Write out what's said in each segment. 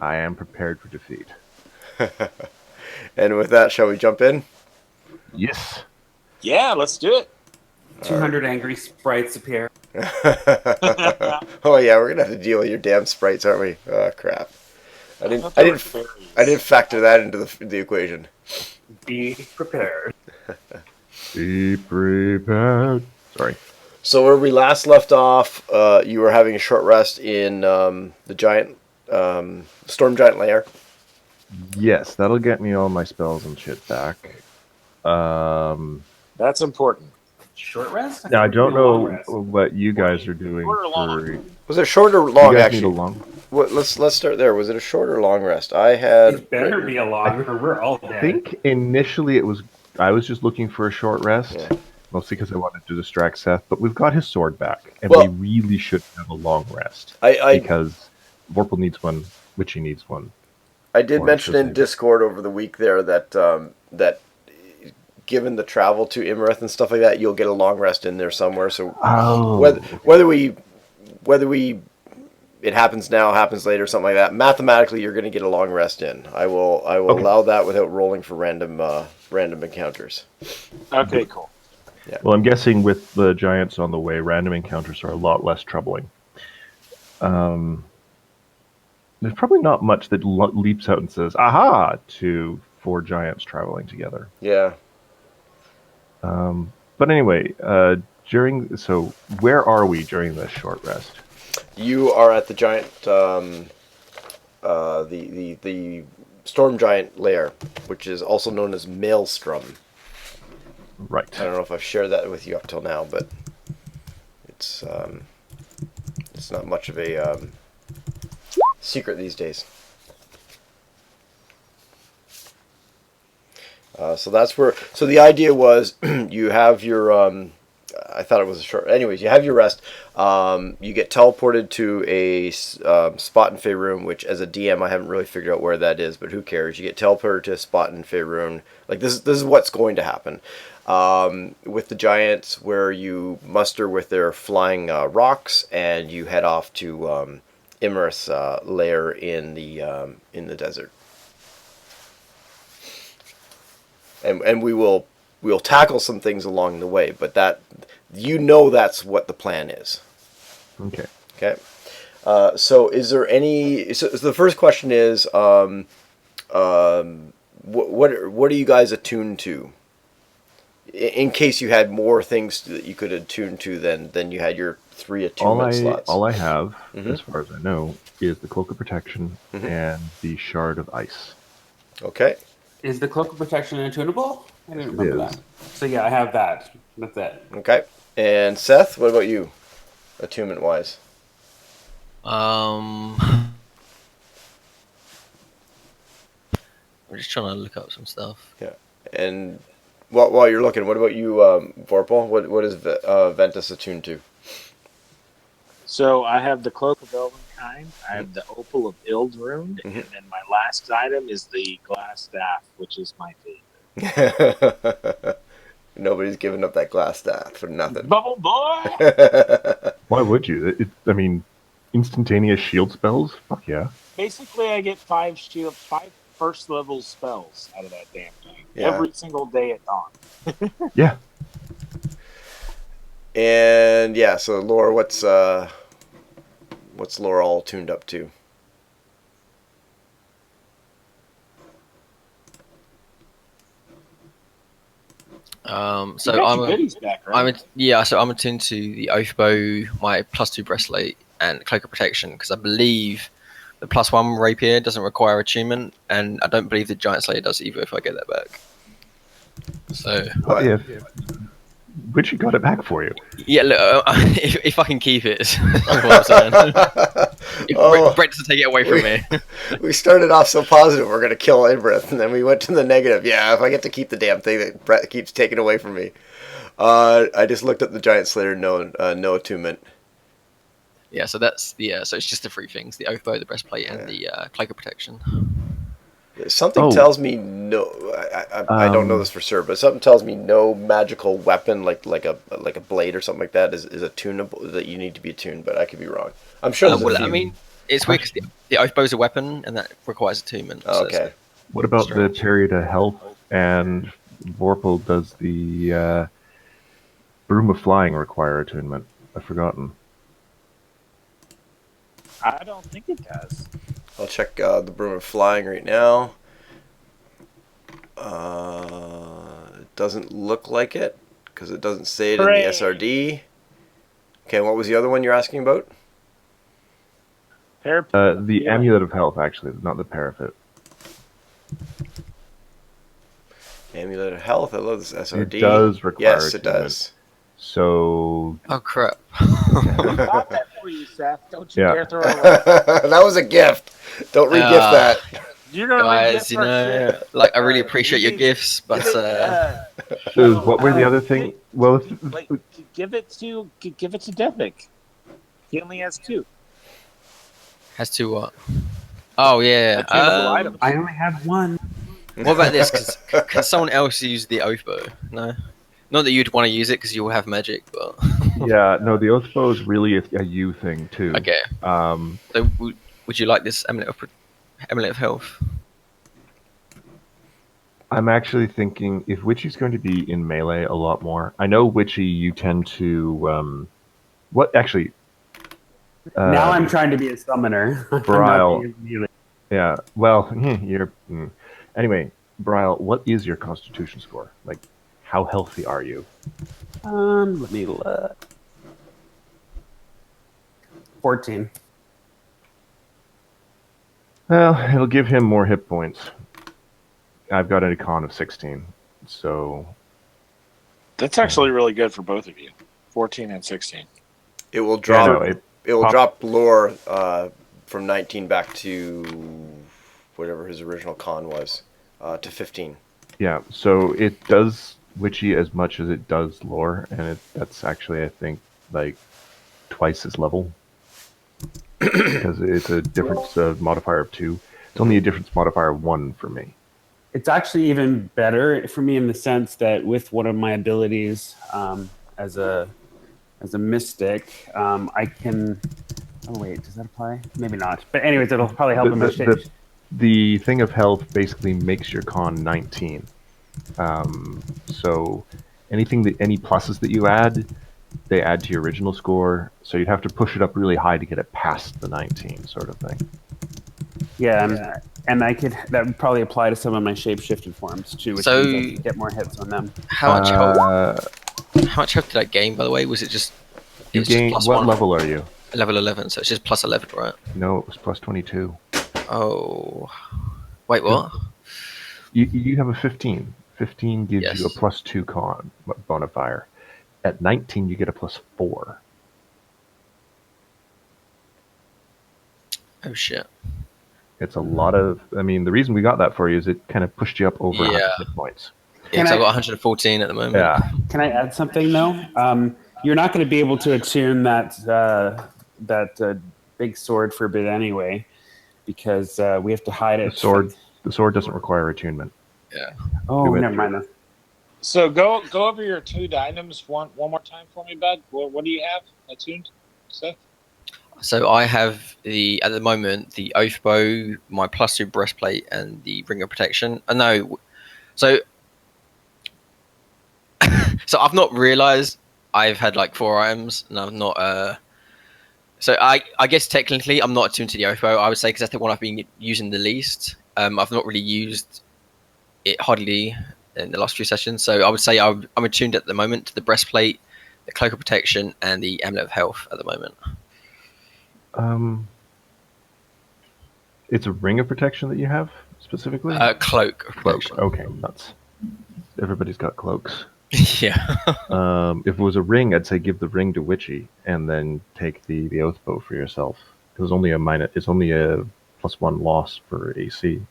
I am prepared for defeat. And with that, shall we jump in? Yes. Yeah, let's do it. 200 angry sprites appear. Oh yeah, we're gonna have to deal with your damn sprites, aren't we? Oh crap! I I didn't. thought I they were didn't. I didn't fairies. factor that into the equation. Be prepared. Be prepared. Sorry. So where we last left off, you were having a short rest in the giant storm giant lair. Yes, that'll get me all my spells and shit back. That's important. Short rest? Now I don't Long know rest. what you guys are doing Short or long? for. Was it short or You long? guys need a Actually, long. let's start there. Was it a short or long rest? I had. It better be a long, or we're all I dead. think initially it was. I was just looking for a short rest, Yeah. mostly because I wanted to distract Seth. But we've got his sword back, and Well- we really should have a long rest I because Vorpal needs one, Witchy needs one. did Or mention in should- Discord over the week there that that given the travel to Imarith and stuff like that, you'll get a long rest in there somewhere. So Oh, whether we it happens now, happens later, something like that. Mathematically, you're going to get a long rest in. I will Okay. allow that without rolling for random encounters. Okay, cool. well, I'm guessing with the giants on the way, random encounters are a lot less troubling. There's probably not much that leaps out and says "aha" to four giants traveling together. Yeah. But anyway, where are we during this short rest? You are at the giant, the storm giant lair, which is also known as Maelstrom. Right. I don't know if I've shared that with you up till now, but it's not much of a secret these days. So that's where. So the idea was, you have your. I thought it was a short. Anyways, you have your rest. You get teleported to a spot in Faerun, which, as a DM, I haven't really figured out where that is, but who cares? You get teleported to a spot in Faerun. Like this is what's going to happen. With the giants, where you muster with their flying rocks, and you head off to Imarith's lair in the desert. And we'll tackle some things along the way, but that's what the plan is. Okay. Okay. So is there any? So the first question is, what are you guys attuned to? In case you had more things that you could attune to than you had your 3 attunement slots. All I have, Mhm. as far as I know, is the Cloak of Protection and the Shard of Ice. Okay. Is the cloak of protection attunable? I didn't It remember is. that. So yeah, I have that. That's it. Okay. And Seth, what about you, attunement wise? I'm just trying to look up some stuff. Yeah. And while you're looking, what about you, Vorpal? What is Ventus attuned to? So I have the Cloak of Elvenkind, I have the Opal of Ildrune, and then my last item is the Glass Staff, which is my favorite. Nobody's giving up that glass staff for nothing. Bubble Boy! Why would you? I mean, instantaneous shield spells? Fuck yeah. Basically, I get 5 first level spells out of that damn thing. Yeah. Every single day at dawn. Yeah. And yeah, so Laura, what's Laura all tuned up to? So You got I'm your goodies back, right? so I'm attuned to the oath bow, my +2 breastplate, and cloak of protection because I believe the +1 rapier doesn't require attunement, and I don't believe the giant slayer does either. If I get that back, so Oh, yeah. Witchy got it back for you. yeah, look, if I can keep it, is what I'm saying. Oh. Brett doesn't take it away from me. We started off so positive, we're gonna kill Ibrith, and then we went to the negative. Yeah, if I get to keep the damn thing that Brett keeps taking away from me. I just looked at the giant slayer, no attunement. Yeah, so so it's just the 3 things: the oath bow, the breastplate, and the cloak of protection. Something tells me no. I don't know this for sure, but something tells me no magical weapon like a blade or something like that is attunable, that you need to be attuned. But I could be wrong. I'm sure. Well, I mean, it's weird because the oath bow is a weapon, and that requires attunement. So it's Okay. What about strange. the parry to health? And Vorpal does the broom of flying require attunement? I've forgotten. I don't think it does. I'll check the broom of flying right now. It doesn't look like it because it doesn't say it in the Hooray. SRD. Okay, what was the other one you're asking about? The amulet of health, actually, not the parapet. Amulet of health. I love this SRD. It does require Yes, it attunement. does. So Oh crap! We got that for you, Seth. Don't you Yeah. dare throw it away. That was a gift. Don't re-gift that. You're gonna Guys, re-gift you our know, shit. like I really appreciate your gifts, but what were the other thing? Well, Like, give it to Devik. He only has 2. has to what? Oh yeah. Attunable items. I only have one. What about this? Can someone else use the oath bow? No, not that you'd want to use it because you'll have magic, but yeah, no, the oath bow is really a you thing too. okay. So would you like this amulet of health? I'm actually thinking if Witchy's going to be in melee a lot more. I know Witchy, you tend to what actually. Now I'm trying to be a summoner. I'm not Brile. being melee. Yeah. Well, you're. Anyway, Brile, what is your Constitution score? Like, how healthy are you? Let me look. 14. Well, it'll give him more hit points. I've got a con of 16, so That's actually really good for both of you. 14 and 16. It will drop. Yeah, no, it will pop- drop lore from 19 back to whatever his original con was, to 15. yeah. So it does Witchy as much as it does lore, and that's actually I think like twice his level because it's a difference modifier of 2. It's only a difference modifier of 1 for me. It's actually even better for me in the sense that with one of my abilities as a mystic, I can. Oh wait, does that apply? Maybe not. But anyways, it'll probably help in my shape. The thing of health basically makes your con 19. So any pluses that you add, they add to your original score. So you'd have to push it up really high to get it past the 19, sort of thing. Yeah, and I could that would probably apply to some of my shape-shifted forms too, which So- means I could get more hits on them. How much health did I gain, by the way? Was it just? It You was just gain. plus What 1? level are you? Level 11, so it's just plus 11, right? No, it was plus 22. Oh, wait, what? You have a 15. 15 gives you a Yes. plus 2 con bonifier. At 19, you get a plus 4. Oh shit. It's a lot of. I mean, the reason we got that for you is it kind of pushed you up over 100 Yeah. hit points. Yeah, Can 'cause I've I- got 114 at the moment. Yeah. Can I add something though? You're not going to be able to attune that big sword for a bit anyway, because we have to hide it. The sword doesn't require attunement. Oh, we went never mind. through Then. So go over your attuned items one more time for me, bud. What do you have attuned, Seth? So I have at the moment the oath bow, my +2 breastplate, and the ring of protection. No, so so I've not realized I've had like 4 items, and I've not. So I guess technically I'm not attuned to the oath bow. I would say because that's the one I've been using the least. I've not really used it hardly in the last few sessions. So I would say I'm attuned at the moment to the breastplate, the cloak of protection, and the amulet of health at the moment. It's a ring of protection that you have specifically. Cloak of Cloak. protection. Okay, nuts. Everybody's got cloaks. Yeah. If it was a ring, I'd say give the ring to Witchy and then take the oath bow for yourself. It was only It's only a +1 loss for AC.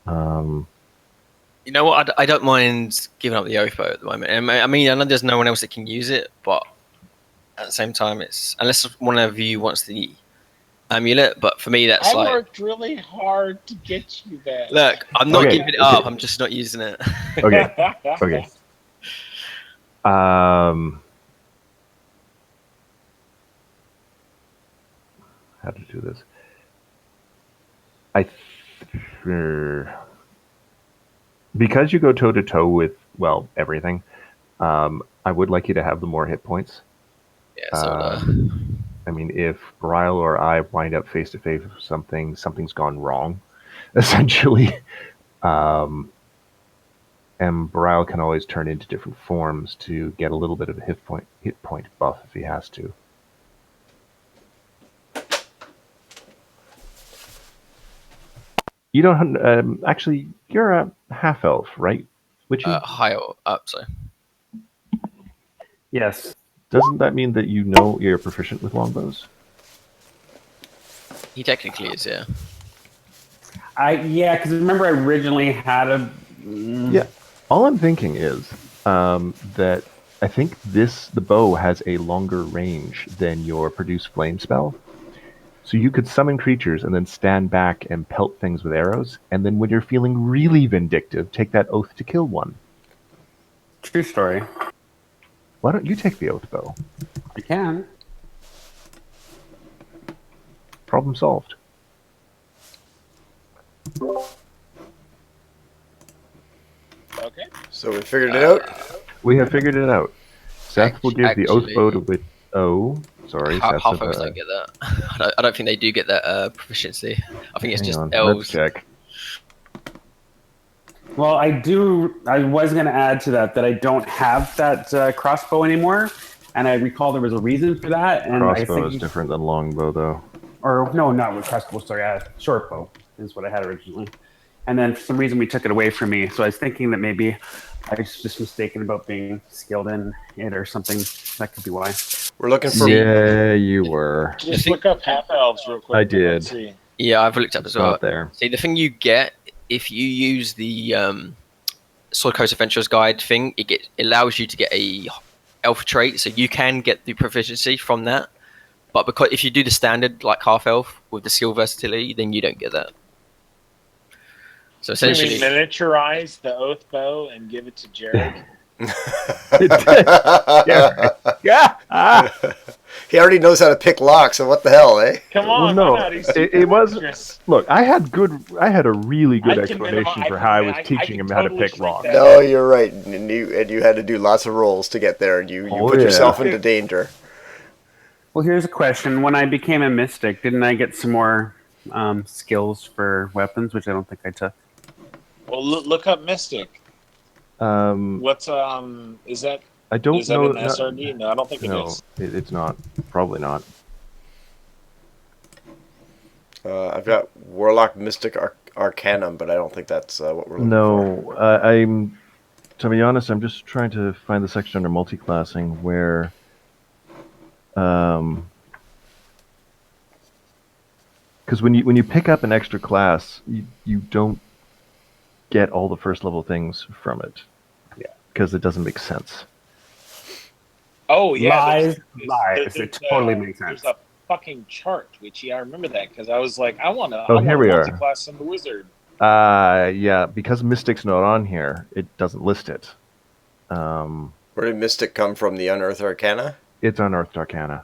You know what? I don't mind giving up the oath bow at the moment. And I mean, I know there's no one else that can use it, but at the same time, it's unless one of you wants the amulet. But for me, that's I like, worked really hard to get you that. look, I'm not Okay, giving it up. I'm just not using it. Okay. Okay. how to do this. I because you go toe to toe with everything. I would like you to have the more hit points. Yeah, so I mean, if Ryle or I wind up face to face with something's gone wrong, essentially. And Ryle can always turn into different forms to get a little bit of a hit point buff if he has to. You don't actually. You're a half elf, right? Witchy? high or up, so Yes. Doesn't that mean that you know you're proficient with longbows? he technically is, yeah. Yeah, because remember I originally had a. Yeah. All I'm thinking is that I think the bow has a longer range than your produce flame spell. So you could summon creatures and then stand back and pelt things with arrows, and then when you're feeling really vindictive, take that oath to kill one. True story. Why don't you take the oath bow? I can. Problem solved. Okay. So we figured it out. We have figured it out. Seth will give the oath Actually- bow to Witch. Oh, sorry. Seth Half said, elves don't get that. I don't think they do get that proficiency. I think it's hang just on, elves. let's check. Well, I do. I was going to add to that I don't have that crossbow anymore, and I recall there was a reason for that. And Crossbow I is think, different than longbow, though. or no, not with crossbow. Sorry, short bow is what I had originally. And then for some reason we took it away from me. So I was thinking that maybe I was just mistaken about being skilled in it or something. That could be why. We're looking for. Yeah, you were. Just look up half elves real quick. I and did. let's see. Yeah, I've looked up as well. Not there. See, the thing you get if you use the Sword Coast Adventurer's Guide thing, it allows you to get a elf trait, so you can get the proficiency from that. But because if you do the standard like half elf with the skill versatility, then you don't get that. So Can we essentially, miniaturize the oath bow and give it to Jared? Yeah. He already knows how to pick locks, so what the hell, eh? Come on, no, why not? He's it was. dexterous. Look, I had a really good I can explanation minimi- for I how I can- was I teaching can him how to totally pick shrink rocks. that. No, you're right, and you had to do lots of rolls to get there, and you Oh, put yeah. yourself into danger. Well, here's a question: when I became a mystic, didn't I get some more skills for weapons, which I don't think I took? Well, look up Mystic. What's is that? I don't Is that know. an SRD? No, I don't think it No, is. it's not. Probably not. I've got Warlock Mystic Arcanum, but I don't think that's what we're looking for. No, I'm. To be honest, I'm just trying to find the section under multiclassing where, because when you pick up an extra class, you don't get all the first level things from it. Yeah. Because it doesn't make sense. Oh yeah, Lies. It totally makes There's sense. a fucking chart, which I remember that because I was like, I want to. Oh, here we are. Multi-class in the wizard. Yeah, because Mystic's not on here, it doesn't list it. Where did Mystic come from? The Unearthed Arcana? It's Unearthed Arcana.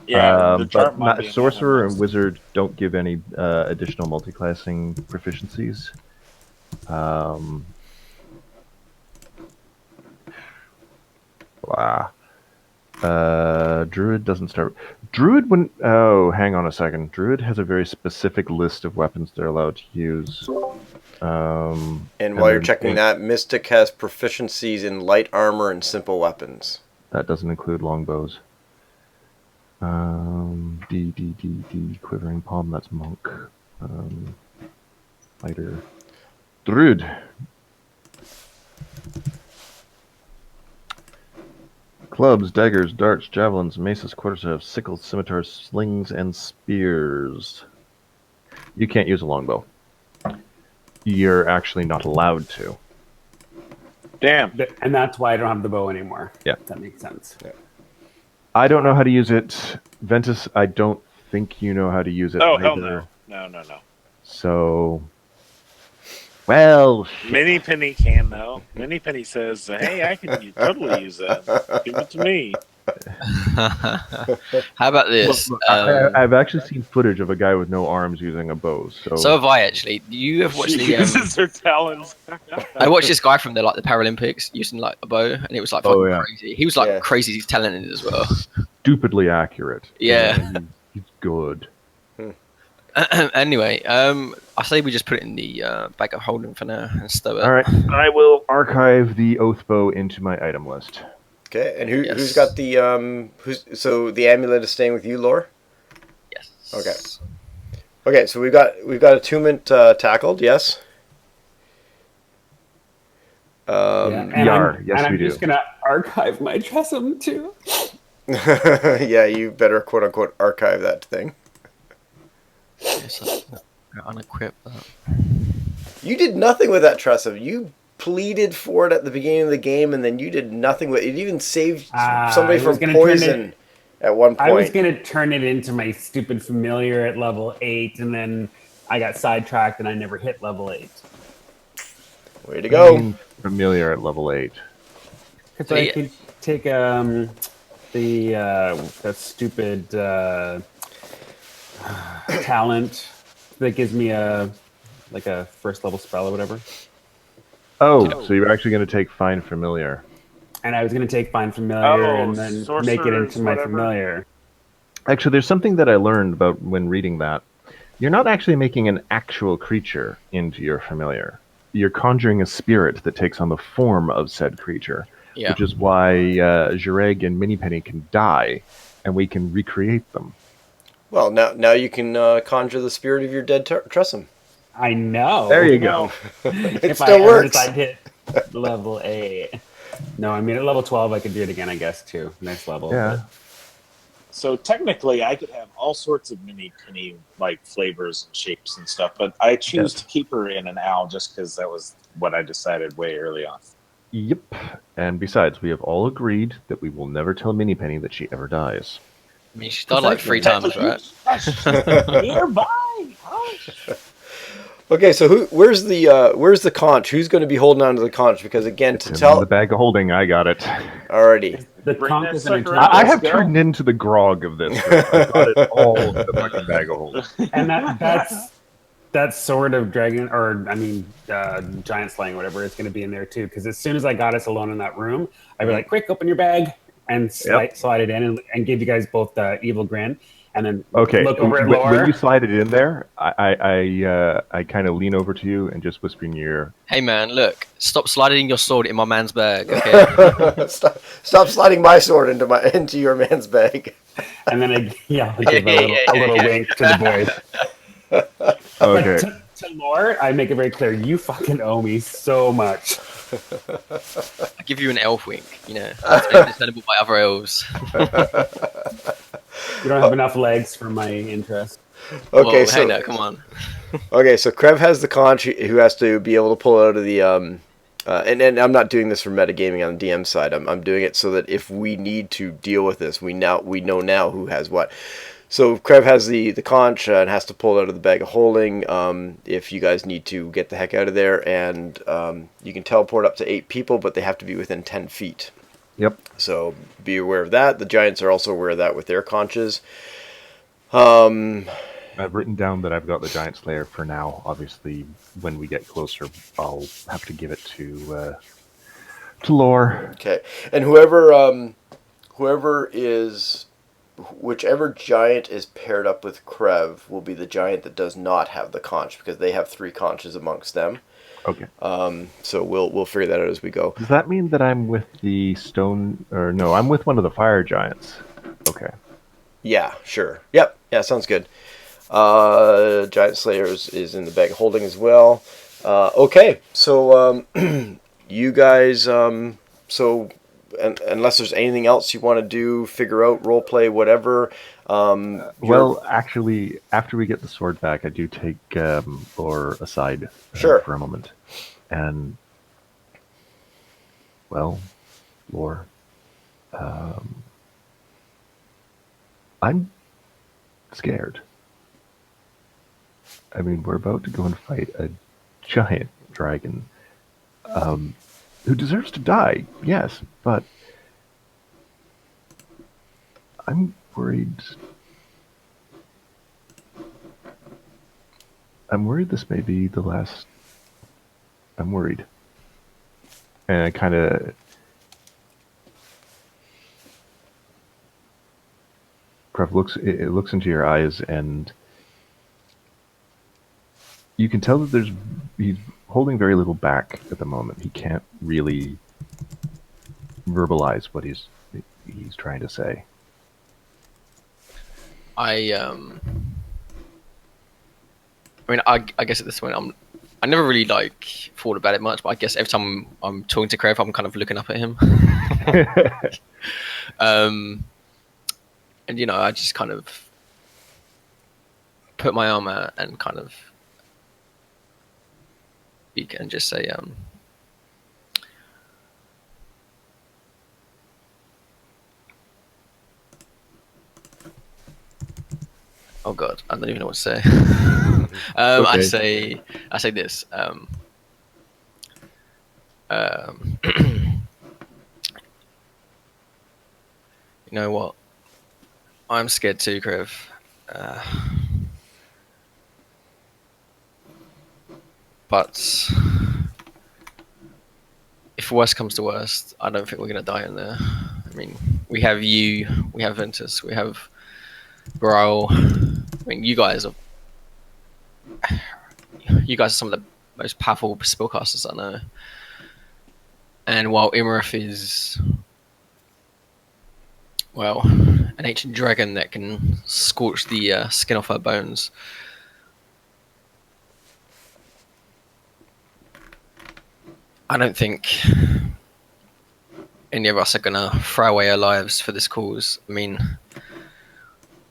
Yeah, the chart But might be in Sorcerer there. and Wizard don't give any additional multiclassing proficiencies. Blah. Druid doesn't start. Druid when. Oh, hang on a second. Druid has a very specific list of weapons they're allowed to use. And while you're checking that, Mystic has proficiencies in light armor and simple weapons. That doesn't include longbows. D, Quivering Palm, that's Monk. Fighter. Druid. Clubs, daggers, darts, javelins, maces, quarterstaffs, sickles, scimitars, slings, and spears. You can't use a longbow. You're actually not allowed to. Damn. And that's why I don't have the bow anymore. Yeah. That makes sense. Yeah. I don't know how to use it. Ventus, I don't think you know how to use it Oh either. hell no. No. So, well, Mini Penny can though. Mini Penny says, "Hey, I can totally use that. Give it to me." How about this? I've actually seen footage of a guy with no arms using a bow. So So have I actually. Do you ever watch She the? uses her talons. I watched this guy from the Paralympics using like a bow, and it was like Oh, fucking yeah. crazy. He was like Yeah. crazy talented as well. stupidly accurate. Yeah. He's good. Anyway, I say we just put it in the bag of holding for now and stow it. All right, I will archive the oath bow into my item list. Okay, and who's Yes. got the so the amulet is staying with you, Lore? Yes. Okay. Okay, so we've got attunement tackled, yes. Yeah, and PR, I'm, yes, and we I'm do. just gonna archive my Tressum too. Yeah, you better quote unquote archive that thing. Yes, unequip that. You did nothing with that Tressum. You pleaded for it at the beginning of the game, and then you did nothing with it. It even saved somebody I was from gonna turn poison at one I was point. gonna turn it into my stupid familiar at level 8, and then I got sidetracked and I never hit level 8. Way to go. Being familiar at level 8. Because So I yeah. could take that stupid talent that gives me a first level spell or whatever. Oh, so you're actually going to take Find Familiar. And I was gonna take Find Familiar Oh, and then make it sorcerer's into my whatever. familiar. Actually, there's something that I learned about when reading that. You're not actually making an actual creature into your familiar. You're conjuring a spirit that takes on the form of said creature, Yeah. which is why Jireg and Minipenny can die, and we can recreate them. Well, now you can conjure the spirit of your dead Tressum. I know. There you go. It If I still ever works. decide to hit level 8. No, I mean at level 12 I could do it again, I guess, too. Next level. Yeah. So technically, I could have all sorts of mini penny like flavors and shapes and stuff, but I choose to keep her in an owl just because that was what I decided way early on. Yep. And besides, we have all agreed that we will never tell Minipenny that she ever dies. I mean, she's died like 3 times, right? Nearby. Hush. Okay, so where's the conch? Who's going to be holding on to the conch? Because again, to In tell the bag of holding, I got it. already. The Bring conch that is an sucker internal, out. I Let's have go. turned into the grog of this. I got it all in the fucking bag of holding. and that's sort of dragon, or I mean, giant slaying, whatever. It's going to be in there too. Because as soon as I got us alone in that room, I'd be like, "Quick, open your bag," and slide it in, and give you guys both the evil grin, and then Okay, look over at when Laura. you slide it in there, I kind of lean over to you and just whisper in your ear. Hey man, look! Stop sliding your sword in my man's bag. Okay. Stop sliding my sword into your man's bag. And then I give a little wink to the boys. Okay. But to Lore, I make it very clear, you fucking owe me so much. I give you an elf wink. You know, it's understandable by other elves. You don't have enough legs for my interest. Okay, Whoa, so hey, no, come on. okay, so Krev has the conch who has to be able to pull out of the and I'm not doing this for metagaming on the DM side. I'm doing it so that if we need to deal with this, we know now who has what. So Krev has the conch and has to pull it out of the bag of holding. If you guys need to get the heck out of there, and you can teleport up to 8 people, but they have to be within 10 feet. Yep. So be aware of that. The giants are also aware of that with their conches. I've written down that I've got the Giant Slayer for now. Obviously, when we get closer, I'll have to give it to Lore. Okay, and whichever giant is paired up with Krev will be the giant that does not have the conch, because they have 3 conches amongst them. Okay. So we'll figure that out as we go. Does that mean that I'm with the stone, or no? I'm with one of the fire giants. Okay. Yeah, sure. Yep. Yeah, sounds good. Giant Slayer is in the bag of holding as well. Okay, so you guys. So unless there's anything else you want to do, figure out, role play, whatever. Well, actually, after we get the sword back, I do take Lore aside Sure. for a moment. And, well, Lore, I'm scared. I mean, we're about to go and fight a giant dragon who deserves to die, yes, but I'm worried. I'm worried this may be the last. I'm worried. And I kind of. Krev looks. It looks into your eyes, and you can tell that he's holding very little back at the moment. He can't really verbalize what he's trying to say. I mean, I guess at this point, I never really like thought about it much, but I guess every time I'm talking to Krev, I'm kind of looking up at him. And I just kind of put my arm out and kind of speak and just say, oh god, I don't even know what to say. Okay. I say this. You know what? I'm scared too, Krev. But if worst comes to worst, I don't think we're gonna die in there. I mean, we have you, we have Ventus, we have Bro. I mean, you guys are some of the most powerful spellcasters I know. And while Imarith is, well, an ancient dragon that can scorch the skin off our bones, I don't think any of us are gonna throw away our lives for this cause. I mean,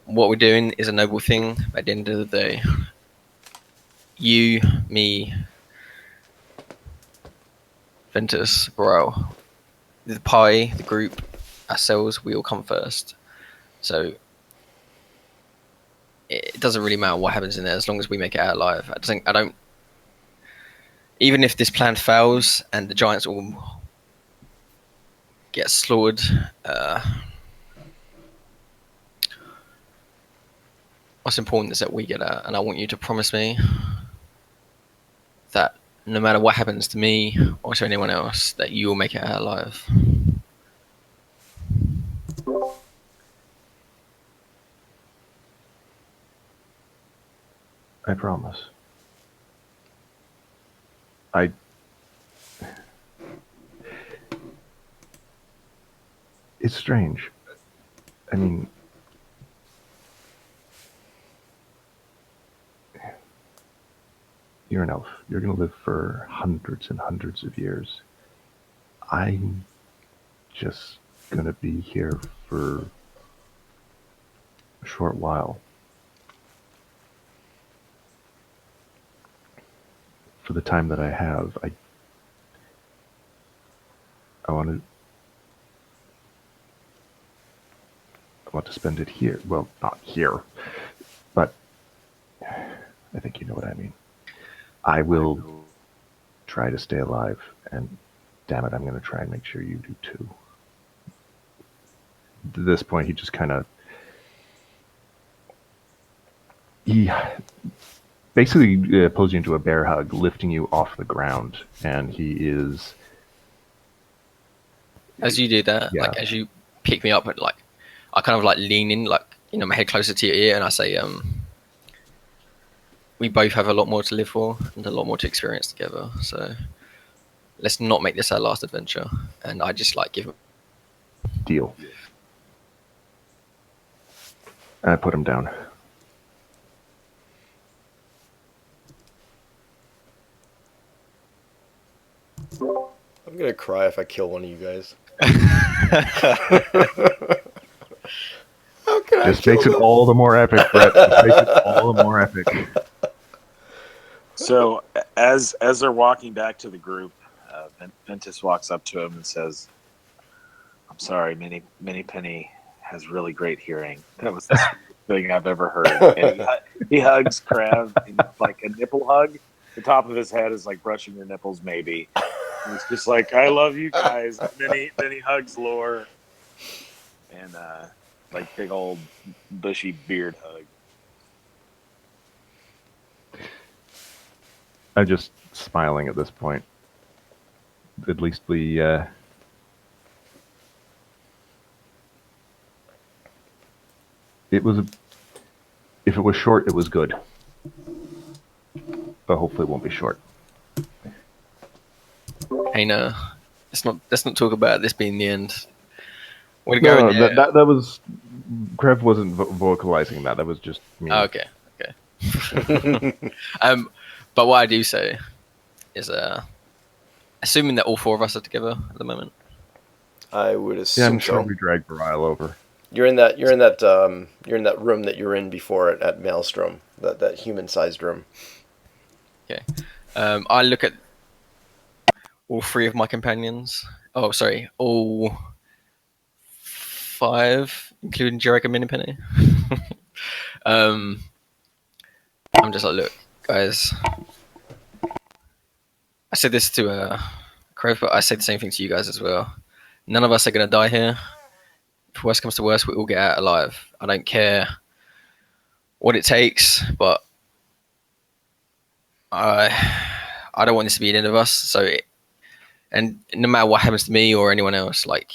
what we're doing is a noble thing. At the end of the day, you, me, Ventus, Bro, the party, the group, ourselves, we all come first. So it doesn't really matter what happens in there as long as we make it out alive. I don't. Even if this plan fails and the giants all get slaughtered, what's important is that we get out. And I want you to promise me that no matter what happens to me or to anyone else, that you will make it out alive. I promise. It's strange. I mean, you're an elf. You're going to live for hundreds and hundreds of years. I'm just going to be here for a short while. For the time that I have, I want to spend it here. Well, not here, but I think you know what I mean. I will try to stay alive, and damn it, I'm going to try and make sure you do too. At this point, he just kind of... He basically pulls you into a bear hug, lifting you off the ground, and he is... As you do that, Yeah. like as you pick me up, and like I kind of like lean in, like my head closer to your ear, and I say, we both have a lot more to live for and a lot more to experience together. So let's not make this our last adventure. And I just like give him. Deal. I put him down. I'm gonna cry if I kill one of you guys. How can I Just makes it all the more epic, Brett. Just makes it all the more epic. So as they're walking back to the group, Ventus walks up to him and says, "I'm sorry, Mini Penny has really great hearing. That was the sweetest thing I've ever heard." And he hugs Crab in like a nipple hug. The top of his head is like brushing your nipples, maybe. And it's just like, "I love you guys." Then he hugs Lore, and like big old bushy beard hug. I'm just smiling at this point. At least we. It was. If it was short, it was good. But hopefully, it won't be short. Hey, no. Let's not talk about this being the end. We're going to go in there. That was. Krev wasn't vocalizing that. That was just me. Oh, okay. But what I do say is, assuming that all four of us are together at the moment. I would Yeah, assume I'm sure so. we dragged Barile over. You're in that room that you were in before at Maelstrom, that human-sized room. Okay. I look at all three of my companions. Oh, sorry, all five, including Jarek and Minipenny. I'm just like, look, guys. I said this to Krev, but I say the same thing to you guys as well. None of us are gonna die here. If worst comes to worst, we all get out alive. I don't care what it takes, but I don't want this to be the end of us. So, and no matter what happens to me or anyone else, like,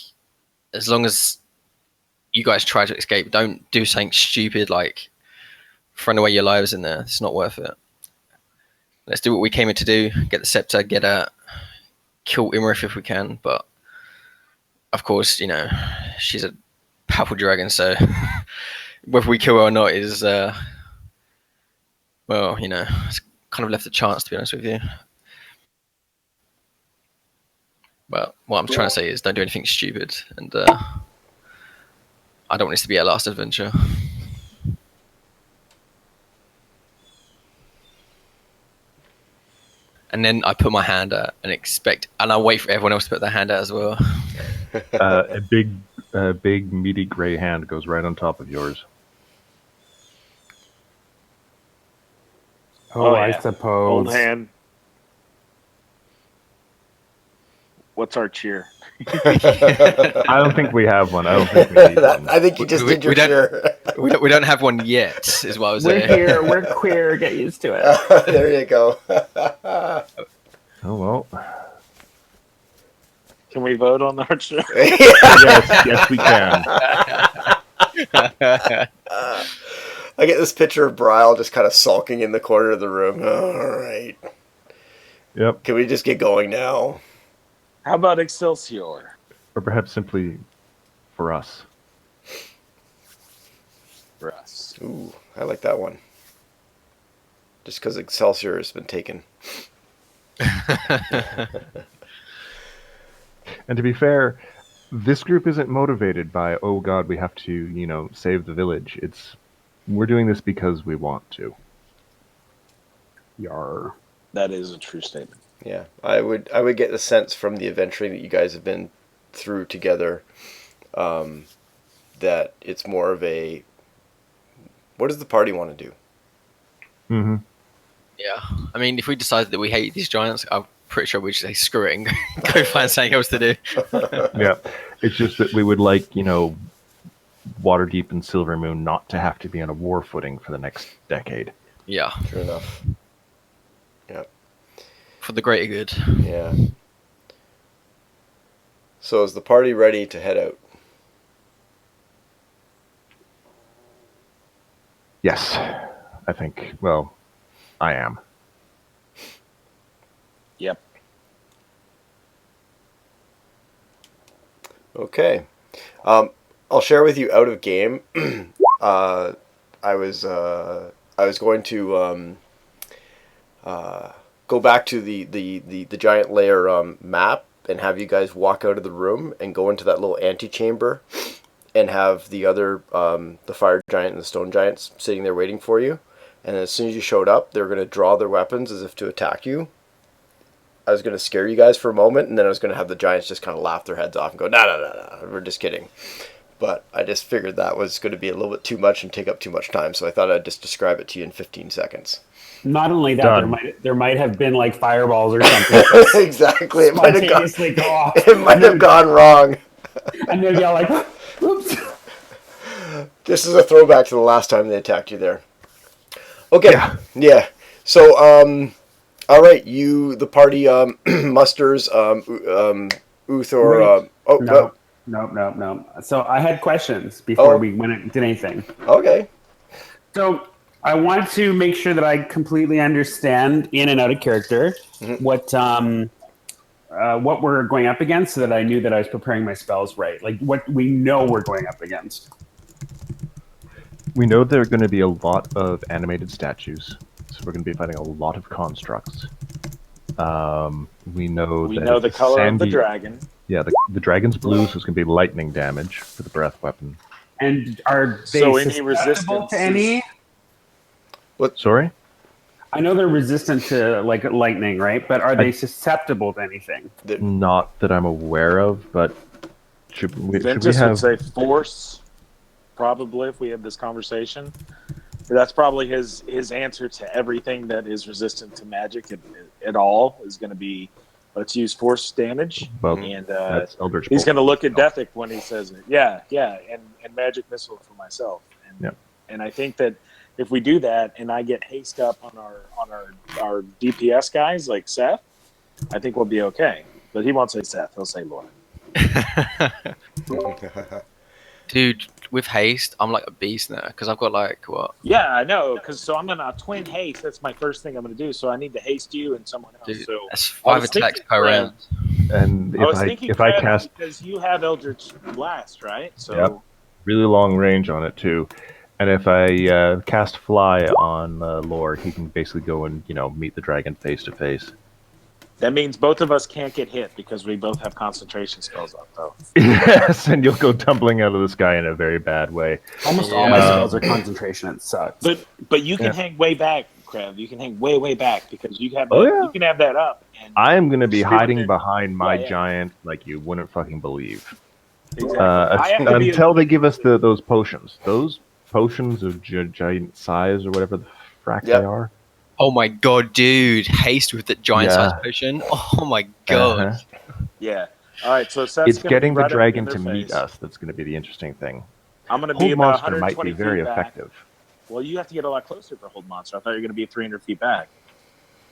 as long as you guys try to escape, don't do something stupid like throwing away your lives in there. It's not worth it. Let's do what we came here to do: get the scepter, get out, kill Imrith if we can. But of course, you know, she's a powerful dragon, so whether we kill her or not is, well, you know, it's kind of left a chance, to be honest with you. But what I'm trying to say is, don't do anything stupid, and I don't want this to be our last adventure. And then I put my hand out and I wait for everyone else to put their hand out as well. A big, meaty gray hand goes right on top of yours. Oh, yeah. I suppose. Old hand. What's our cheer? I don't think we have one. I don't think we need one. I think you just did your cheer. We don't have one yet, is what I was We're saying. here. We're queer. Get used to it. There you go. Oh well. Can we vote on our cheer? Yes, we can. I get this picture of Bryle just kind of sulking in the corner of the room. All right. Yep. Can we just get going now? How about Excelsior? Or perhaps simply for us. For us. Ooh, I like that one. Just because Excelsior has been taken. And to be fair, this group isn't motivated by, oh god, we have to, save the village. We're doing this because we want to. Yar. That is a true statement. Yeah, I would get the sense from the adventuring that you guys have been through together, that it's more of a, what does the party want to do? Mm-hmm. Yeah, I mean, if we decided that we hate these giants, I'm pretty sure we'd just say screw it and go find something else to do. Yeah, it's just that we would like, Waterdeep and Silvermoon not to have to be on a war footing for the next decade. Yeah. True enough. Yeah. For the greater good. Yeah. So is the party ready to head out? Yes, I think. Well, I am. Yep. Okay. I'll share with you out of game. I was going to go back to the giant layer map and have you guys walk out of the room and go into that little antechamber and have the other the fire giant and the stone giants sitting there waiting for you. And as soon as you showed up, they were going to draw their weapons as if to attack you. I was going to scare you guys for a moment, and then I was going to have the giants just kind of laugh their heads off and go, no, we're just kidding. But I just figured that was going to be a little bit too much and take up too much time, so I thought I'd just describe it to you in 15 seconds. Not only that, Done. there might have been like fireballs or something. Exactly. It might have gone, Spontaneously go off. it might have gone wrong. And they'd be all like, "Oops." This is a throwback to the last time they attacked you there. Okay. Yeah. Yeah. So, all right, the party musters Uthor. Wait. Oh, No. No. No. No. So I had questions before Oh. we went and did anything. Okay. So I want to make sure that I completely understand in and out of character Mhm. what we're going up against, so that I knew that I was preparing my spells right. Like what we know we're going up against. We know there are going to be a lot of animated statues, so we're going to be fighting a lot of constructs. We know We that know the it's color of the sandy. dragon. Yeah, the dragon's blue, so it's going to be lightning damage for the breath weapon. And are they So any susceptible resistance to any? Sorry? I know they're resistant to like lightning, right? But are they susceptible to anything? Not that I'm aware of, but should we Ventus have... would say force, probably, if we had this conversation. That's probably his answer to everything that is resistant to magic at all is going to be, let's use force damage. Well, And that's Eldritch he's Bolt. going to look at Dethick when he says it. Yeah, and magic missile for myself. And, Yeah. and I think that if we do that, and I get haste up on our DPS guys like Seth, I think we'll be okay. But he won't say Seth; he'll say Lauren. Dude, with haste, I'm like a beast now because I've got like what? Yeah, I know. Because so I'm gonna twin haste. That's my first thing I'm gonna do. So I need to haste you and someone else. Dude, So that's I 5 was attacks thinking, per Fred, round. And I was thinking if I Fred, cast because you have Eldritch Blast, right? So Yep. really long range on it too, and if I cast Fly on Lord, he can basically go and meet the dragon face to face. that means both of us can't get hit because we both have concentration spells up, though. Yes, and you'll go tumbling out of the sky in a very bad way. Almost all my spells are concentration. It sucks. But you can Yeah. hang way back, Krev. You can hang way back because you have that. Oh, yeah. You can have that up. And I am going to be Just be hiding prepared. behind my Yeah. giant like you wouldn't fucking believe. exactly. I have to be Until they give us those potions. Those potions of giant size or whatever the frack Yep. they are. Oh my god, dude! Haste with the giant Yeah. size potion. Oh my god. Uh-huh. Yeah. All right. So Seth's It's gonna getting be right the dragon up to in their meet face. us that's going to be the interesting thing. I'm gonna be Hold about monster 120 might be very feet back. effective. Well, you have to get a lot closer for hold monster. I thought you were going to be 300 feet back.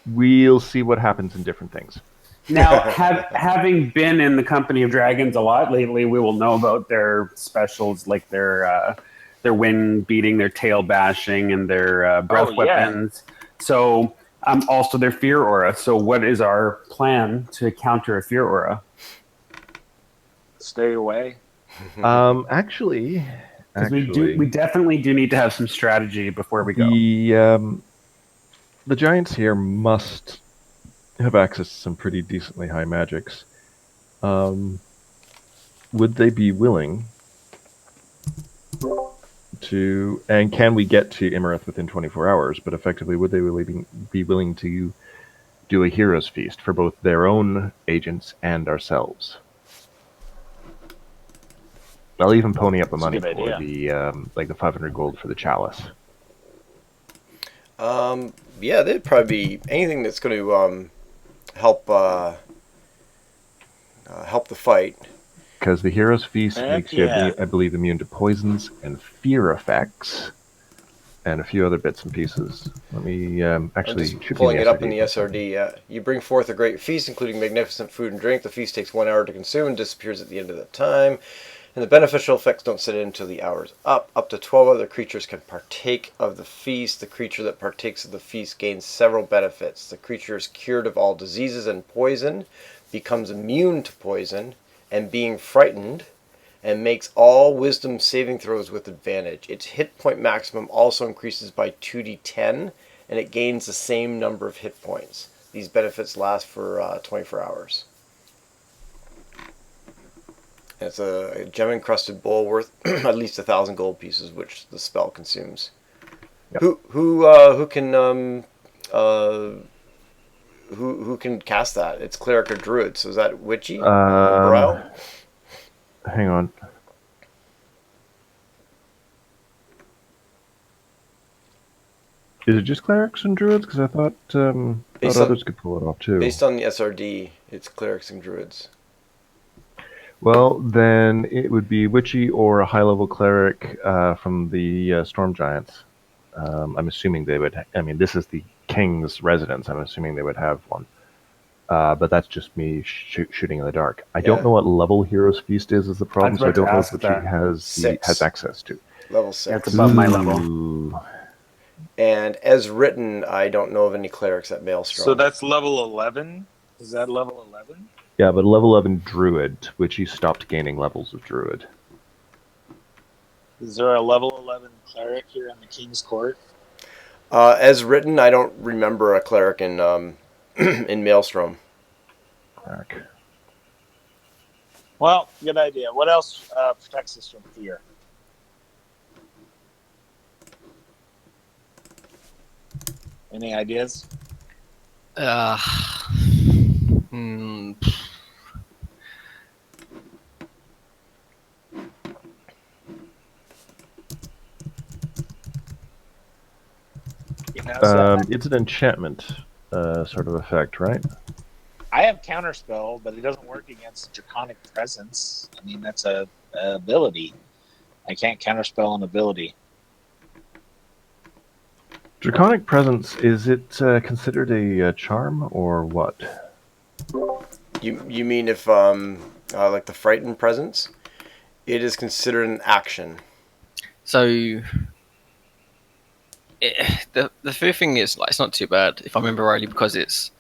We'll see what happens in different things. Now, having been in the company of dragons a lot lately, we will know about their specials, like their wing beating, their tail bashing, and their breath Oh, yeah. weapons. So, also their fear aura. So, what is our plan to counter a fear aura? Stay away. Actually, Because we definitely do need to have some strategy before we go. The giants here must have access to some pretty decently high magics. Would they be willing to, and can we get to Imarith within 24 hours, but effectively would they really be willing to do a hero's feast for both their own agents and ourselves? I'll even pony up the money That's a for good the 500 gold for the chalice. Yeah, they'd probably be anything that's going to help help the fight. Because the hero's feast Heck makes you, yeah. I believe, immune to poisons and fear effects, and a few other bits and pieces. Let me actually I'm should just be pulling it up in SRD the for a second. SRD. Yeah, you bring forth a great feast, including magnificent food and drink. The feast takes 1 hour to consume and disappears at the end of that time. And the beneficial effects don't set in until the hour's up. Up to 12 other creatures can partake of the feast. The creature that partakes of the feast gains several benefits. The creature is cured of all diseases and poison, becomes immune to poison, and being frightened, and makes all wisdom saving throws with advantage. Its hit point maximum also increases by 2d10, and it gains the same number of hit points. These benefits last for 24 hours. It's a gem-encrusted bowl worth at least 1,000 gold pieces, which the spell consumes. Yep. Who can cast that? It's cleric or druid. So is that witchy? Brow? Hang on. Is it just clerics and druids? Because I thought Based on- others could pull it off too. Based on the SRD, it's clerics and druids. Well, then it would be witchy or a high-level cleric from the Storm Giants. I'm assuming they would. I mean, this is the king's residence. I'm assuming they would have one. But that's just me shooting in the dark. I don't Yeah. know what level Heroes Feast is the problem, was so I about to don't know ask if Witchy that. has Six. access to. Level Yeah, it's 6. above my level. Ooh. And as written, I don't know of any clerics at Maelstrom. So that's level 11. Is that level 11? Yeah, but level 11 Druid, Witchy stopped gaining levels of Druid. Is there a level 11 cleric here in the King's Court? As written, I don't remember a cleric in in Maelstrom. Crack. Well, good idea. What else protects us from fear? Any ideas? Uh, hmm, You know, so It's an enchantment sort of effect, right? I have counterspell, but it doesn't work against draconic presence. I mean, that's a ability. I can't counterspell an ability. Draconic Presence, is it considered a charm or what? You mean if like the frightened presence? It is considered an action. so the fear thing is like it's not too bad if I remember rightly because it's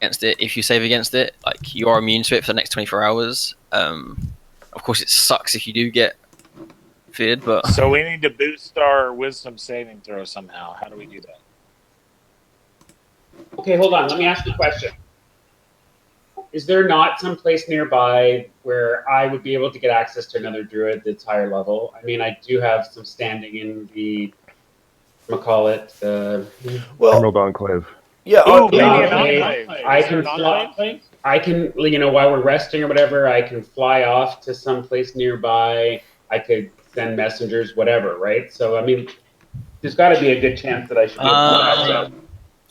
against it. If you save against it, like you are immune to it for the next 24 hours. Of course, it sucks if you do get feared, but So we need to boost our wisdom saving throw somehow. How do we do that? Okay, hold on. Let me ask you a question. Is there not some place nearby where I would be able to get access to another druid that's higher level? I mean, I do have some standing in the, call it, Well, Emerald Enclave. yeah. Ooh, maybe yeah, an okay. enclave. I Is there can an fly. enclave? I can, while we're resting or whatever, I can fly off to some place nearby. I could send messengers, whatever, right? So, I mean, there's got to be a good chance that I should be able to get access.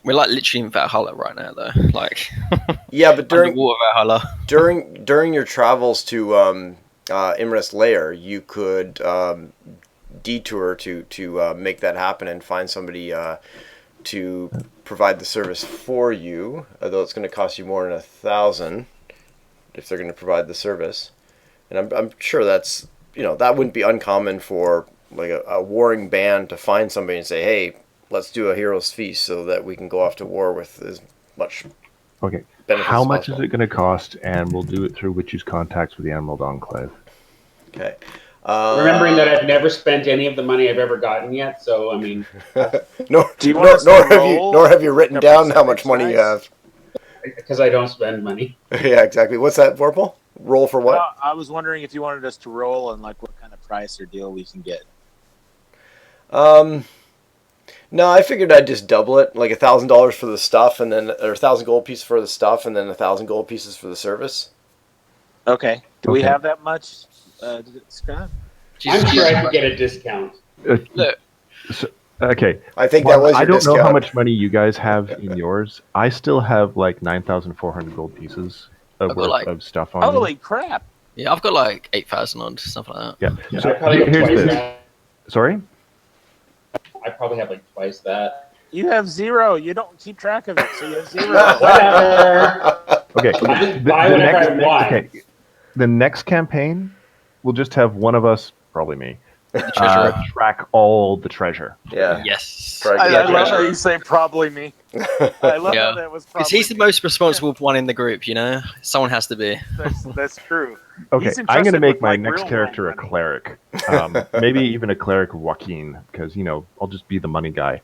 we're like literally in Valhalla right now, though. Like Yeah, but underwater Valhalla. during your travels to Imrest Lair, you could detour to make that happen and find somebody to provide the service for you. Although it's going to cost you more than 1,000 if they're going to provide the service, and I'm sure that's that wouldn't be uncommon for like a warring band to find somebody and say, hey, let's do a hero's feast so that we can go off to war with as much Okay. benefits How as much possible. is it going to cost? And we'll do it through Witchy's contacts with the Emerald Enclave. Okay. Remembering that I've never spent any of the money I've ever gotten yet, so I mean, nor Do you want us to nor have you roll, written like, a down how much percentage money you dice? have. because I don't spend money. Yeah, exactly. What's that, Vorpal? Roll for what? Well, I was wondering if you wanted us to roll and like what kind of price or deal we can get. No, I figured I'd just double it, like $1,000 for the stuff, and then or 1,000 gold pieces for the stuff, and then 1,000 gold pieces for the service. Okay. Do we Okay. have that much, Scott? I'm sure I could get a discount. Look, Okay. I think Well, that was I your don't discount. know how much money you guys have in yours. I still have like 9,400 gold pieces I've got, worth like- of stuff on me. Holy crap! yeah, I've got like 8,000 on something like that. Yeah. I So probably have here's twice this. that. Sorry? I probably have like twice that. You have zero. You don't keep track of it, so you have zero. Whatever. Okay. I just buy whatever I want. Okay. The next campaign, we'll just have one of us, probably me, The treasurer. track all the treasure. Yeah. Yes. Try to I get love that. how you say probably me. I love Yeah. how that was probably Because he's the me. most responsible one in the group, you know? Someone has to be. That's true. Okay, He's I'm going to entrusted make with, my like, next real character a money. cleric. Maybe even a cleric Joaquin, because, I'll just be the money guy.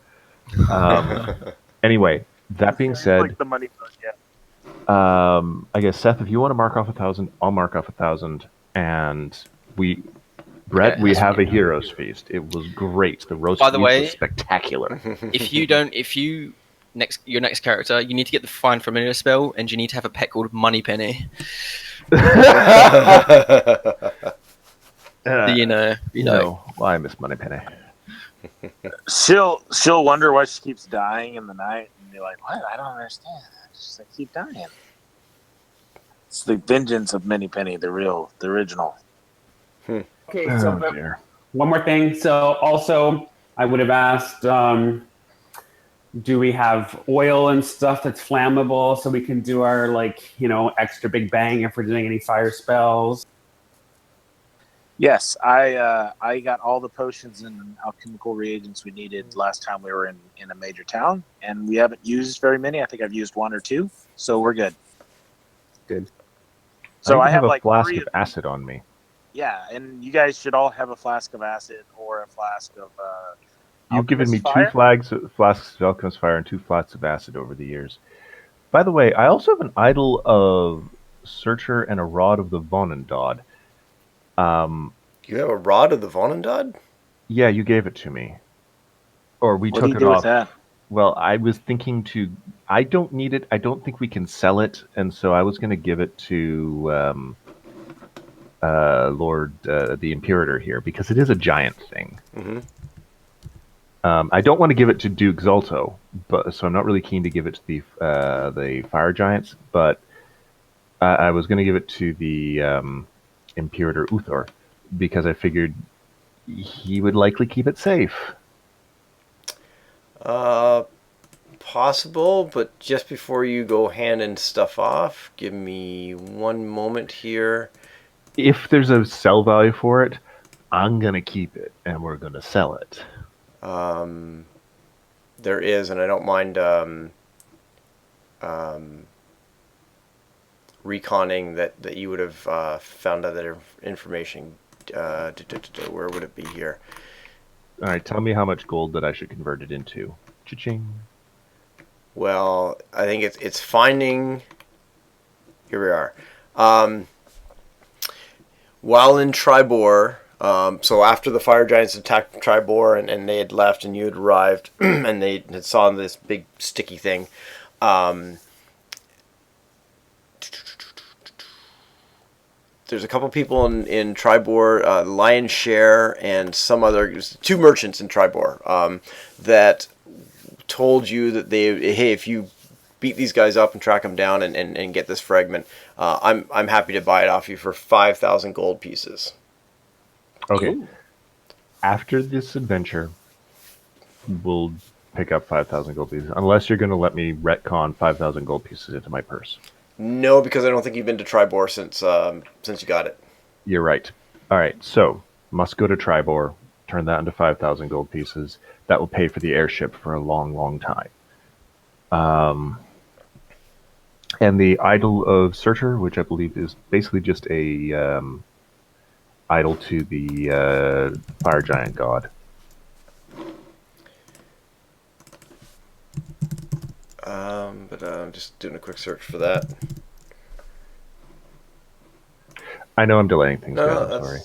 Anyway, that being said, Like the money book, yeah. I guess, Seth, if you want to mark off 1,000, I'll mark off 1,000. And Brett, Okay, we that's have a fine. hero's feast. It was great. The roast By the beef way- was spectacular. If your next character, you need to get the Find Familiar spell, and you need to have a pet called Moneypenny. You know. Well, I miss Moneypenny. She'll wonder why she keeps dying in the night, and be like, "What? I don't understand. I keep dying." It's the vengeance of Many Penny, the original. Okay, so Oh but dear. one more thing. So also, I would have asked, do we have oil and stuff that's flammable so we can do our extra big bang if we're doing any fire spells? Yes, I got all the potions and alchemical reagents we needed last time we were in a major town, and we haven't used very many. I think I've used one or two, so we're good. Good. I So I even have have a like flask three of of these. acid on me. Yeah, and you guys should all have a flask of acid or a flask of You've given me alchemist two fire. flasks of alchemist fire and 2 flasks of acid over the years. By the way, I also have an idol of Searcher and a rod of the Vonendod. You have a rod of the Vonendod? Yeah, you gave it to me. Or we What do took you it do with off. that? Well, I was thinking to. I don't need it. I don't think we can sell it, and so I was going to give it to Lord the Imperator here because it is a giant thing. Mm-hmm. I don't want to give it to Duke Zolto, but so I'm not really keen to give it to the Fire Giants. But I was going to give it to the Imperator Uthor because I figured he would likely keep it safe. Possible, but just before you go handing stuff off, give me one moment here. If there's a sell value for it, I'm going to keep it and we're going to sell it. There is, and I don't mind reconning that you would have found out that information. Where would it be here? All right, tell me how much gold that I should convert it into. Cha-ching. Well, I think it's finding. Here we are. While in Tribor, so after the fire giants attacked Tribor and they had left and you had arrived and they had saw this big sticky thing. There's a couple people in Tribor, Lion's Share, and some other 2 merchants in Tribor that told you that hey, if you beat these guys up and track them down and get this fragment, I'm happy to buy it off you for 5,000 gold pieces. Okay. Ooh. After this adventure, we'll pick up 5,000 gold pieces, unless you're going to let me retcon 5,000 gold pieces into my purse. No, because I don't think you've been to Tribor since you got it. You're right. All right, so must go to Tribor, turn that into 5,000 gold pieces. That will pay for the airship for a long, long time. And the Idol of Searcher, which I believe is basically just a idol to the fire giant god. But I'm just doing a quick search for that. I know I'm delaying things, No, guys. no, I'm sorry.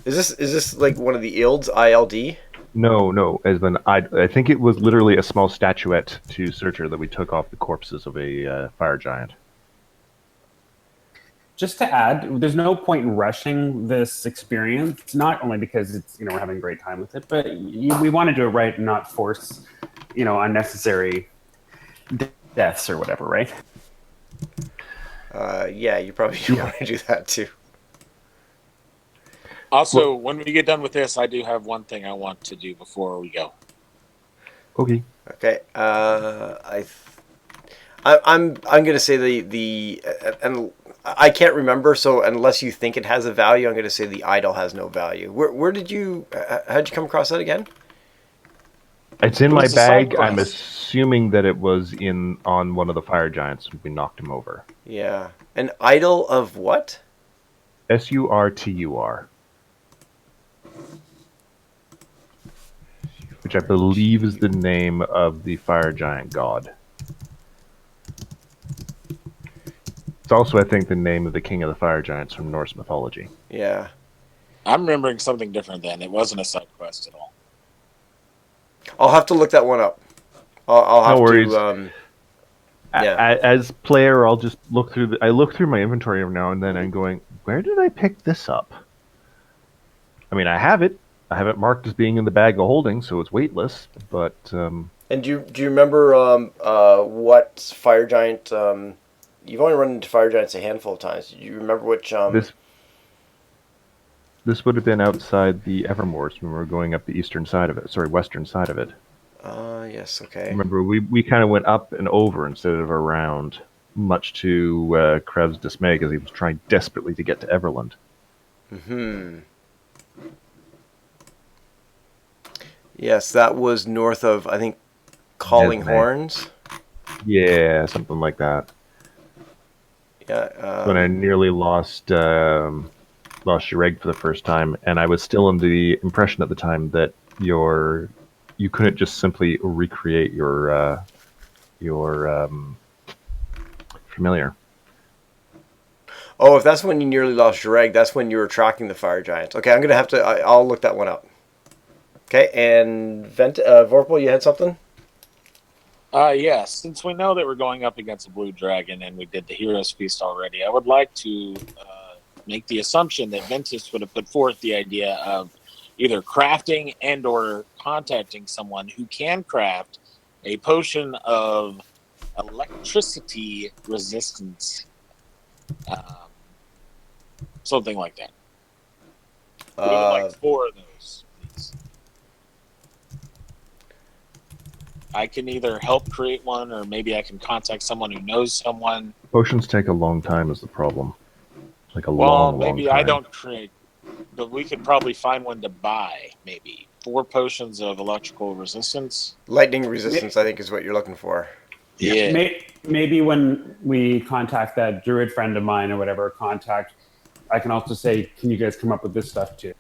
Is this like one of the Ilds ILD? No. As an I think it was literally a small statuette to Searcher that we took off the corpses of a fire giant. Just to add, there's no point in rushing this experience, not only because it's we're having a great time with it, but we want to do it right and not force unnecessary deaths or whatever, right? Yeah, you probably want to do that too. Also, when we get done with this, I do have one thing I want to do before we go. Okay. Okay. I'm gonna say the and I can't remember. So unless you think it has a value, I'm gonna say the idol has no value. Where did you? How'd you come across that again? It's in It my was a side bag. I'm quest. assuming that it was on one of the fire giants when we knocked him over. Yeah, an idol of what? Surtur, which I believe is the name of the fire giant god. It's also, I think, the name of the king of the fire giants from Norse mythology. Yeah. I'm remembering something different then. It wasn't a side quest at all. I'll have to look that one up. I'll have No worries. to. Yeah. As player, I'll just look through. I look through my inventory every now and then, and going, where did I pick this up? I mean, I have it. I have it marked as being in the bag of holding, so it's weightless. But And do you remember what fire giant you've only run into fire giants a handful of times. Do you remember which? This would have been outside the Evermoors when we were going up the eastern side of it. Sorry, western side of it. Yes. Okay. Remember, we kind of went up and over instead of around, much to Krev's dismay, because he was trying desperately to get to Everland. Hmm. Yes, that was north of, I think, Calling Nesme. Horns. Yeah, something like that. Yeah. When I nearly lost Shireg for the first time, and I was still under the impression at the time that you couldn't just simply recreate your familiar. Oh, if that's when you nearly lost your egg, that's when you were tracking the fire giants. Okay, I'm gonna have to. I'll look that one up. Okay, and Vorpal, you had something? Yes. Since we know that we're going up against a blue dragon and we did the Heroes Feast already, I would like to make the assumption that Ventus would have put forth the idea of either crafting and or contacting someone who can craft a potion of electricity resistance, um, something like that. We would like 4 of those, please. I can either help create one, or maybe I can contact someone who knows someone. Potions take a long time is the problem. Like a Well, long maybe time. I don't create, but we could probably find one to buy. Maybe 4 potions of electrical resistance. Lightning resistance, I think, is what you're looking for. Yeah. Maybe when we contact that druid friend of mine or whatever contact, I can also say, can you guys come up with this stuff too?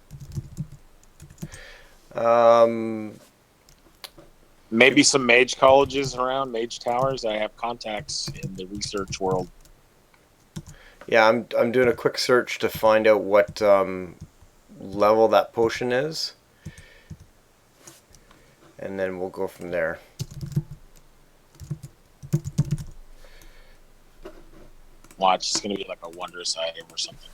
Maybe some mage colleges around, mage towers. I have contacts in the research world. Yeah, I'm doing a quick search to find out what level that potion is, and then we'll go from there. Watch, it's going to be like a wondrous item or something.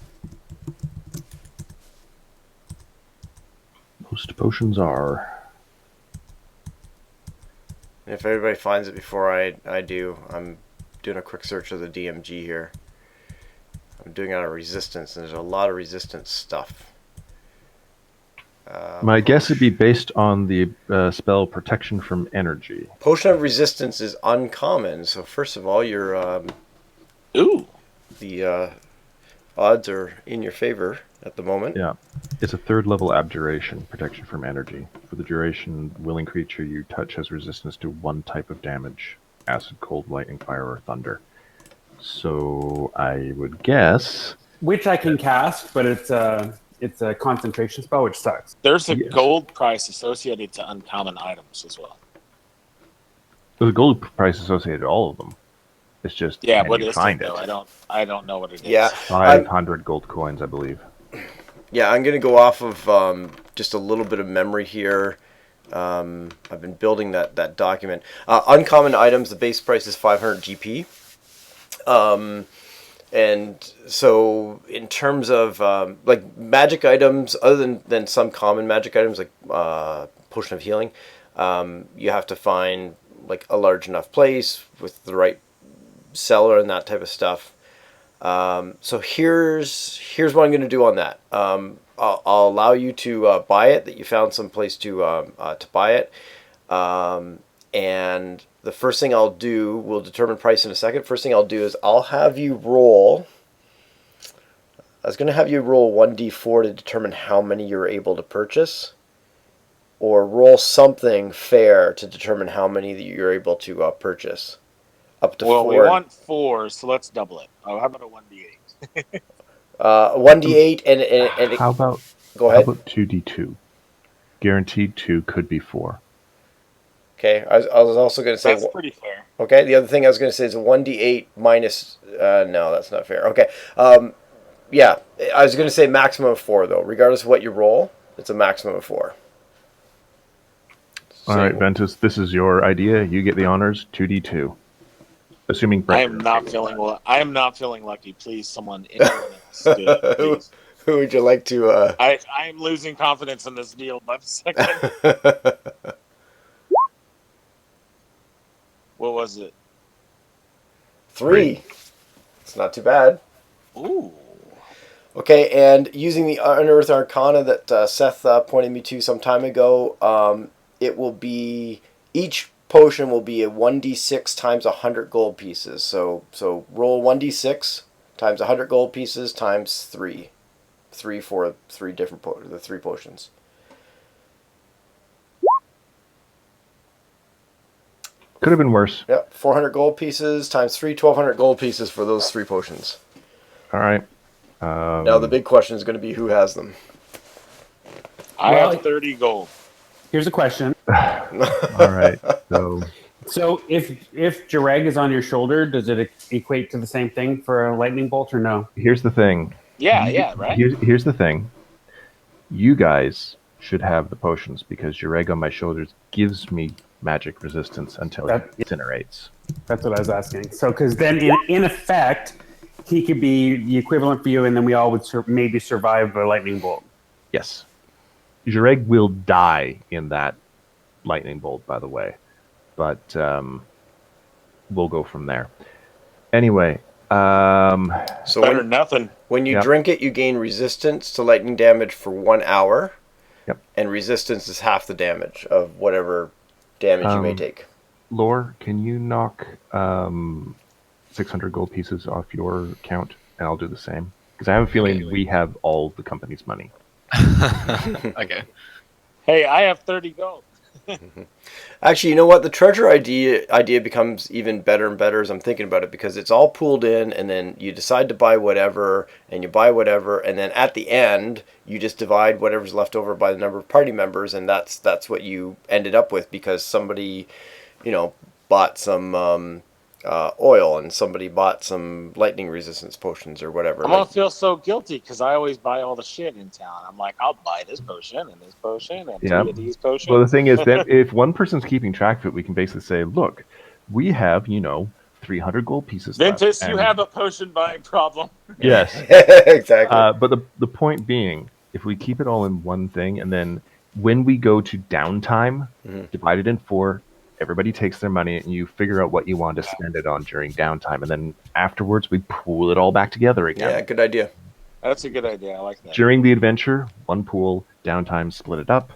Most potions are. If everybody finds it before I do, I'm doing a quick search of the DMG here. I'm doing it on resistance, and there's a lot of resistance stuff. My guess would be based on the spell Protection from Energy. Potion of Resistance is uncommon, so first of all, your Ooh. the odds are in your favor at the moment. Yeah. It's a 3rd level abjuration, Protection from Energy. For the duration, willing creature you touch has resistance to 1 type of damage. Acid, cold, lightning, fire, or thunder. So I would guess... Which I can cast, but it's a concentration spell, which sucks. There's a gold price associated to uncommon items as well. There's a gold price associated to all of them. It's just Yeah, can what you is find it it? though? I don't know what it is. Yeah, 500 gold coins, I believe. Yeah, I'm going to go off of just a little bit of memory here. I've been building that document. Uncommon items, the base price is 500 GP. And so in terms of like magic items, other than some common magic items like Potion of Healing, you have to find like a large enough place with the right seller and that type of stuff. So here's what I'm going to do on that. I'll allow you to buy it. That you found some place to buy it, and the first thing I'll do, we'll determine price in a second. First thing I'll do is I'll have you roll. I was going to have you roll 1d4 to determine how many you're able to purchase, or roll something fair to determine how many that you're able to purchase. Up to 4. We want 4, so let's double it. Oh, how about a 1d8? 1d8 and How about go ahead. How about 2d2? Guaranteed 2 could be 4. Okay, I was also going to say that's pretty fair. Okay, the other thing I was going to say is a 1d8 minus. No, that's not fair. Okay, yeah, I was going to say maximum of 4 though. Regardless of what you roll, it's a maximum of 4. All right, Ventus, this is your idea. You get the honors. 2d2. Assuming Brett I am not feeling lucky. Please, someone, anyone else, do it, please. Who would you like to? I am losing confidence in this deal by the second. What was it? 3. It's not too bad. Ooh. Okay, and using the Unearthed Arcana that Seth pointed me to some time ago, it will be each potion will be a 1d6 times 100 gold pieces. So roll 1d6 times 100 gold pieces times 3. 3 for 3 different the 3 potions. Could have been worse. Yep, 400 gold pieces times 3, 1200 gold pieces for those 3 potions. All right. Now the big question is going to be who has them. I Well, have 30 gold. Here's a question. All right. So if Jareg is on your shoulder, does it equate to the same thing for a lightning bolt or no? Here's the thing. Yeah, right? Here's the thing. You guys should have the potions because your egg on my shoulders gives me magic resistance until it incinerates. That's what I was asking. So because then in effect, he could be the equivalent for you, and then we all would maybe survive a lightning bolt. Yes. Your egg will die in that lightning bolt, by the way. But we'll go from there. Anyway. So Better than nothing. When you drink it, you gain resistance to lightning damage for 1 hour. Yep. And resistance is half the damage of whatever damage you may take. Lore, can you knock 600 gold pieces off your count? And I'll do the same. Because I have a feeling we have all the company's money. Okay. Hey, I have 30 gold. Actually, you know what? The treasure idea becomes even better and better as I'm thinking about it, because it's all pooled in, and then you decide to buy whatever, and you buy whatever, and then at the end you just divide whatever's left over by the number of party members, and that's what you ended up with, because somebody, bought some oil, and somebody bought some lightning resistance potions or whatever. I'm gonna feel so guilty because I always buy all the shit in town. I'm like, I'll buy this potion and this potion and 3 of these potions. Well, the thing is that if one person's keeping track of it, we can basically say, look, we have, 300 gold pieces Ventus, left. you have a potion buying problem. Yes. Exactly. But the point being, if we keep it all in one thing, and then when we go to downtime, divide it in 4, everybody takes their money, and you figure out what you want to spend it on during downtime, and then afterwards we pool it all back together again. Yeah, good idea. That's a good idea. I like that. During the adventure, one pool, downtime, split it up.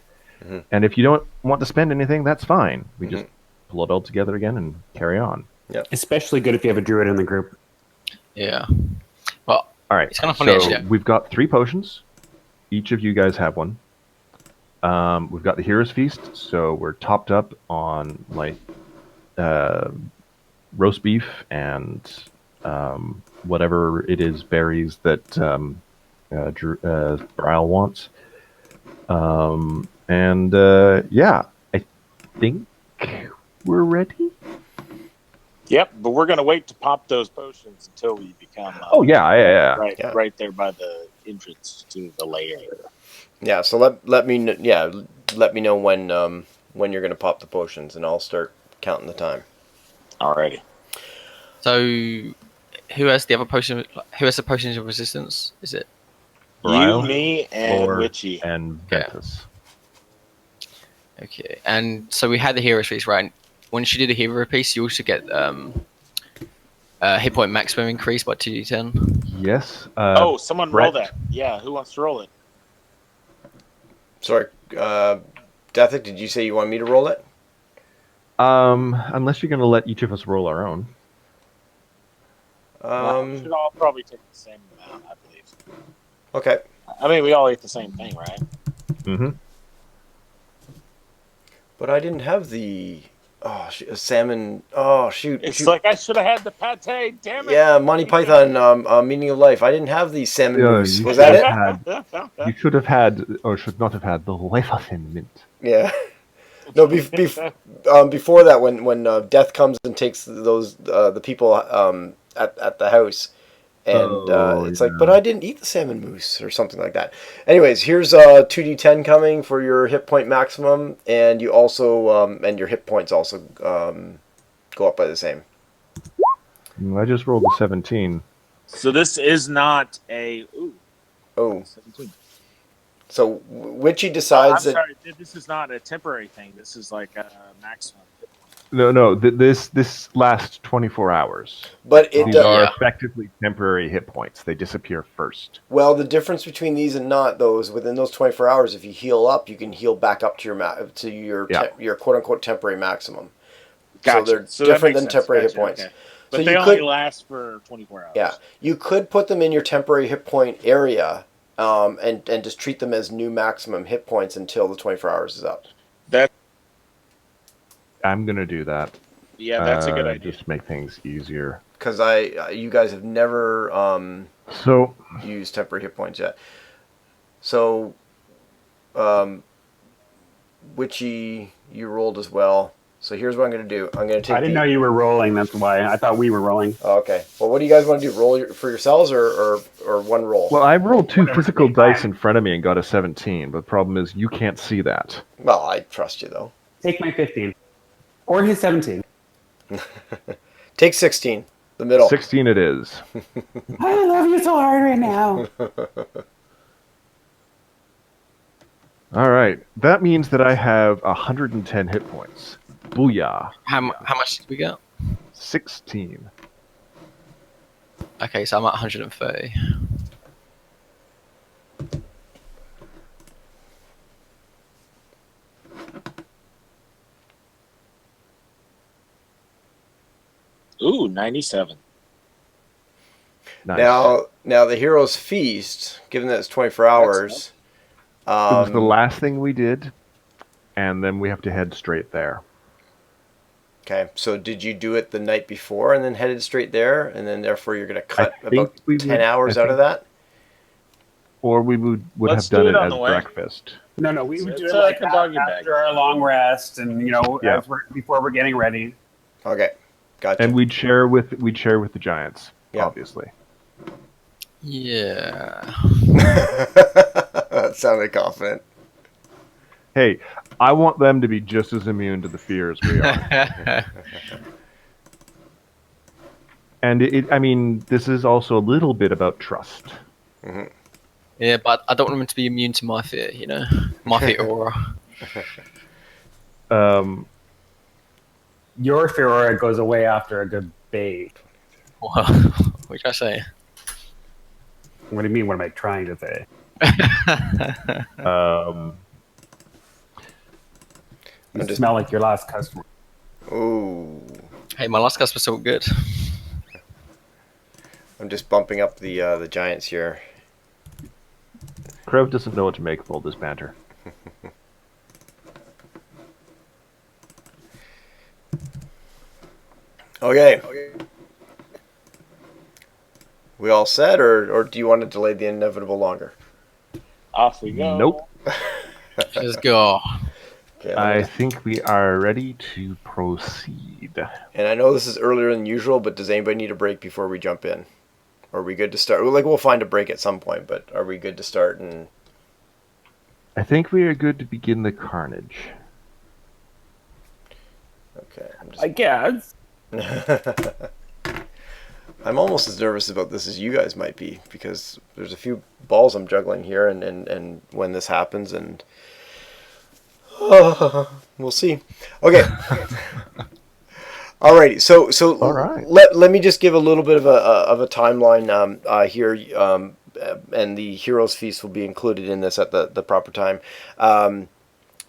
And if you don't want to spend anything, that's fine. We just pull it all together again and carry on. Yep. Especially good if you have a druid in the group. Yeah. Well, all right. It's kind of funny, so actually. We've got 3 potions. Each of you guys have one. We've got the Hero's Feast, so we're topped up on roast beef and whatever it is, berries that Brile wants. I think we're ready. Yep, but we're gonna wait to pop those potions until we become. Right there by the entrance to the lair. Yeah, so let me know when you're gonna pop the potions, and I'll start counting the time. Alrighty. So, who has the other potion? Who has the potions of resistance? Is it Brile, you, me, and Lore, Witchy. and Ventus. okay? And so we had the hero piece, right? Once you do the hero piece, you also get hit point maximum increase by 2d10. Yes. Someone Brett. roll that. Yeah, who wants to roll it? Sorry, Dethick, did you say you want me to roll it? Unless you're going to let each of us roll our own. We should all probably take the same amount, I believe. Okay. I mean, we all ate the same thing, right? Mm-hmm. But I didn't have the salmon. Oh shoot! It's like I should have had the pate. Damn it! Yeah, Monty Python, Meaning of Life. I didn't have the salmon mousse. Was should that it? You should have had, or should not have had, the Leverthin mint. Yeah. No, before that, when Death comes and takes those the people at the house, and it's like, but I didn't eat the salmon mousse or something like that. Anyways, here's 2d10 coming for your hit point maximum, and you also and your hit points also go up by the same. I just rolled a 17. So this is not a 17. So Witchy decides I'm sorry, this is not a temporary thing. This is like a maximum hit point. No. This lasts 24 hours. But it These does. are Yeah. effectively temporary hit points. They disappear first. Well, the difference between these and not those within those 24 hours, if you heal up, you can heal back up to your Yeah. your quote unquote temporary maximum. Gotcha. So they're So that different makes than sense. temporary hit Gotcha, points. okay. So But they you only could, last for 24 hours. yeah, you could put them in your temporary hit point area, and just treat them as new maximum hit points until the 24 hours is up. That I'm gonna do that. yeah, that's a good idea. Just make things easier. Because you guys have never So used temporary hit points yet. So, Witchy, you rolled as well. So here's what I'm going to do. I'm going to take. I didn't know you were rolling. That's why I thought we were rolling. Oh, okay. Well, what do you guys want to do? Roll for yourselves or one roll? well, I rolled two Whatever, physical fine. dice in front of me and got a 17. But the problem is you can't see that. Well, I trust you though. Take my 15. Or his 17. Take 16. The middle. 16 it is. I love you so hard right now. All right. That means that I have 110 hit points. Booyah. How much did we get? 16. Okay, so I'm at 130. Ooh, 97. Nice. Now the hero's feast. Given that it's 24 hours. it was the last thing we did, and then we have to head straight there. Okay. So did you do it the night before and then headed straight there, and then therefore you're going to cut I think about we 10 would- hours I out of think- that? Or we would Let's have done do it it on as the way. breakfast. No, we would It's do it like like a doggy bag. after our long rest and, Yeah. before we're getting ready. Okay. Gotcha. And we'd share with the giants, Yeah. obviously. Yeah. That sounded confident. Hey, I want them to be just as immune to the fear as we are. And I mean, this is also a little bit about trust. Yeah, but I don't want them to be immune to my fear, My fear aura. Your Furora goes away after a good bait. What did I say? What do you mean? What am I trying to say? You I'm just- smell like your last customer. Ooh. Hey, my last customer's still good. I'm just bumping up the giants here. Krev doesn't know what to make of all this banter. Okay. We all set, or do you want to delay the inevitable longer? Off we go. Nope. Let's go. Okay. I think we are ready to proceed. And I know this is earlier than usual, but does anybody need a break before we jump in? Are we good to start? We'll find a break at some point, but are we good to start? And I think we are good to begin the carnage. okay, I guess. I'm almost as nervous about this as you guys might be, because there's a few balls I'm juggling here, and when this happens, and we'll see. Okay. Alrighty, so All right. let me just give a little bit of a timeline here, and the Heroes Feast will be included in this at the proper time.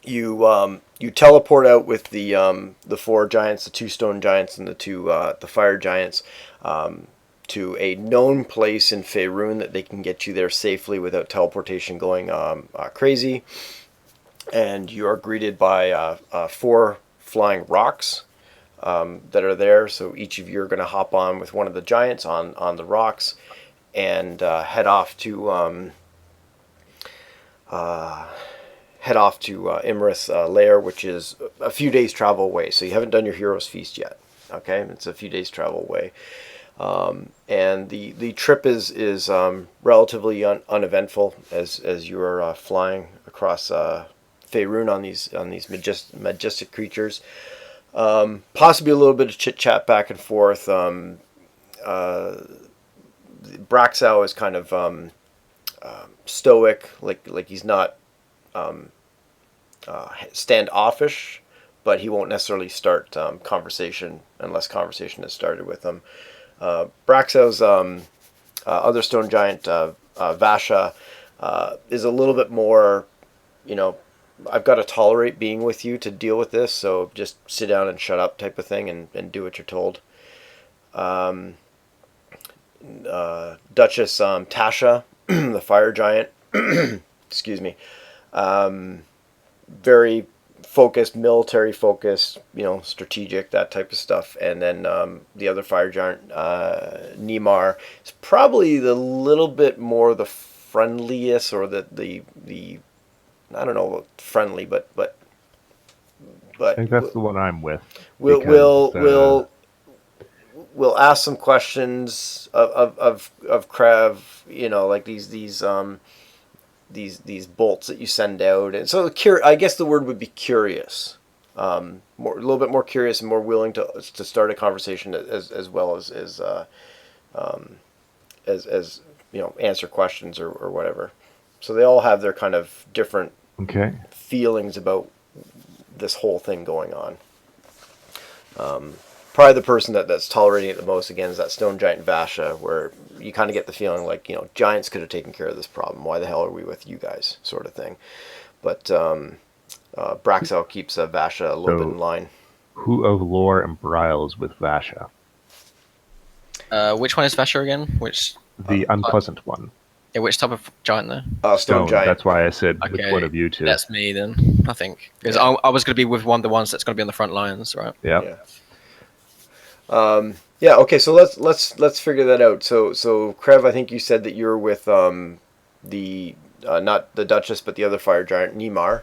You teleport out with the four giants, the two stone giants and the fire giants, to a known place in Faerun that they can get you there safely without teleportation going crazy. And you are greeted by four flying rocks that are there. So each of you are going to hop on with one of the giants on the rocks and head off to Imrith's lair, which is a few days travel away. So you haven't done your Heroes Feast yet. Okay, it's a few days travel away. And the trip is relatively uneventful as you are flying across Faerun on these majestic creatures. Possibly a little bit of chit chat back and forth. Braxau is kind of stoic, like he's not standoffish, but he won't necessarily start conversation unless conversation has started with him. Braxow's other stone giant, Vasha, is a little bit more, I've got to tolerate being with you to deal with this, so just sit down and shut up type of thing and do what you're told. Duchess Tasha, the fire giant, excuse me, very focused, military focused, strategic, that type of stuff. And then the other fire giant, Nimar, is probably the little bit more the friendliest, or the I don't know, friendly, but I think that's the one I'm with. We'll ask some questions of Krev, like these bolts that you send out, and so I guess the word would be curious, a little bit more curious and more willing to start a conversation as well as answer questions or whatever. So they all have their kind of different feelings about this whole thing going on. Probably the person that's tolerating it the most, again, is that stone giant Vasha, where you kind of get the feeling like, giants could have taken care of this problem. Why the hell are we with you guys, sort of thing. But Braxel keeps Vasha a little bit in line. Who of Lore and Brile is with Vasha? Which one is Vasha again? The unpleasant one. Yeah, which type of giant though? Stone giant. That's why I said which one of you two. That's me then, I think. Because I was going to be with one of the ones that's going to be on the front lines, right? Yeah. Okay, so let's figure that out. So Krev, I think you said that you're with the not the Duchess, but the other fire giant, Nimar.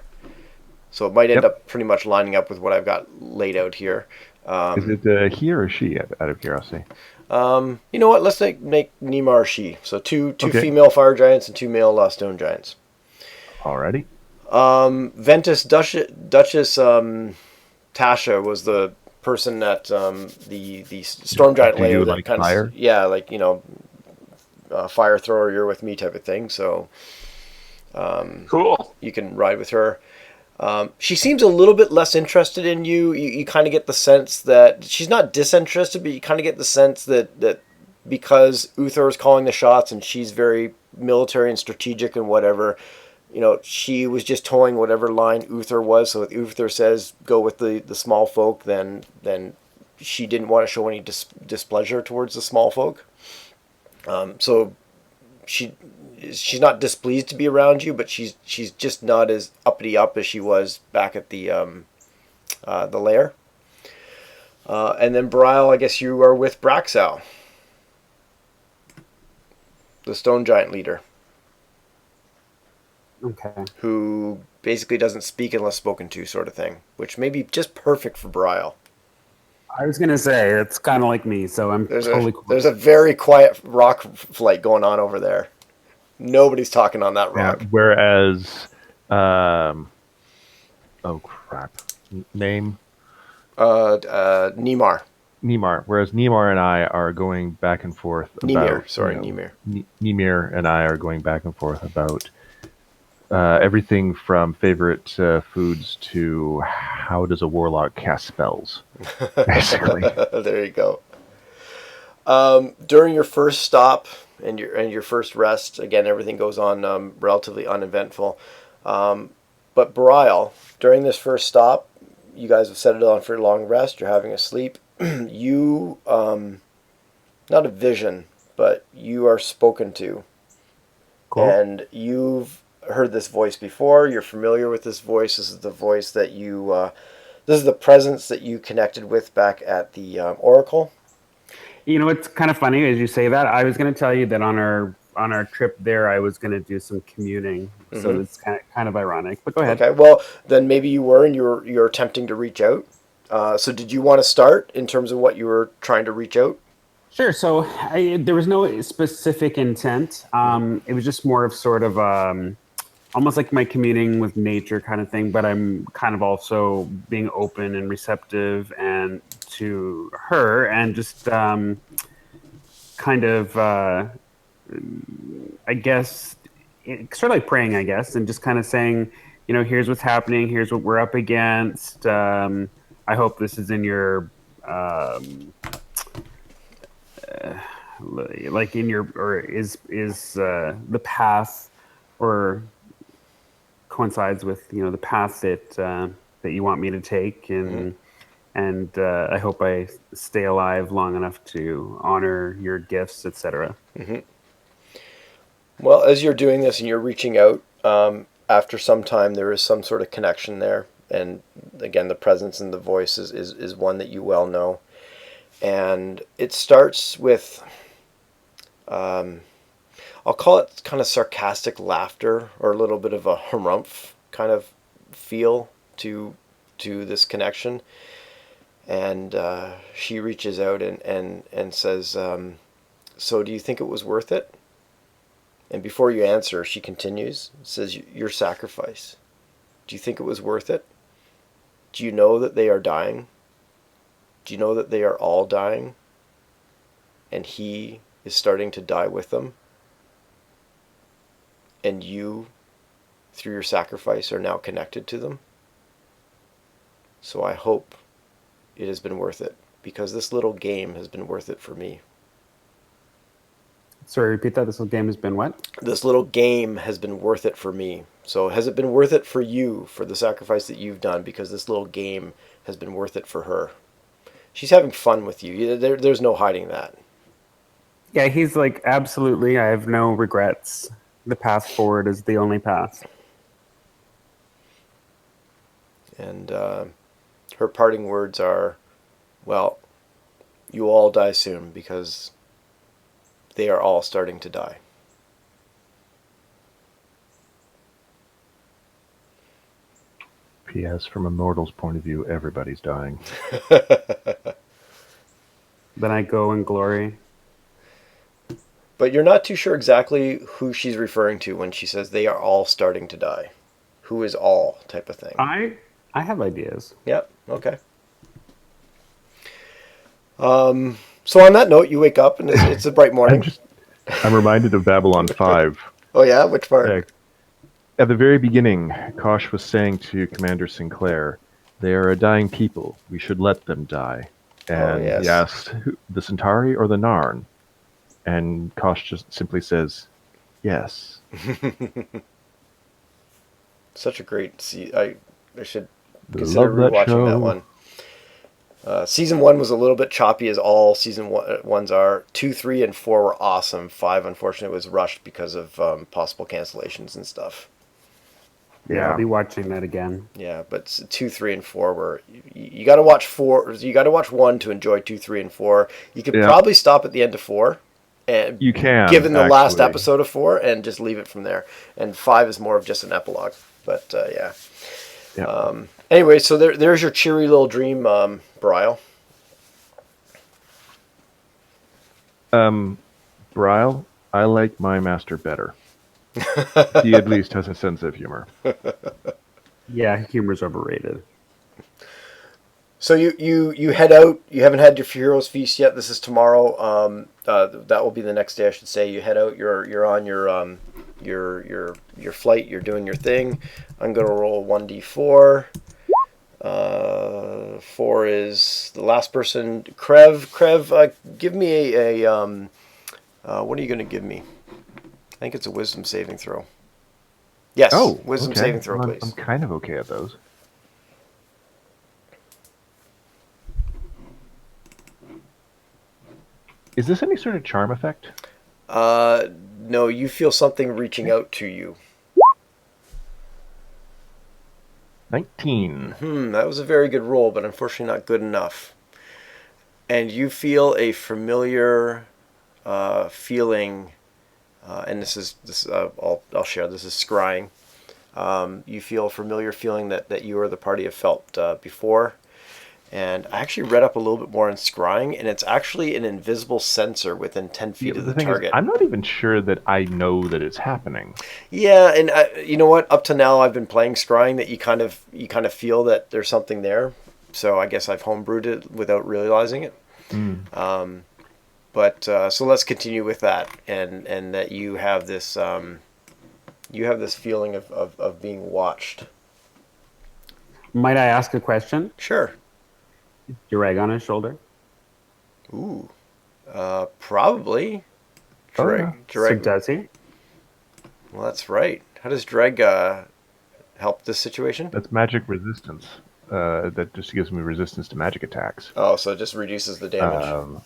So it might end up pretty much lining up with what I've got laid out here. Is it he or she, out of curiosity? You know what? Let's make Nimar she. So two female fire giants and two male stone giants. Alrighty. Ventus Duchess Tasha was the person that the storm giant layer that like kind fire? of fire thrower, you're with me type of thing. So cool. You can ride with her. She seems a little bit less interested in you. You kind of get the sense that she's not disinterested, but you kind of get the sense that because Uther is calling the shots and she's very military and strategic and whatever, she was just towing whatever line Uther was. So if Uther says go with the small folk, then she didn't want to show any displeasure towards the small folk. So she's not displeased to be around you, but she's just not as uppity up as she was back at the lair. And then Brile, I guess you are with Braxow, the stone giant leader. Okay. Who basically doesn't speak unless spoken to, sort of thing, which may be just perfect for Brile. I was gonna say it's kind of like me, so I'm totally cool. There's a very quiet rock flight going on over there. Nobody's talking on that rock. Yeah, whereas, oh crap, name? Nimar. Whereas Nimar and I are going back and forth about... Nimir. Nimir and I are going back and forth about everything from favorite foods to how does a warlock cast spells, basically. There you go. During your first stop and your first rest, again, everything goes on relatively uneventful. But Brile, during this first stop, you guys have set it on for a long rest. You're having a sleep. You, not a vision, but you are spoken to. Cool. And you've heard this voice before. You're familiar with this voice. This is the voice that you... this is the presence that you connected with back at the Oracle. It's kind of funny as you say that. I was going to tell you that on our trip there, I was going to do some commuting. Mm-hmm. So it's kind of ironic. But go ahead. Okay. Well, then maybe you were, and you're attempting to reach out. So did you want to start in terms of what you were trying to reach out? Sure. So there was no specific intent. It was just more of sort of almost like my communing with nature kind of thing. But I'm kind of also being open and receptive and to her, and just kind of, I guess, sort of like praying, I guess, and just kind of saying, here's what's happening. Here's what we're up against. I hope this is in your, like in your, or is the path, or coincides with the path that you want me to take, and I hope I stay alive long enough to honor your gifts, etc. Well, as you're doing this and you're reaching out, after some time, there is some sort of connection there. And again, the presence and the voice is one that you well know. And it starts with, I'll call it kind of sarcastic laughter, or a little bit of a harumph kind of feel to this connection. And she reaches out and says, so do you think it was worth it? And before you answer, she continues, says, your sacrifice. Do you think it was worth it? Do you know that they are dying? Do you know that they are all dying? And he is starting to die with them? And you, through your sacrifice, are now connected to them? So I hope it has been worth it, because this little game has been worth it for me. Sorry, repeat that. This little game has been what? This little game has been worth it for me. So has it been worth it for you, for the sacrifice that you've done? Because this little game has been worth it for her. She's having fun with you. There's no hiding that. Yeah, he's like, absolutely, I have no regrets. The path forward is the only path. And her parting words are, well, you all die soon, because they are all starting to die. P.S. From a mortal's point of view, everybody's dying. Then I go in glory. But you're not too sure exactly who she's referring to when she says they are all starting to die. Who is all, type of thing. I have ideas. Yep, okay. So on that note, you wake up and it's a bright morning. I'm reminded of Babylon 5. Oh yeah? Which part? At the very beginning, Kosh was saying to Commander Sinclair, they are a dying people. We should let them die. And yes. He asked, the Centauri or the Narn? And Kosh just simply says, yes. Such a great I should consider rewatching that one. Season 1 was a little bit choppy, as all season ones are. 2, 3, and 4 were awesome. 5, unfortunately, was rushed because of possible cancellations and stuff. Yeah, I'll be watching that again. Yeah, but 2, 3, and 4 were. You got to watch 4. You got to watch 1 to enjoy 2, 3, and 4. You could probably stop at the end of 4. And you can, given the last episode of 4, and just leave it from there. And 5 is more of just an epilogue. But yeah. Anyway, so there's your cheery little dream, Bryle. Bryle, I like my master better. He at least has a sense of humor. Yeah, humor's overrated. So you head out. You haven't had your hero's feast yet. This is tomorrow. That will be the next day, I should say. You head out. You're on your flight. You're doing your thing. I'm gonna roll 1d4. 4 is the last person. Krev, give me a what are you gonna give me? I think it's a wisdom saving throw. Yes. Oh, wisdom saving throw, please. I'm kind of okay at those. Is this any sort of charm effect? No, you feel something reaching out to you. 19. That was a very good roll, but unfortunately not good enough. And you feel a familiar feeling, and I'll share. This is scrying. You feel a familiar feeling that you or the party have felt before. And I actually read up a little bit more on scrying, and it's actually an invisible sensor within 10 feet of the target. I'm not even sure that I know that it's happening. Yeah, and you know what? Up to now, I've been playing scrying that you kind of feel that there's something there. So I guess I've homebrewed it without realizing it. But so let's continue with that, and that you have this feeling of being watched Might I ask a question? Sure. Your rag on his shoulder. Ooh. Probably. Oh, yeah. So does he? Well, that's right. How does Dreg help this situation? That's magic resistance. That just gives me resistance to magic attacks. Oh, so it just reduces the damage.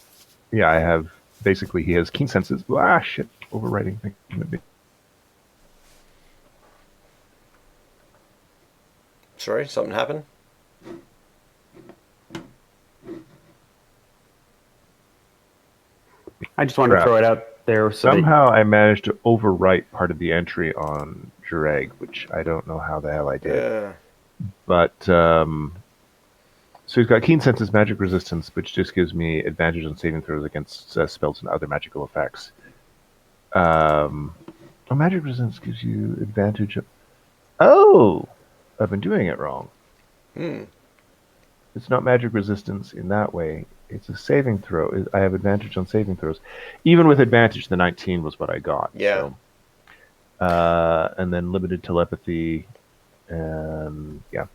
Yeah, I have basically he has keen senses. Ah, shit! Overwriting thing. Sorry, something happened? I just wanted to throw it out there. So Somehow I managed to overwrite part of the entry on Jureg, which I don't know how the hell I did. Yeah. But so he's got keen senses, magic resistance, which just gives me advantage on saving throws against spells and other magical effects. Magic resistance gives you advantage. Oh, I've been doing it wrong. It's not magic resistance in that way. It's a saving throw. I have advantage on saving throws. Even with advantage, the 19 was what I got. Yeah. So. And then limited telepathy. Yeah.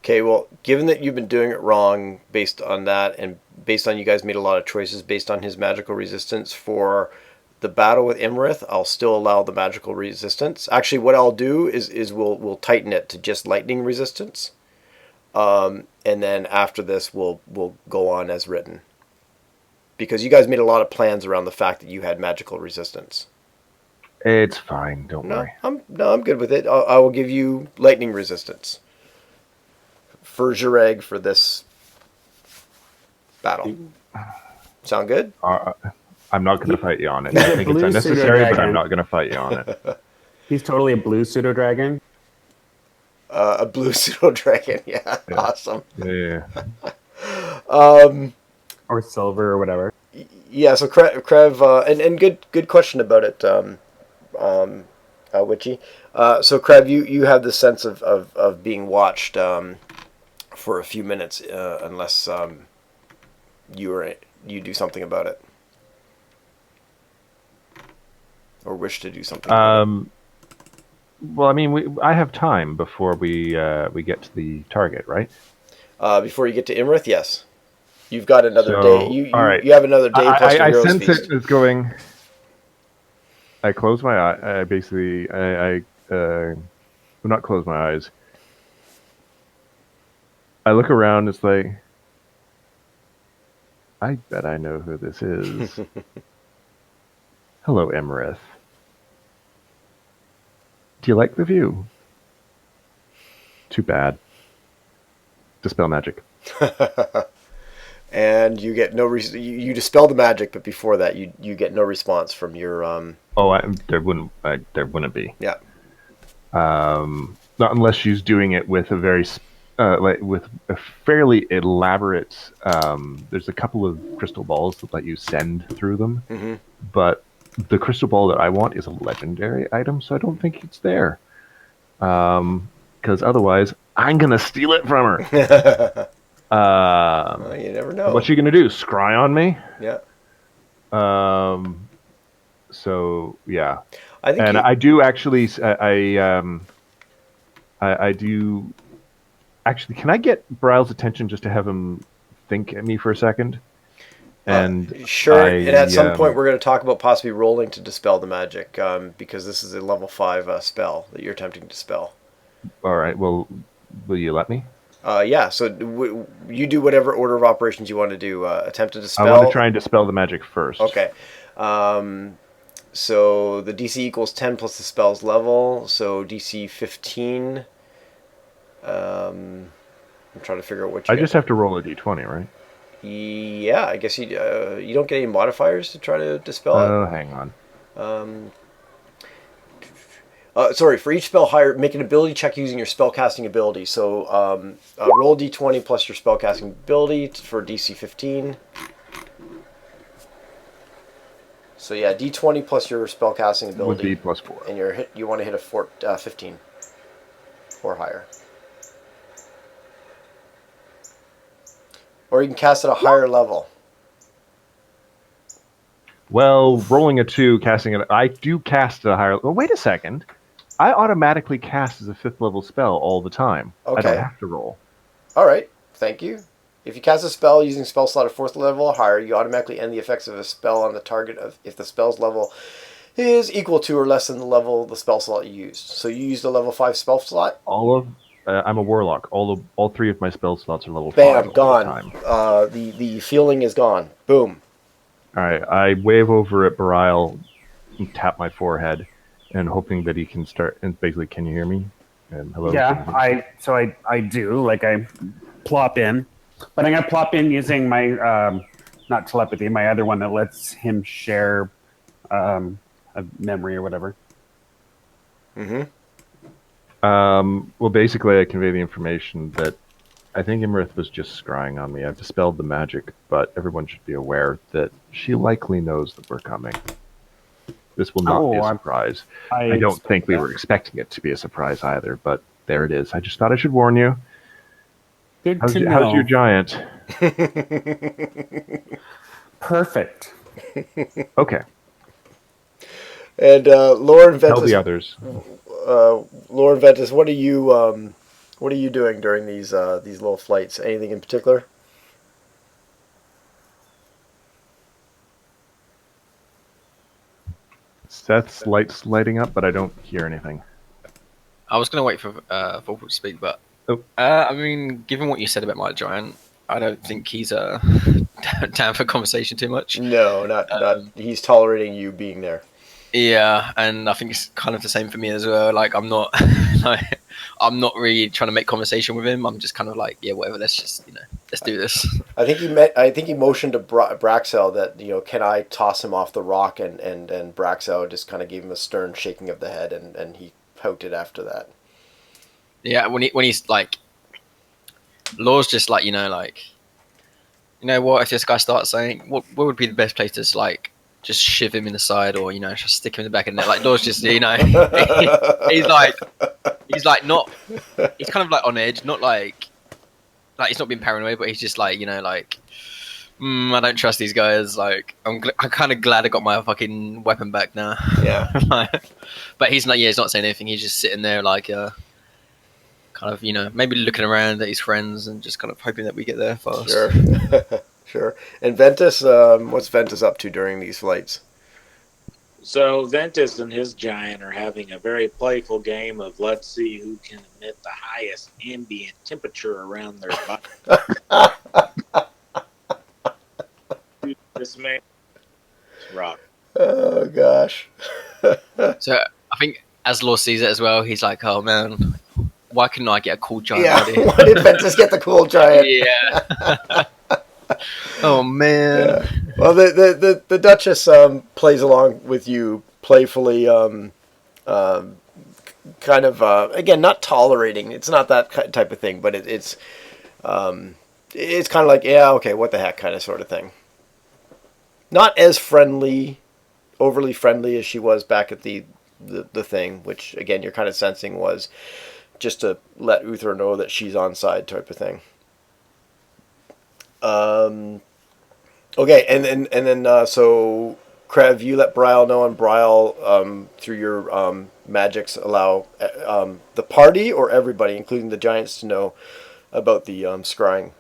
Okay, well, given that you've been doing it wrong based on that, and based on you guys made a lot of choices based on his magical resistance for the battle with Imrith, I'll still allow the magical resistance. Actually, what I'll do is we'll tighten it to just lightning resistance. And then after this, we'll go on as written. Because you guys made a lot of plans around the fact that you had magical resistance. It's fine. Don't worry. I'm good with it. I will give you lightning resistance for Jureg for this battle. Sound good? I'm not going to fight you on it. I think it's unnecessary, but I'm not going to fight you on it. He's totally a blue pseudo dragon. A blue pseudo dragon, yeah. Awesome. Yeah. Or silver or whatever. Yeah. So Krev, and good question about it, Witchy. So Krev, you have the sense of being watched for a few minutes, unless you do something about it, or wish to do something. Well, I mean, I have time before we get to the target, right? Before you get to Imrith, yes. You've got another day. All right. You have another day plus your hero's sense feast. it is going. I close my eye. I basically, I will not close my eyes. I look around. It's like, I bet I know who this is. Hello, Emerith. Do you like the view? Too bad. Dispel magic. And you get no you dispel the magic, but before that, you get no response from your. There wouldn't be. Yeah. Not unless she's doing it with a very with a fairly elaborate. There's a couple of crystal balls that let you send through them, but the crystal ball that I want is a legendary item, so I don't think it's there. Because otherwise, I'm gonna steal it from her. Well, you never know. What's she gonna do? Scry on me? Yeah. So yeah, I think, and I do actually. I do. Actually, can I get Bryle's attention just to have him think at me for a second? And sure. And at some point, we're going to talk about possibly rolling to dispel the magic, because this is a level 5 spell that you're attempting to dispel. All right. Well, will you let me? Yeah. So you do whatever order of operations you want to do. Attempt to dispel. I want to try and dispel the magic first. Okay. So the DC equals 10 plus the spell's level. So DC 15. I'm trying to figure out what you. I just have to roll a d20, right? Yeah, I guess you don't get any modifiers to try to dispel it. Oh, hang on. Sorry, for each spell higher, make an ability check using your spellcasting ability. So roll a d20 plus your spellcasting ability for DC 15. So yeah, d20 plus your spellcasting ability Would be plus 4. and you want to hit a 15 or higher. Or you can cast at a higher level. Well, rolling a 2, casting it. I do cast at a higher. Oh, wait a second. I automatically cast as a 5th level spell all the time. I don't Okay. have to roll. All right. Thank you. If you cast a spell using spell slot of 4th level or higher, you automatically end the effects of a spell on the target if the spell's level is equal to or less than the level of the spell slot you used. So you used a level 5 spell slot? I'm a warlock. All 3 of my spell slots are level 5 Bam, all the gone. time. The feeling is gone. Boom. All right, I wave over at Barial and tap my forehead, and hoping that he can start. And basically, can you hear me? And hello. Yeah, Can you hear me? I do. Like I plop in, but I'm gonna plop in using my not telepathy, my other one that lets him share a memory or whatever. Mm-hmm. Well, basically, I convey the information that I think Imrith was just scrying on me. I've dispelled the magic, but everyone should be aware that she likely knows that we're coming. This will not be Oh, a surprise. I I don't expect think we that. were expecting it to be a surprise either, but there it is. I just thought I should warn you. Good How's, to how's your know. giant? Perfect. Okay, And Lauren tell Ventus, the others. Lauren Ventus, what are you doing during these little flights? Anything in particular? Seth's lights lighting up, but I don't hear anything. I was going to wait for Volvo to speak, but Oh. I mean, given what you said about my giant, I don't think he's down for conversation too much. No, not. He's tolerating you being there. Yeah, and I think it's kind of the same for me as well. Like, I'm not, like, I'm not really trying to make conversation with him. I'm just kind of like, yeah, whatever. Let's just, let's do this. I think he motioned to Braxel that can I toss him off the rock, and Braxel just kind of gave him a stern shaking of the head, and he pouted after that. Yeah, when he's like, Law's just like, you know what? If this guy starts saying, what would be the best place to like just shiv him in the side, or just stick him in the back of the net? Like Law's just, he's like not, he's kind of like on edge, not like he's not being paranoid, but he's just like, I don't trust these guys. Like, I'm kind of glad I got my fucking weapon back now. Yeah. But he's not. Yeah, he's not saying anything. He's just sitting there, like, kind of, maybe looking around at his friends and just kind of hoping that we get there fast. Sure. Sure. And Ventus, what's Ventus up to during these flights? So Ventus and his giant are having a very playful game of let's see who can emit the highest ambient temperature around their body. This man rock. Oh gosh. So I think as Law sees it as well, he's like, "Oh man, why couldn't I get a cool giant Yeah. body?" Why did Ventus get the cool giant? Yeah. Oh man. Yeah. Well, the Duchess plays along with you playfully, kind of again not tolerating. It's not that type of thing, but it's kind of like, yeah, okay, what the heck, kind of sort of thing. Not as friendly, overly friendly as she was back at the thing, which again you're kind of sensing was just to let Uther know that she's on side type of thing. Okay, and then so Krev, you let Brial know, and Brial, through your magics, allow the party or everybody, including the giants, to know about the scrying.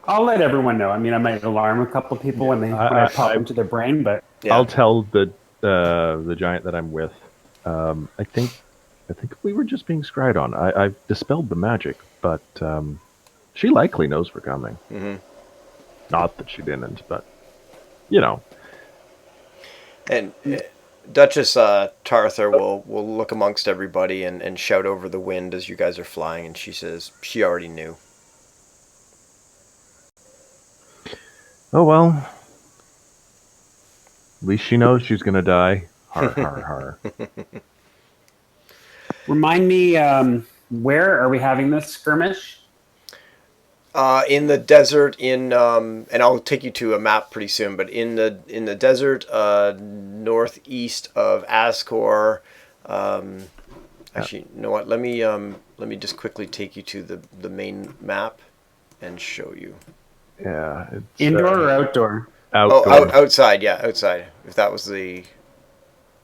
I'll let everyone know. I mean, I might alarm a couple of people when I pop into their brain, but Yeah. I'll tell the giant that I'm with. I think we were just being scryed on. I've dispelled the magic, but she likely knows we're coming. Mm-hmm. Not that she didn't, but And Duchess Tarthur will look amongst everybody and shout over the wind as you guys are flying, and she says she already knew. Oh well. At least she knows she's gonna die. Har har har. remind me, where are we having this skirmish? In the desert, and I'll take you to a map pretty soon. But in the desert, northeast of Ascor. Actually, you know what? Let me just quickly take you to the main map and show you. Yeah. It's, Indoor or outdoor? outdoor. Oh, outside, yeah, outside. If that was the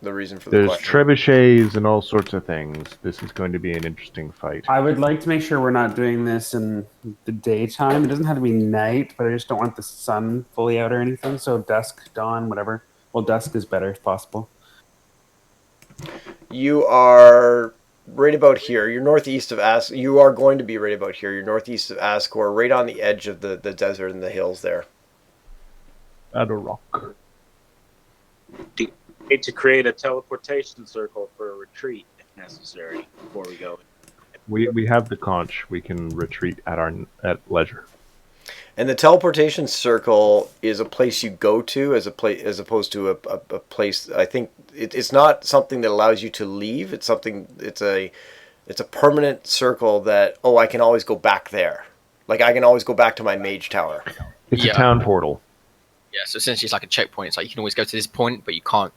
the reason for the There's question. trebuchets and all sorts of things. This is going to be an interesting fight. I would like to make sure we're not doing this in the daytime. It doesn't have to be night, but I just don't want the sun fully out or anything. So dusk, dawn, whatever. Well, dusk is better if possible. You are right about here. You're northeast of You are going to be right about here. You're northeast of Ascor, right on the edge of the desert and the hills there. At a rock. Need to create a teleportation circle for a retreat if necessary before we go. We have the conch. We can retreat at leisure. And the teleportation circle is a place you go to as opposed to a place. I think it's not something that allows you to leave. It's something. It's a permanent circle that I can always go back there. Like I can always go back to my mage tower. It's a town portal. Yeah, so essentially it's like a checkpoint. It's like you can always go to this point, but you can't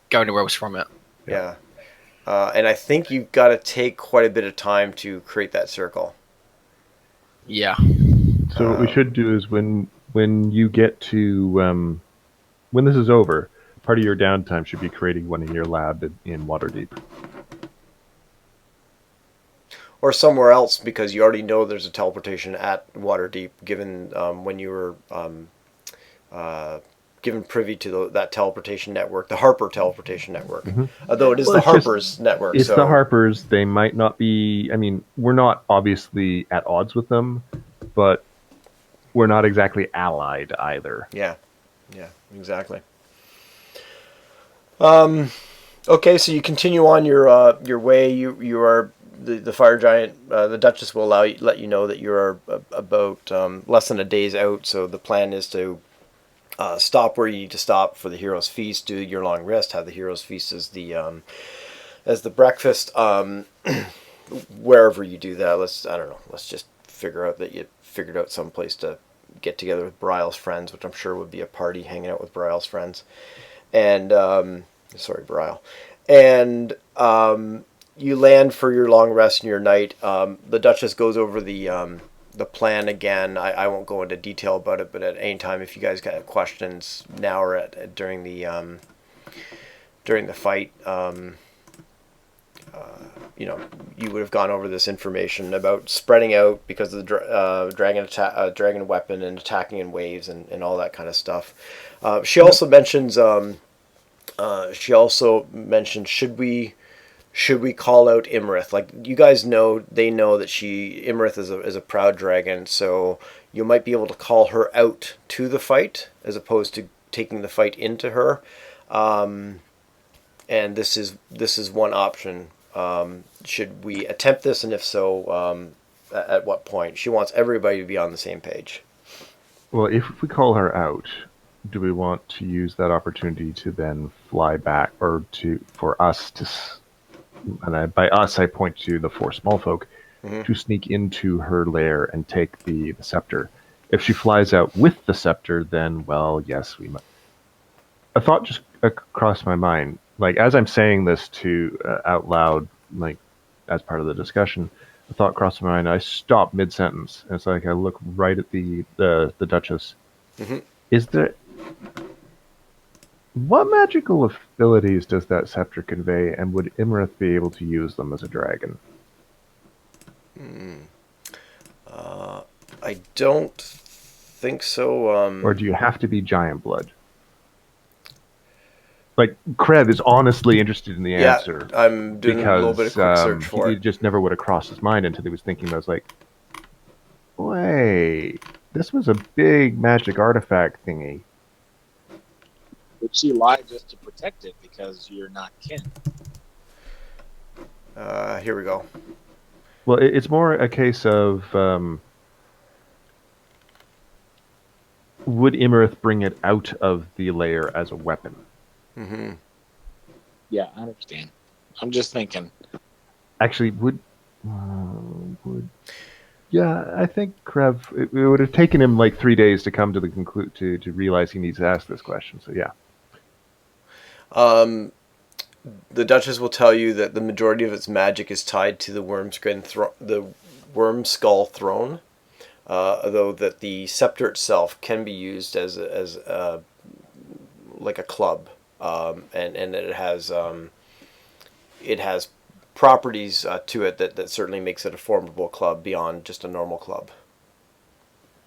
go anywhere else from it. Yeah. And I think you've got to take quite a bit of time to create that circle. Yeah. So what we should do is when you get to when this is over, part of your downtime should be creating one in your lab in Waterdeep. Or somewhere else, because you already know there's a teleportation at Waterdeep, given when you were given privy to that teleportation network, the Harper teleportation network. Mm-hmm. Although it is the Harper's network. It's the Harpers. They might not be... I mean, we're not obviously at odds with them, but we're not exactly allied either. Yeah, exactly. Okay, so you continue on your way. You are the fire giant. The Duchess will let you know that you are about less than a day's out. So the plan is to stop where you need to stop for the hero's feast, do your long rest, have the hero's feast as the breakfast. Wherever you do that, let's just figure out that you figured out some place to get together with Brile's friends, which I'm sure would be a party hanging out with Brile's friends. And sorry, Brile. And you land for your long rest and your night. The Duchess goes over the plan again. I won't go into detail about it, but at any time, if you guys got questions now or during the fight, you would have gone over this information about spreading out because of the dragon weapon and attacking in waves and all that kind of stuff. She also mentions should we call out Imrith? Like, you guys know, they know that Imrith is a proud dragon, so you might be able to call her out to the fight as opposed to taking the fight into her. And this is one option. Should we attempt this, and if so, at what point? She wants everybody to be on the same page. Well, if we call her out, do we want to use that opportunity to then fly back, or for us to, and by us I point to the four small folk, to sneak into her lair and take the scepter? If she flies out with the scepter, then, well, yes, we might. A thought just crossed my mind. Like, as I'm saying this out loud, like, as part of the discussion, a thought crossed my mind. I stop mid-sentence, and it's like I look right at the Duchess. Mm-hmm. Is there... What magical abilities does that scepter convey, and would Imrith be able to use them as a dragon? I don't think so. Or do you have to be giant blood? Like, Kreb is honestly interested in the answer. I'm doing a little bit of quick search for it. It just never would have crossed his mind until he was thinking. I was like, wait, this was a big magic artifact thingy. Would she lie just to protect it because you're not kin? Here we go. Well, it's more a case of would Imrith bring it out of the lair as a weapon? Mm-hmm. Yeah, I understand. I'm just thinking. Actually, yeah, I think Krev. It would have taken him like 3 days to come to the to realize he needs to ask this question. So yeah. The Duchess will tell you that the majority of its magic is tied to the Worm Skull throne, though that the scepter itself can be used as like a club. and it has properties to it that certainly makes it a formidable club beyond just a normal club.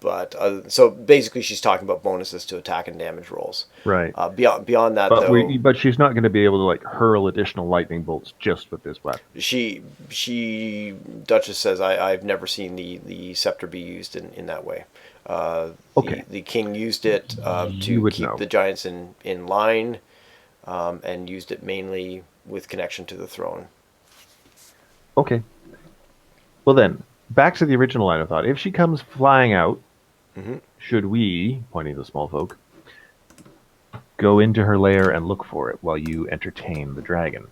But so basically, she's talking about bonuses to attack and damage rolls. Right. Beyond that, But though, but she's not going to be able to like hurl additional lightning bolts just with this weapon. she Duchess says I've never seen the scepter be used in that way. Okay. The king used it You to would keep know. the giants in line, and used it mainly with connection to the throne. Okay. Well then, back to the original line of thought. If she comes flying out, should we, pointing to the small folk, go into her lair and look for it while you entertain the dragon?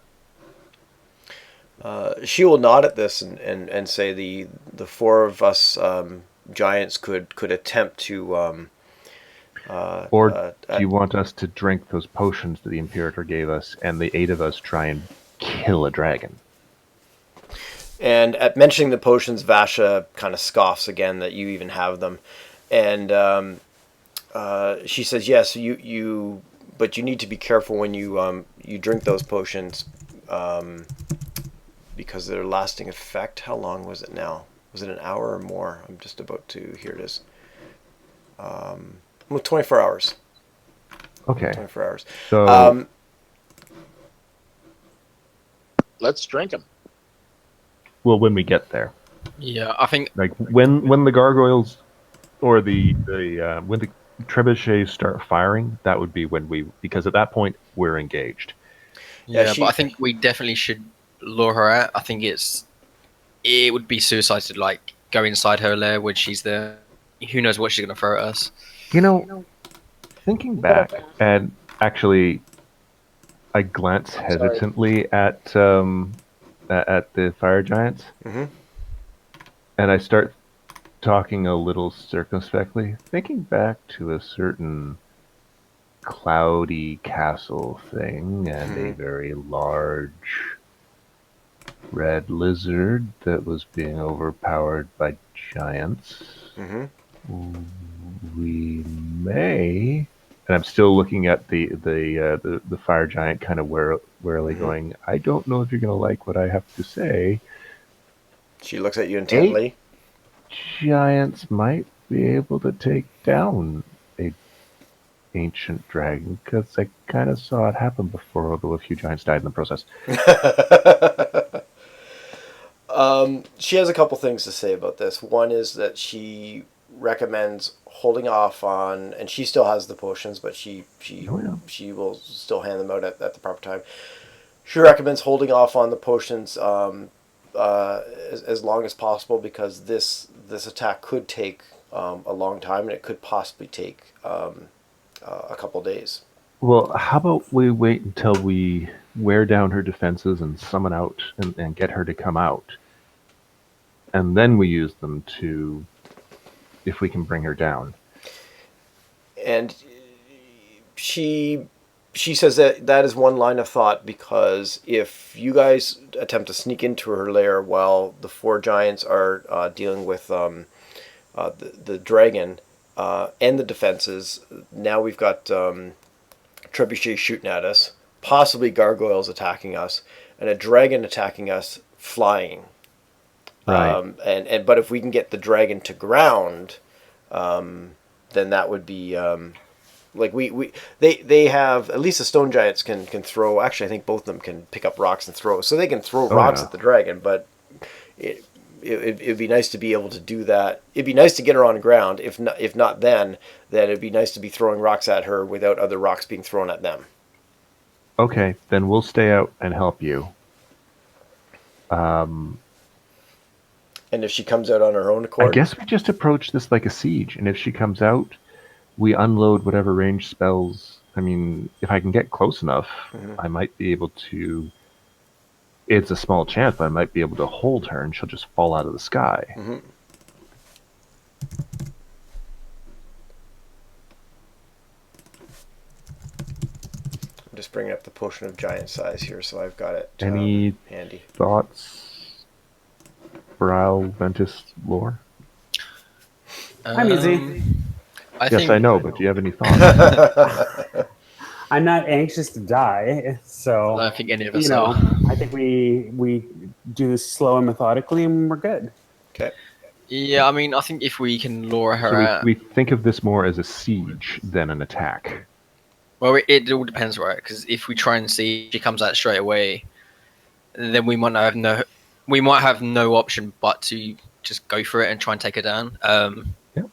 She will nod at this and say the four of us giants could attempt to. Or do you want us to drink those potions that the Imperator gave us, and the 8 of us try and kill a dragon? And at mentioning the potions, Vasha kind of scoffs again that you even have them, and she says, "Yes, but you need to be careful when you drink those potions, because their lasting effect. How long was it now? Was it an hour or more? I'm just about to. Here it is. Well, 24 hours. Okay. 24 hours. So Let's drink them. well, when we get there, Yeah, I think like when the gargoyles or when the trebuchets start firing, that would be because at that point we're engaged. yeah, she- but I think we definitely should lure her out. I think it would be suicide to like go inside her lair when she's there. Who knows what she's gonna throw at us? You know, thinking back, and actually, I glance hesitantly at the fire giants, Mhm. and I start talking a little circumspectly, thinking back to a certain cloudy castle thing and a very large red lizard that was being overpowered by giants. Mhm. We may, and I'm still looking at the fire giant, kind of warily going, I don't know if you're going to like what I have to say. She looks at you intently. Giants might be able to take down a ancient dragon, because I kind of saw it happen before, although a few giants died in the process. She has a couple things to say about this. One is that she recommends holding off on, and she still has the potions, but she Oh, yeah. she will still hand them out at the proper time. She recommends holding off on the potions as long as possible, because this attack could take a long time, and it could possibly take a couple days. Well, how about we wait until we wear down her defenses and summon out and get her to come out, and then we use them to, if we can bring her down. And she says that is one line of thought, because if you guys attempt to sneak into her lair while the four giants are dealing with the dragon and the defenses, now we've got trebuchets shooting at us, possibly gargoyles attacking us, and a dragon attacking us flying. Right. But if we can get the dragon to ground, then that would be like they have, at least the stone giants can throw. Actually, I think both of them can pick up rocks and throw, so they can throw rocks yeah. at the dragon. But it'd be nice to be able to do that. It'd be nice to get her on the ground. If not, then it'd be nice to be throwing rocks at her without other rocks being thrown at them. Okay, then we'll stay out and help you. And if she comes out on her own accord, I guess we just approach this like a siege, and if she comes out, we unload whatever range spells. I mean, if I can get close enough, I might be able to. It's a small chance, but I might be able to hold her, and she'll just fall out of the sky. Mm-hmm. I'm just bringing up the potion of giant size here, so I've got it Any handy. thoughts, Brow Ventus lore? I'm easy. I Yes, think I know, but do you have any thoughts? I'm not anxious to die, so I don't think any of you us know, are. I think we do this slow and methodically, and we're good. Okay. Yeah, I mean, I think if we can lure her So we out, we think of this more as a siege than an attack. well, it all depends, right? Because if we try and see if she comes out straight away, then we might have no option but to just go for it and try and take her down. Yep.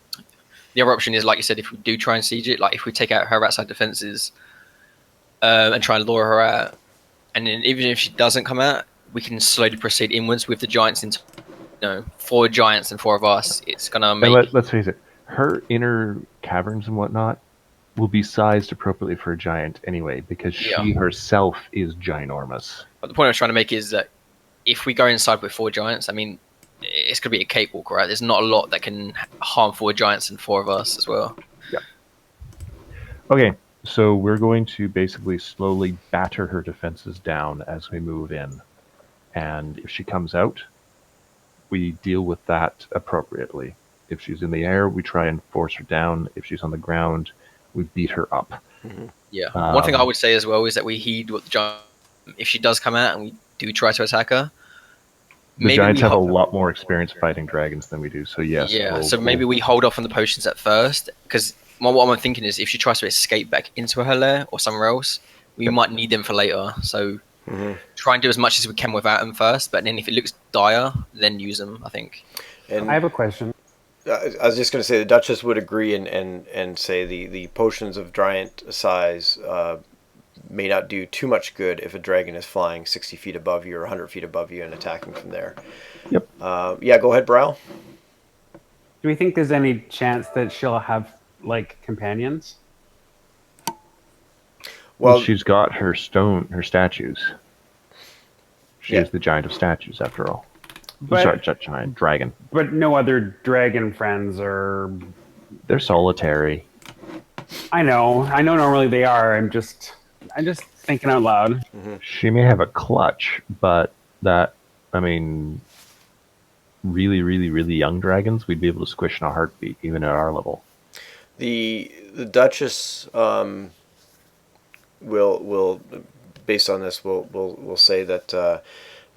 The other option is, like you said, if we do try and siege it, like if we take out her outside defenses and try and lure her out, and then even if she doesn't come out, we can slowly proceed inwards with the giants into, 4 giants and 4 of us. It's gonna And make let's face it, her inner caverns and whatnot will be sized appropriately for a giant anyway, because Yeah. she herself is ginormous. But the point I was trying to make is that if we go inside with 4 giants, I mean, it's gonna be a cakewalk, right? There's not a lot that can harm 4 giants and 4 of us as well. Okay, so we're going to basically slowly batter her defenses down as we move in. And if she comes out, we deal with that appropriately. If she's in the air, we try and force her down. If she's on the ground, we beat her up. Yeah. One thing I Um, would say as well is that we heed what the giant. If she does come out and we do try to attack her, The maybe giants we have a hold. lot more experience fighting dragons than we do, so yes. Yeah. we'll- So maybe we hold off on the potions at first, because what I'm thinking is if she tries to escape back into her lair or somewhere else, we Yep. might need them for later. So Mhm. try and do as much as we can without them first, but then if it looks dire, then use them. I think. And I have a question. I was just going to say the Duchess would agree and say the potions of giant size may not do too much good if a dragon is flying 60 feet above you or 100 feet above you and attacking from there. Yep. Yeah, go ahead, Brow. Do we think there's any chance that she'll have like companions? Well, Well, she's got her statues. She Yeah. is the giant of statues, after all. But Sorry, giant dragon. but no other dragon friends or They're solitary. I know normally they are. I'm just thinking out loud. She may have a clutch, but that, I mean, really, really, really young dragons, we'd be able to squish in a heartbeat, even at our level. the Duchess will based on this will say that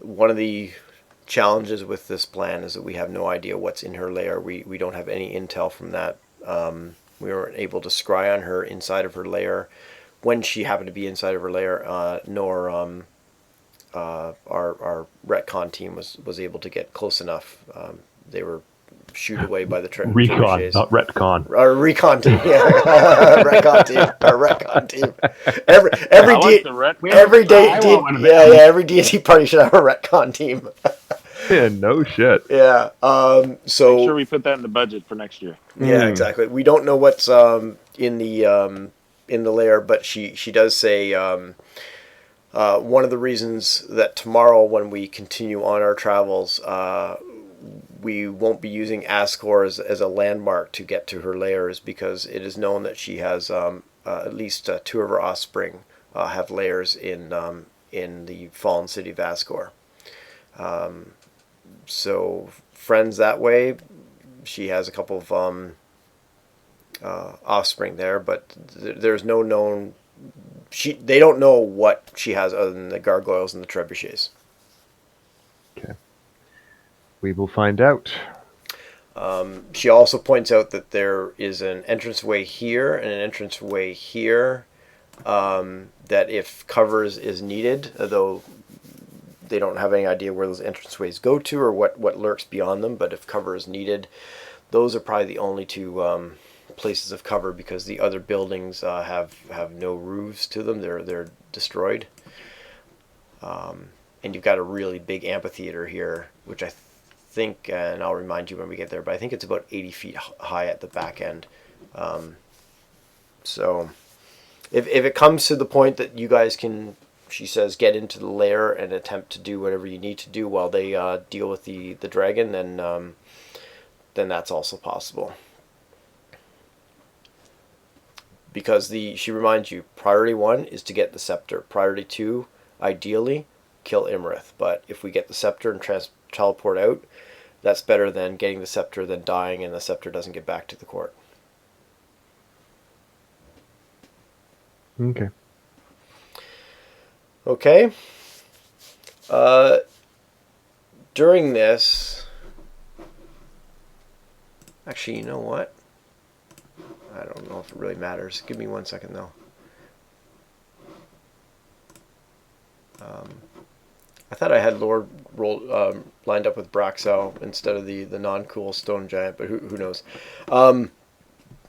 one of the challenges with this plan is that we have no idea what's in her lair. We don't have any intel from that. We weren't able to scry on her inside of her lair when she happened to be inside of her lair, nor our retcon team was able to get close enough. They were shooed away by the Recon, trebuchets. not retcon. Our recon team, yeah, recon team, our recon team. Every I like D, the red. every day, I D, want one of yeah, them. yeah, every D&D party should have a retcon team. Yeah, no shit. Yeah. So Make sure we put that in the budget for next year. yeah, Mm. exactly. We don't know what's in the lair, but she does say one of the reasons that tomorrow, when we continue on our travels, we won't be using Ascor as a landmark to get to her lair, is because it is known that she has at least 2 of her offspring have lairs in the fallen city of Ascor. So friends that way. She has a couple of offspring there, but there's no known. They don't know what she has other than the gargoyles and the trebuchets. Okay. We will find out. She also points out that there is an entranceway here and an entranceway here. That if covers is needed, though they don't have any idea where those entranceways go to or what lurks beyond them, but if cover is needed, those are probably the only 2 places of cover, because the other buildings have no roofs to them. They're destroyed. And you've got a really big amphitheater here, which I think, and I'll remind you when we get there, but I think it's about 80 feet high at the back end. So if it comes to the point that you guys can, she says, get into the lair and attempt to do whatever you need to do while they deal with the dragon, then that's also possible. Because she reminds you, priority 1 is to get the scepter. Priority 2, ideally, kill Imarith. But if we get the scepter and teleport out, that's better than getting the scepter, then dying, and the scepter doesn't get back to the court. Okay. Okay. During this, actually, you know what? I don't know if it really matters. Give me 1 second though. I thought I had Lord lined up with Braxel instead of the non-cool stone giant, but who knows?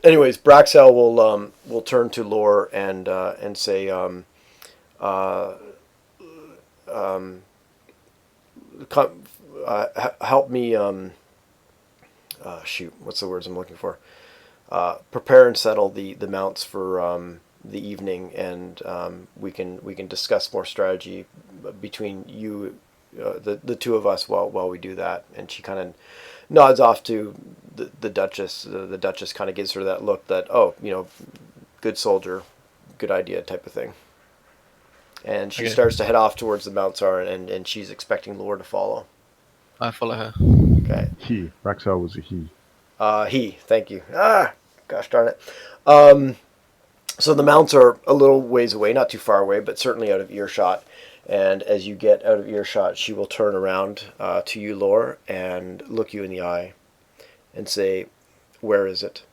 Anyways, Braxel will turn to Lore and say, uh, help me. Shoot, what's the words I'm looking for? Prepare and settle the mounts for the evening, and we can discuss more strategy between you, the two of us, while we do that. And she kind of nods off to the Duchess. The Duchess kind of gives her that look that, oh, good soldier, good idea type of thing. And she Okay. starts to head off towards the Mountsar, and she's expecting Lore to follow. I follow her. Okay. He. Raxel was a he. Thank you. Gosh darn it. So the mounts are a little ways away, not too far away, but certainly out of earshot. And as you get out of earshot, she will turn around to you, Lore, and look you in the eye and say, "Where is it?"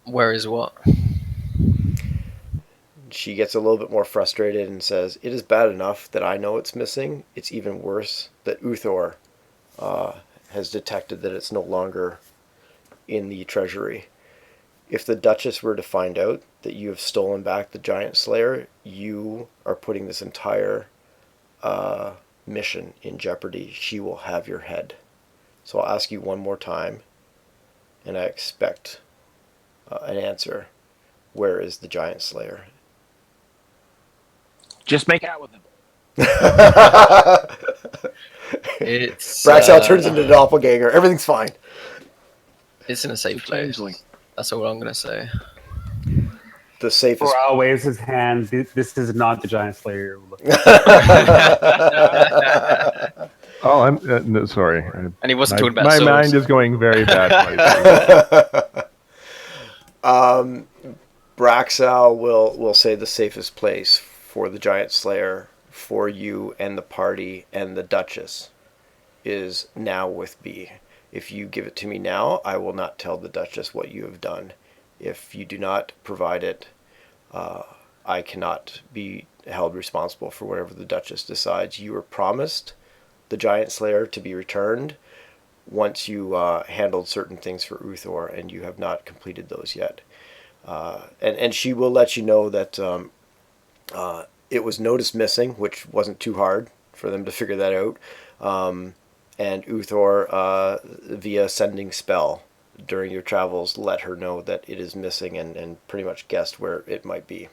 Where is what? She gets a little bit more frustrated and says, "It is bad enough that I know it's missing. It's even worse that Uthor has detected that it's no longer in the treasury. If the Duchess were to find out that you have stolen back the Giant Slayer, you are putting this entire mission in jeopardy. She will have your head. So I'll ask you one more time, and I expect an answer. Where is the Giant Slayer?" Just make out with him. It's Braxel turns into a doppelganger. Everything's fine. It's in a safe place. Changeling. That's all I'm gonna say. The safest. Corral waves his hand. This is not the Giant Slayer. Oh, I'm no, sorry. And he wasn't my, talking about my swords. mind is going very bad. Braxal will say the safest place for the Giant Slayer, for you and the party and the Duchess, is now with me. If you give it to me now, I will not tell the Duchess what you have done. If you do not provide it, I cannot be held responsible for whatever the Duchess decides. You were promised the Giant Slayer to be returned once you handled certain things for Uthor, and you have not completed those yet. And she will let you know that it was noticed missing, which wasn't too hard for them to figure that out. And Uthor, via sending spell during your travels, let her know that it is missing, and pretty much guessed where it might be.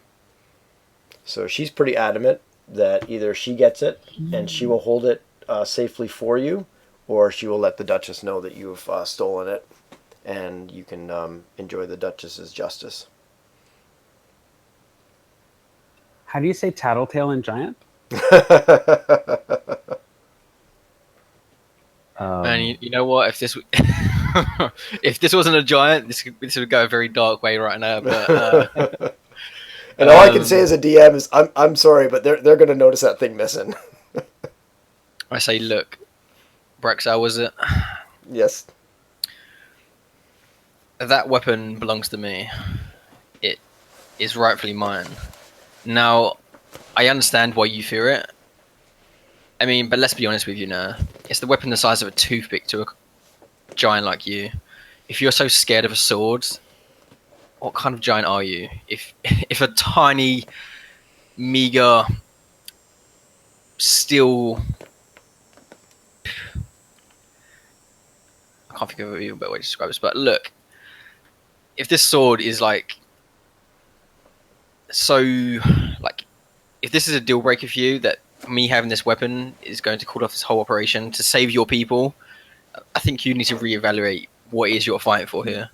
So she's pretty adamant that either she gets it and she will hold it safely for you, or she will let the Duchess know that you've stolen it, and you can enjoy the Duchess's justice. How do you say tattletale in giant? And you know what? If this if this wasn't a giant, this would go a very dark way right now. But and all I can say as a DM is, I'm sorry, but they're going to notice that thing missing. I say, look, Braxal, was it? Yes. That weapon belongs to me. It is rightfully mine. Now, I understand why you fear it. I mean, but let's be honest with you now. It's the weapon the size of a toothpick to a giant like you. If you're so scared of a sword, what kind of giant are you? If a tiny, meager, steel... I can't think of a better way to describe this, but look. If this sword is like... So, like... If this is a deal breaker for you, that me having this weapon is going to call off this whole operation to save your people, I think you need to reevaluate what it is you're fighting for here.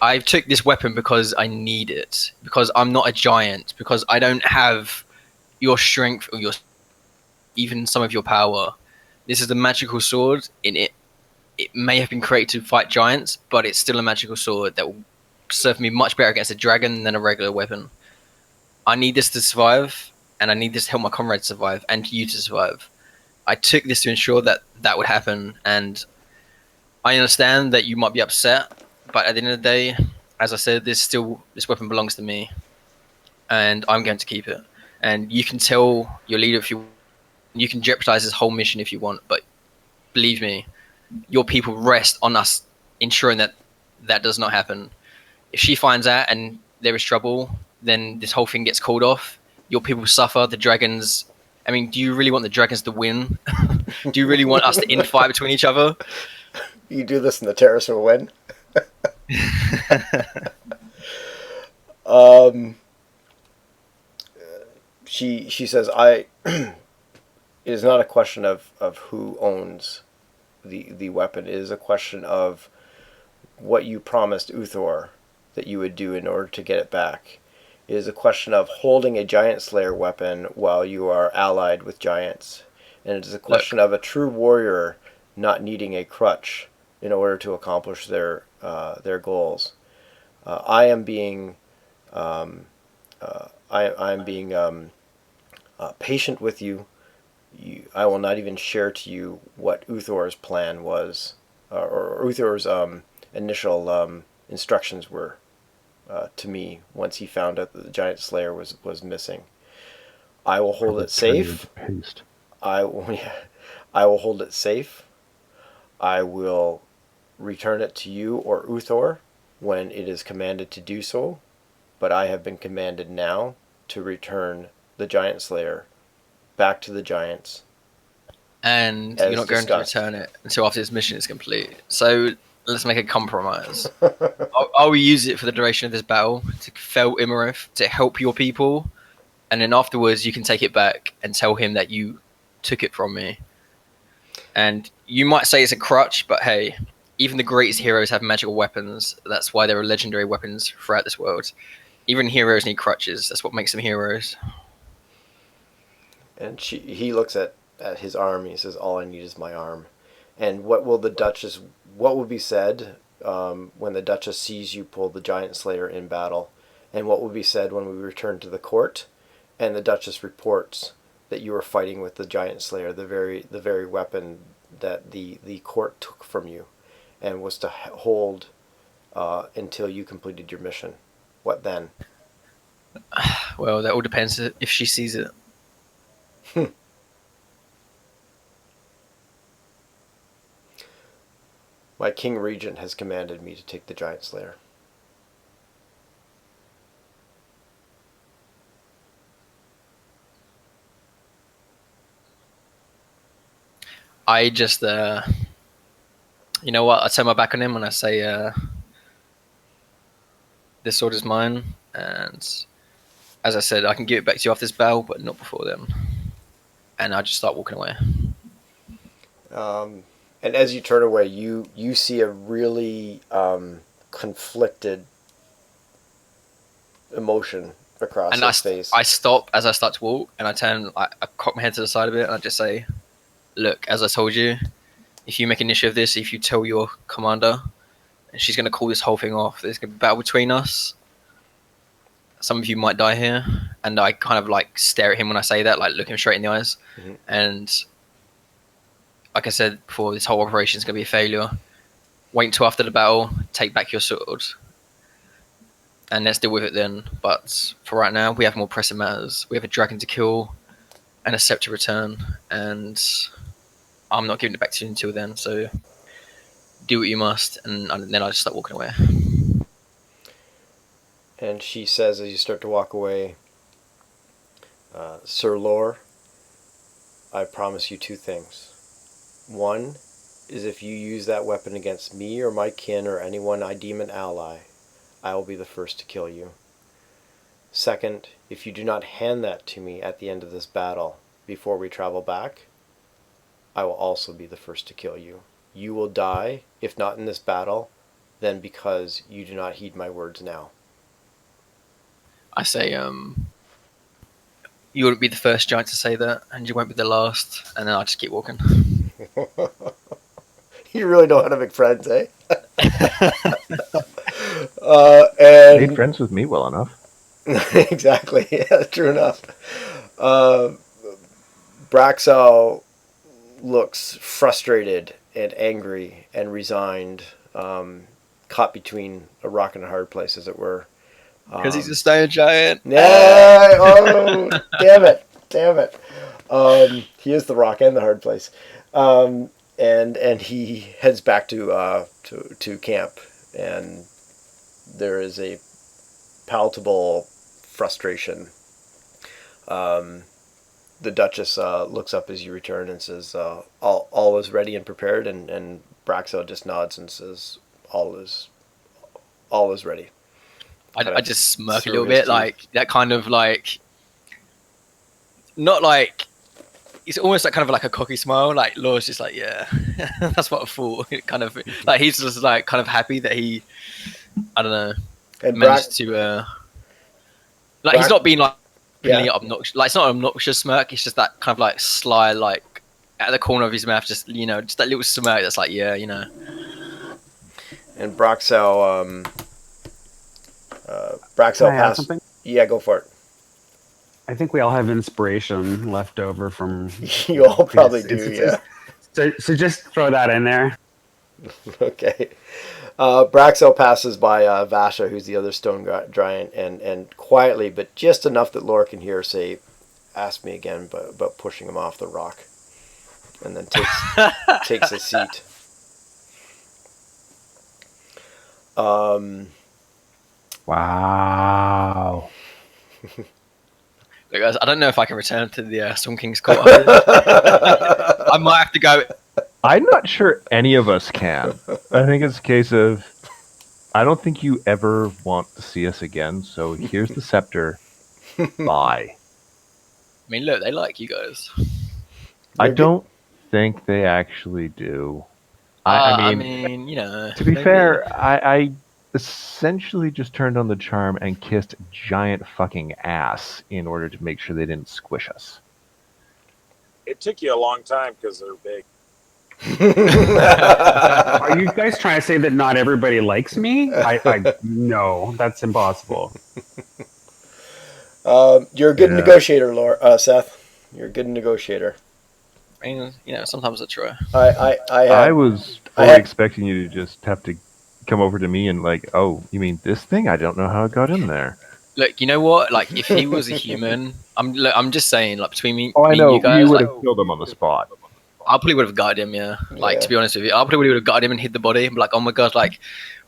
I took this weapon because I need it, because I'm not a giant, because I don't have your strength or even some of your power. This is a magical sword. It may have been created to fight giants, but it's still a magical sword that will serve me much better against a dragon than a regular weapon. I need this to survive, and I need this to help my comrades survive, and you to survive. I took this to ensure that that would happen, and I understand that you might be upset, but at the end of the day, as I said, this weapon belongs to me, and I'm going to keep it. And you can tell your leader if you can jeopardize this whole mission if you want, but believe me, your people rest on us ensuring that that does not happen. If she finds out and there is trouble, then this whole thing gets called off. Your people suffer. The dragons. I mean, do you really want the dragons to win? Do you really want us to infight between each other? You do this and the terrorists will win. She says, I. It is not a question of who owns the weapon. It is a question of what you promised Uthor that you would do in order to get it back. It is a question of holding a giant slayer weapon while you are allied with giants. And it is a question of a true warrior not needing a crutch in order to accomplish their goals. I am being I am being patient with you. I will not even share to you what Uthor's plan was, or Uthor's initial instructions were to me once he found out that the giant slayer was missing. I will hold it safe. Paste. I will, I will hold it safe. I will return it to you or Uthor when it is commanded to do so, but I have been commanded now to return the giant slayer back to the giants. And As you're not going discussed. to return it until after this mission is complete. So let's make a compromise. I will use it for the duration of this battle to fell Imarith, to help your people, and then afterwards you can take it back and tell him that you took it from me. And you might say it's a crutch, but hey, even the greatest heroes have magical weapons. That's why there are legendary weapons throughout this world. Even heroes need crutches. That's what makes them heroes. And he looks at his arm and he says, all I need is my arm. And what will be said when the Duchess sees you pull the giant slayer in battle? And what will be said when we return to the court and the Duchess reports that you were fighting with the giant slayer, the very weapon that the court took from you and was to hold until you completed your mission? What then? Well, that all depends if she sees it. My King Regent has commanded me to take the giant slayer. I just, you know what? I turn my back on him and I say, this sword is mine. And as I said, I can give it back to you after this battle, but not before then. And I just start walking away. And as you turn away, you see a really conflicted emotion across his face. I stop as I start to walk, and I turn. I cock my head to the side of it, and I just say, "Look, as I told you, if you make an issue of this, if you tell your commander, and she's going to call this whole thing off, there's going to be a battle between us. Some of you might die here." And I kind of like stare at him when I say that, like look him straight in the eyes, and like I said before, this whole operation is going to be a failure. Wait until after the battle, take back your sword, and let's deal with it then. But for right now, we have more pressing matters. We have a dragon to kill and a scepter to return, and I'm not giving it back to you until then. So do what you must, and then I just start walking away. And she says as you start to walk away, Sir Lore, I promise you two things. One is if you use that weapon against me or my kin or anyone I deem an ally, I will be the first to kill you. Second, if you do not hand that to me at the end of this battle before we travel back, I will also be the first to kill you. You will die, if not in this battle, then because you do not heed my words now. I say, you wouldn't be the first giant to say that, and you won't be the last, and then I'll just keep walking. You really know how to make friends, eh? Made friends with me well enough. Exactly. Yeah, true enough. Braxel looks frustrated and angry and resigned, caught between a rock and a hard place, as it were. Because he's a stone giant. Yeah. Oh, damn it! Damn it! He is the rock and the hard place, and he heads back to camp, and there is a palatable frustration. The Duchess looks up as you return and says, all is ready and prepared," and Braxo just nods and says, all is ready." I just smirk a little bit, like that kind of like, not like, it's almost like kind of like a cocky smile. Like Laura's just like, yeah, that's what I thought. Kind of like he's just like kind of happy that he, I don't know, And managed to like he's not being like really obnoxious. Like it's not an obnoxious smirk. It's just that kind of like sly, like at the corner of his mouth, just just that little smirk that's like, yeah, And Braxo Can I add pass. something? Yeah, go for it. I think we all have inspiration left over from. You all probably do, yeah. So just throw that in there. Okay. Braxo passes by Vasha, who's the other stone giant, and quietly, but just enough that Laura can hear, say, "Ask me again," but about pushing him off the rock, and then takes a seat. Wow. Look, guys, I don't know if I can return to the Sun King's Court. I might have to go. I'm not sure any of us can. I think it's a case of, I don't think you ever want to see us again, so here's the scepter. Bye. I mean, look, they like you guys. I don't think they actually do. I mean, to be maybe. fair, I essentially just turned on the charm and kissed giant fucking ass in order to make sure they didn't squish us. It took you a long time because they're big. Are you guys trying to say that not everybody likes me? I no, that's impossible. You're a good negotiator, Laura, Seth. You're a good negotiator. I mean, sometimes I try. I was fully expecting you to just have to come over to me and like, oh, you mean this thing? I don't know how it got in there. Look, you know what? Like, if he was a human, I'm just saying, like, between me, Oh, I me know. and you guys, You would like, have killed him on the spot. I probably would have gutted him, yeah. Like, to be honest with you, I probably would have gutted him and hid the body. I'm like, oh my god, like,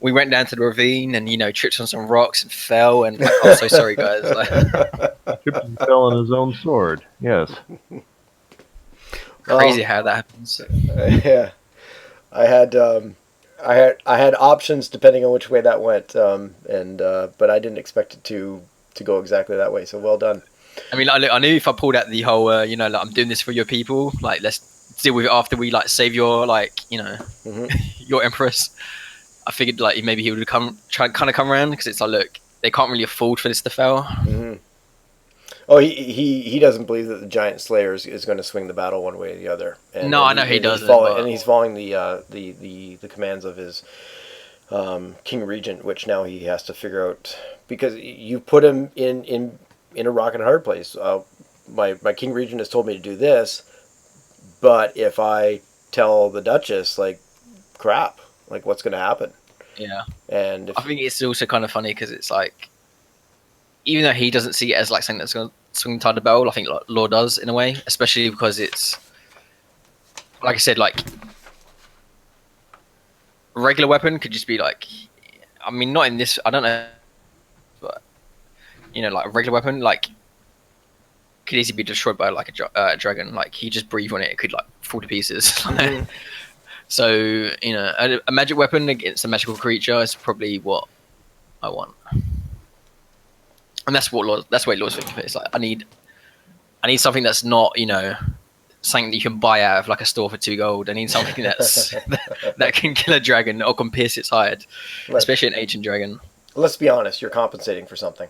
we went down to the ravine and, tripped on some rocks and fell, and I'm so sorry, guys. Like, Tripped and fell on his own sword. Yes. crazy how that happens. Yeah, I had options depending on which way that went, but I didn't expect it to go exactly that way. So well done. I mean, I knew if I pulled out the whole, like, I'm doing this for your people, like, let's deal with it after we, like, save your, like, your empress. I figured, like, maybe he would come around, because it's like, look, they can't really afford for this to fail. Mm-hmm. Oh, he doesn't believe that the giant slayer is going to swing the battle one way or the other. No, I know he doesn't. And he's following the commands of his king regent, which now he has to figure out, because you put him in a rock and hard place. My king regent has told me to do this, but if I tell the Duchess, like, crap, like, what's going to happen? Yeah. And I think it's also kind of funny because it's like, even though he doesn't see it as like something that's going to swing the tide of the battle, I think Law does in a way, especially because it's, like I said, like, a regular weapon could just be like, I mean, not in this, I don't know, but, like a regular weapon, like, could easily be destroyed by like a dragon. Like, he just breathe on it, it could like fall to pieces. Mm-hmm. So, a magic weapon against a magical creature is probably what I want. And that's what Law's thinking. It's like, I need something that's not, something that you can buy out of like a store for 2 gold. I need something that's that can kill a dragon or can pierce its hide, especially an ancient dragon. Let's be honest, you're compensating for something.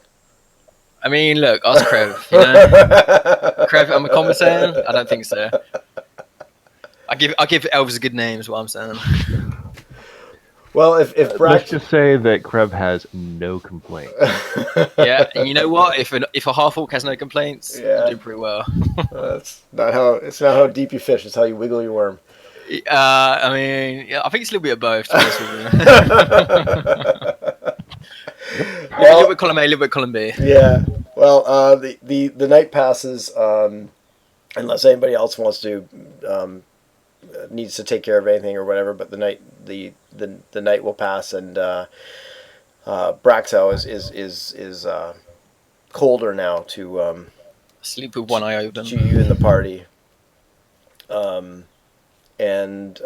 I mean, look, ask Krev. Krev, am I compensating? I don't think so. I give elves a good name, is what I'm saying. Well, if Let's Brax, just say that Krebs has no complaints. Yeah, and you know what? If a half orc has no complaints, Yeah. you do pretty well. That's not how. It's not how deep you fish. It's how you wiggle your worm. I mean, yeah, I think it's a little bit of both. To be honest with you. A little bit column A, a little bit column B. Yeah. Well, the night passes. Unless anybody else wants to needs to take care of anything or whatever, but the night will pass, and Braxo is colder now to Sleep with one eye open. you and the party. And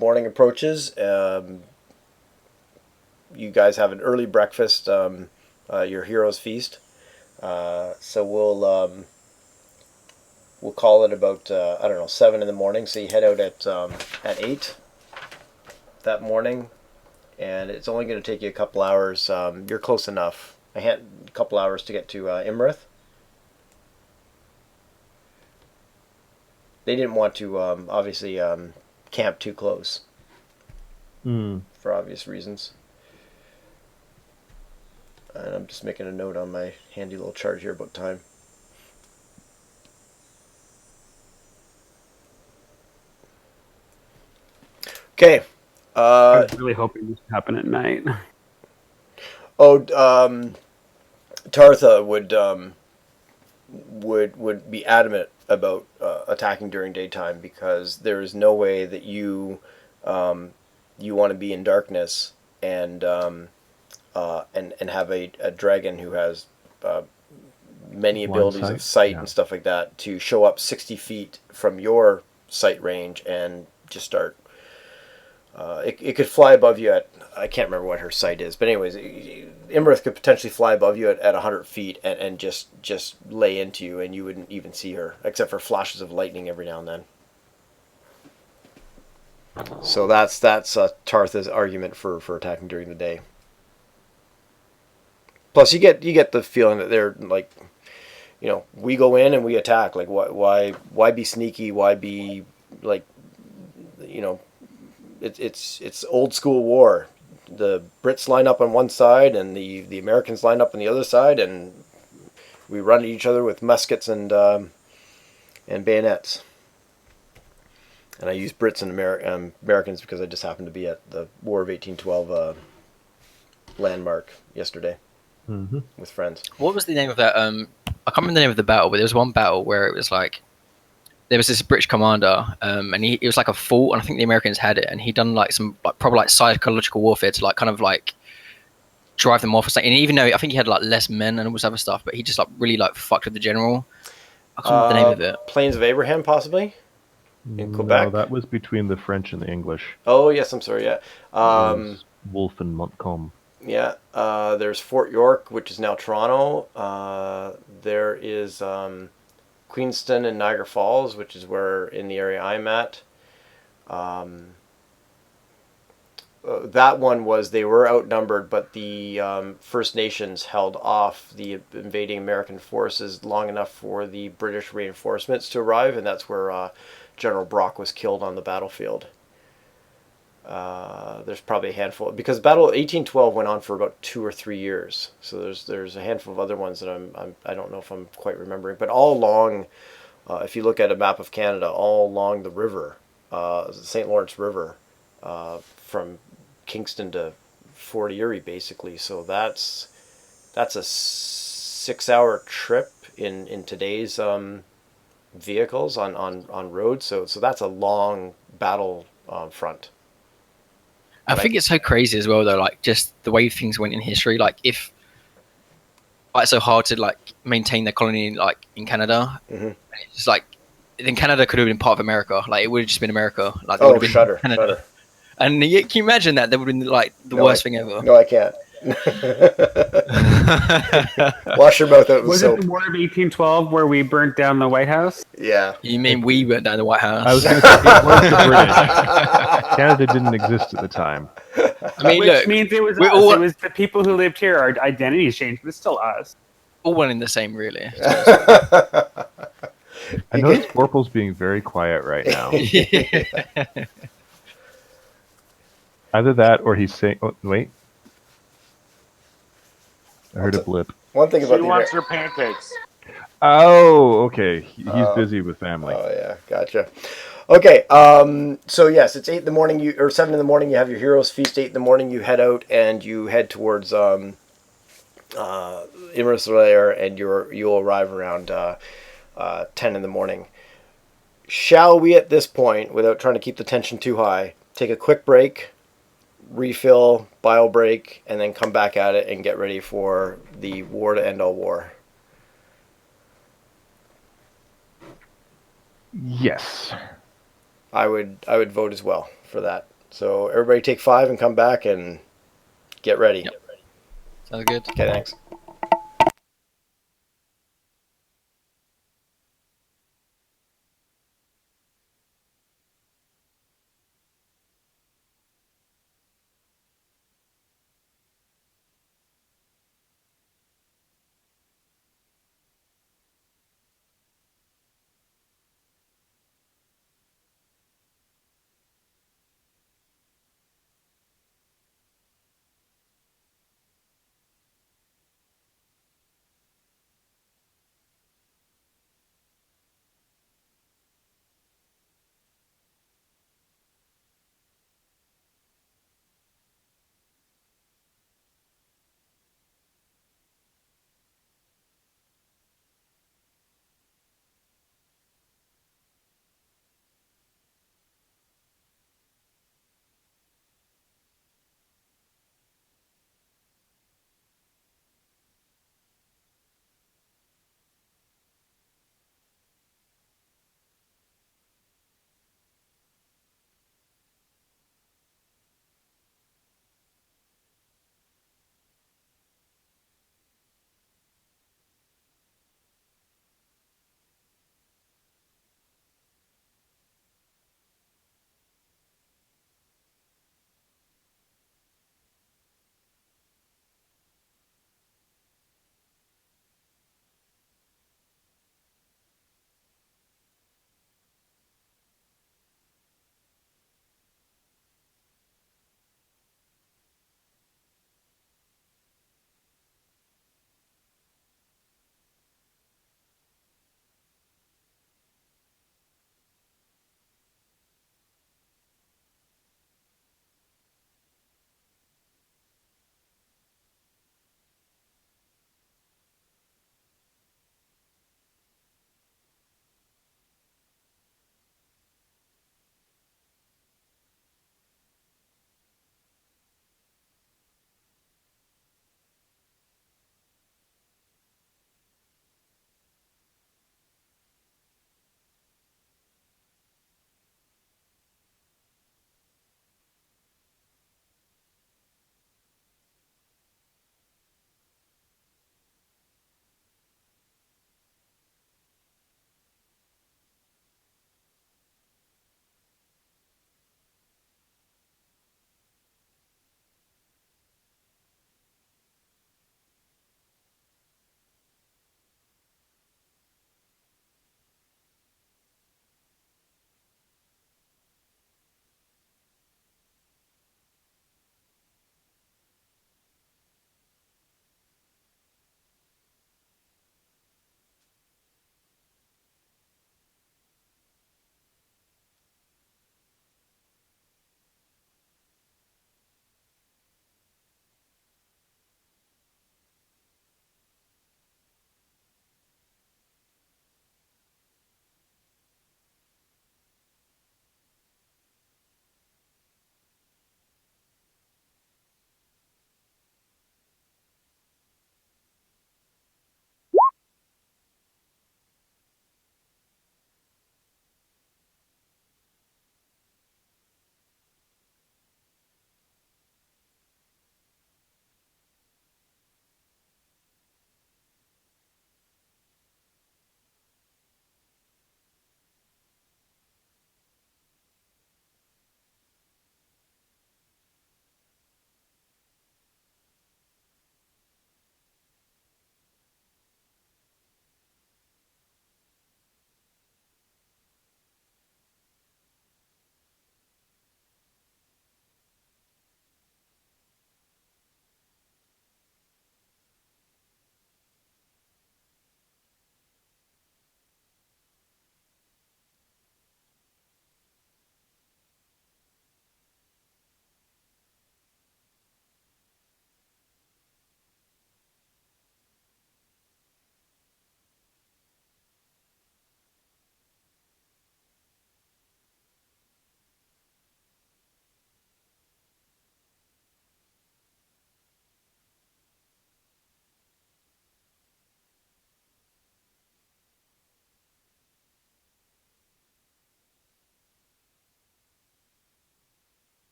morning approaches. You guys have an early breakfast, your hero's feast. So we'll call it about I don't know 7 in the morning. So you head out at 8 that morning, and it's only going to take you a couple hours. You're close enough. A couple hours to get to Imrith. They didn't want to obviously camp too close for obvious reasons. And I'm just making a note on my handy little chart here about time. Okay. I was really hoping this would happen at night. Tartha would be adamant about attacking during daytime, because there is no way that you want to be in darkness and have a dragon who has many abilities of sight and stuff like that to show up 60 feet from your sight range and just start. It could fly above you at, I can't remember what her sight is, but anyways, Imrith could potentially fly above you at 100 feet and just lay into you, and you wouldn't even see her, except for flashes of lightning every now and then. So that's Tartha's argument for attacking during the day. Plus, you get the feeling that they're like, we go in and we attack. Like, why be sneaky? Why be like, it's old school war. The Brits line up on one side and the Americans line up on the other side, and we run at each other with muskets and bayonets. And I use Brits and Americans because I just happened to be at the War of 1812 landmark yesterday with friends. What was the name of that? I can't remember the name of the battle, but there was one battle where it was like there was this British commander, and it was like a fort, and I think the Americans had it, and he'd done like some probably like psychological warfare to like kind of like drive them off or something. And even though I think he had like less men and all this other stuff, but he just like really like fucked with the general. I can't remember the name of it. Plains of Abraham, possibly in Quebec. No, that was between the French and the English. Oh yes, I'm sorry. Yeah, Wolfe and Montcalm. Yeah, there's Fort York, which is now Toronto. There is Queenston and Niagara Falls, which is where in the area I'm at. That one was, they were outnumbered, but the First Nations held off the invading American forces long enough for the British reinforcements to arrive, and that's where General Brock was killed on the battlefield. There's probably a handful, because Battle 1812 went on for about 2 or 3 years. So there's a handful of other ones that I don't know if I'm quite remembering, but all along, if you look at a map of Canada, all along the river, the St. Lawrence River, from Kingston to Fort Erie, basically. So that's a 6-hour trip in today's vehicles on roads. So that's a long battle front. I think it's so crazy as well, though. Like just the way things went in history. Like if it's so hard to like maintain the colony like in Canada, it's just like then Canada could have been part of America. Like it would have just been America. Like would have been shudder. And can you imagine that? That would have been like the worst thing ever. No, I can't. Wash your mouth out with Was soap. it the War of 1812 where we burnt down the White House? Yeah. You mean we went down the White House? I was going to say, it was the British. Canada didn't exist at the time. I mean, Which look, means it was we're us. all- It was the people who lived here. Our identities changed, but it's still us. all one in the same, really. I notice Warple's being very quiet right now. Either that or he's saying, oh, wait. I heard a blip. One thing She about the wants her pancakes. Oh, okay. He's busy with family. Oh yeah, gotcha. Okay, so yes, it's 8 in the morning. You or 7 in the morning. You have your heroes feast. 8 in the morning, you head out and you head towards Imra's lair, and you'll arrive around 10 in the morning. Shall we, at this point, without trying to keep the tension too high, take a quick break, refill, bio break, and then come back at it and get ready for the war to end all war? Yes. I would vote as well for that. So everybody take 5 and come back and get ready. Yep. Sounds good. Okay, thanks.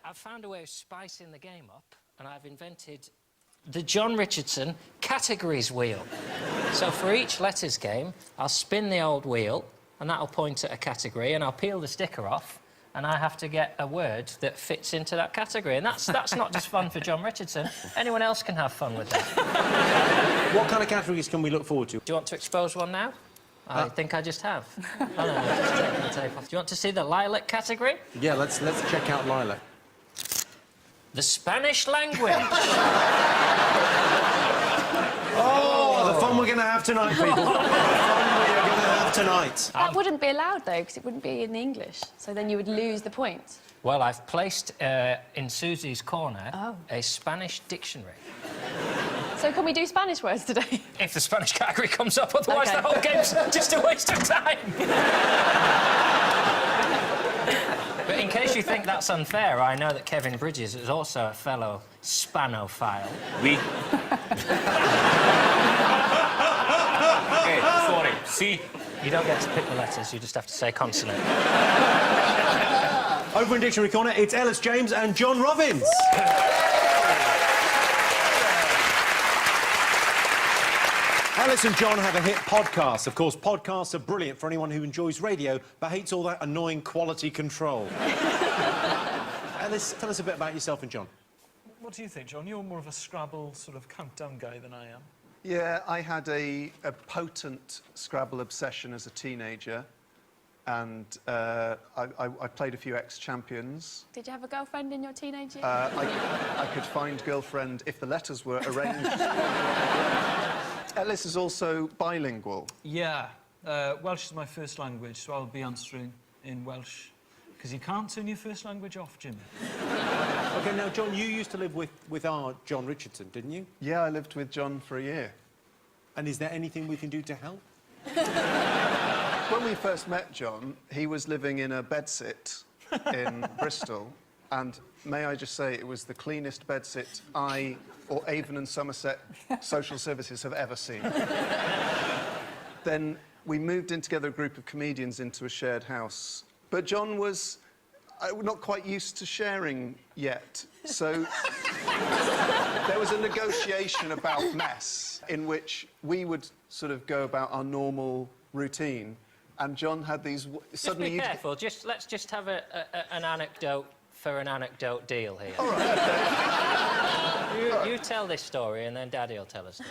I've found a way of spicing the game up, and I've invented the John Richardson categories wheel. So for each letters game, I'll spin the old wheel, and that'll point at a category, and I'll peel the sticker off, and I have to get a word that fits into that category. And that's not just fun for John Richardson. Anyone else can have fun with that. What kind of categories can we look forward to? Do you want to expose one now? I think I just have. Oh, no, I'm just taking the tape off. Do you want to see the lilac category? Yeah, let's check out Lilac. The Spanish language. Oh, the fun we're going to have tonight, people. The fun we are going to have tonight. That wouldn't be allowed, though, because it wouldn't be in the English. So then you would lose the point. Well, I've placed in Susie's corner a Spanish dictionary. So can we do Spanish words today? If the Spanish category comes up, otherwise Okay. the whole game's just a waste of time. But in case you think that's unfair, I know that Kevin Bridges is also a fellow Spanophile. Oui. Okay, sorry. Si. You don't get to pick the letters, you just have to say consonant. Over in Dictionary Corner, it's Ellis James and John Robbins. Ellis and John have a hit podcast. Of course, podcasts are brilliant for anyone who enjoys radio but hates all that annoying quality control. Ellis, tell us a bit about yourself and John. What do you think, John? You're more of a Scrabble sort of countdown guy than I am. Yeah, I had a potent Scrabble obsession as a teenager, and I played a few ex-champions. Did you have a girlfriend in your teenage years? I could find girlfriend if the letters were arranged. Ellis is also bilingual. Yeah. Welsh is my first language, so I'll be answering in Welsh. Because you can't turn your first language off, Jimmy. OK, now, John, you used to live with our John Richardson, didn't you? Yeah, I lived with John for a year. And is there anything we can do to help? When we first met John, he was living in a bedsit in Bristol, and may I just say, it was the cleanest bedsit I or Avon and Somerset Social Services have ever seen. Then we moved in together, a group of comedians, into a shared house. But John was not quite used to sharing yet, so there was a negotiation about mess in which we would sort of go about our normal routine, and John had these... Suddenly just be careful. Let's just have an anecdote for an anecdote deal here. All right. You tell this story, and then Daddy will tell a story.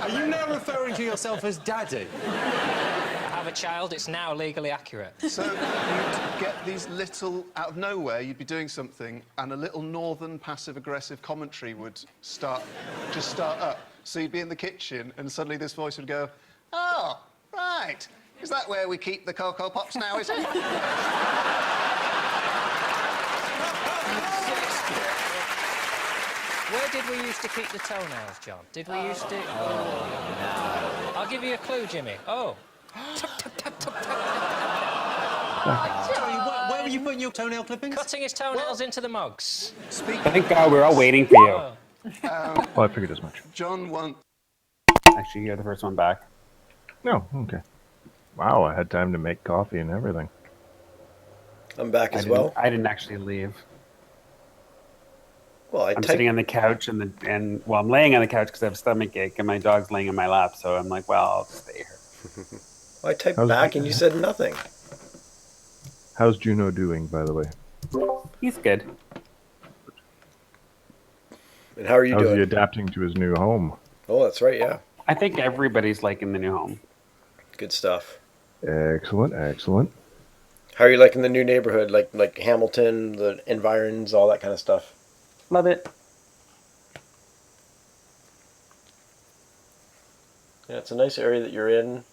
Are you now referring to yourself as Daddy? I have a child, it's now legally accurate. So you'd get these little... Out of nowhere, you'd be doing something, and a little northern passive-aggressive commentary would start up. So you'd be in the kitchen, and suddenly this voice would go, "Oh, right. Is that where we keep the Cocoa Pops now, is it?" Where did we used to keep the toenails, John? Did we used to... Oh, no. I'll give you a clue, Jimmy. Oh. Sorry, where were you putting your toenail clippings? Cutting his toenails into the mugs. Thank God, we're all waiting for you. Well, I figured as much. John wants... Actually, you're the first one back. No, okay. Wow, I had time to make coffee and everything. I'm back as I well. I didn't actually leave. Well, I'm sitting on the couch and I'm laying on the couch because I have a stomach ache and my dog's laying on my lap, so I'm like, well, I'll stay here. I typed back and you said nothing. How's Juno doing, by the way? He's good. And how are you How's doing? he adapting to his new home? Oh, that's right, yeah. I think everybody's liking the new home. Good stuff. Excellent, excellent. How are you liking the new neighborhood? Like Hamilton, the environs, all that kind of stuff? Love it. Yeah, it's a nice area that you're in.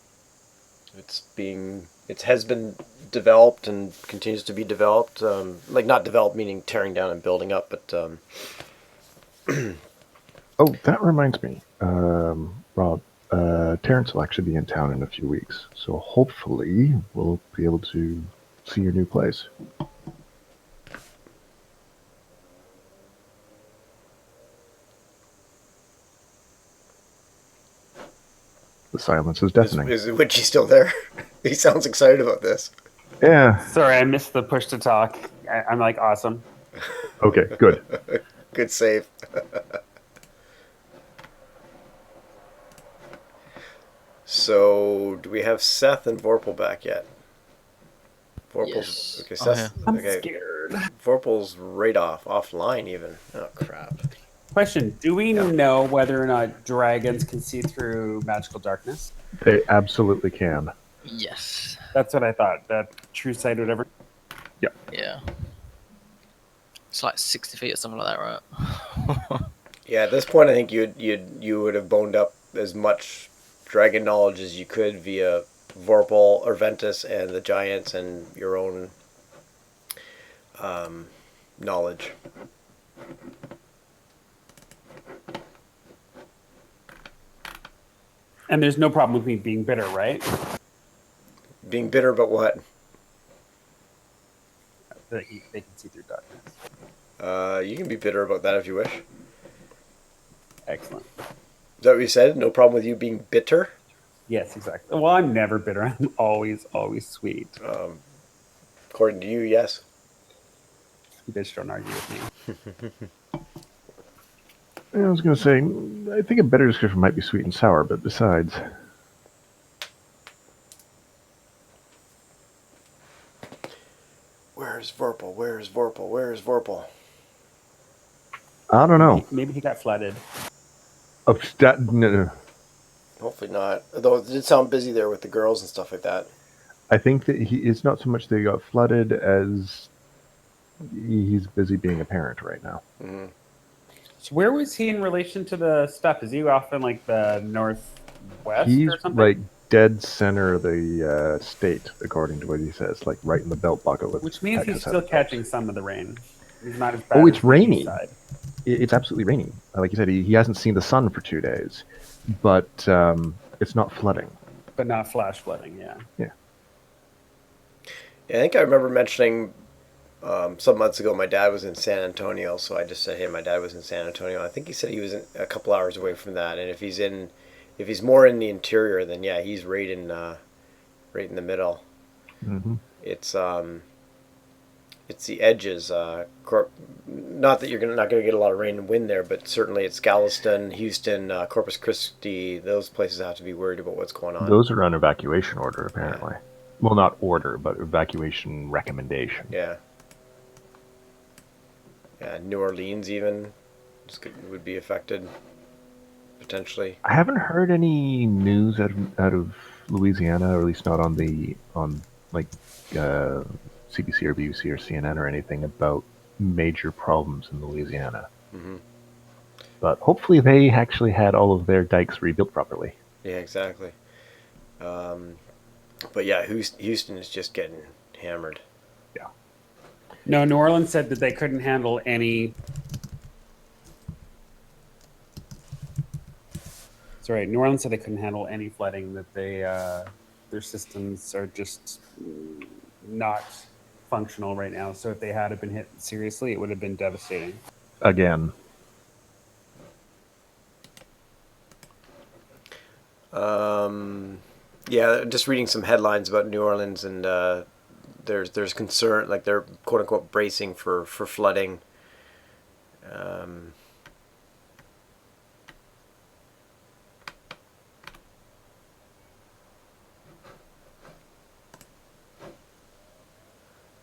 It has been developed and continues to be developed. Like not developed meaning tearing down and building up, but Oh, that reminds me, Rob, Terrence will actually be in town in a few weeks, so hopefully we'll be able to see your new place. The silence is deafening. is Witchy still there? He sounds excited about this. Yeah. Sorry, I missed the push to talk. I'm like, awesome. Okay, good. Good save. So, do we have Seth and Vorpal back yet? Vorpal's Yes. okay. Oh, Seth. yeah. I'm Okay. scared. Vorpal's right offline even. Oh crap. Question: do we Yeah. know whether or not dragons can see through magical darkness? They absolutely can. Yes. That's what I thought. That true sight, whatever. Yeah. Yeah. It's like 60 feet or something like that, right? Yeah. At this point, I think you would have boned up as much dragon knowledge as you could via Vorpal or Ventus and the giants and your own knowledge. And there's no problem with me being bitter, right? Being bitter about what? That they can see through darkness. You can be bitter about that if you wish. Excellent. Is that what you said? No problem with you being bitter? Yes, exactly. Well, I'm never bitter. I'm always sweet. According to you, yes. You bitch don't argue with me. I was going to say, I think a better description might be sweet and sour, but besides. Where's Vorpal? Where's Vorpal? Where's Vorpal? I don't know. Maybe he got flooded. No. Hopefully not. Though it did sound busy there with the girls and stuff like that. I think that it's not so much they got flooded as he's busy being a parent right now. Mm-hmm. So where was he in relation to the stuff? Is he off in like the northwest He's or something? like dead center of the state, according to what he says, like right in the belt buckle. Which means he's still catching some of the rain. He's not as bad. Oh, as it's the rainy. east side. It's absolutely rainy. Like you said, he hasn't seen the sun for 2 days, but it's not flooding. But not flash flooding, yeah. Yeah. Yeah, I think I remember mentioning some months ago my dad was in San Antonio, so I just said, hey, my dad was in San Antonio. I think he said he was a couple hours away from that, and if he's more in the interior, then yeah, he's right in the middle. Mm-hmm. It's the edges. Not that you're not going to get a lot of rain and wind there, but certainly it's Galveston, Houston, Corpus Christi. Those places have to be worried about what's going on. Those are on evacuation order, apparently. Yeah. Well, not order, but evacuation recommendation. Yeah. Yeah, New Orleans even would be affected potentially. I haven't heard any news out of Louisiana, or at least not on like CBC or BBC or CNN or anything about major problems in Louisiana. Mm-hmm. But hopefully they actually had all of their dikes rebuilt properly. Yeah, exactly. But yeah, Houston is just getting hammered. Yeah. No, New Orleans said that they couldn't handle any. Sorry, New Orleans said they couldn't handle any flooding. That their systems are just not functional right now. So if they had been hit seriously, it would have been devastating. Again. Yeah, just reading some headlines about New Orleans, and there's concern, like they're quote unquote bracing for flooding.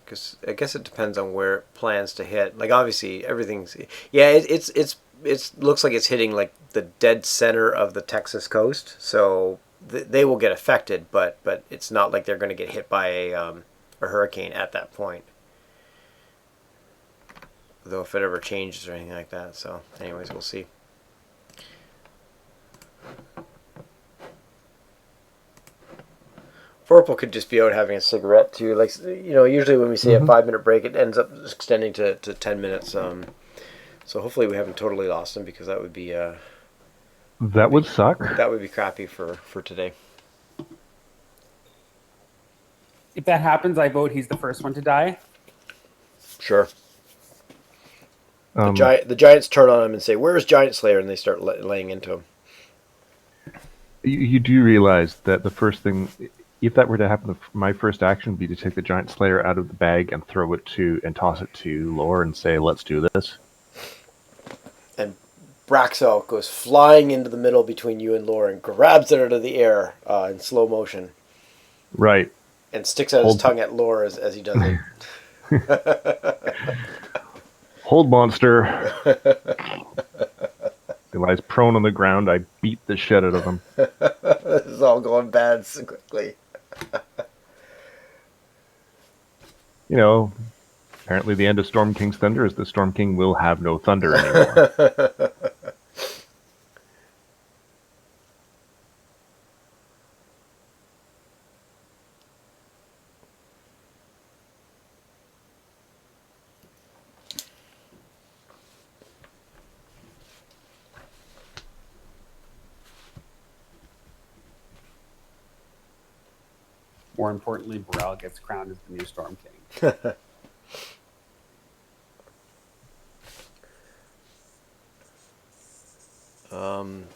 Because I guess it depends on where it plans to hit. Like obviously everything's it looks like it's hitting like the dead center of the Texas coast, so they will get affected, but it's not like they're going to get hit by a hurricane at that point. Though if it ever changes or anything like that. So anyways, we'll see. Vorpal could just be out having a cigarette too. Like, you know, usually when we say a 5-minute break, it ends up extending to 10 minutes. So hopefully we haven't totally lost him, because that would be that would suck. That would be crappy for today. If that happens, I vote he's the first one to die. Sure. The Giants turn on him and say, "Where's Giant Slayer?" and they start laying into him. You do realize that the first thing, if that were to happen, my first action would be to take the giant slayer out of the bag and throw it to and toss it to Lore and say, "Let's do this." And Braxel goes flying into the middle between you and Lore and grabs it out of the air in slow motion Right. and sticks out his tongue at Lore as he does it. Hold, monster. He lies prone on the ground. I beat the shit out of him. This is all going bad so quickly. You know, apparently the end of Storm King's thunder is the Storm King will have no thunder anymore. More importantly, Burrell gets crowned as the new Storm King.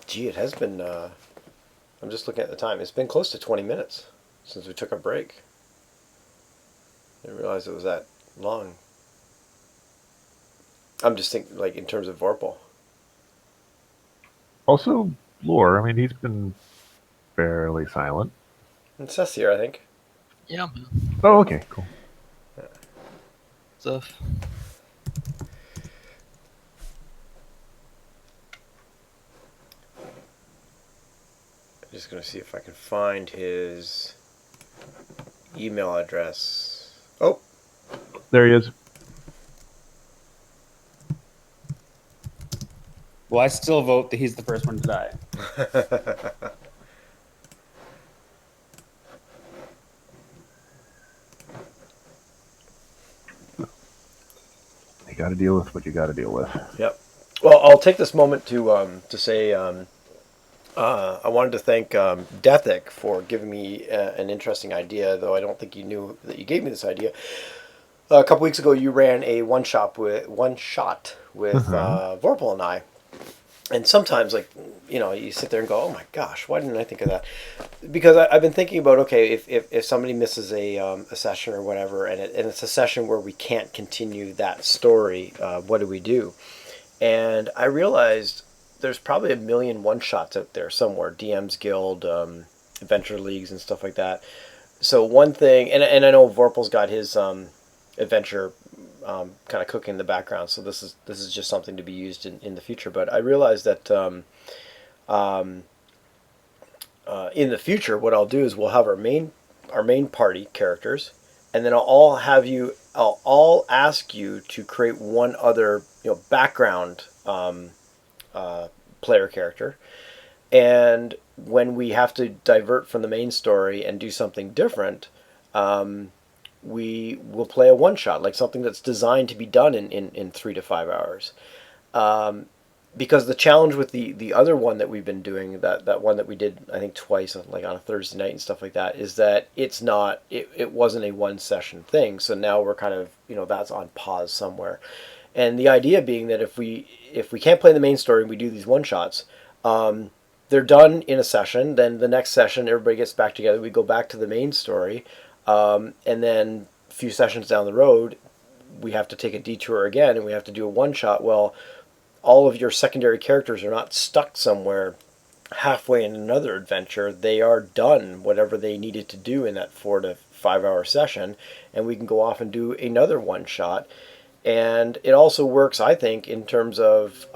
Gee, it has been. I'm just looking at the time. It's been close to 20 minutes since we took a break. I didn't realize it was that long. I'm just thinking, like, in terms of Vorpal. Also, Lore, I mean, he's been fairly silent. And Seth's here, I think. Yeah. Oh, okay, cool. Stuff. I'm just going to see if I can find his email address. Oh, there he is. Well, I still vote that he's the first one to die. You got to deal with what you got to deal with. Yep. Well, I'll take this moment to say I wanted to thank Dethic for giving me an interesting idea, though I don't think you knew that you gave me this idea. A couple weeks ago, you ran a one shot with Vorpal and I. And sometimes, like, you know, you sit there and go, "Oh my gosh, why didn't I think of that?" Because I've been thinking about, okay, if somebody misses a session or whatever, and it's a session where we can't continue that story, what do we do? And I realized there's probably a million one shots out there somewhere, DM's Guild, adventure leagues, and stuff like that. So one thing, and I know Vorpal's got his adventure kind of cooking in the background, so this is just something to be used in the future. But I realized that in the future, what I'll do is we'll have our main party characters, and then I'll ask you to create one other background player character, and when we have to divert from the main story and do something different, we will play a one shot, like something that's designed to be done in 3 to 5 hours. Because the challenge with the other one that we've been doing, that one that we did I think twice, like on a Thursday night and stuff like that, is that it wasn't a one session thing. So now we're kind of, that's on pause somewhere. And the idea being that if we can't play the main story and we do these one shots, they're done in a session. Then the next session, everybody gets back together. We go back to the main story, and then a few sessions down the road, we have to take a detour again, and we have to do a one shot. Well, all of your secondary characters are not stuck somewhere halfway in another adventure. They are done whatever they needed to do in that 4 to 5 hour session, and we can go off and do another one shot. And it also works, I think, in terms of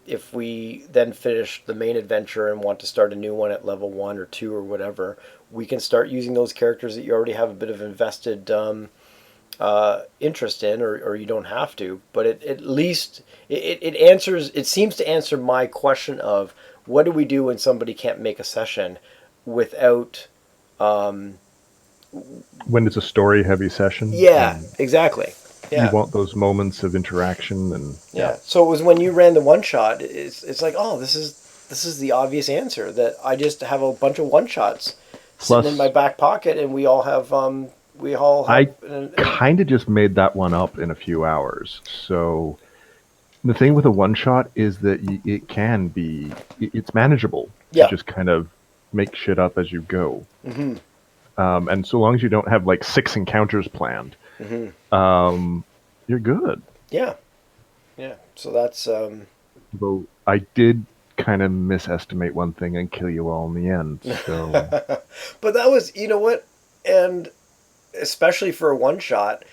if we then finish the main adventure and want to start a new one at level 1 or 2 or whatever, we can start using those characters that you already have a bit of invested interest in, or you don't have to. But at least it seems to answer my question of what do we do when somebody can't make a session without when it's a story heavy session. Yeah, exactly. Yeah. You want those moments of interaction and yeah. So it was when you ran the one shot. It's like, oh, this is the obvious answer, that I just have a bunch of one shots sitting in my back pocket, and we all have. I kind of just made that one up in a few hours. So the thing with a one shot is that it's manageable. Yeah. To just kind of make shit up as you go. Mm-hmm. And so long as you don't have like 6 encounters planned, you're good. Yeah. Yeah. So that's Though I did kind of misestimate one thing and kill you all in the end. So but that was, you know what? And especially for a one shot,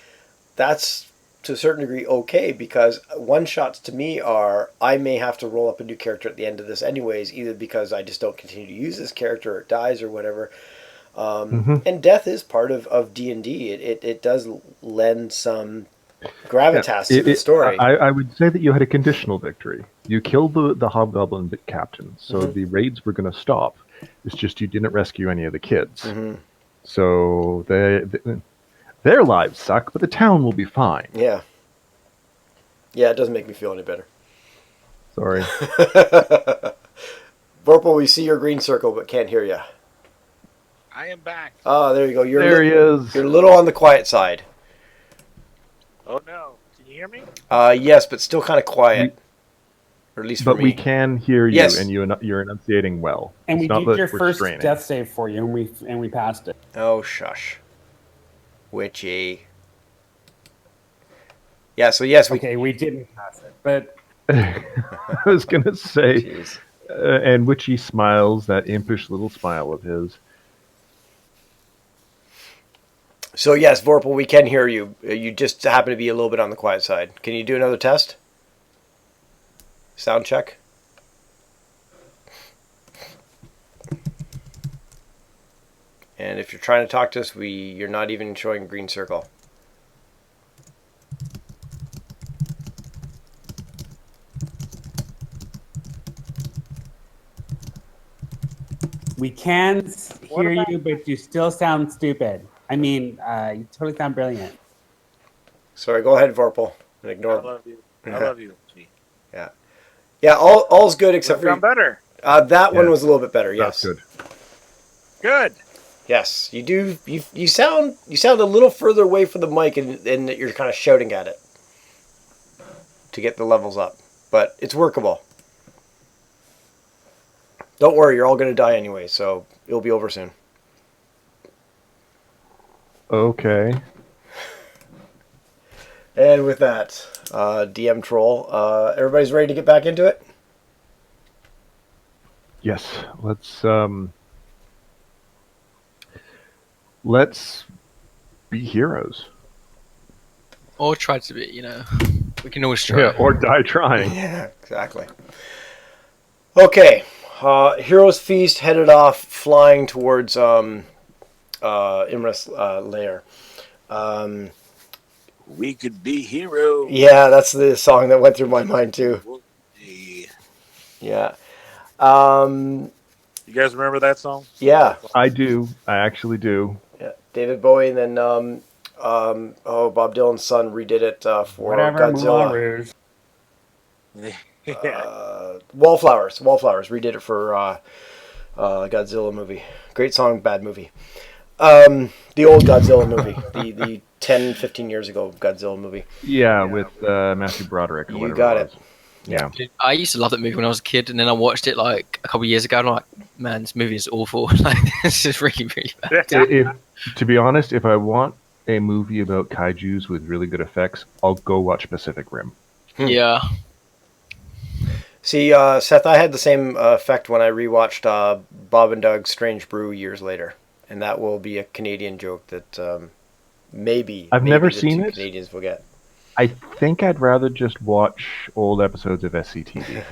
that's to a certain degree okay, because one shots to me are I may have to roll up a new character at the end of this anyways, either because I just don't continue to use this character or it dies or whatever. And death is part of D&D. It does lend some gravitas to the story. I would say that you had a conditional victory. You killed the hobgoblin captain, so the raids were going to stop. It's just you didn't rescue any of the kids. So their lives suck, but the town will be fine. Yeah. Yeah, it doesn't make me feel any better. Sorry. Vorpal, we see your green circle but can't hear you. I am back. Oh, there you go. There he is. You're a little on the quiet side. Oh no! Can you hear me? Yes, but still kind of quiet. Or at least for But me. we can hear you, Yes. and you're enunciating well. And we It's not did that your we're first straining. death save for you, and we passed it. Oh, shush. Witchy. Yeah, so yes, we... Okay, we didn't pass it, but... I was going to say, Jeez. and Witchy smiles, that impish little smile of his. So yes, Vorpal, we can hear you. You just happen to be a little bit on the quiet side. Can you do another test? Sound check. And if you're trying to talk to us, you're not even showing a green circle. We can hear you, but you still sound stupid. I mean, you totally sound brilliant. Sorry, go ahead, Vorpal, and I ignore. love you. I love you. G. Yeah, yeah. All's good except for I'm better. that one Yeah. was a little bit better. Yes, That's good. Good. yes. You do. You sound a little further away from the mic, and you're kind of shouting at it to get the levels up, but it's workable. Don't worry, you're all going to die anyway, so it'll be over soon. Okay. And with that, DM Troll, everybody's ready to get back into it? Yes. Let's be heroes. Or try to be, We can always try. Yeah, or die trying. Yeah, exactly. Okay, Heroes Feast headed off, flying towards Imra's lair. We could be heroes. Yeah, that's the song that went through my mind too. Yeah. You guys remember that song? Yeah. I do. I actually do. Yeah. David Bowie, and then Bob Dylan's son redid it for Whatever, Moulin Godzilla. Rouge. Wallflowers redid it for Godzilla movie. Great song, bad movie. The old Godzilla movie, the 10, 15 years ago Godzilla movie. Yeah, with Matthew Broderick. Or You whatever got it. Was. Yeah. I used to love that movie when I was a kid, and then I watched it like a couple of years ago, and I'm like, man, this movie is awful. Like, this is really, really bad. To be honest, if I want a movie about kaijus with really good effects, I'll go watch Pacific Rim. Yeah. See, Seth, I had the same effect when I rewatched Bob and Doug's Strange Brew years later, and that will be a Canadian joke that maybe I've never the seen two it. Canadians will get. I think I'd rather just watch old episodes of SCTV.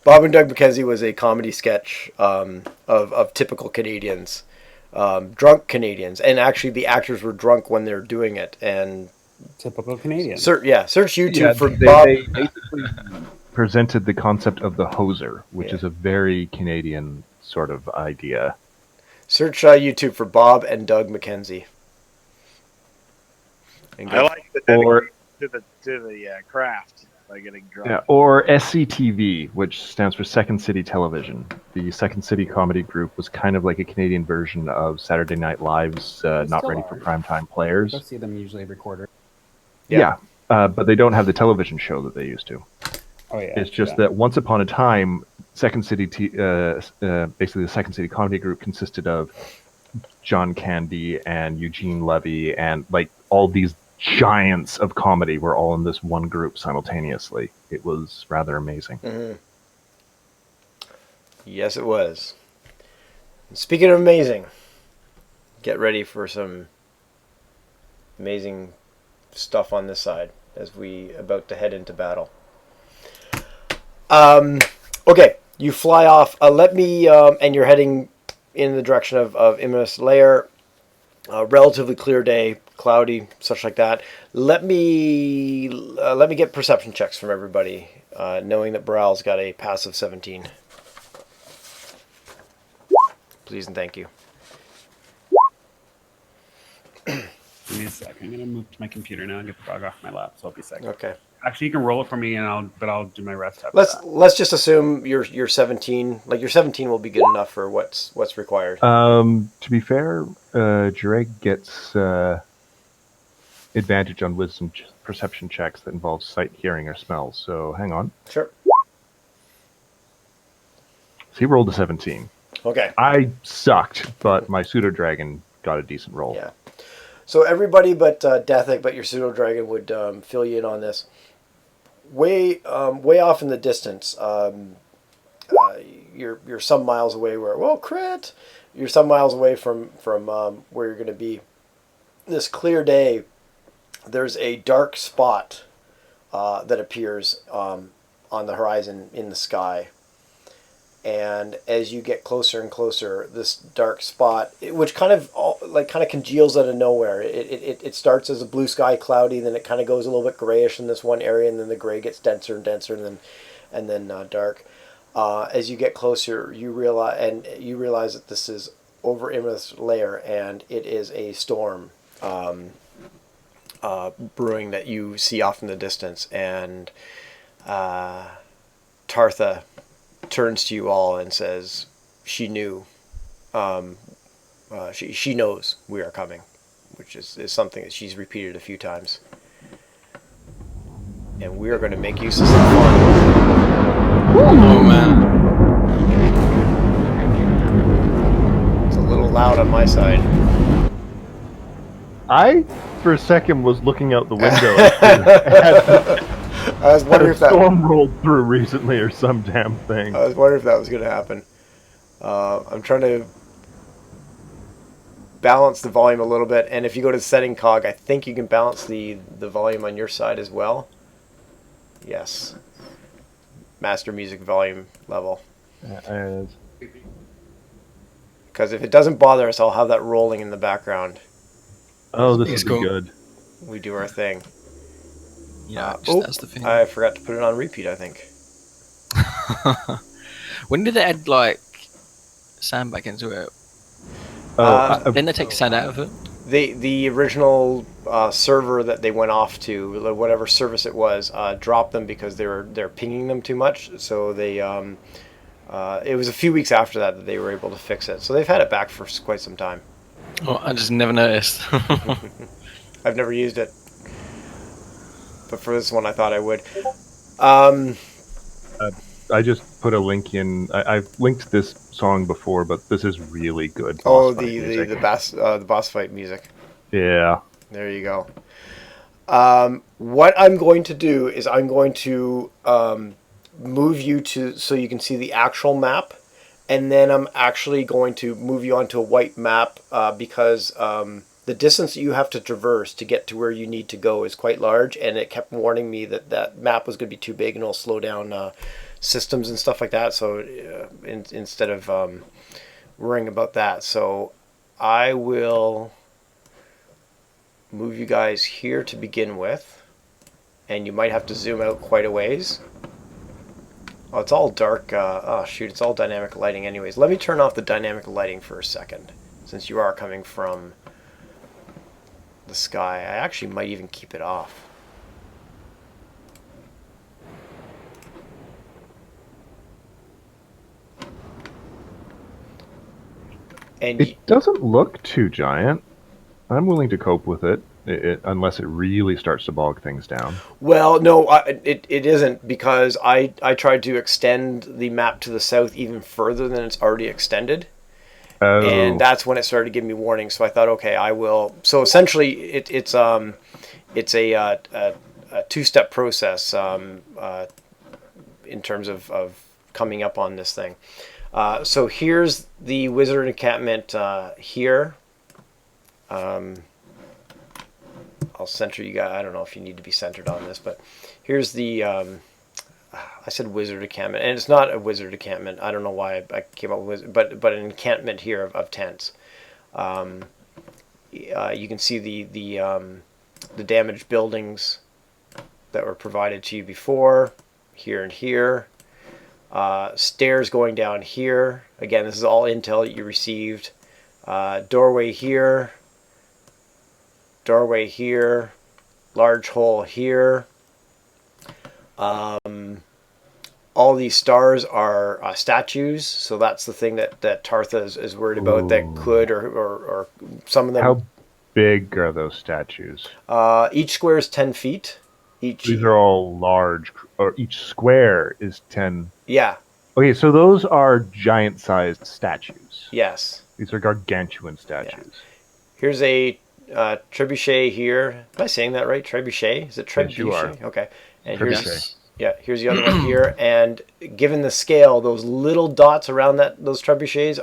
Bob and Doug McKenzie was a comedy sketch of typical Canadians, drunk Canadians, and actually the actors were drunk when they're doing it. And Typical Canadian. search YouTube for they, Bob. They basically presented the concept of the hoser, which is a very Canadian sort of idea. Search YouTube for Bob and Doug McKenzie. I like the dedication to the craft by getting drunk. Yeah, or SCTV, which stands for Second City Television. The Second City comedy group was kind of like a Canadian version of Saturday Night Live's Not Ready for Primetime Players. I see them usually recorded. Yeah, but they don't have the television show that they used to. Oh yeah. It's just that once upon a time, Second City, basically the Second City comedy group consisted of John Candy and Eugene Levy and like all these giants of comedy were all in this one group simultaneously. It was rather amazing. Mm-hmm. Yes, it was. And speaking of amazing, get ready for some amazing stuff on this side as we about to head into battle. Okay, you fly off. Let me, and you're heading in the direction of Imminous Lair. Relatively clear day, cloudy, such like that. Let me get perception checks from everybody, knowing that Boral's got a passive 17. Please and thank you. Give me a sec. I'm gonna move to my computer now and get the dog off my lap. So I'll be a second. Okay. Actually, you can roll it for me, and I'll do my rest after that. Let's just assume you're 17. Like your 17 will be good enough for what's required. To be fair, Jureg gets advantage on wisdom perception checks that involve sight, hearing, or smells. So hang on. Sure. So he rolled a 17. Okay. I sucked, but my pseudo dragon got a decent roll. Yeah. So everybody but Dethick, but your pseudo dragon would fill you in on this. Way off in the distance, you're some miles away. Crit! You're some miles away from where you're going to be. This clear day, there's a dark spot that appears on the horizon in the sky. And as you get closer and closer, this dark spot, which kind of congeals out of nowhere. It starts as a blue sky, cloudy, then it kind of goes a little bit grayish in this one area, and then the gray gets denser and denser, and then dark. As you get closer, you realize that this is over Imminous Lair, and it is a storm brewing that you see off in the distance, and Tartha turns to you all and says she knew, she knows we are coming, which is something that she's repeated a few times. And we are going to make use of some fun. Oh man. It's a little loud on my side. I, for a second, was looking out the window. I was wondering if that storm rolled through recently or some damn thing. I was wondering if that was going to happen. I'm trying to balance the volume a little bit, and if you go to the setting cog, I think you can balance the volume on your side as well. Yes. Master music volume level. Because if it doesn't bother us, I'll have that rolling in the background. Oh, this It's is cool. good. We do our thing. Yeah, that's the thing. I forgot to put it on repeat, I think. When did they add like sand back into it? Didn't they take sand out of it? The original server that they went off to, whatever service it was, dropped them because they're pinging them too much. So they it was a few weeks after that they were able to fix it. So they've had it back for quite some time. Oh, I just never noticed. I've never used it, but for this one I thought I would. I just put a link in. I've linked this song before, but this is really good. Oh, boss fight music. the boss fight music. Yeah. There you go. What I'm going to do is I'm going to move you to so you can see the actual map, and then I'm actually going to move you onto a white map because the distance that you have to traverse to get to where you need to go is quite large, and it kept warning me that map was going to be too big and it'll slow down systems and stuff like that. So instead of worrying about that, so I will move you guys here to begin with, and you might have to zoom out quite a ways. Oh, it's all dark. Oh shoot, it's all dynamic lighting anyways. Let me turn off the dynamic lighting for a second, since you are coming from the sky. I actually might even keep it off. And It doesn't look too giant. I'm willing to cope with it, unless it really starts to bog things down. well, no, it isn't, because I tried to extend the map to the south even further than it's already extended. Oh. And that's when it started giving me warnings. So I thought, okay, I will. So essentially, it's a two-step process in terms of coming up on this thing. So here's the wizard encampment here. I'll center you guys. I don't know if you need to be centered on this, but here's the. I said wizard encampment, and it's not a wizard encampment. I don't know why I came up with wizard, but an encampment here of tents. You can see the damaged buildings that were provided to you before, here and here. Stairs going down here. Again, this is all intel that you received. Doorway here. Doorway here. Large hole here. All these stars are statues, so that's the thing that Tartha is worried about. That could or some of them. How big are those statues? Each square is 10 feet. These are all large, or each square is 10. Yeah. Okay, so those are giant-sized statues. Yes. These are gargantuan statues. Yeah. Here's a trebuchet here. Am I saying that right? Trebuchet? Is it trebuchet? Yes, you are. Okay. And Trebuchet. here's the other one here. And given the scale, those little dots around those trebuchets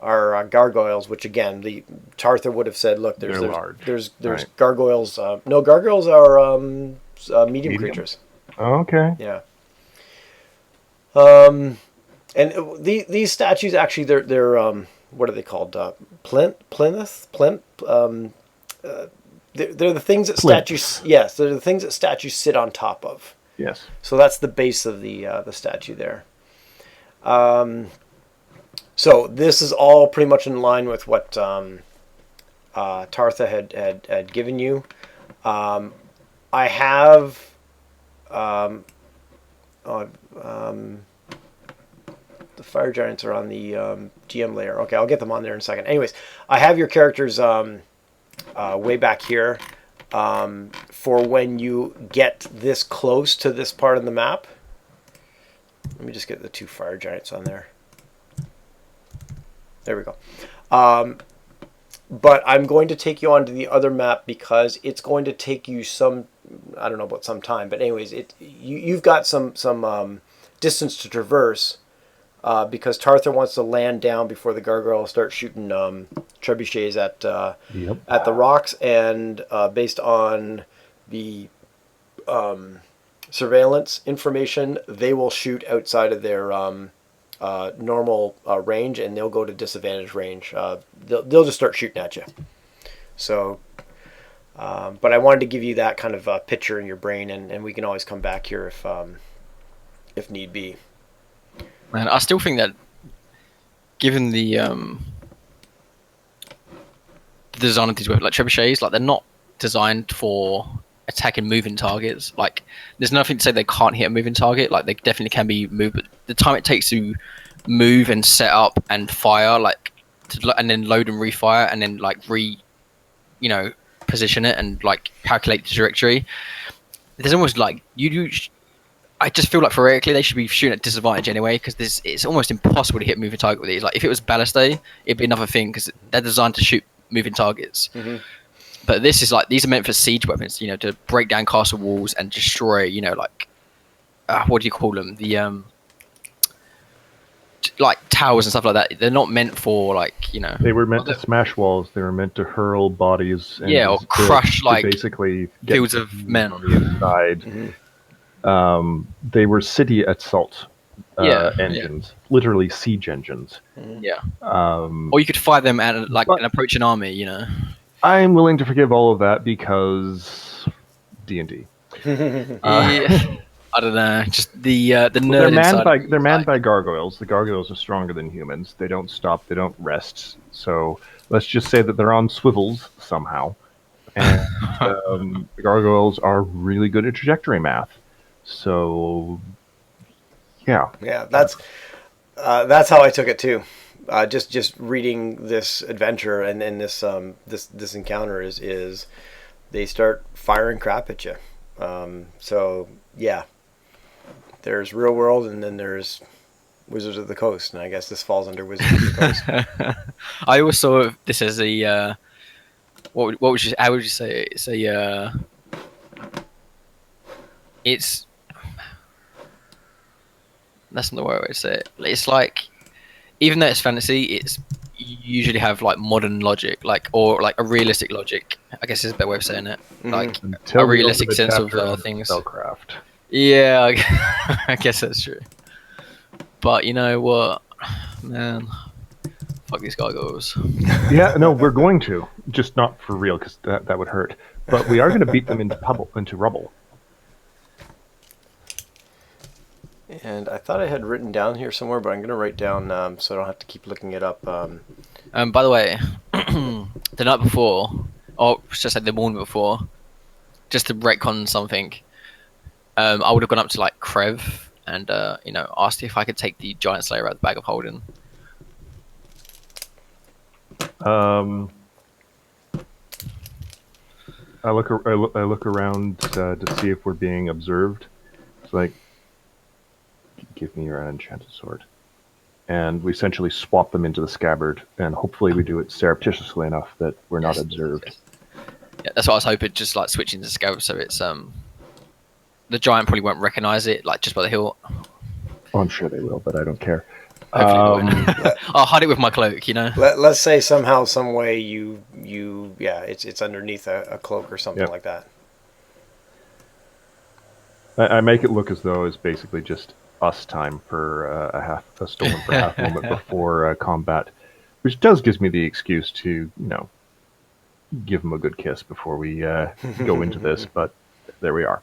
are gargoyles, which again, the Tartha would have said, look, there's right. gargoyles. No, gargoyles are medium creatures. Oh, okay. Yeah. And these statues actually they're what are they called? Plinth. They're the things that statues. Yes, they're the things that statues sit on top of. Yes. So that's the base of the statue there. So this is all pretty much in line with what Tartha had given you. I have. The fire giants are on the GM layer. Okay, I'll get them on there in a second. Anyways, I have your characters way back here for when you get this close to this part of the map. Let me just get the 2 fire giants on there. There we go. But I'm going to take you onto the other map because it's going to take you some, I don't know about some time, but anyways, you've got some distance to traverse. Because Tartha wants to land down before the gargoyle starts shooting trebuchets at the rocks, and based on the surveillance information, they will shoot outside of their normal range, and they'll go to disadvantage range. They'll just start shooting at you. So, but I wanted to give you that kind of picture in your brain, and we can always come back here if need be. Man, I still think that, given the design of these weapons, like trebuchets, like they're not designed for attacking moving targets. Like, there's nothing to say they can't hit a moving target. Like, they definitely can be moved, but the time it takes to move and set up and fire, like, and then load and refire, and then like position it and like calculate the trajectory. There's almost like I just feel like theoretically they should be shooting at disadvantage anyway, because it's almost impossible to hit a moving target with these. Like, if it was ballistae, it'd be another thing because they're designed to shoot moving targets. Mm-hmm. But this is like, these are meant for siege weapons, to break down castle walls and destroy, what do you call them? The like towers and stuff like that. They're not meant for They were meant to smash walls. They were meant to hurl bodies. And or crush basically fields of men on the inside. Mm-hmm. They were city assault engines, literally siege engines. Yeah. Or you could fire them at an approaching army. I'm willing to forgive all of that because D&D. I don't know. Just the nerd they're manned by gargoyles. The gargoyles are stronger than humans. They don't stop. They don't rest. So let's just say that they're on swivels somehow. And the gargoyles are really good at trajectory math. So yeah, that's how I took it too. Just reading this adventure and then this encounter is they start firing crap at you. So yeah, there's real world and then there's Wizards of the Coast, and I guess this falls under Wizards of the Coast. I always saw this as a what would you how would you say it? It's that's not the way I would say it. It's like, even though it's fantasy, it's you usually have like modern logic, like, or like a realistic logic. I guess is a better way of saying it. Like Until a we realistic open the sense of chapter on things. Spellcraft. Yeah, I guess that's true. But you know what, man, fuck these gargoyles. Yeah, no, we're going to, just not for real, because that would hurt. But we are going to beat them into rubble. And I thought I had written down here somewhere, but I'm going to write down so I don't have to keep looking it up. By the way, the night before, or just like the morning before, just to retcon something, I would have gone up to like Krev and asked if I could take the Giant Slayer out of the bag of holding. I look around to see if we're being observed. It's like, give me your unenchanted sword. And we essentially swap them into the scabbard, and hopefully we do it surreptitiously enough that we're not observed. Yes. Yeah, that's what I was hoping, just like switching to scabbard, so it's the giant probably won't recognize it, like just by the hilt. Oh, I'm sure they will, but I don't care. Hopefully they won't. I'll hide it with my cloak, you know. Let's say somehow, some way, it's underneath a cloak or something like that. I make it look as though it's basically just us time for a stolen for a half moment before combat, which gives me the excuse to give them a good kiss before we go into this. But there we are.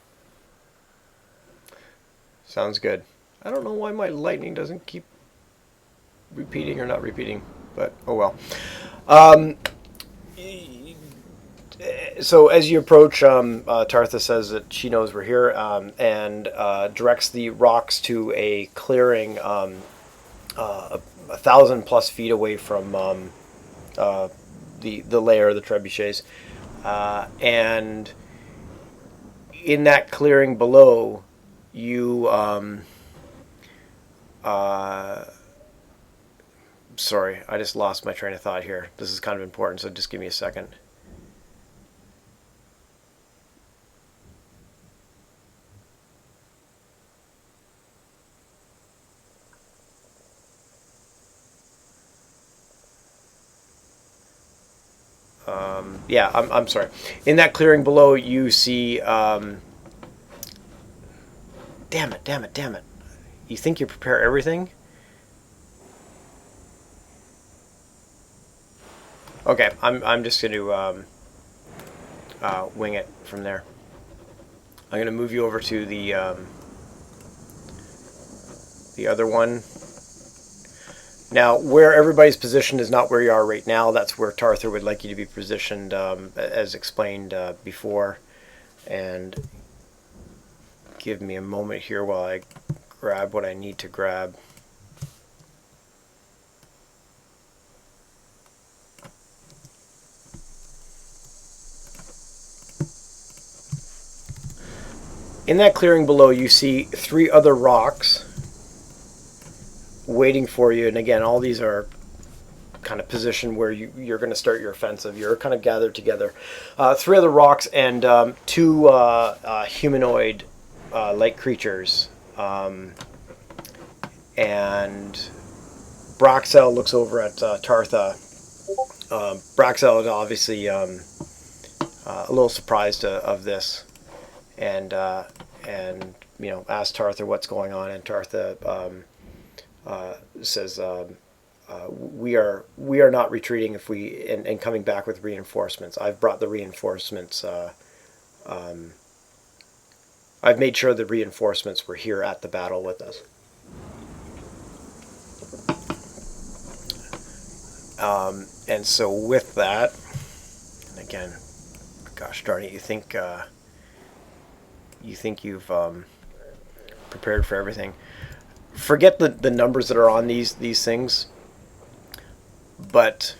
Sounds good. I don't know why my lightning doesn't keep repeating or not repeating, but oh well. So as you approach, Tartha says that she knows we're here, and directs the rocks to a clearing 1,000+ feet away from the lair of the trebuchets, and in that clearing below, you sorry, I just lost my train of thought here. This is kind of important, so just give me a second. I'm sorry. In that clearing below, you see... damn it. You think you prepare everything? Okay, I'm just going to wing it from there. I'm going to move you over to the other one. Now, where everybody's positioned is not where you are right now. That's where Tarther would like you to be positioned, as explained before. And give me a moment here while I grab what I need to grab. In that clearing below, you see 3 other rocks waiting for you, and again, all these are kind of positioned where you're going to start your offensive. You're kind of gathered together. 3 other rocks and 2 humanoid like creatures. And Braxel looks over at Tartha. Braxel is obviously a little surprised of this, and asks Tartha what's going on, and Tartha says, we are not retreating if we and coming back with reinforcements. I've brought the reinforcements. I've made sure the reinforcements were here at the battle with us. And so with that, and again, gosh darn it, you think you've prepared for everything. Forget the numbers that are on these things, but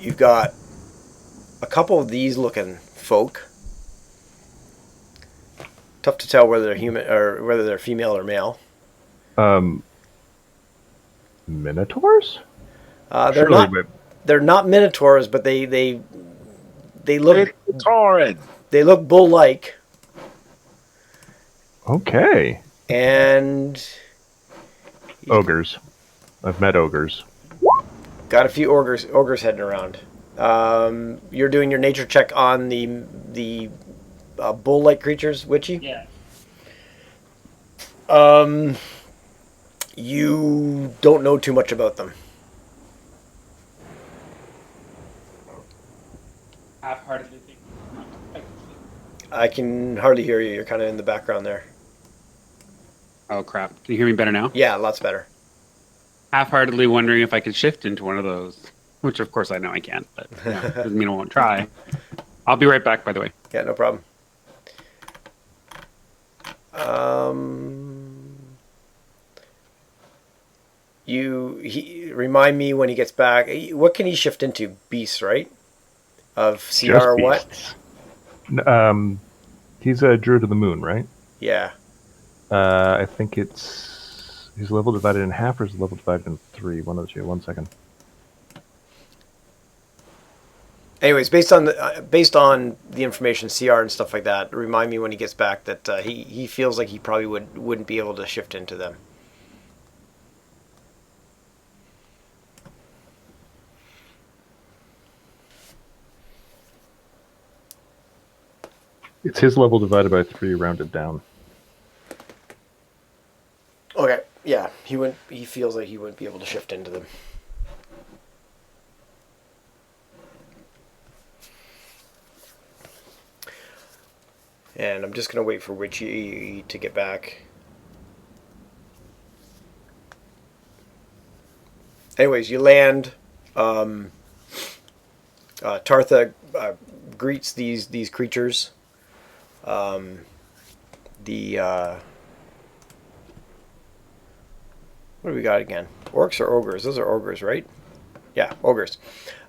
you've got a couple of these looking folk. Tough to tell whether they're human or whether they're female or male. Minotaurs? They're Surely, not. They're not minotaurs, but they look It's Torin. they look bull-like, okay. and Ogres. I've met ogres. got a few ogres heading around. You're doing your nature check on the bull-like creatures, Witchy. Yeah. You don't know too much about them. Half-heartedly think. I can hardly hear you. You're kind of in the background there. Oh crap! Can you hear me better now? Yeah, lots better. Half-heartedly wondering if I could shift into one of those, which of course I know I can't, but doesn't mean I won't try. I'll be right back. By the way. Yeah, no problem. He remind me when he gets back. What can he shift into? Beasts, right? Of CR Just or what? beasts. He's a druid of the moon, right? Yeah. I think his level divided in half, or is level divided in 3? One of the two. 1 second. Anyways, based on the information, CR and stuff like that, remind me when he gets back that he feels like he probably wouldn't be able to shift into them. It's his level divided by 3, rounded down. Okay. Yeah, he wouldn't. He feels like he wouldn't be able to shift into them. And I'm just gonna wait for Witchy to get back. Anyways, you land. Tartha greets these creatures. What do we got again? Orcs or ogres? Those are ogres, right? Yeah, ogres.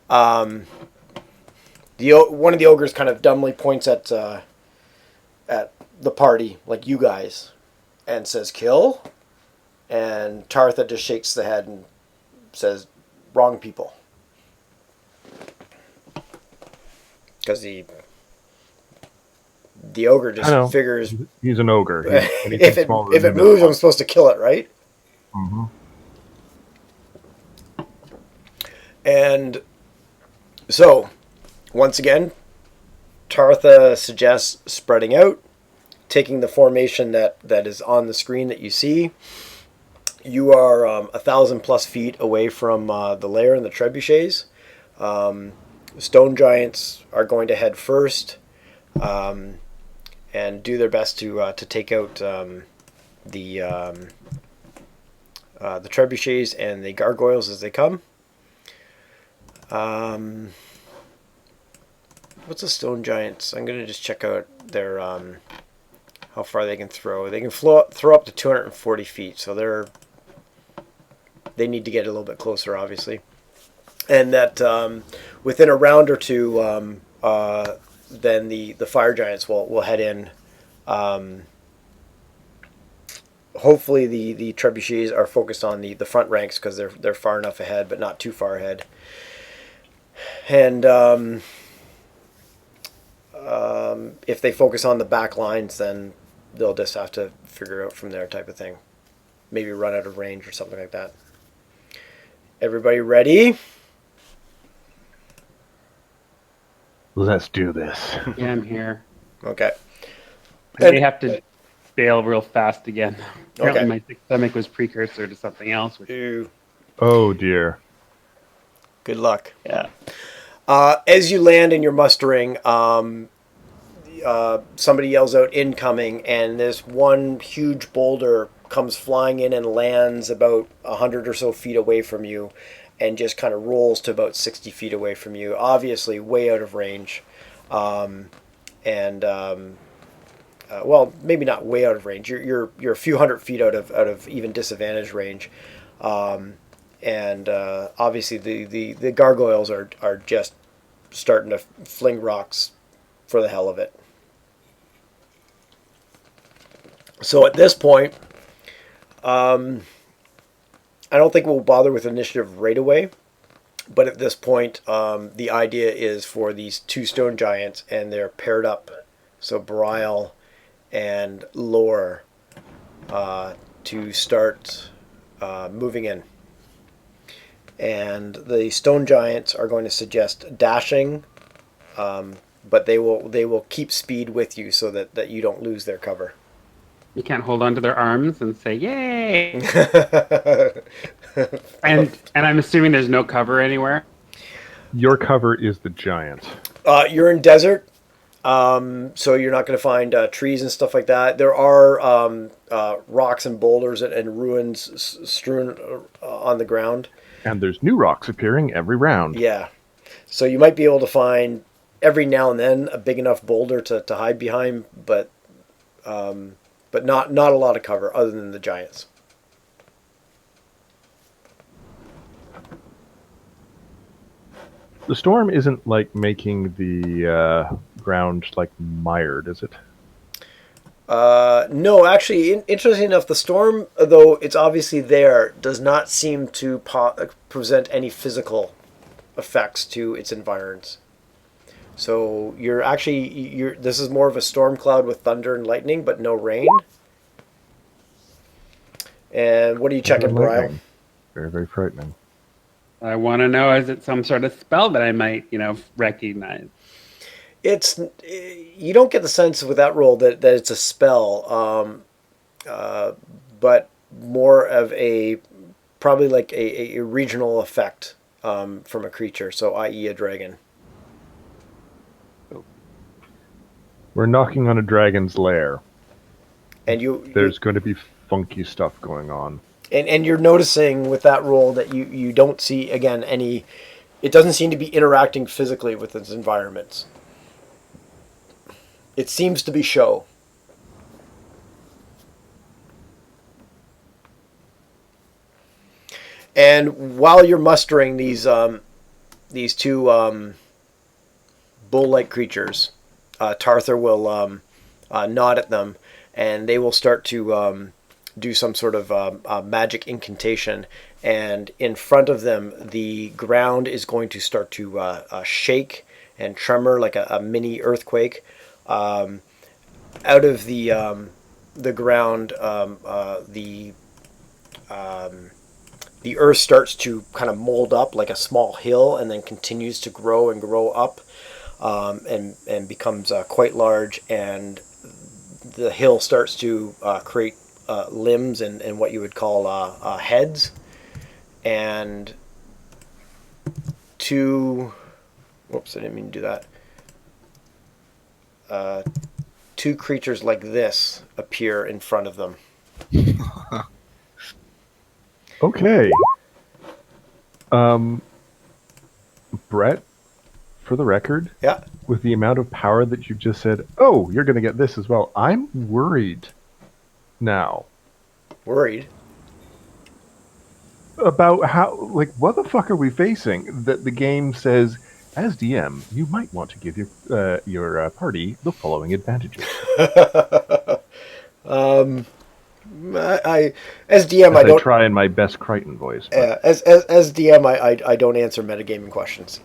One of the ogres kind of dumbly points at the party, like you guys, and says, "Kill." And Tartha just shakes the head and says, "Wrong people." Because the ogre just figures he's an ogre. if it moves, I'm supposed to kill it, right? Mm-hmm. And so, once again, Tartha suggests spreading out, taking the formation that is on the screen that you see. You are 1,000+ feet away from the lair and the trebuchets. Stone giants are going to head first and do their best to take out the trebuchets and the gargoyles as they come. What's the stone giants? I'm gonna just check out their how far they can throw. They can throw up to 240 feet, so they need to get a little bit closer, obviously. And that within a round or two, then the fire giants will head in. Hopefully the trebuchets are focused on the front ranks because they're far enough ahead, but not too far ahead. And if they focus on the back lines, then they'll just have to figure out from there, type of thing. Maybe run out of range or something like that. Everybody ready? Let's do this. Yeah, I'm here. Okay. I may have to bail real fast again. Apparently Okay. my stomach was precursor to something else. Ew. Oh dear. Good luck. Yeah. As you land and you're mustering, somebody yells out "incoming," and this one huge boulder comes flying in and lands about 100 or so feet away from you, and just kind of rolls to about 60 feet away from you. Obviously, way out of range, well, maybe not way out of range. You're a few hundred feet out of even disadvantage range, and obviously the gargoyles are just starting to fling rocks for the hell of it. So at this point, I don't think we'll bother with initiative right away. But at this point, the idea is for these two stone giants, and they're paired up. So Brile and Lore to start moving in. And the stone giants are going to suggest dashing, but they will keep speed with you so that you don't lose their cover. You can't hold onto their arms and say "Yay!" and I'm assuming there's no cover anywhere. Your cover is the giant. You're in desert, so you're not going to find trees and stuff like that. There are rocks and boulders and ruins strewn on the ground. And there's new rocks appearing every round. Yeah. So you might be able to find every now and then a big enough boulder to hide behind, but not a lot of cover other than the giants. The storm isn't like making the ground like mired, is it? No, actually, interesting enough, the storm, though it's obviously there, does not seem to present any physical effects to its environs. So this is more of a storm cloud with thunder and lightning, but no rain. And what are you checking, Brile? Very, very frightening. I want to know, is it some sort of spell that I might, recognize? You don't get the sense with that roll that it's a spell, but more of probably like a regional effect from a creature, so i.e. a dragon. We're knocking on a dragon's lair. And there's going to be funky stuff going on. And you're noticing with that roll that you don't see, again, it doesn't seem to be interacting physically with its environments. It seems to be show. And while you're mustering these two bull-like creatures, Tarthur will nod at them, and they will start to do some sort of magic incantation. And in front of them, the ground is going to start to shake and tremor like a mini earthquake. Out of the ground, the earth starts to kind of mold up like a small hill, and then continues to grow and grow up, and becomes quite large. And the hill starts to create limbs and what you would call heads, and two. Whoops! I didn't mean to do that. Two creatures like this appear in front of them. Okay. Brett, for the record, yeah, with the amount of power that you just said, oh, you're going to get this as well, I'm worried now. Worried? About how, what the fuck are we facing? That the game says, as DM, you might want to give your party the following advantages. As DM, I don't try in my best Crichton voice. As DM, I don't answer metagaming questions.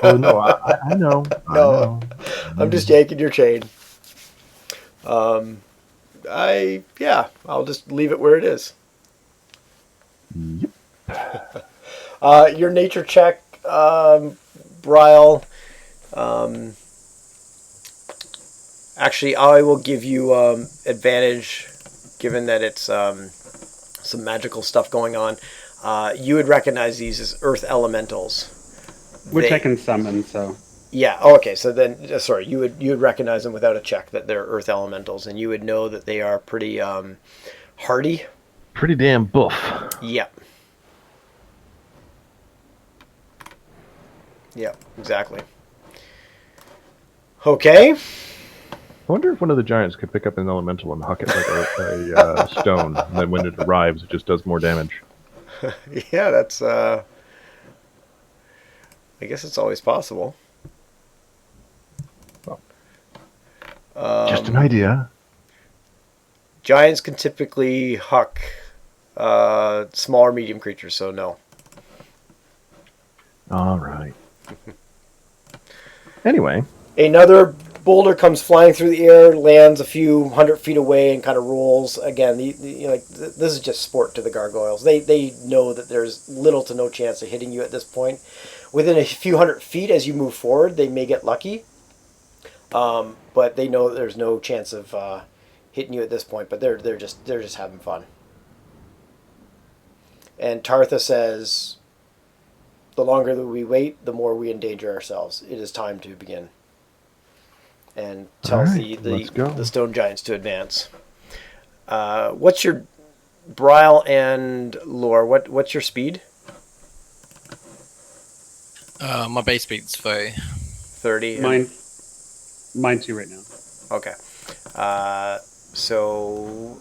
Oh no, I know. No, I'm just yanking your chain. I'll just leave it where it is. Yep. Your nature check, Brile. Actually, I will give you advantage, given that it's some magical stuff going on. You would recognize these as earth elementals, which I can summon. So yeah. Oh, okay. So then, sorry, you would recognize them without a check that they're earth elementals, and you would know that they are pretty hardy. Pretty damn buff. Yep. Yep. Exactly. Okay. I wonder if one of the giants could pick up an elemental and huck it like a stone, and then when it arrives, it just does more damage. Yeah, that's. I guess it's always possible. Just an idea. Giants can typically huck Smaller, medium creatures, so no. All right. Anyway, Another boulder comes flying through the air, lands a few 100 feet away, and kind of rolls. Again, this is just sport to the gargoyles. They know that there's little to no chance of hitting you at this point. Within a few 100 feet, as you move forward, they may get lucky, but they know that there's no chance of hitting you at this point. But they're just having fun. And Tartha says, "The longer that we wait, the more we endanger ourselves. It is time to begin." And tells let's go. the stone giants to advance. What's your Bryle and Lore? What's your speed? My base speed's 30. 30. Mine too right now. Okay. So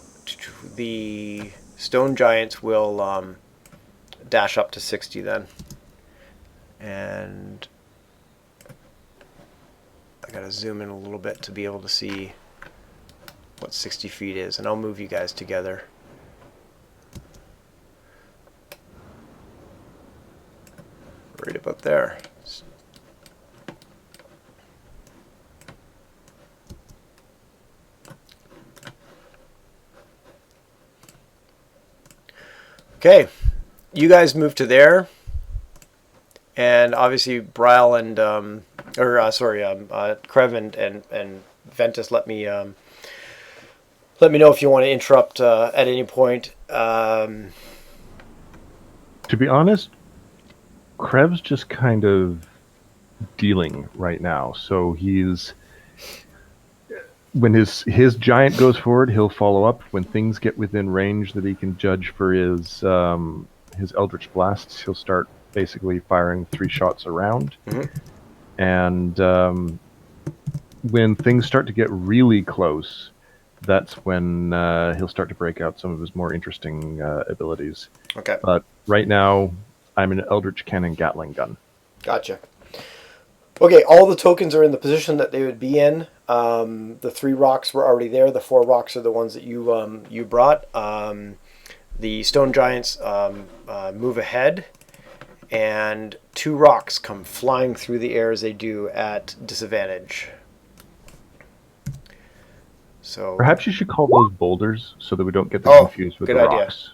the stone giants will dash up to 60 then. And I gotta zoom in a little bit to be able to see what 60 feet is, and I'll move you guys together. Right about there. Okay, you guys move to there, and obviously Bryle and Krev and Ventus, let me know if you want to interrupt at any point. To be honest, Krev's just kind of dealing right now. So when his giant goes forward, he'll follow up. When things get within range that he can judge for his Eldritch Blasts, he'll start basically firing 3 shots around. And when things start to get really close, that's when he'll start to break out some of his more interesting abilities. Okay. But right now, I'm an Eldritch Cannon Gatling gun. Gotcha. Okay, all the tokens are in the position that they would be in. The 3 rocks were already there. The 4 rocks are the ones that you brought. The stone giants move ahead, and 2 rocks come flying through the air as they do at disadvantage. So perhaps you should call those boulders so that we don't get them confused with good the idea. rocks.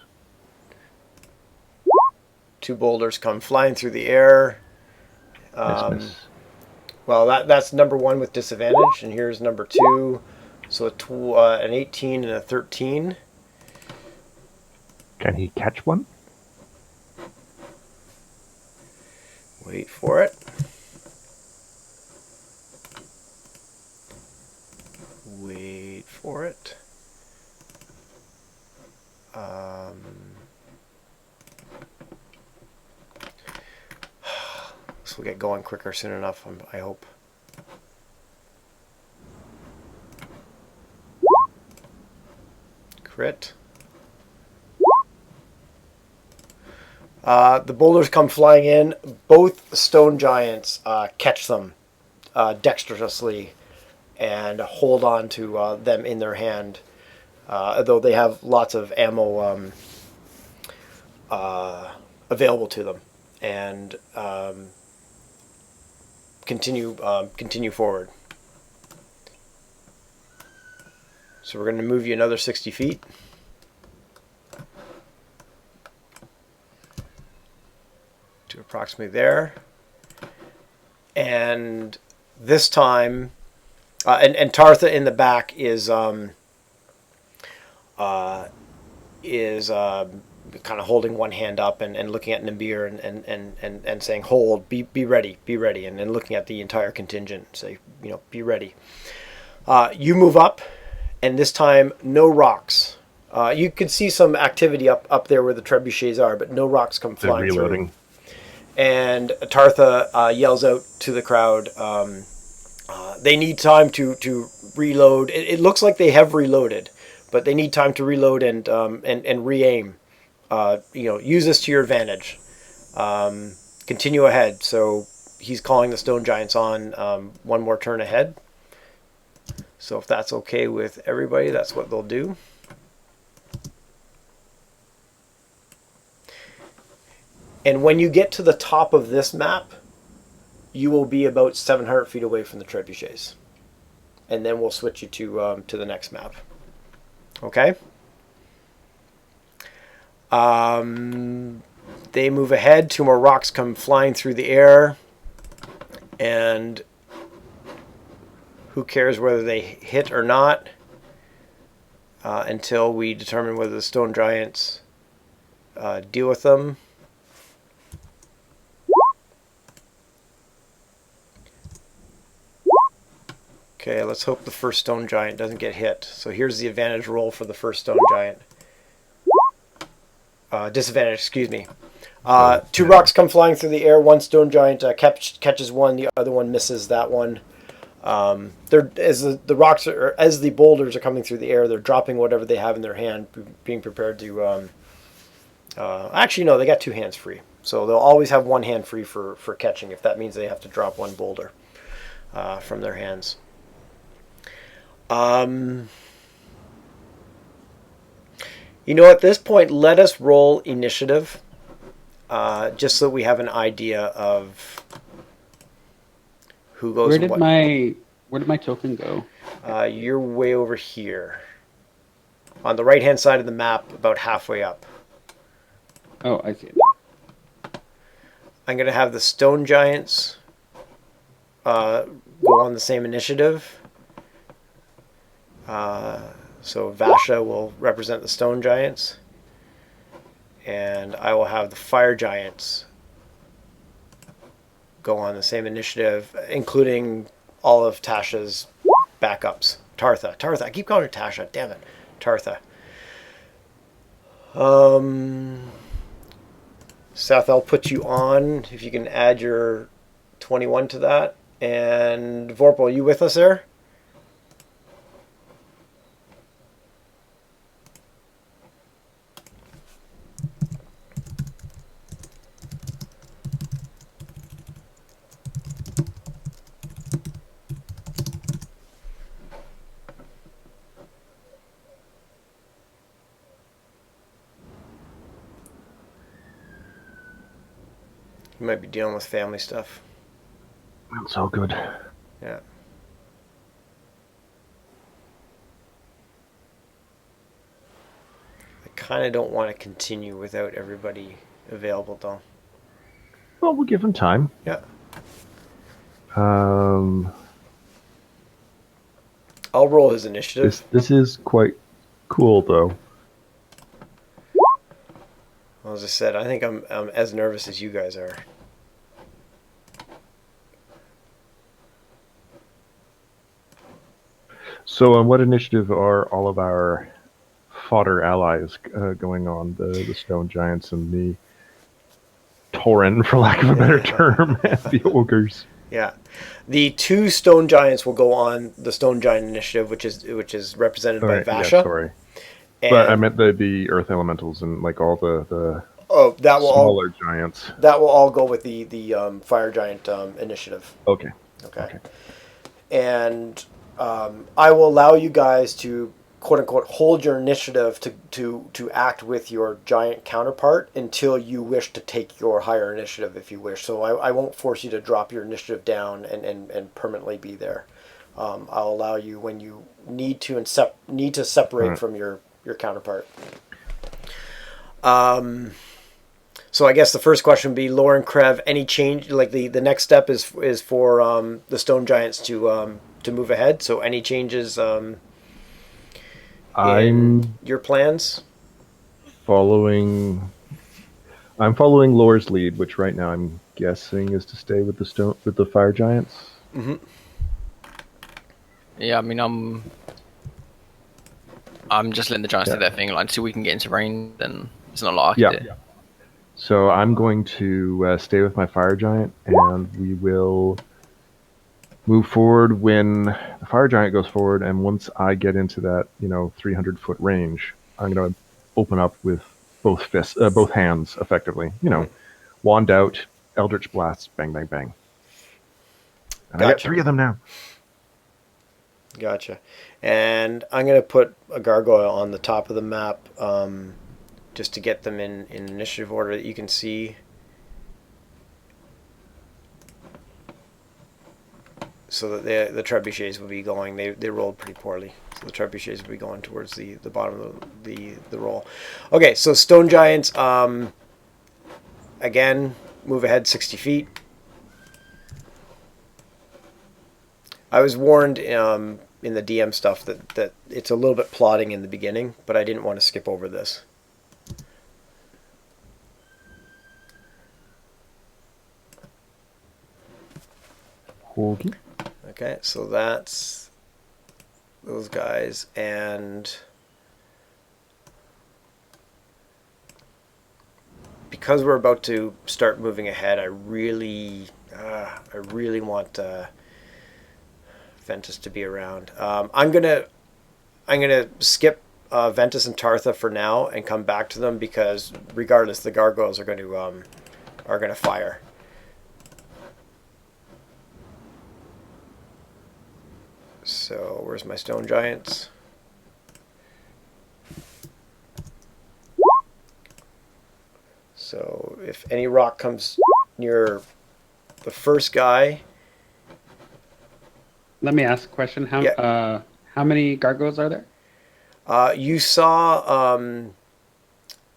2 boulders come flying through the air. Miss. Well, that's number 1 with disadvantage, and here's number 2. So an 18 and a 13. Can he catch one? Wait for it. Wait for it. This will get going quicker soon enough, I hope. Crit. The boulders come flying in. Both stone giants catch them dexterously and hold on to them in their hand, though they have lots of ammo available to them, and continue forward. So we're going to move you another 60 feet. To approximately there. And this time, and Tartha in the back is kind of holding one hand up and looking at Nimbir and saying, "Hold, be ready, and looking at the entire contingent, say, be ready." You move up, and this time no rocks. You can see some activity up there where the trebuchets are, but no rocks come flying through. Reloading. And Tartha yells out to the crowd, they need time to reload. It looks like they have reloaded, but they need time to reload and re-aim. Use this to your advantage. Continue ahead. So he's calling the stone giants on one more turn ahead. So if that's okay with everybody, that's what they'll do. And when you get to the top of this map, you will be about 700 feet away from the trebuchets. And then we'll switch you to the next map. Okay? They move ahead. 2 more rocks come flying through the air. And who cares whether they hit or not until we determine whether the stone giants deal with them. Okay, let's hope the first stone giant doesn't get hit. So here's the advantage roll for the first stone giant. Disadvantage, excuse me. 2 rocks come flying through the air. 1 stone giant catches one. The other one misses that one. As the boulders are coming through the air, they're dropping whatever they have in their hand, being prepared to. Actually, no, they got 2 hands free, so they'll always have 1 hand free for catching. If that means they have to drop 1 boulder from their hands. At this point, let us roll initiative, just so we have an idea of who goes. Where did my token go? You're way over here, on the right-hand side of the map, about halfway up. Oh, I see it. I'm going to have the stone giants go on the same initiative. So Vasha will represent the stone giants, and I will have the fire giants go on the same initiative, including all of Tasha's backups. Tartha. I keep calling her Tasha. Damn it. Tartha. Seth, I'll put you on if you can add your 21 to that. And Vorpal, are you with us there? You might be dealing with family stuff. It's all good. Yeah. I kind of don't want to continue without everybody available, though. Well, we'll give him time. Yeah. Um, I'll roll his initiative. This is quite cool, though. Well, as I said, I think I'm as nervous as you guys are. So, on what initiative are all of our fodder allies going on? The stone giants and the Tauren, for lack of a better term, and the ogres. Yeah, the 2 stone giants will go on the stone giant initiative, which is represented by Vasha. Yeah, sorry. But I meant the earth elementals and like all the smaller giants. That will all go with the fire giant initiative. Okay. And I will allow you guys to quote unquote hold your initiative to act with your giant counterpart until you wish to take your higher initiative if you wish. So I won't force you to drop your initiative down and permanently be there. I'll allow you when you need to separate from your counterpart. So I guess the first question would be, Lauren, Krev, any change? Like the next step is for the stone giants to move ahead. So any changes in your plans? I'm following Lore's lead, which right now I'm guessing is to stay with the fire giants. Mm-hmm. Yeah, I mean, I'm just letting the giants do their thing. Like, until we can get into range, then it's not a lot I can do. So I'm going to stay with my fire giant, and we will move forward when the fire giant goes forward. And once I get into that, 300-foot range, I'm going to open up with both hands, effectively. Wand out, Eldritch Blasts, bang, bang, bang. And I got 3 of them now. Gotcha. And I'm going to put a gargoyle on the top of the map, just to get them in initiative order that you can see. so that the trebuchets would be going. They rolled pretty poorly, so the trebuchets would be going towards the bottom of the roll. Okay, so stone giants. Again, move ahead 60 feet. I was warned in the DM stuff that it's a little bit plotting in the beginning, but I didn't want to skip over this. Okay. Okay, so that's those guys, and because we're about to start moving ahead, I really want Ventus to be around. I'm gonna skip Ventus and Tartha for now and come back to them, because regardless, the gargoyles are going to fire. So where's my stone giants? So if any rock comes near the first guy. Let me ask a question. How many gargoyles are there? You saw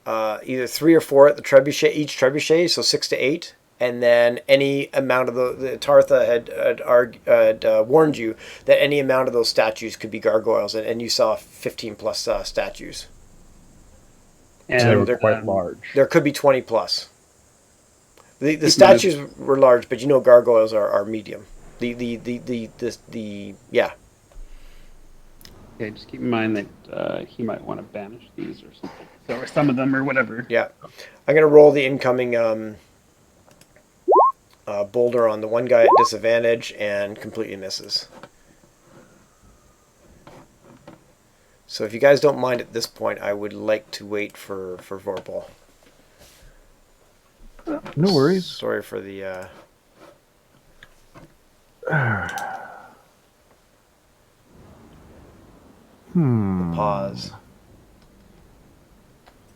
either 3 or 4 at the trebuchet, each trebuchet, so 6 to 8. And then any amount of the Tartha had warned you that any amount of those statues could be gargoyles, and you saw 15 plus statues. And so they're quite large. There could be 20 plus. The statues were large, but gargoyles are medium. Yeah. Okay, just keep in mind that he might want to banish these or something. So, or some of them or whatever. Yeah. I'm going to roll the incoming boulder on the one guy at disadvantage, and completely misses. So if you guys don't mind at this point, I would like to wait for Vorpal. No worries. Sorry for the pause.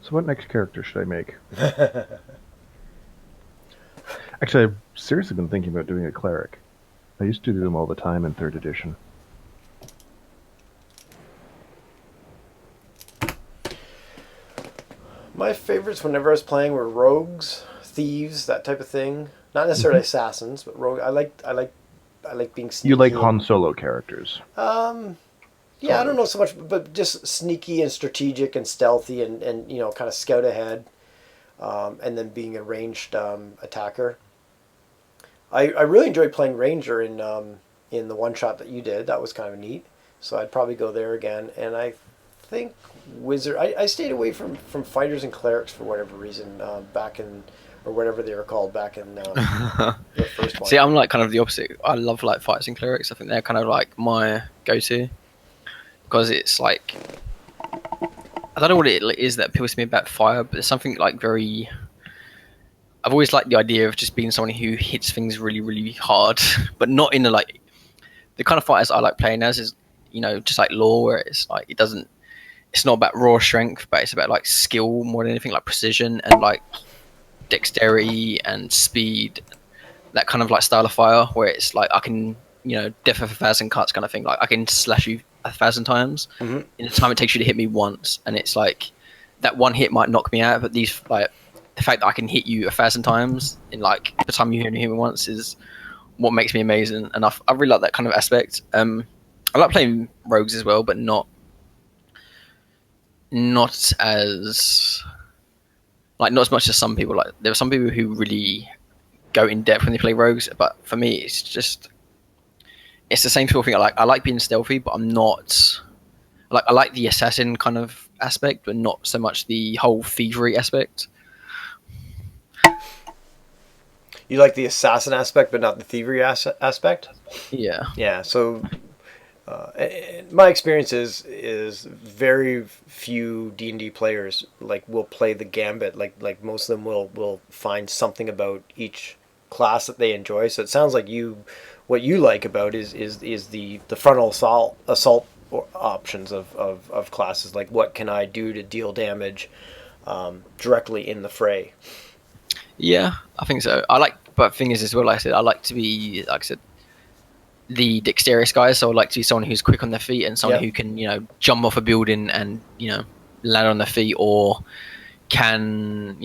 So what next character should I make? Actually, I've seriously been thinking about doing a cleric. I used to do them all the time in 3rd edition. My favorites whenever I was playing were rogues, thieves, that type of thing. Not necessarily assassins, but rogue. I like being sneaky. You like Han Solo characters? Yeah, I don't know so much, but just sneaky and strategic and stealthy, and kind of scout ahead, and then being a ranged attacker. I really enjoyed playing ranger in the one shot that you did. That was kind of neat. So I'd probably go there again. And I think wizard. I stayed away from fighters and clerics for whatever reason back in, or whatever they were called back in the first one. See, I'm like kind of the opposite. I love like fighters and clerics. I think they're kind of like my go-to, because it's like, I don't know what it is that appeals to me about fire, but there's something like very. I've always liked the idea of just being someone who hits things really, really hard, but not in a like. The kind of fighters I like playing as is, just like law, where it's like it's not about raw strength, but it's about like skill more than anything, like precision and like dexterity and speed, that kind of like style of fire, where it's like I can, death of 1,000 cuts kind of thing. Like I can slash you 1,000 times in the time it takes you to hit me once, and it's like that one hit might knock me out, but these like the fact that I can hit you 1,000 times in like the time you only hit me once is what makes me amazing, and I really like that kind of aspect. I like playing rogues as well, but not as much as some people. Like there are some people who really go in depth when they play rogues, but for me it's the same sort of thing. I like being stealthy, but I'm not I like the assassin kind of aspect, but not so much the whole thievery aspect. You like the assassin aspect, but not the thievery aspect? Yeah. Yeah, so my experience is very few D&D players will play the gambit. Like most of them will find something about each class that they enjoy. So it sounds like what you like about is the frontal assault options of classes. Like, what can I do to deal damage directly in the fray? Yeah, I think so. But the thing is as well, like I said, I like to be, like I said, the dexterous guys. So I like to be someone who's quick on their feet and someone Yep. who can, jump off a building and, land on their feet, or can,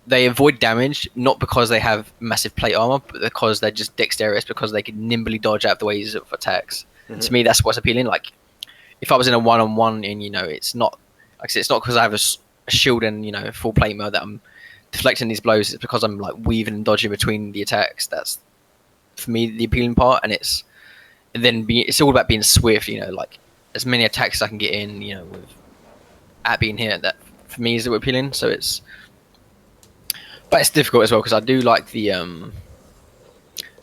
they avoid damage not because they have massive plate armor, but because they're just dexterous, because they can nimbly dodge out the ways of attacks. And to me, that's what's appealing. Like, if I was in a one-on-one and, it's not, like I said, it's not because I have a shield and, full plate mode that I'm deflecting these blows. It's because I'm like weaving and dodging between the attacks. That's, for me, the appealing part. And it's all about being swift, like as many attacks as I can get in, at being hit. That for me is appealing. So but it's difficult as well because I do like the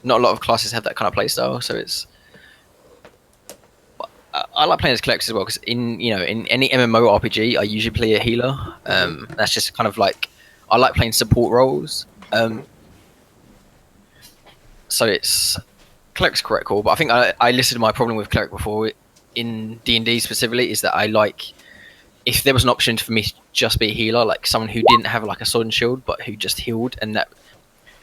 not a lot of classes have that kind of playstyle. So I like playing as collectors as well because in any MMORPG I usually play a healer. That's just kind of like I like playing support roles. So it's cleric's correct call, but I think I listed my problem with cleric before in D&D specifically is that I like if there was an option for me to just be a healer, like someone who didn't have like a sword and shield but who just healed, and that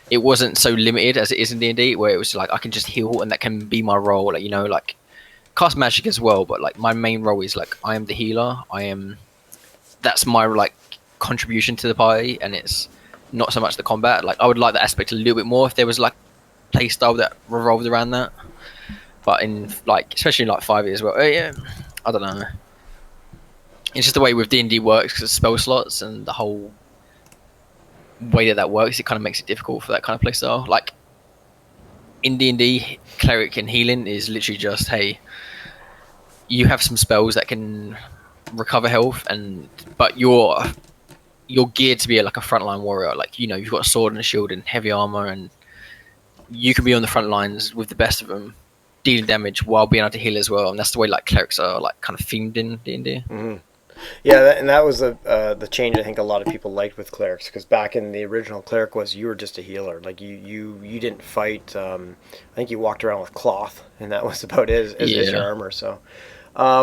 it wasn't so limited as it is in D&D where it was like I can just heal and that can be my role, like like cast magic as well, but like my main role is like I am the healer. That's my like contribution to the party, and it's not so much the combat. Like I would like that aspect a little bit more if there was like play style that revolved around that, but in like especially in like 5e as well, yeah, I don't know, it's just the way with D&D works because spell slots and the whole way that works, it kind of makes it difficult for that kind of play style. Like in D&D, cleric and healing is literally just, hey, you have some spells that can recover health, but you're geared to be like a frontline warrior. Like you've got a sword and a shield and heavy armor, and you can be on the front lines with the best of them, dealing damage while being able to heal as well. And that's the way like clerics are like kind of themed in D&D. Yeah, that was the change I think a lot of people liked with clerics, because back in the original cleric was you were just a healer. Like you didn't fight. I think you walked around with cloth, and that was about it as your armor. So,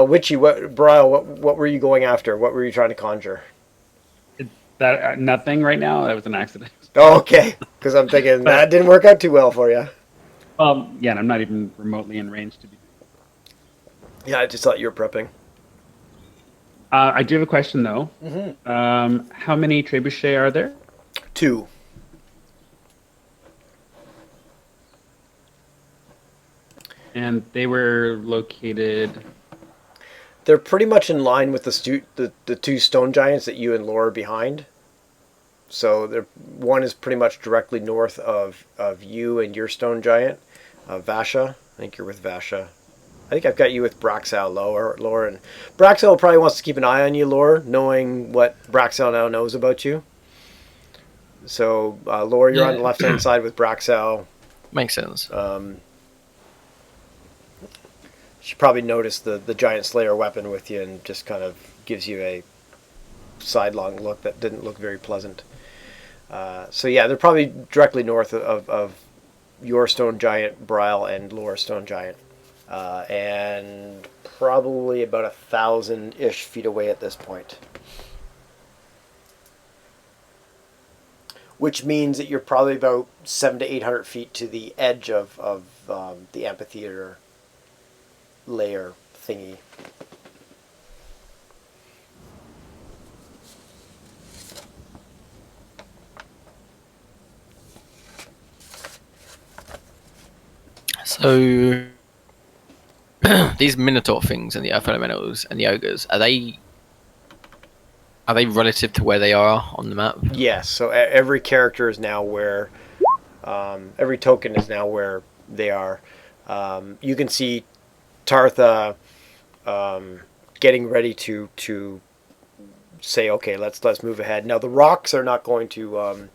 Witchy, Brian, what were you going after? What were you trying to conjure? That nothing right now. That was an accident. Oh, okay, because I'm thinking that didn't work out too well for you. Yeah, and I'm not even remotely in range to be. Yeah, I just thought you were prepping. I do have a question though. How many trebuchet are there? 2. And they were located. They're pretty much in line with the 2 stone giants that you and Laura are behind. So one is pretty much directly north of you and your stone giant, Vasha. I think you're with Vasha. I think I've got you with Braxel, Laura, and Braxel probably wants to keep an eye on you, Laura, knowing what Braxel now knows about you. So, Laura, you're on the left-hand side with Braxel. Makes sense. She probably noticed the Giant Slayer weapon with you and just kind of gives you a sidelong look that didn't look very pleasant. So yeah, they're probably directly north of your stone giant, Bryle, and Laura's stone giant. And probably about 1,000-ish feet away at this point. Which means that you're probably about 700 to 800 feet to the edge of the amphitheater layer thingy. So these Minotaur things and the Earth Elementals and the Ogres, are they relative to where they are on the map? Yes, so every character is now where, every token is now where they are. You can see Tartha getting ready to say, okay, let's move ahead. Now the rocks are not going to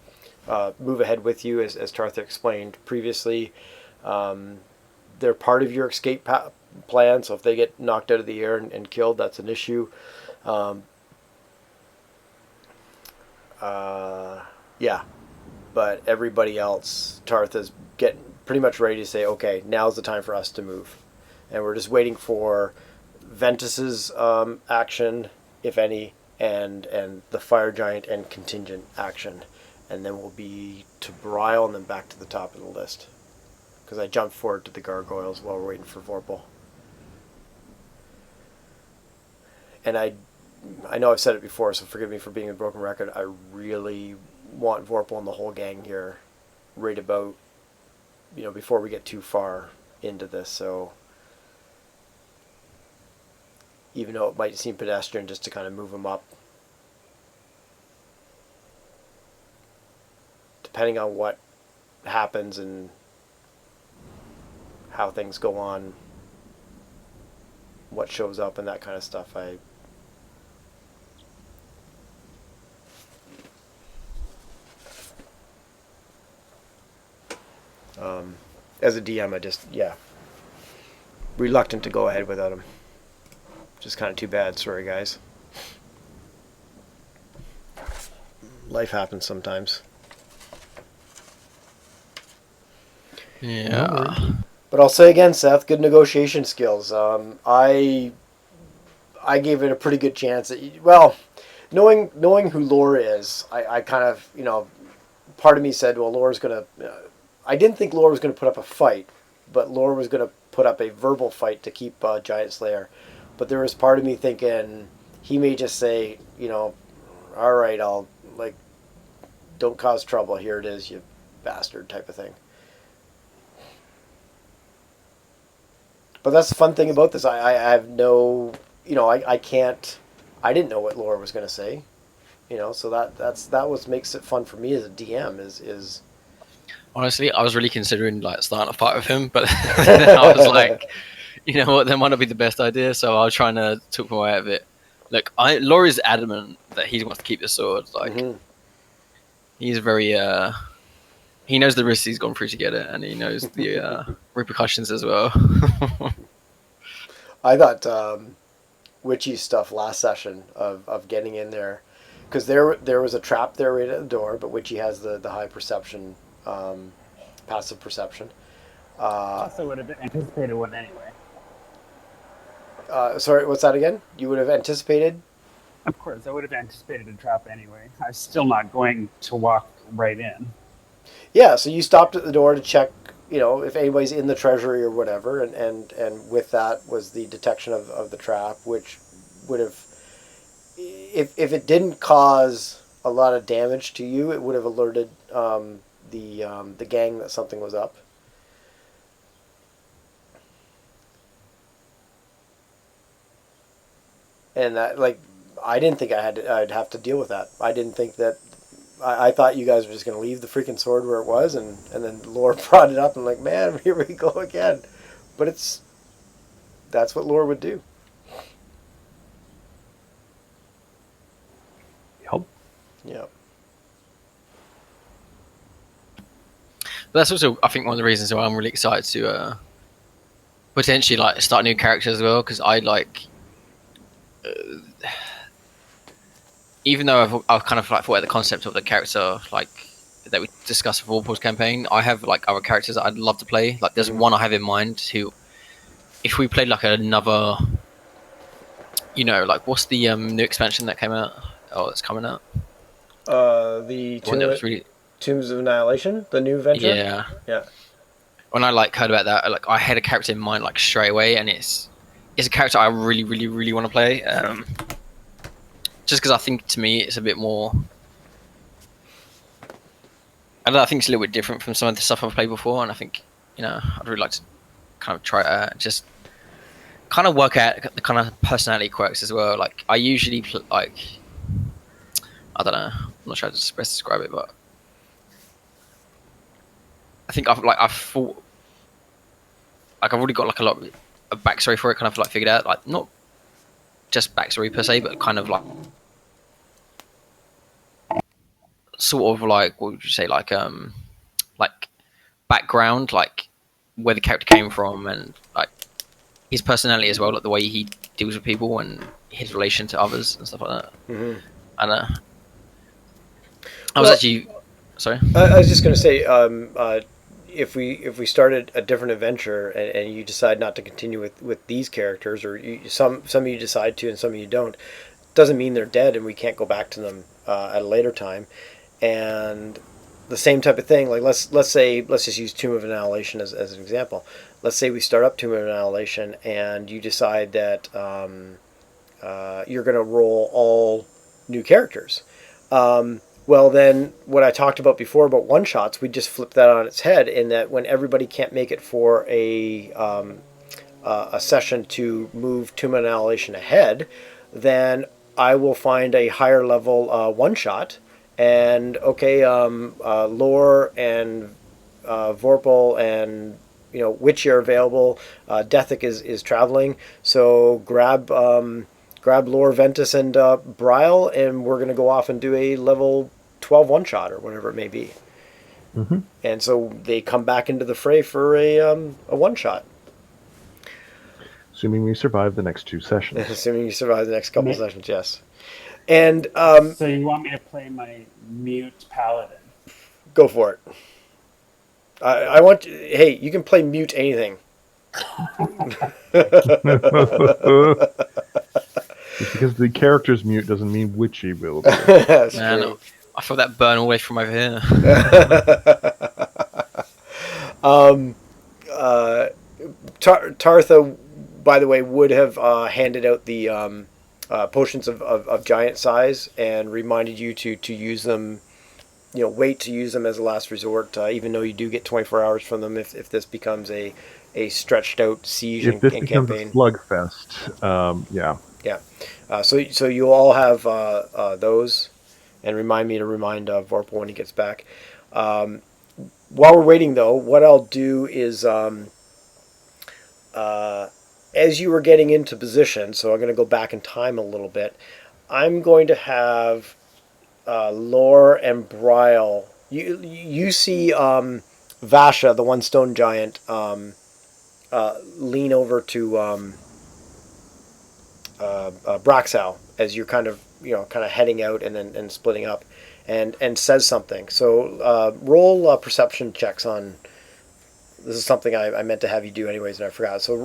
move ahead with you, as Tartha explained previously. They're part of your escape plan, so if they get knocked out of the air and killed, that's an issue. Yeah, but everybody else, Tartha's getting pretty much ready to say, okay, now's the time for us to move. And we're just waiting for Ventus's action, if any, and the Fire Giant and Contingent action. And then we'll be to Bryle and then back to the top of the list. because I jumped forward to the gargoyles while we're waiting for Vorpal. And I know I've said it before, so forgive me for being a broken record. I really want Vorpal and the whole gang here, right about, before we get too far into this. So even though it might seem pedestrian, just to kind of move them up, depending on what happens and how things go on, what shows up and that kind of stuff. As a DM, I just, reluctant to go ahead without him. Just kind of too bad. Sorry, guys. Life happens sometimes. Yeah. But I'll say again, Seth, good negotiation skills. I gave it a pretty good chance. Knowing who Laura is, I kind of, part of me said, well, Laura's going to... I didn't think Laura was going to put up a fight, but Laura was going to put up a verbal fight to keep Giant Slayer. But there was part of me thinking he may just say, all right, I'll, don't cause trouble. Here it is, you bastard, type of thing. But that's the fun thing about this. I have no, I can't, I didn't know what Laura was going to say, so that what makes it fun for me as a DM is. Honestly, I was really considering starting a fight with him, but then I was like, you know what, that might not be the best idea, so I was trying to talk my way out of it. Look, Laurie's adamant that he wants to keep the sword. He's very, he knows the risks he's gone through to get it, and he knows the repercussions as well. I thought Witchy's stuff last session of getting in there, because there was a trap there right at the door, but Witchy has the high perception, passive perception. I would have anticipated one anyway. Sorry, what's that again? You would have anticipated? Of course, I would have anticipated a trap anyway. I'm still not going to walk right in. Yeah, so you stopped at the door to check, if anybody's in the treasury or whatever, and with that was the detection of the trap, which would have, if it didn't cause a lot of damage to you, it would have alerted the gang that something was up. And that, I didn't think I'd have to deal with that. I didn't think that. I thought you guys were just going to leave the freaking sword where it was, and then Laura brought it up, and man, here we go again. But that's what Laura would do. Yep. Yeah. But that's also, I think, one of the reasons why I'm really excited to potentially start a new character as well, because I even though I've kind of thought out the concept of the character that we discussed for Warple's campaign, I have other characters that I'd love to play. There's one I have in mind who, if we played another, what's the new expansion that came out? Oh, it's coming out. The Tombs of Annihilation, the new venture. Yeah. Yeah. When I heard about that, I had a character in mind straight away, and it's a character I really, really, really want to play. Just because I think, to me, it's a bit more... I don't know, I think it's a little bit different from some of the stuff I've played before, and I think, I'd really like to kind of try it out, just kind of work out the kind of personality quirks as well. I usually, I don't know, I'm not sure how to best describe it, but I think I've thought, I've already got a lot of backstory for it, kind of figured out, not just backstory per se, but kind of sort of what would you say, background, where the character came from, and his personality as well, the way he deals with people and his relation to others and stuff like that. Mm-hmm. And I was actually sorry. I was just going to say, if we started a different adventure and you decide not to continue with these characters, or some of you decide to and some of you don't, doesn't mean they're dead and we can't go back to them at a later time. And the same type of thing. Like let's just use Tomb of Annihilation as an example. Let's say we start up Tomb of Annihilation and you decide that you're going to roll all new characters. Well, then what I talked about before about one shots, we just flip that on its head in that when everybody can't make it for a session to move Tomb of Annihilation ahead, then I will find a higher level one shot. And okay, Lore and Vorpal and Witchy are available. Dethic is traveling, so grab Lore, Ventus, and Bryle, and we're gonna go off and do a level 12 one shot or whatever it may be. Mm-hmm. And so they come back into the fray for a one shot. Assuming we survive the next 2 sessions. Assuming you survive the next couple sessions, yes. And so you want me to play my mute paladin? Go for it. I want. Hey, you can play mute anything. Just because the character's mute doesn't mean Witchy will be. That's Man, true. I feel that burn all the way from over here. Tartha, by the way, would have handed out the potions of giant size and reminded you to use them. Wait to use them as a last resort, even though you do get 24 hours from them if this becomes a stretched out siege If this and becomes campaign. a slugfest, yeah. Yeah. So you'll all have those, and remind me to remind Vorpal when he gets back. While we're waiting, though, what I'll do is, as you were getting into position, so I'm going to go back in time a little bit, I'm going to have Lore and Bryle. You see Vasha, the one stone giant, lean over to Braxal as you're kind of heading out and splitting up, and says something. So roll perception checks on. This is something I meant to have you do anyways, and I forgot. So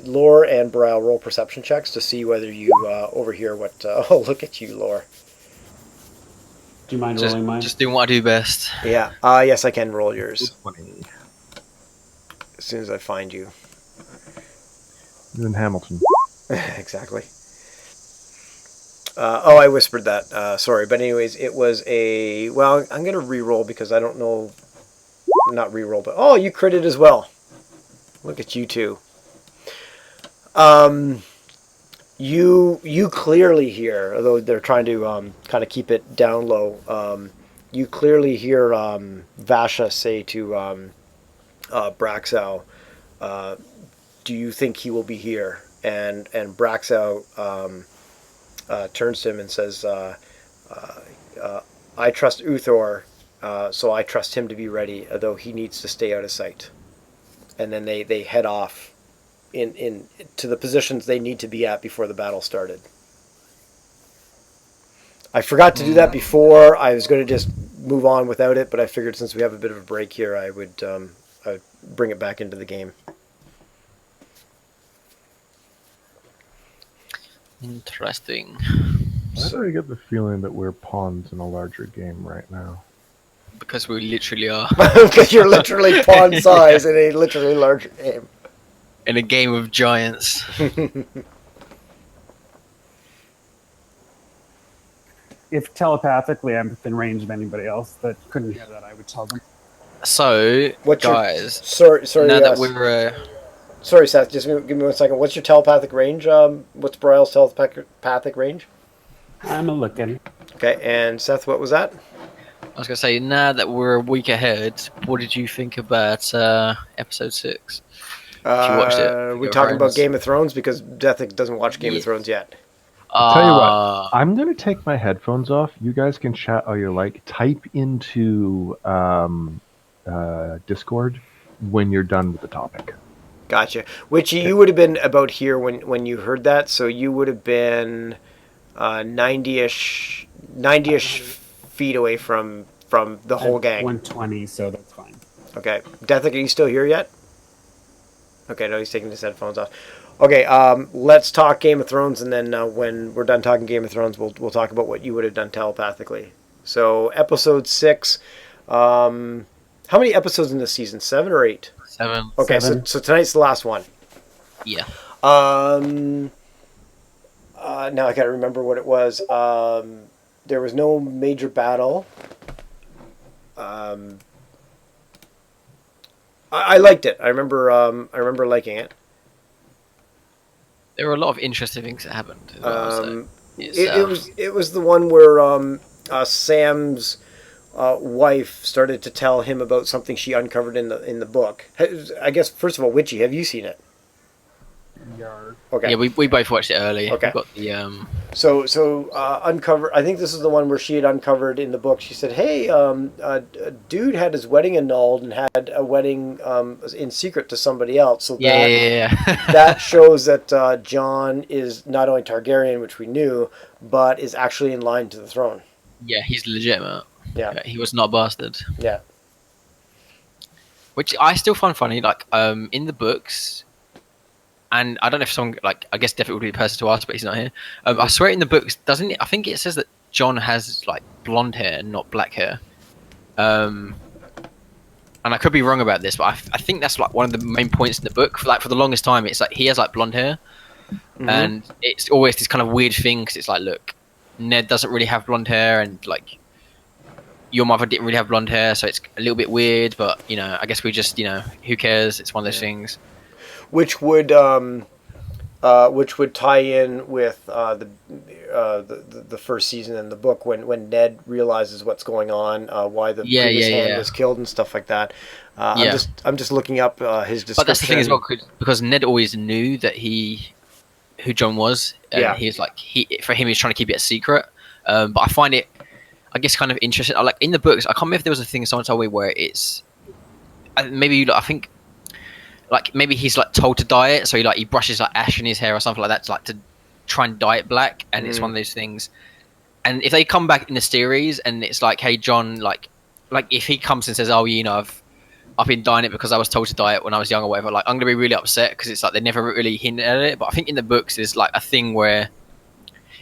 Lore and Bryle roll perception checks to see whether you overhear what. Oh, look at you, Lore. Do you mind rolling mine? Just doing what I do best. Yeah. Yes, I can roll yours. 20. As soon as I find you. In Hamilton. Exactly. I whispered that. Sorry, but anyways, it was a. Well, I'm gonna re-roll because I don't know. Not re-roll, but you critted as well. Look at you two. You clearly hear, although they're trying to kind of keep it down low. You clearly hear Vasha say to Braxow, "Do you think he will be here?" And Braxow turns to him and says, "I trust Uthor, so I trust him to be ready, although he needs to stay out of sight." And then they head off in to the positions they need to be at before the battle started. I forgot to do that before. I was going to just move on without it, but I figured since we have a bit of a break here, I would bring it back into the game. Interesting. Why do I get the feeling that we're pawns in a larger game right now? Because we literally are. Because you're literally pawn size in a literally larger game. In a game of giants. If telepathically I'm within range of anybody else that couldn't hear that, I would tell them. So, guys, sorry. now Yes. that we're... Sorry, Seth. Just give me 1 second. What's your telepathic range? What's Bryle's telepathic range? I'm a looking. Okay, and Seth, what was that? I was going to say, now that we're a week ahead, what did you think about episode 6? If you watched it. We talking about Game of Thrones because Dethick doesn't watch Game of Thrones yet. Tell you what, I'm going to take my headphones off. You guys can chat all you like. Type into Discord when you're done with the topic. Gotcha. Which you would have been about here when you heard that, so you would have been 90-ish feet away from the whole gang. 120, so that's fine. Okay. Dethick, are you still here yet? Okay, no, he's taking his headphones off. Okay, let's talk Game of Thrones, and then when we're done talking Game of Thrones, we'll talk about what you would have done telepathically. So, episode 6, How many episodes in this season? 7 or 8? 7. Okay, Seven. so tonight's the last one. Yeah. Now I gotta remember what it was. There was no major battle. I liked it. I remember. I remember liking it. There were a lot of interesting things that happened as well. So it's, It was the one where Sam's wife started to tell him about something she uncovered in the book. I guess first of all, Witchy, have you seen it? Okay. yeah, we both watched it early. Okay. We got the So uncover. I think this is the one where she had uncovered in the book. She said, "Hey, a dude had his wedding annulled and had a wedding in secret to somebody else." So yeah. that shows that John is not only Targaryen, which we knew, but is actually in line to the throne. Yeah, he's legitimate. Yeah. He was not a bastard. Yeah. Which I still find funny. Like in the books, and I don't know if someone like I guess definitely would be the person to ask, but he's not here. I swear in the books, doesn't it? I think it says that John has like blonde hair, not black hair. And I could be wrong about this, but I think that's like one of the main points in the book. For the longest time, it's like he has like blonde hair, and it's always this kind of weird thing because it's like, look, Ned doesn't really have blonde hair, and like your mother didn't really have blonde hair, so it's a little bit weird. But I guess we just who cares? It's one of those things. Which would tie in with the first season in the book when Ned realizes what's going on, why the previous hand was killed and stuff like that. I'm just looking up his description. But that's the thing as well, because Ned always knew that who John was, and he's like for him he's trying to keep it a secret. But I find it, I guess, kind of interesting. Like in the books, I can't remember if there was a thing someone told me where it's maybe I think. Like maybe he's like told to dye it, so he brushes like ash in his hair or something like that to try and dye it black, and it's one of those things. And if they come back in the series and it's like, hey John, like if he comes and says, oh, I've been dyeing it because I was told to dye it when I was young or whatever, like I'm gonna be really upset because it's like they never really hinted at it. But I think in the books there's like a thing where,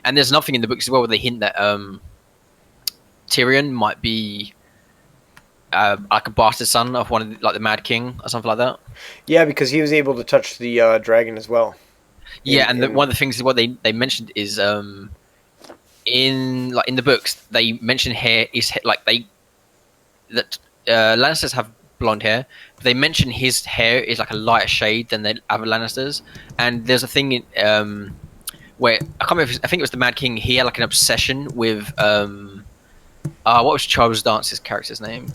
and there's nothing in the books as well where they hint that Tyrion might be like a bastard son of one of the Mad King or something like that. Yeah, because he was able to touch the dragon as well. One of the things is what they mentioned is in the books they mention hair is that Lannisters have blonde hair. But they mention his hair is like a lighter shade than the other Lannisters, and there's a thing in, where I can't remember. I think it was the Mad King. He had like an obsession with what was Charles Dance's character's name?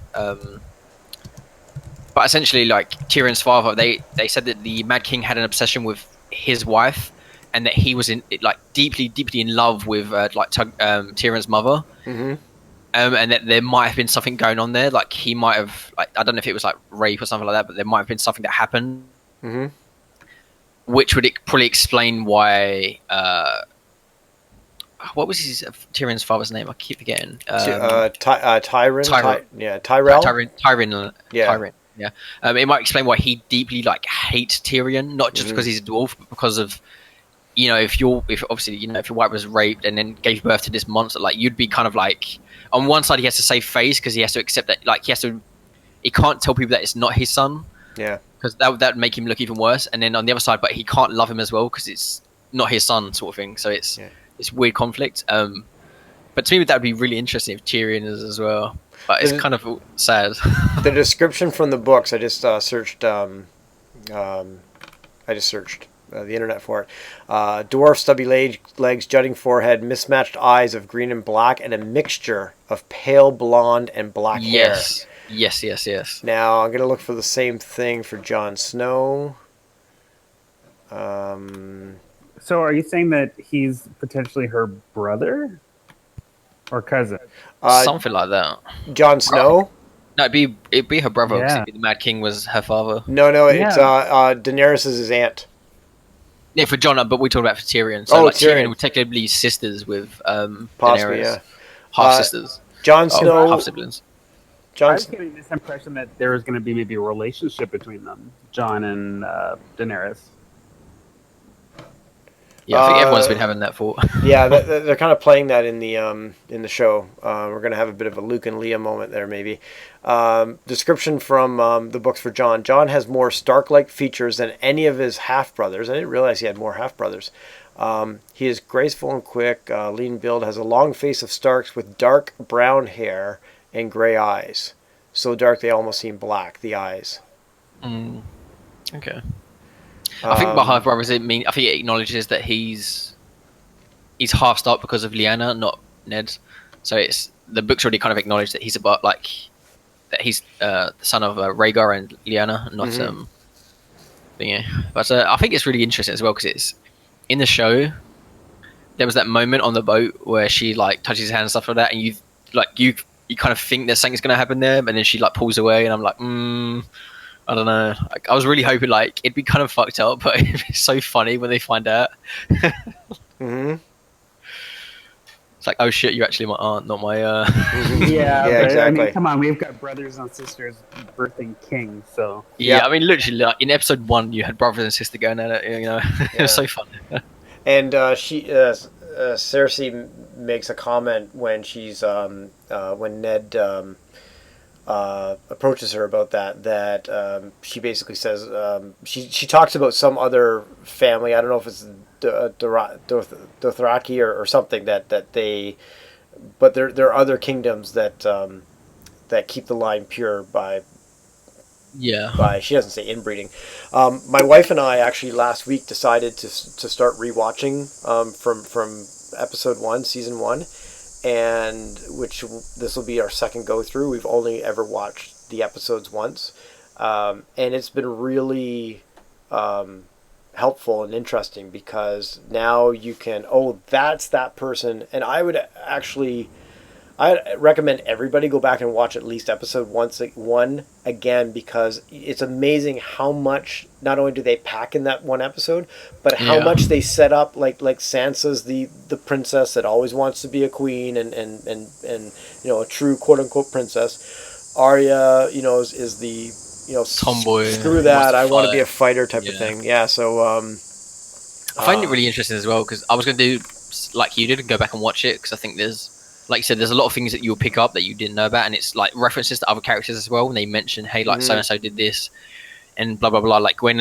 But essentially, like Tyrion's father, they said that the Mad King had an obsession with his wife, and that he was deeply in love with Tyrion's mother. Mm-hmm. And that there might have been something going on there. Like he might have, I don't know if it was like rape or something like that, but there might have been something that happened, which would probably explain why. What was Tyrion's father's name? I keep forgetting. Tyron. Tyrell. Tyrion. Yeah. Tyrion. Yeah. It might explain why he deeply hates Tyrion, not just because he's a dwarf, but because of if your wife was raped and then gave birth to this monster, you'd be kind of on one side he has to save face because he has to accept that he can't tell people that it's not his son. Yeah. Because that would make him look even worse. And then on the other side, but he can't love him as well because it's not his son, sort of thing. So it's weird conflict. But to me, that would be really interesting if Tyrion is as well. But it's kind of sad. The description from the books, I just searched. The internet for it. Dwarf, stubby legs, jutting forehead, mismatched eyes of green and black, and a mixture of pale blonde and black hair. Yes. Now I'm gonna look for the same thing for Jon Snow. So are you saying that he's potentially her brother or cousin? Something like that. Jon Snow? No, it'd be her brother. Yeah. The Mad King was her father. No, it's Daenerys is his aunt. Yeah, for Jon, but we talked about for Tyrion. So Tyrion would technically be sisters with Possibly, Daenerys. Half sisters. Jon Snow. Half siblings. I was getting this impression that there was going to be maybe a relationship between them, Jon and Daenerys. Yeah, I think everyone's been having that thought. Yeah, they're kind of playing that in the show. We're gonna have a bit of a Luke and Leah moment there, maybe. Description from the books for John. John has more Stark-like features than any of his half brothers. I didn't realize he had more half brothers. He is graceful and quick, lean build, has a long face of Starks with dark brown hair and gray eyes. So dark they almost seem black. The eyes. Okay. I think by half brothers, I think it acknowledges that he's half Stark because of Lyanna, not Ned. So it's the book's already kind of acknowledged that he's about like that he's the son of Rhaegar and Lyanna, not thingy. But I think it's really interesting as well because it's in the show. There was that moment on the boat where she like touches his hand and stuff like that, and you kind of think there's something's gonna happen there, but then she like pulls away, and I'm like, I don't know. Like, I was really hoping like it'd be kind of fucked up, but it'd be so funny when they find out. It's like, oh shit, you're actually my aunt, not my. Yeah, but, exactly. I mean, come on, we've got brothers and sisters birthing kings, so. Yeah, I mean, literally, like, in episode 1, you had brothers and sister going at it. You know, it was so fun. And Cersei makes a comment when she's when Ned approaches her about that she basically says she talks about some other family. I don't know if it's Dothraki or something that they, but there are other kingdoms that keep the line pure by she doesn't say inbreeding. My wife and I actually last week decided to start rewatching from episode 1, season 1, and which this will be our second go through. We've only ever watched the episodes once, and it's been really helpful and interesting because now you can, that's that person. And I recommend everybody go back and watch at least episode 1 again, because it's amazing how much not only do they pack in that one episode, but how much they set up. Like Sansa's the princess that always wants to be a queen and a true quote unquote princess. Arya, is the tomboy. Screw that! I want to be a fighter type of thing. Yeah. So I find it really interesting as well because I was going to do like you did and go back and watch it because I think like you said, there's a lot of things that you'll pick up that you didn't know about, and it's like references to other characters as well when they mention, hey, like so and so did this, and blah blah blah. Like when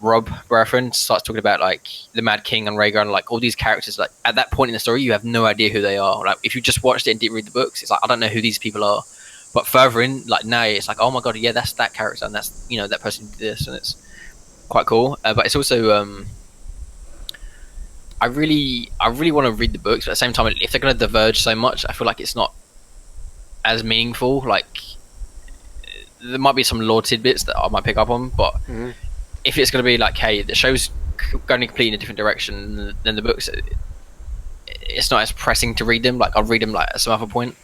Rob Baratheon starts talking about like the Mad King and Rhaegar and like all these characters, like at that point in the story, you have no idea who they are. Like if you just watched it and didn't read the books, it's like I don't know who these people are. But further in, like now, it's like, oh my god, yeah, that's that character, and that's that person did this, and it's quite cool. But it's also I really want to read the books, but at the same time, if they're going to diverge so much, I feel like it's not as meaningful. Like there might be some lore tidbits that I might pick up on, but if it's going to be like, hey, the show's going completely in a different direction than the books, it's not as pressing to read them. Like I'll read them like at some other point,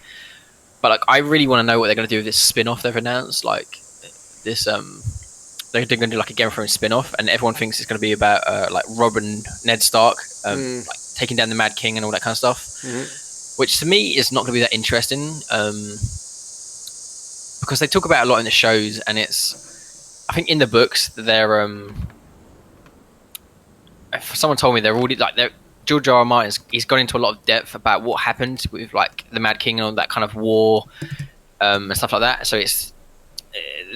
but like I really want to know what they're going to do with this spin-off they've announced. Like this they're going to do like a Game of Thrones spin-off, and everyone thinks it's going to be about like Robb and Ned Stark like taking down the Mad King and all that kind of stuff, which to me is not going to be that interesting because they talk about it a lot in the shows, and I think in the books they're someone told me they're already like George R. R. Martin's he's gone into a lot of depth about what happened with like the Mad King and all that kind of war and stuff like that. So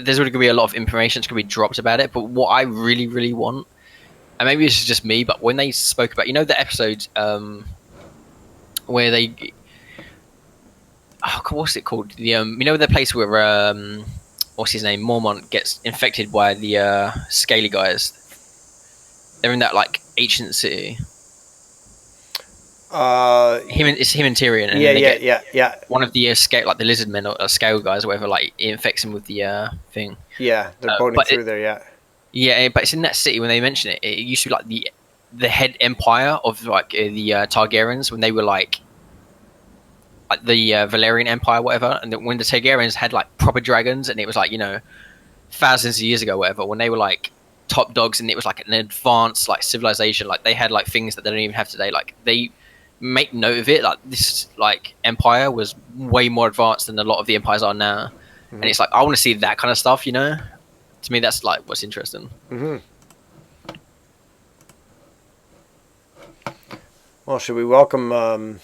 there's really going to be a lot of information that's going to be dropped about it. But what I really, really want, and maybe this is just me, but when they spoke about, the episodes where they, what's it called? The the place where what's his name, Mormont gets infected by the scaly guys. They're in that like ancient city. It's him and Tyrion. And yeah. One of the like the lizard men or scale guys or whatever, like it infects him with the thing. Yeah, they're boating through there. Yeah. Yeah, but it's in that city when they mention it. It used to be like the head empire of like the Targaryens when they were like the Valerian Empire, whatever. And when the Targaryens had like proper dragons, and it was like thousands of years ago, whatever. When they were like top dogs, and it was like an advanced like civilization. Like they had like things that they don't even have today. Like they make note of it, like this like empire was way more advanced than a lot of the empires are now, and it's like I want to see that kind of stuff. To me that's like what's interesting. Well, should we welcome Yeah,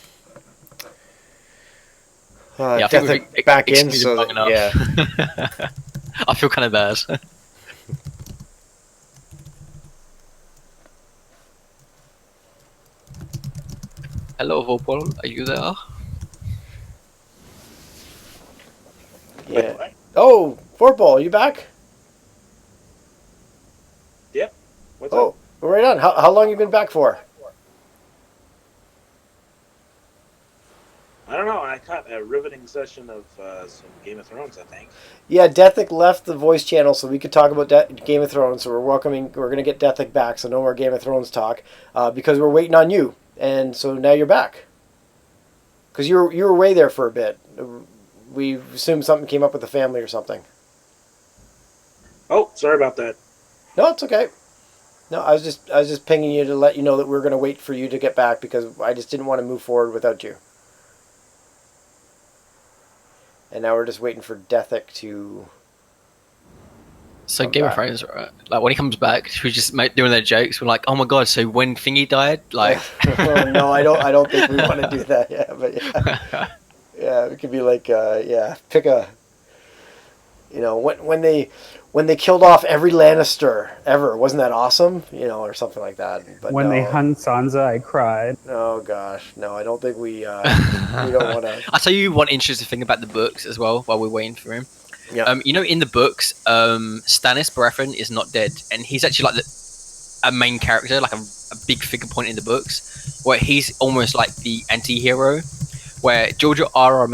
I think Death we've back in? excluded So long that, enough. yeah. I feel kind of bad. Hello, Vopol. Are you there? Yeah. Oh, Fourball, you back? Yep. What's Oh, up? right on. How long you been back for? I don't know. I caught a riveting session of some Game of Thrones, I think. Yeah, Dethick left the voice channel so we could talk about Game of Thrones. So we're going to get Dethick back, so no more Game of Thrones talk, because we're waiting on you. And so now you're back. Because you were away there for a bit. We assumed something came up with the family or something. Oh, sorry about that. No, it's okay. No, I was just pinging you to let you know that we're going to wait for you to get back because I just didn't want to move forward without you. And now we're just waiting for Dethick to. So come Game of back. Thrones, right? Like when he comes back, we just doing their jokes. We're like, oh my god! So when Thingy died, like, No, I don't think we want to do that. Yeah, but yeah, it could be like pick a. When they killed off every Lannister ever, wasn't that awesome? Or something like that. But When no. they hung Sansa, I cried. Oh gosh, no, I don't think we don't want to. I'll tell you one interesting thing about the books as well. While we're waiting for him, Yeah. in the books, Stannis Baratheon is not dead, and he's actually like a main character, like a big figure point in the books, where he's almost like the anti-hero. Where George R. R.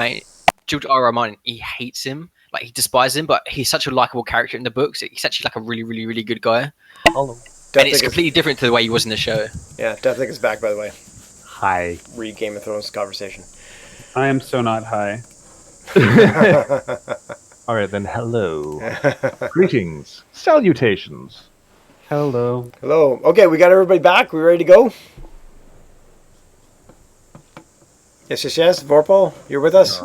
Martin, he hates him, like he despises him, but he's such a likable character in the books. He's actually like a really, really, really good guy. And it's completely different to the way he was in the show. Yeah, Dethick is back, by the way. Hi. Re Game of Thrones conversation. I am so not high. All right, then. Hello. Greetings. Salutations. Hello. Hello. Okay, we got everybody back. We ready to go? Yes. Vorpal, you're with us?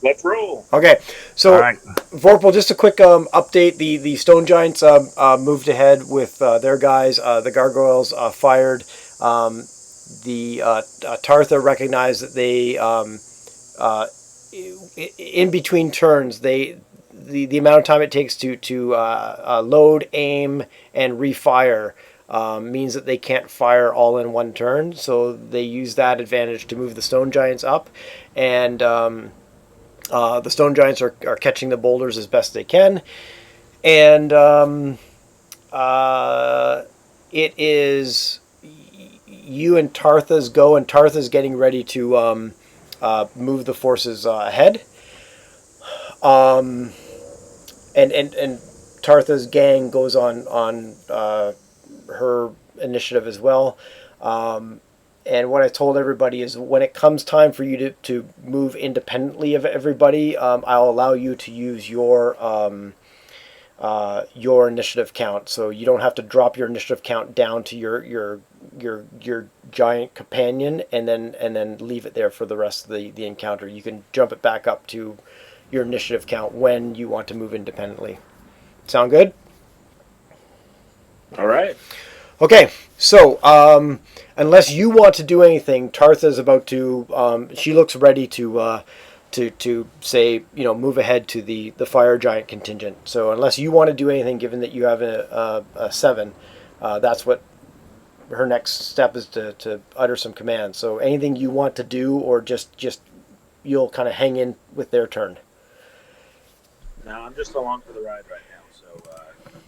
Let's roll. Okay, so All right. Vorpal, just a quick update. The Stone Giants moved ahead with their guys. The Gargoyles fired. The Tartha recognized that they, in between turns, the amount of time it takes to load, aim, and refire means that they can't fire all in one turn. So they use that advantage to move the Stone Giants up, and the Stone Giants are catching the boulders as best they can, and it is you and Tartha's go, and Tartha's getting ready to move the forces ahead. And Tartha's gang goes on her initiative as well. And what I told everybody is when it comes time for you to move independently of everybody, I'll allow you to use your initiative count. So you don't have to drop your initiative count down to your giant companion and then leave it there for the rest of the encounter. You can jump it back up to your initiative count when you want to move independently. Sound good? All right. Okay, so unless you want to do anything, Tartha's about to. She looks ready to say, move ahead to the fire giant contingent. So unless you want to do anything, given that you have a 7, that's what her next step is to utter some commands. So anything you want to do, or just you'll kind of hang in with their turn. No, I'm just along for the ride right now. So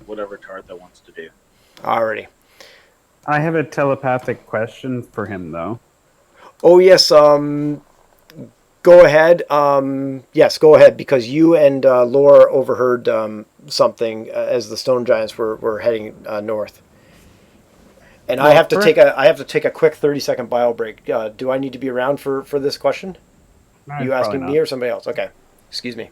whatever Tartha wants to do. Alrighty. I have a telepathic question for him, though. Oh yes. Go ahead. Yes, go ahead, because you and Laura overheard something as the Stone Giants were heading north. And Well, I have to take a quick 30-second bio break. Do I need to be around for this question? You asking me or somebody else? Okay. Excuse me.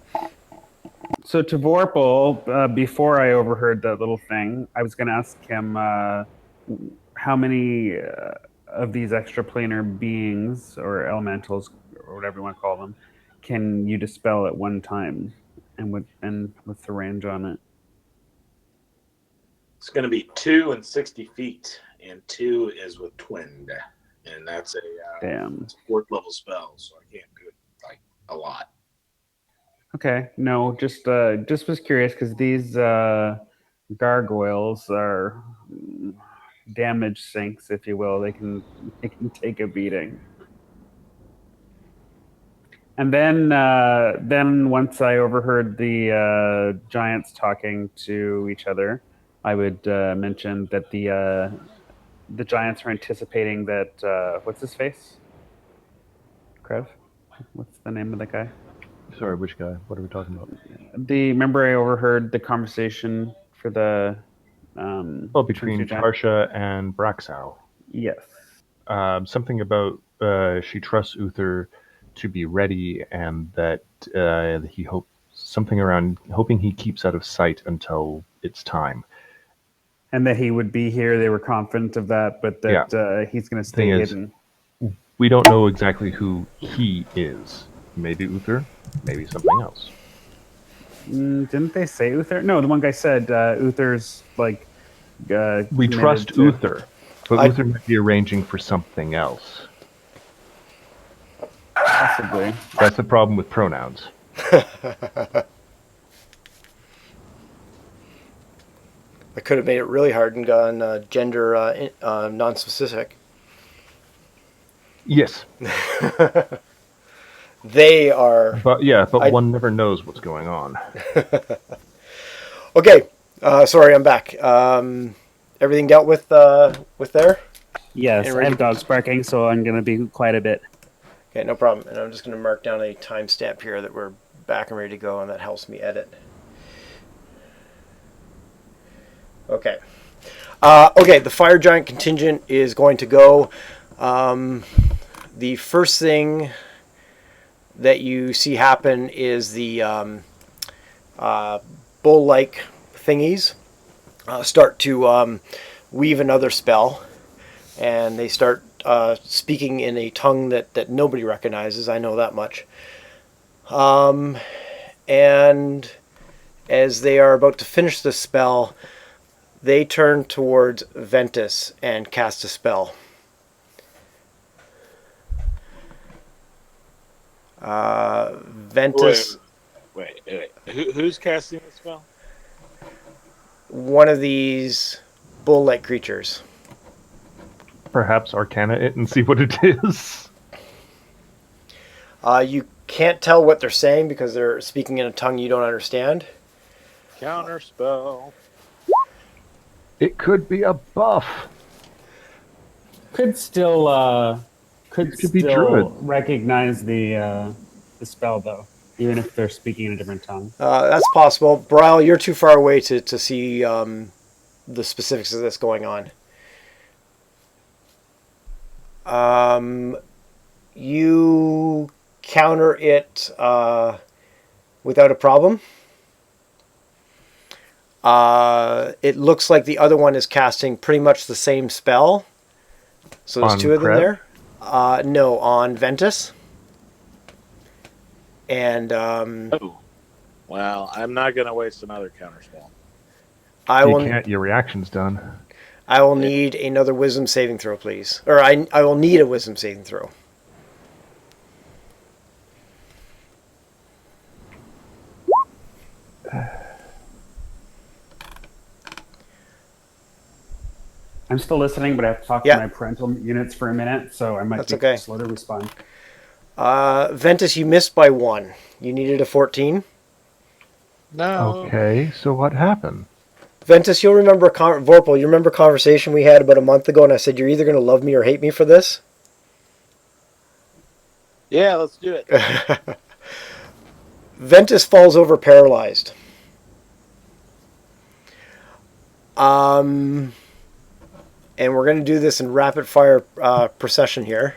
So to Vorpal, before I overheard that little thing, I was going to ask him how many of these extraplanar beings or elementals or whatever you want to call them can you dispel at one time, and with the range on it. It's going to be 2 and 60 feet, and 2 is with twinned. and that's a Damn. it's a 4th level spell, so I can't do it like a lot. Okay. No, just was curious because these gargoyles are damage sinks, if you will. They can take a beating. And then once I overheard the giants talking to each other, I would mention that the giants are anticipating that what's his face? Krev? What's the name of the guy? Sorry, which guy? What are we talking about? Remember I overheard the conversation for the Oh, between two between giants? Tarsha and Braxow. Yes. Something about she trusts Uther to be ready, and that he hopes something around hoping he keeps out of sight until it's time. And that he would be here. They were confident of that, but that he's going to stay Thing is, hidden. we don't know exactly who he is. Maybe Uther, maybe something else. Didn't they say Uther? No, the one guy said Uther's like. We committed trust to- Uther, but I- Uther might be arranging for something else. Possibly. That's the problem with pronouns. I could have made it really hard and gone gender non-specific. Yes, They are but one never knows what's going on. okay. Sorry, I'm back. Everything dealt with there? Yes, And I ready- have dogs barking, so I'm going to be quiet a bit. Okay, no problem. And I'm just going to mark down a timestamp here that we're back and ready to go, and that helps me edit. Okay. Okay, the fire giant contingent is going to go. The first thing that you see happen is the bull-like thingies start to weave another spell, and they start speaking in a tongue that nobody recognizes. I know that much. And as they are about to finish the spell, they turn towards Ventus and cast a spell. Ventus, Wait. Who's casting the spell? one of these bull-like creatures. Perhaps Arcana it and see what it is. You can't tell what they're saying because they're speaking in a tongue you don't understand. Counter spell. It could be a buff. Could still It could be druid. recognize the spell though, even if they're speaking in a different tongue. That's possible. Brile, you're too far away to see the specifics of this going on. You counter it without a problem. It looks like the other one is casting pretty much the same spell. So there's On two of them Krev? there. No, on Ventus. And Oh. Well, I'm not going to waste another counter spell. I You will. can't. Your reaction's done. I will need another wisdom saving throw, please. Or I will need a wisdom saving throw. I'm still listening, but I have to talk Yeah. to my parental units for a minute, so I might That's be okay. slow to respond. Ventus, you missed by 1. You needed a 14. No. Okay, so what happened? Ventus, you'll remember Vorpal. You remember a conversation we had about a month ago, and I said you're either going to love me or hate me for this. Yeah, let's do it. Ventus falls over paralyzed. And we're going to do this in rapid fire procession here.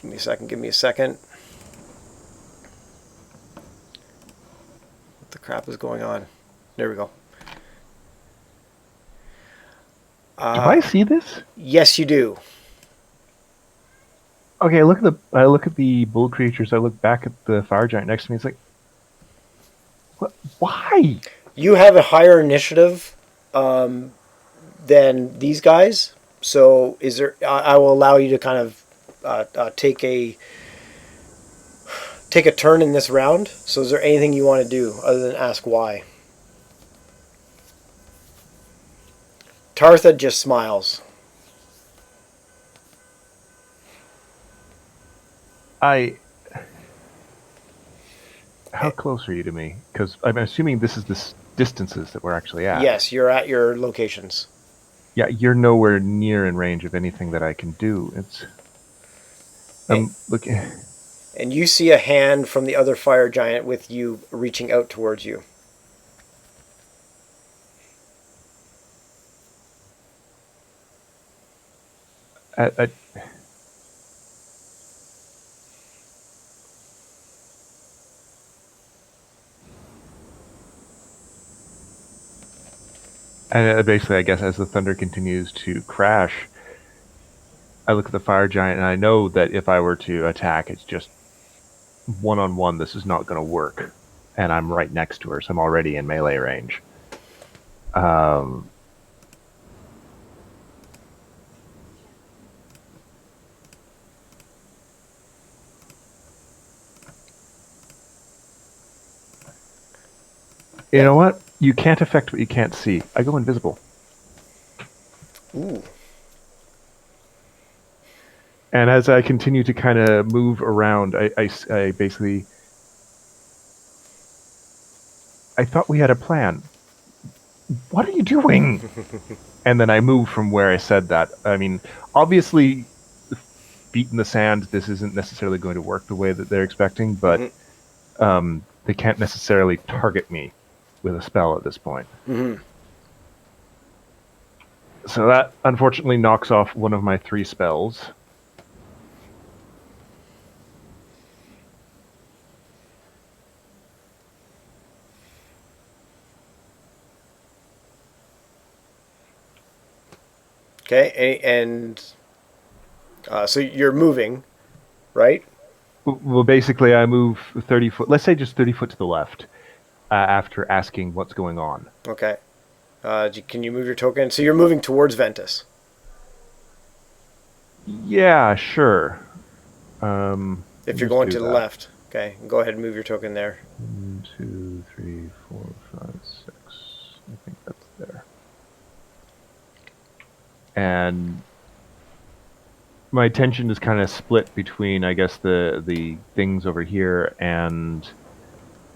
Give me a second. What the crap is going on? There we go. Do I see this? Yes, you do. Okay, I look at the bull creatures. I look back at the fire giant next to me. It's like, what? Why? You have a higher initiative than these guys. So is there? I will allow you to kind of take a turn in this round. So is there anything you want to do other than ask why? Tartha just smiles. How close are you to me? Because I'm assuming this is the distances that we're actually at. Yes, you're at your locations. Yeah, you're nowhere near in range of anything that I can do. It's. I'm looking. And you see a hand from the other fire giant with you reaching out towards you. I And basically, I guess, as the thunder continues to crash, I look at the fire giant and I know that if I were to attack, it's just one-on-one. This is not going to work. And I'm right next to her, so I'm already in melee range. You know what? You can't affect what you can't see. I go invisible. Ooh. And as I continue to kind of move around, I basically... I thought we had a plan. What are you doing? And then I move from where I said that. I mean, obviously, feet in the sand, this isn't necessarily going to work the way that they're expecting, but they can't necessarily target me with a spell at this point. So that, unfortunately, knocks off one of my 3 spells. Okay, and so you're moving, right? Well, basically, I move 30 foot, let's say just 30 foot to the left, after asking what's going on. Okay. Can you move your token? So you're moving towards Ventus. Yeah, sure. If you're going to the left. Okay, go ahead and move your token there. 1, 2, 3, 4, 5, 6. I think that's there. And my attention is kind of split between, I guess, the things over here and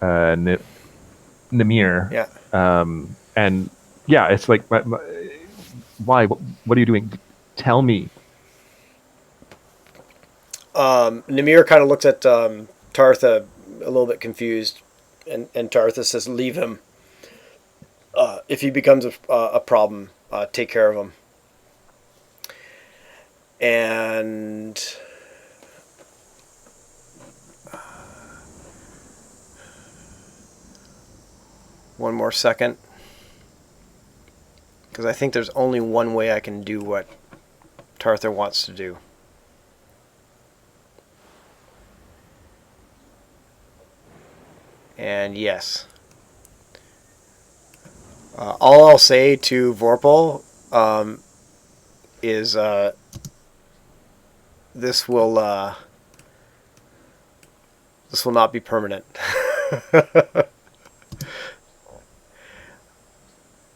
Namir. Yeah. And yeah, it's like, why? What are you doing? Tell me. Namir kind of looks at Tartha a little bit confused, and Tartha says, "Leave him. If he becomes a problem, take care of him." And one more second, because I think there's only one way I can do what Tartha wants to do. And yes. All I'll say to Vorpal is this will not be permanent.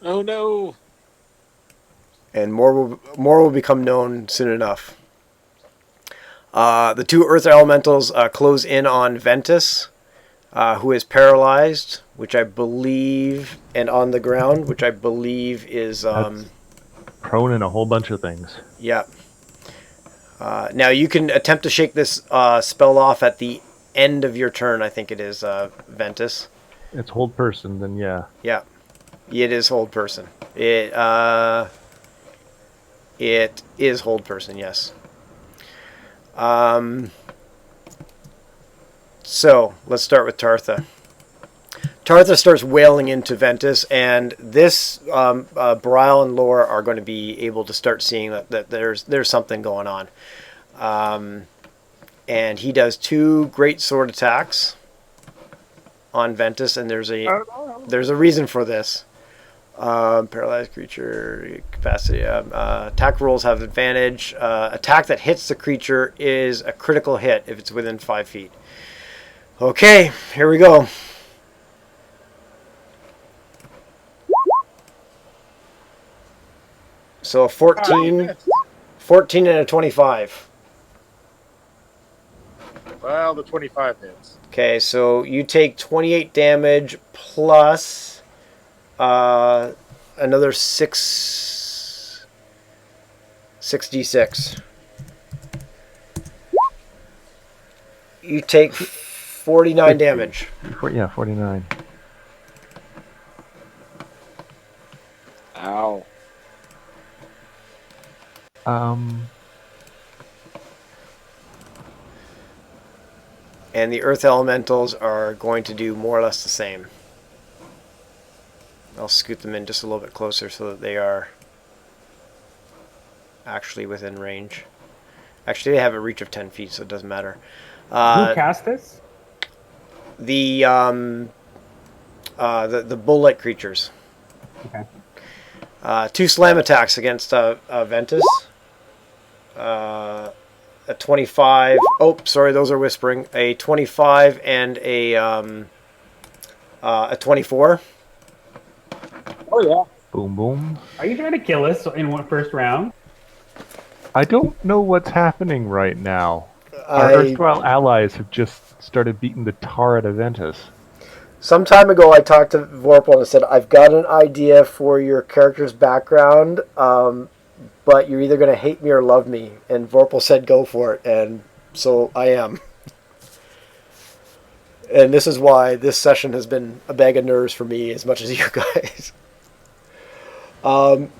Oh no! And more will become known soon enough. The 2 Earth Elementals close in on Ventus, who is paralyzed, which I believe, and on the ground, which I believe is prone in a whole bunch of things. Yeah. Now you can attempt to shake this spell off at the end of your turn. I think it is Ventus. It's hold person, then yeah. Yeah, it is hold person. It is hold person. Yes. So let's start with Tartha. Tartha starts wailing into Ventus, and this Brile and Lore are going to be able to start seeing that there's something going on. And he does 2 great sword attacks. on Ventus, and there's a reason for this. Paralyzed creature capacity. Attack rolls have advantage. Attack that hits the creature is a critical hit if it's within 5 feet. Okay, here we go. So a 14, 14 and a 25. Well, the 25 hits. Okay, so you take 28 damage plus another 6d6. You take 49 damage. Yeah, 49. Ow. And the earth elementals are going to do more or less the same. I'll scoot them in just a little bit closer so that they are actually within range. Actually, they have a reach of 10 feet, so it doesn't matter. Who cast this? The bull-like creatures. Okay. 2 slam attacks against Ventus. A 25. Oh, sorry, those are whispering. A 25 and a 24. Oh, yeah. Boom, boom. Are you trying to kill us in one first round? I don't know what's happening right now. Our erstwhile allies have just started beating the tar out of Ventus. Some time ago, I talked to Vorpal and I said, I've got an idea for your character's background, but you're either going to hate me or love me. And Vorpal said, go for it. And so I am. And this is why this session has been a bag of nerves for me as much as you guys.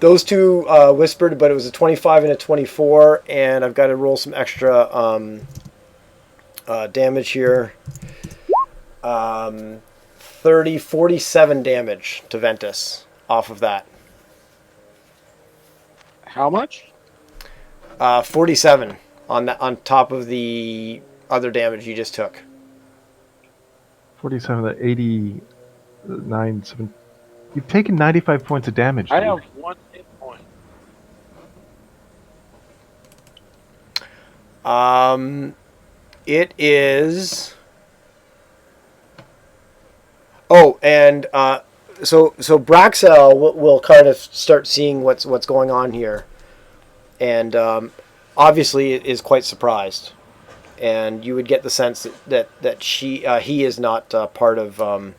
Those two whispered, but it was a 25 and a 24. And I've got to roll some extra damage here. 47 damage to Ventus off of that. How much? 47 on top of the other damage you just took. 47, that 89, 7. You've taken 95 points of damage. I dude. have 1 hit point. It is. Oh, and so Braxel will kind of start seeing what's going on here, and obviously is quite surprised, and you would get the sense that he is not part of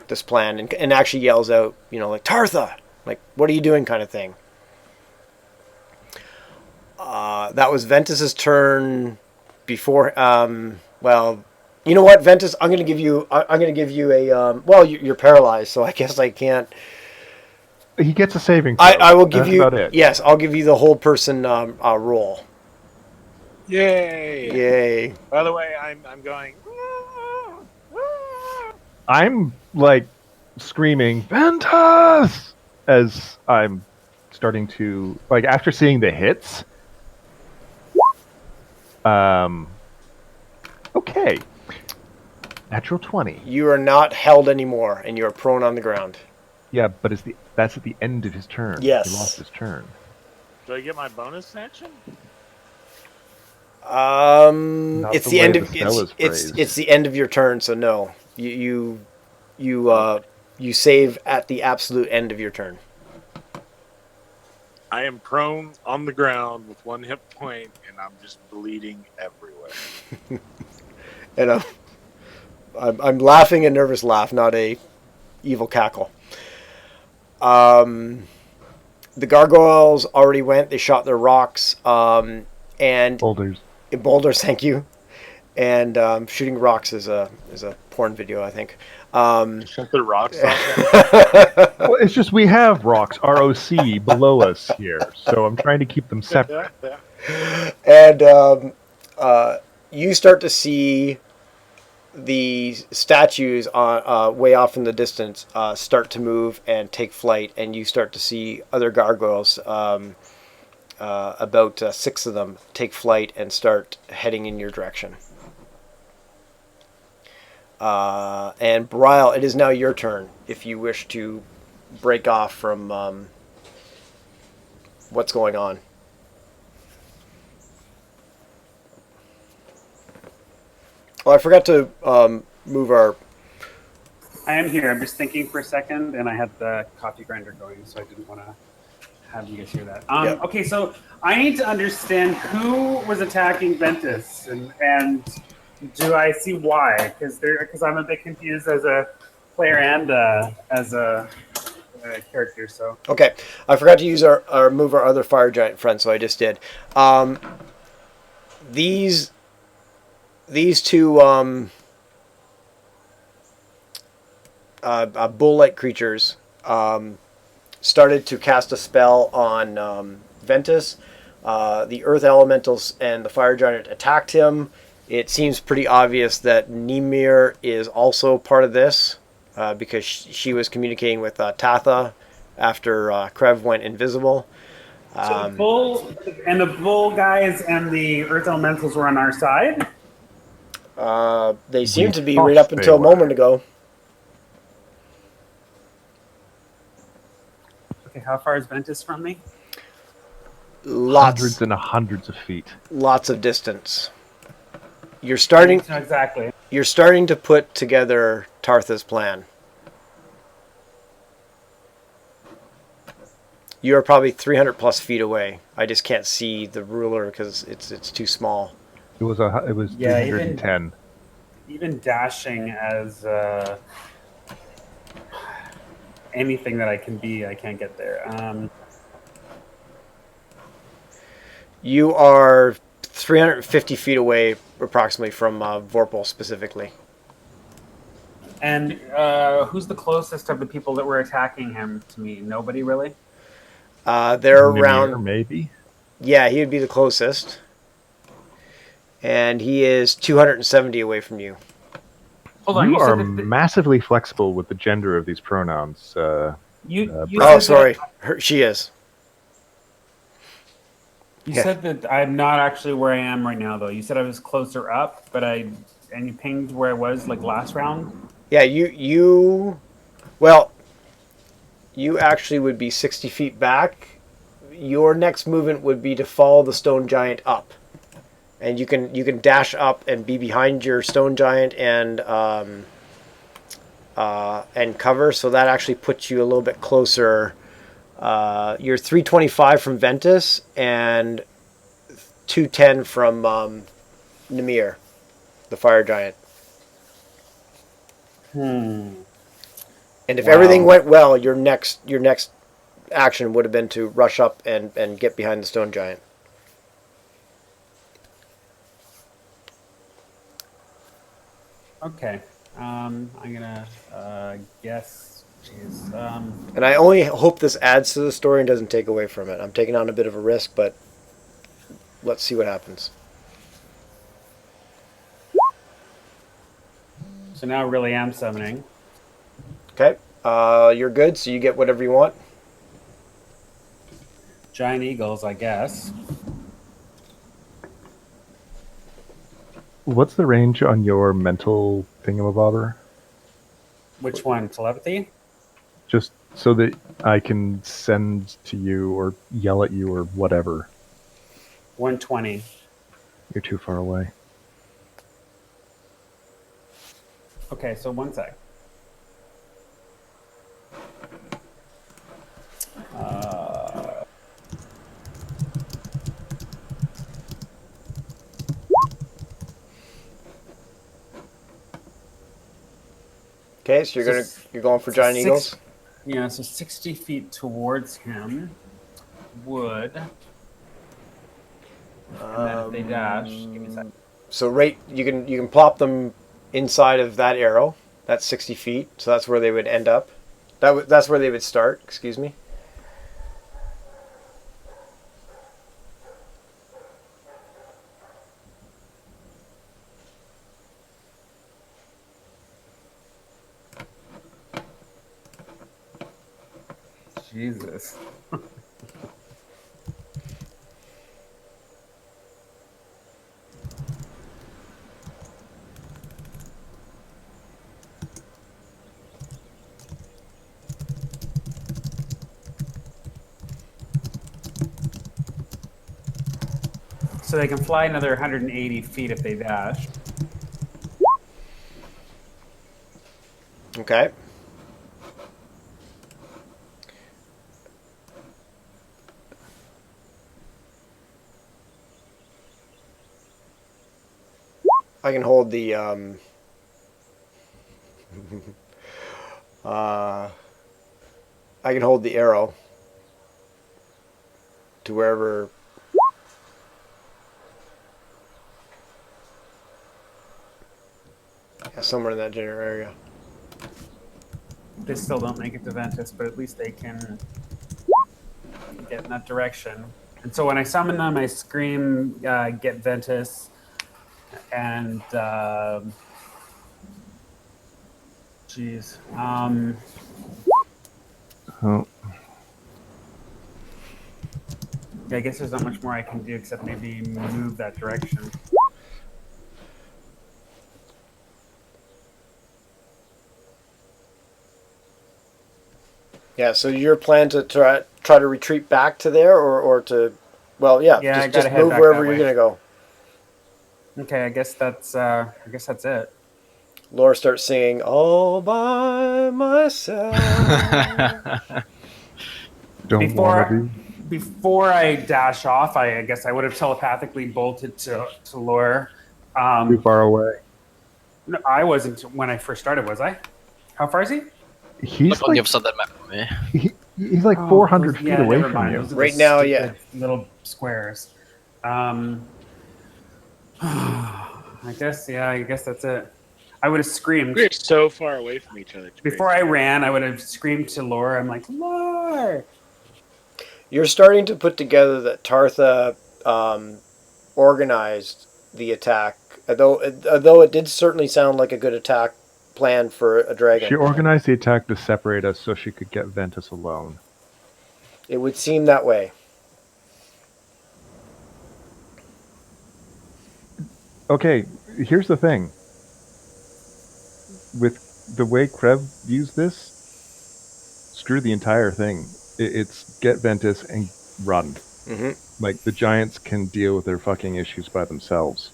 this plan, and actually yells out, like Tartha, like what are you doing, kind of thing. That was Ventus's turn before. Well, you know what, Ventus? I'm going to give you a. Well, you're paralyzed, so I guess I can't. He gets a saving throw. I will give That's you. about it. Yes, I'll give you the whole person roll. Yay! Yay! By the way, I'm going. I'm like screaming Ventus as I'm starting to after seeing the hits. Okay. Natural 20. You are not held anymore, and you are prone on the ground. Yeah, but that's at the end of his turn. Yes. He lost his turn. Do I get my bonus action? It's the the way end the of spell is phrased. it's the end of your turn, so no. You save at the absolute end of your turn. I am prone on the ground with 1 hit point, and I'm just bleeding everywhere. And I'm laughing a nervous laugh, not a evil cackle. The gargoyles already went. They shot their rocks. And Boulders. Boulders, thank you. And shooting rocks is a porn video, I think. Shut the rocks off. Well, it's just we have rocks, ROC, below us here, so I'm trying to keep them separate. And you start to see the statues way off in the distance start to move and take flight, and you start to see other gargoyles, about 6 of them, take flight and start heading in your direction. And Brile, it is now your turn if you wish to break off from what's going on. Oh, I forgot to move our... I am here. I'm just thinking for a second, and I had the coffee grinder going, so I didn't want to have you guys hear that. Yep. Okay, so I need to understand who was attacking Ventus, and do I see why? Because I'm a bit confused as a player and as a character. So Okay, I forgot to use our move our other fire giant friend, so I just did. These two bull-like creatures started to cast a spell on Ventus. The earth elementals and the fire giant attacked him. It seems pretty obvious that Nimir is also part of this because she was communicating with Tatha after Krev went invisible. so the bull guys and the earth elementals were on our side. They seem to be thought right up they until a were. moment ago. Okay, how far is Ventus from me? Lots, Hundreds and hundreds of feet. lots of distance. You're I starting. need to know exactly. You're starting to put together Tartha's plan. You are probably 300 plus feet away. I just can't see the ruler because it's too small. It was Yeah, 310. Even dashing as anything that I can be, I can't get there. You are 350 feet away, approximately, from Vorpal specifically. And who's the closest of the people that were attacking him to me? Nobody really? They're Mimir, around. maybe. Yeah, he would be the closest, and he is 270 away from you. Hold on, You you are said that massively flexible with the gender of these pronouns. you Oh, said sorry, that, she is. you Yeah. said that I'm not actually where I am right now, though. You said I was closer up, and you pinged where I was like last round. Yeah, well, you actually would be 60 feet back. Your next movement would be to follow the stone giant up, and you can dash up and be behind your stone giant and cover. So that actually puts you a little bit closer. You're 325 from Ventus and 210 from Nimir, the fire giant. And if everything went well, your next action would have been to rush up and get behind the stone giant. Okay. I'm gonna guess. Jeez. And I only hope this adds to the story and doesn't take away from it. I'm taking on a bit of a risk, but let's see what happens. So now I really am summoning. Okay, you're good, so you get whatever you want. Giant eagles, I guess. What's the range on your mental thingamabobber? Which one? Telepathy? Just so that I can send to you or yell at you or whatever. 120. You're too far away. Okay, so one sec. Okay, so you're going for giant eagles. Yeah, so 60 feet towards him would. And then if they dash, give me a second. So you can plop them inside of that arrow. That's 60 feet, so that's where they would end up. That's where they would start. Excuse me. Jesus. So they can fly another 180 feet if they dash. Okay. I can hold the I can hold the arrow to wherever. Yeah, somewhere in that general area. They still don't make it to Ventus, but at least they can get in that direction. And so when I summon them, I scream, "Get Ventus!" And geez, Oh, yeah, I guess there's not much more I can do except maybe move that direction. Yeah. So your plan to try to retreat back to there, or to, well, yeah, Yeah, I just gotta head move back wherever that you're way. gonna go. Okay, I guess that's it. Laura starts singing all by myself. don't want to be. Before I dash off, I guess I would have telepathically bolted to Lore. Too far away. No, I wasn't when I first started, was I? How far is he? He's Like on the like other side of the map from here. he's like Oh, 400 those, feet yeah, away never from mind. you. Those are Right the now, stupid yeah. little squares. I guess, yeah, I guess that's it. I would have screamed. We're so far away from each other. It's Before I crazy. ran, I would have screamed to Lore. I'm like, Lore! You're starting to put together that Tartha organized the attack, although it did certainly sound like a good attack plan for a She dragon. organized the attack to separate us so she could get Ventus alone. It would seem that way. Okay, here's the thing. With the way Krev views this, screw the entire thing. It's get Ventus and run. Mm-hmm. Like, the Giants can deal with their fucking issues by themselves.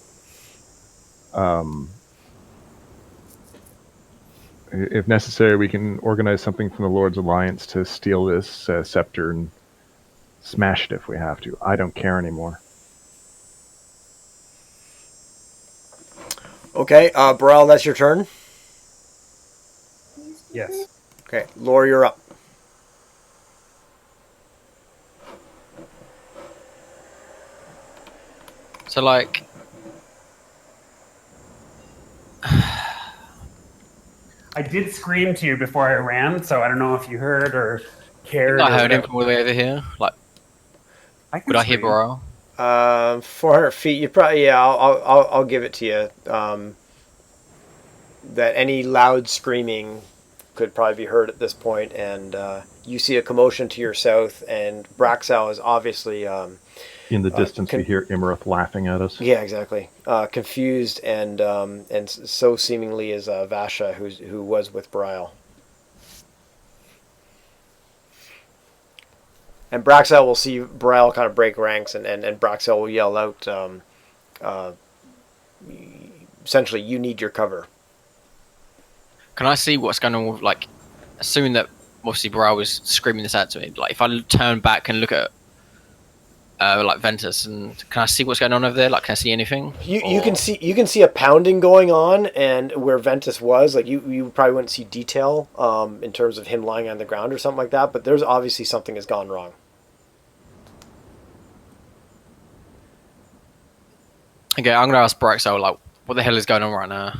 If necessary, we can organize something from the Lord's Alliance to steal this scepter and smash it if we have to. I don't care anymore. Okay, Baral, that's your turn. Yes. Okay, Laura, you're up. So like, I did scream to you before I ran, so I don't know if you heard or I cared. think I or heard him whatever. from all the way over here. Like, I can would I hear scream. Baral? 400 feet. You probably, yeah. I'll give it to you. That any loud screaming could probably be heard at this point, and you see a commotion to your south, and Braxal is obviously In the distance, we hear Imarith laughing at us. yeah, exactly, confused, and so seemingly is Vasha, who was with Brial. And Braxel will see Brial kind of break ranks, and Braxel will yell out, essentially, you need your cover. Can I see what's going on with, like, assuming that obviously Baral was screaming this out to me, like if I turn back and look at like Ventus, and can I see what's going on over there? Like, can I see anything? You can see a pounding going on, and where Ventus was, like you probably wouldn't see detail in terms of him lying on the ground or something like that, but there's obviously something has gone wrong. Okay, I'm gonna ask Braxel, like, what the hell is going on right now?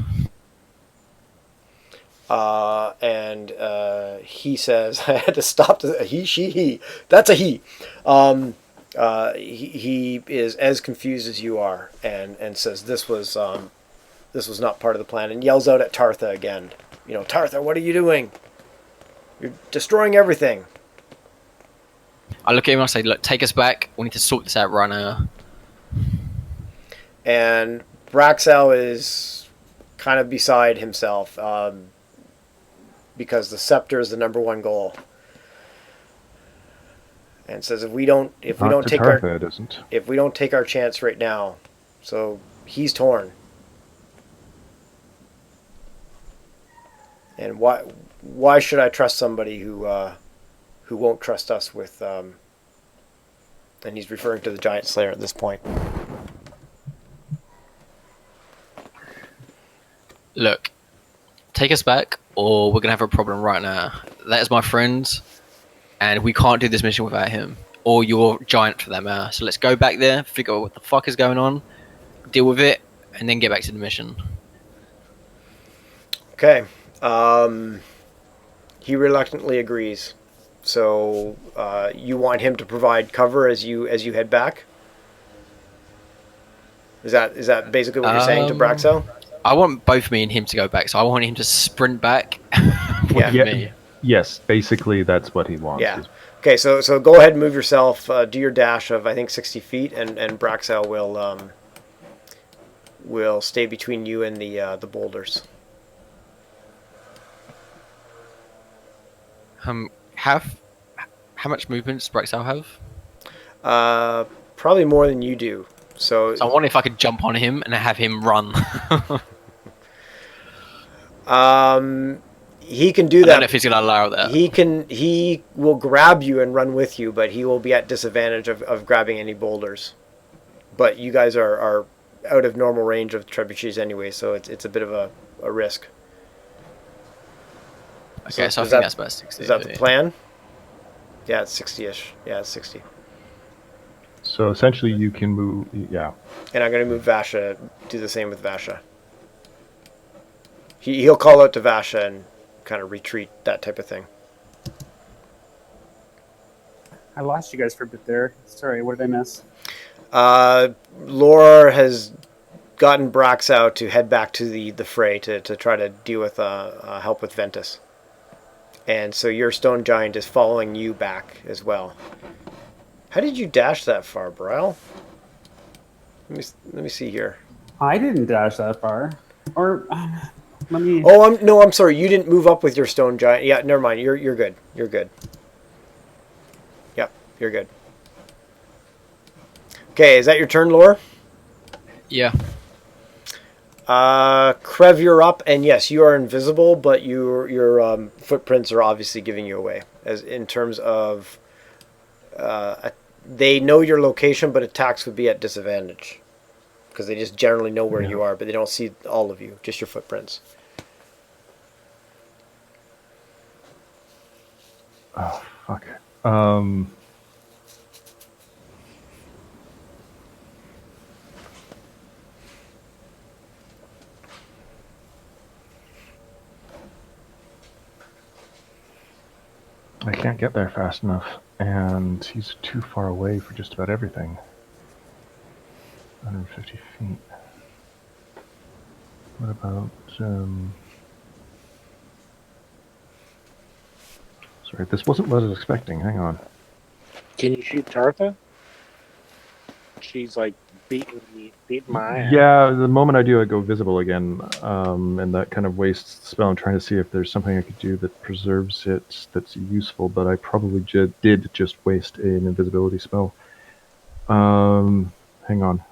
And he says, I had to stop. He. That's a he. He is as confused as you are, and says this was not part of the plan, and yells out at Tartha again. You know, Tartha, what are you doing? You're destroying everything. I look at him and I say, look, take us back. We need to sort this out right now. And Braxel is kind of beside himself because the scepter is the number one goal. and says if we don't Not to take Tartha, it isn't. if we don't take our chance right now, so he's torn. And why should I trust somebody who won't trust us with? And he's referring to the Giant Slayer at this point. Look, take us back, or we're gonna have a problem right now. That is my friend, and we can't do this mission without him, or your giant for that matter. So let's go back there, figure out what the fuck is going on, deal with it, and then get back to the mission. Okay. He reluctantly agrees. So you want him to provide cover as you head back? Is that basically what you're saying to Braxo? I want both me and him to go back, so I want him to sprint back with me. Yes, basically that's what he wants. Yeah. Okay, so go ahead and move yourself. Do your dash of I think 60 feet, and Braxo will stay between you and the boulders. How much movement does Braxel have? Probably more than you do. So I wonder if I could jump on him and have him run. He can do that. I don't know if he's gonna allow that. He will grab you and run with you, but he will be at disadvantage of grabbing any boulders. But you guys are out of normal range of trebuchets anyway, so it's a bit of a risk. Okay, so I think that's about 60. Is that the plan? Yeah, it's 60-ish. Yeah, it's 60. So essentially you can move, yeah. And I'm going to move Vasha, do the same with Vasha. He'll call out to Vasha and kind of retreat, that type of thing. I lost you guys for a bit there. Sorry, what did I miss? Laura has gotten Brax out to head back to the fray to try to deal with help with Ventus. And so your stone giant is following you back as well. How did you dash that far, Brile? Let me see here. I didn't dash that far. Or let me. Oh, I'm sorry. You didn't move up with your stone giant. Yeah, never mind. You're good. You're good. Yep, you're good. Okay, is that your turn, Laura? Yeah. Krev, you're up, and yes, you are invisible, but your footprints are obviously giving you away. As in terms of, they know your location, but attacks would be at disadvantage because they just generally know where you are, but they don't see all of you, just your footprints. Oh fuck. I can't get there fast enough, and he's too far away for just about everything. 150 feet. What about, sorry, this wasn't what I was expecting. Hang on. Can you shoot Tartha? She's like beating my ass. Yeah, the moment I do, I go visible again, and that kind of wastes the spell. I'm trying to see if there's something I could do that preserves it that's useful, but I probably did just waste an invisibility spell. Hang on.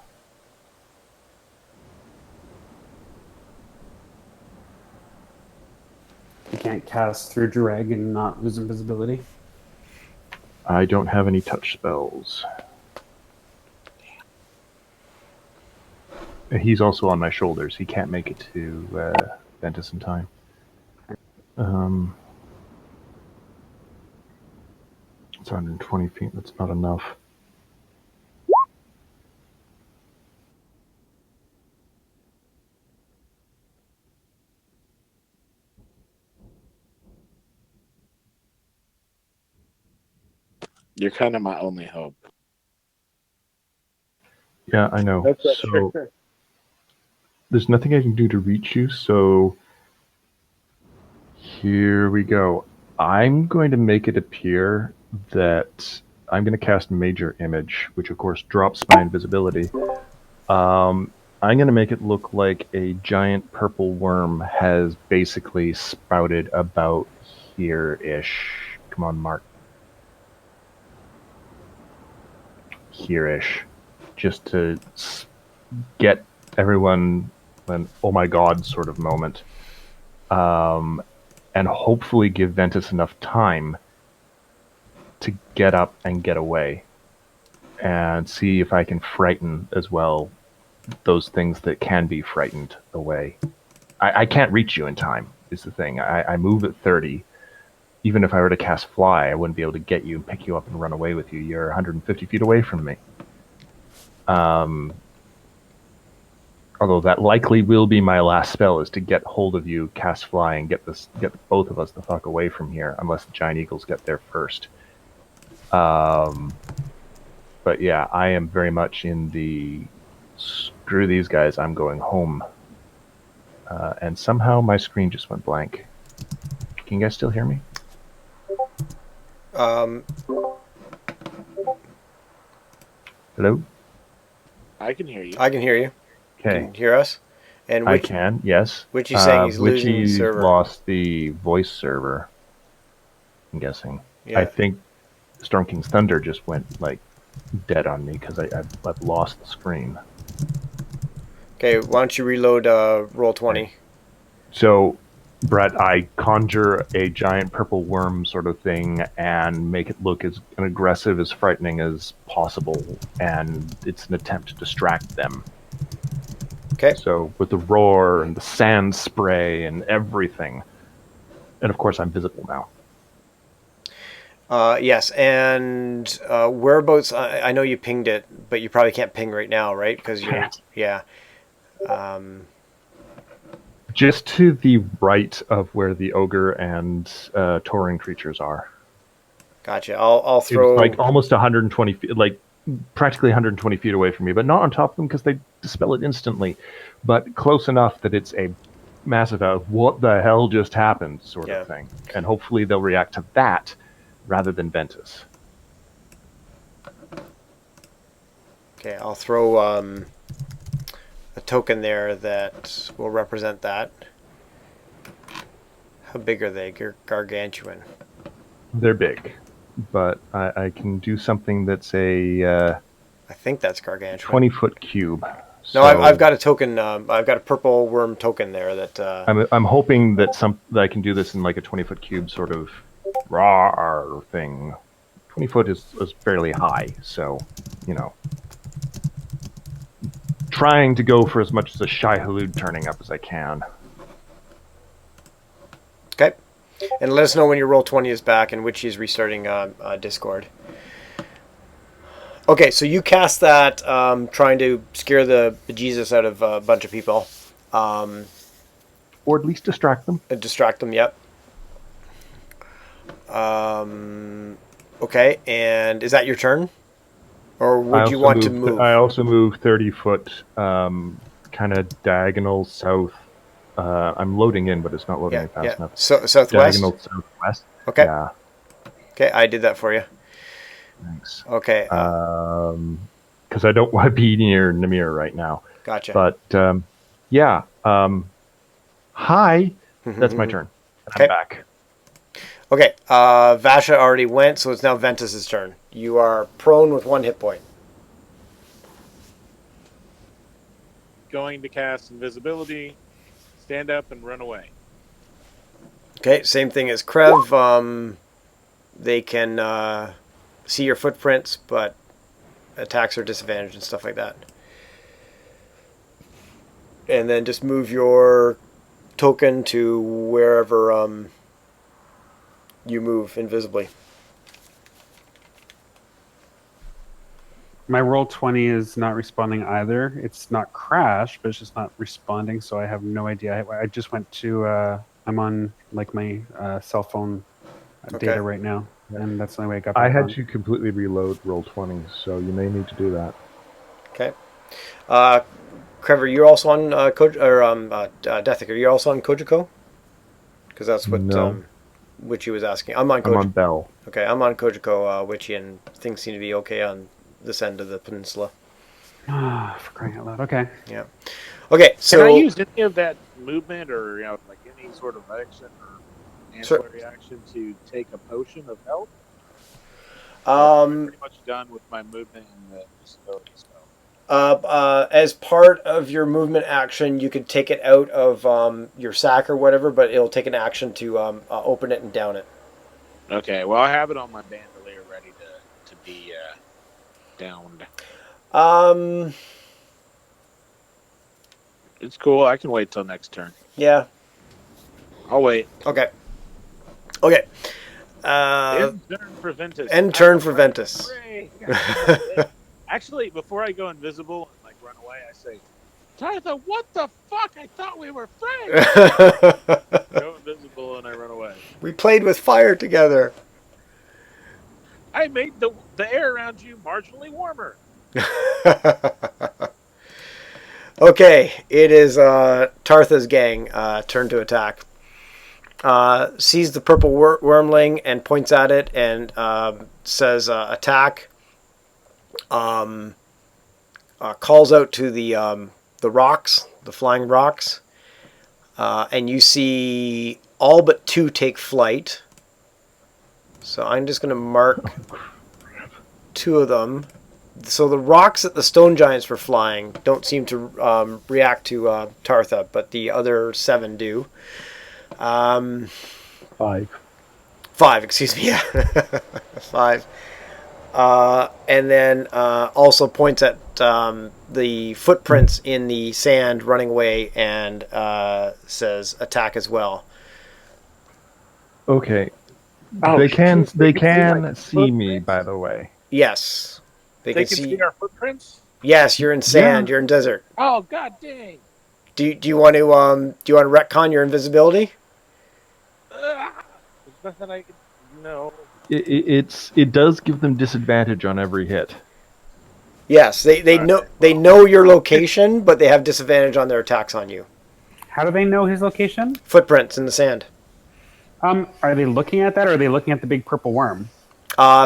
You can't cast through drag and not lose invisibility. I don't have any touch spells. He's also on my shoulders. He can't make it to Ventus in time. It's 120 feet. That's not enough. You're kind of my only hope. Yeah, I know. So there's nothing I can do to reach you, so here we go. I'm going to make it appear that I'm going to cast Major Image, which of course drops my invisibility. I'm going to make it look like a giant purple worm has basically sprouted about here-ish. Come on, Mark. here-ish, just to get everyone an oh my god sort of moment, and hopefully give Ventus enough time to get up and get away, and see if I can frighten as well those things that can be frightened away. I can't reach you in time, is the thing. I move at 30. Even if I were to cast Fly, I wouldn't be able to get you and pick you up and run away with you. You're 150 feet away from me. Although that likely will be my last spell, is to get hold of you, cast Fly, and get both of us the fuck away from here, unless the giant eagles get there first. But yeah, I am very much in the screw these guys, I'm going home. And somehow my screen just went blank. Can you guys still hear me? Hello? I can hear you. I can hear you. Okay. Can you hear us? And I can, yes. Witchy's saying he's losing the Witchy server. lost the voice server, I'm guessing. Yeah. I think Storm King's Thunder just went, like, dead on me because I've lost the screen. Okay, why don't you reload Roll20? So, Brett, I conjure a giant purple worm sort of thing and make it look as aggressive, as frightening as possible, and it's an attempt to distract them. Okay. So, with the roar and the sand spray and everything. And of course, I'm visible now. Yes, and whereabouts? I know you pinged it, but you probably can't ping right now, right? Because you're Can't. yeah. Just to the right of where the ogre and Tauren creatures are. Gotcha. I'll It throw was like almost 120 feet, like practically 120 feet away from me, but not on top of them because they dispel it instantly. But close enough that it's a massive what the hell just happened sort of thing. And hopefully they'll react to that rather than Ventus. Okay, I'll throw a token there that will represent that. How big are they? Gargantuan. They're big, but I can do something that's a I think that's gargantuan. 20-foot cube. No, I've got a token. I've got a purple worm token there that. I'm hoping that I can do this in like a 20-foot cube sort of raw thing. 20 foot is fairly high, so you know. Trying to go for as much as a Shai Halud turning up as I can. Okay. And let us know when your Roll20 is back and which is restarting Discord. Okay, so you cast that trying to scare the bejesus out of a bunch of people. Or at least distract them. Distract them, yep. Okay, and is that your turn? Or would you want to move? I also move 30 foot, kind of diagonal south. I'm loading in, but it's not loading fast enough. So, southwest? Diagonal southwest. Okay. Yeah. Okay, I did that for you. Thanks. Okay. Because I don't want to be near Namir right now. Gotcha. But, yeah. Hi. That's my turn. I'm back. Okay, Vasha already went, so it's now Ventus's turn. You are prone with 1 hit point. Going to cast invisibility, stand up, and run away. Okay, same thing as Krev. They can see your footprints, but attacks are disadvantaged and stuff like that. And then just move your token to wherever you move invisibly. My Roll20 is not responding either. It's not crashed, but it's just not responding, so I have no idea. I just went to, I'm on like my cell phone data right now, and that's the only way I got back I had on. to completely reload Roll20, so you may need to do that. Okay. Trevor, you're also on Dethic, are you also on Kojiko? Because that's what Witchy was asking. I'm on Bell. Okay, I'm on Kojiko, Witchy, and things seem to be okay on this end of the peninsula. For crying out loud. Okay. Yeah. Okay, so... Can I use any of that movement or, like any sort of action or ancillary action to take a potion of health? I'm pretty much done with my movement and the disability spell. As part of your movement action, you could take it out of your sack or whatever, but it'll take an action to open it and down it. Okay, well I have it on my bandolier ready to be downed. Um, It's cool. I can wait till next turn. yeah. I'll wait. Okay. Okay. End turn for Ventus. End turn for Ventus. Actually, before I go invisible and like run away, I say, Tartha, what the fuck? I thought we were friends. Go invisible and I run away. We played with fire together. I made the air around you marginally warmer. Okay, it is Tartha's gang turn to attack. Sees the purple wormling and points at it and says attack. Calls out to the rocks, the flying rocks, and you see all but 2 take flight. So I'm just going to mark 2 of them. So the rocks that the stone giants were flying don't seem to react to Tartha, but the other 7 do. 5. 5, excuse me. Yeah. 5. And then also points at the footprints in the sand running away and says attack as well. Okay. Oh, they can my see me, by the way. Yes. They can see our footprints? Yes, you're in sand. Yeah. You're in desert. Oh, god dang. Do you want to retcon your invisibility? There's nothing I can... No. It does give them disadvantage on every hit. Yes, they know your location, but they have disadvantage on their attacks on you. How do they know his location? Footprints in the sand. Are they looking at that, or are they looking at the big purple worm?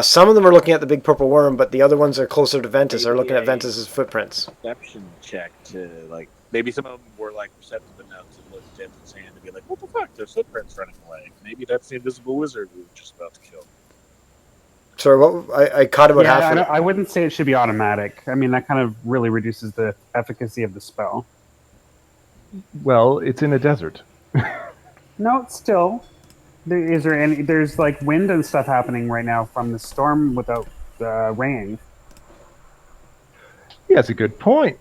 Some of them are looking at the big purple worm, but the other ones are closer to Ventus. Are looking at Ventus's footprints. Perception check to, like, maybe some of them were, like, perceptive enough to look at the sand and be like, what the fuck? There's footprints running away. Maybe that's the invisible wizard we were just about to kill. Sorry, what? I caught about half of it. I wouldn't say it should be automatic. I mean, that kind of really reduces the efficacy of the spell. Well, it's in a desert. No, still. There's like wind and stuff happening right now from the storm without rain. Yeah, that's a good point.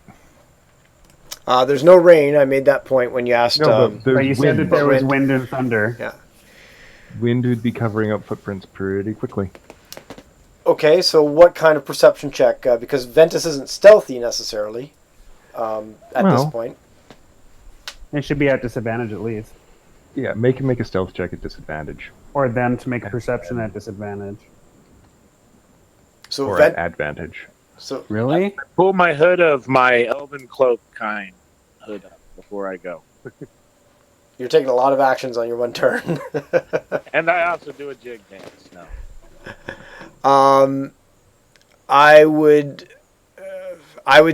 There's no rain. I made that point when you asked. No, but you said that there was wind and thunder. Yeah. Wind would be covering up footprints pretty quickly. Okay, so what kind of perception check? Because Ventus isn't stealthy necessarily at this point. It should be at disadvantage at least. Yeah, make a stealth check at disadvantage. Or them to make a perception at disadvantage. So or at advantage. So really? Pull my hood of my elven cloak kind hood up before I go. You're taking a lot of actions on your one turn. And I also do a jig dance. No. I would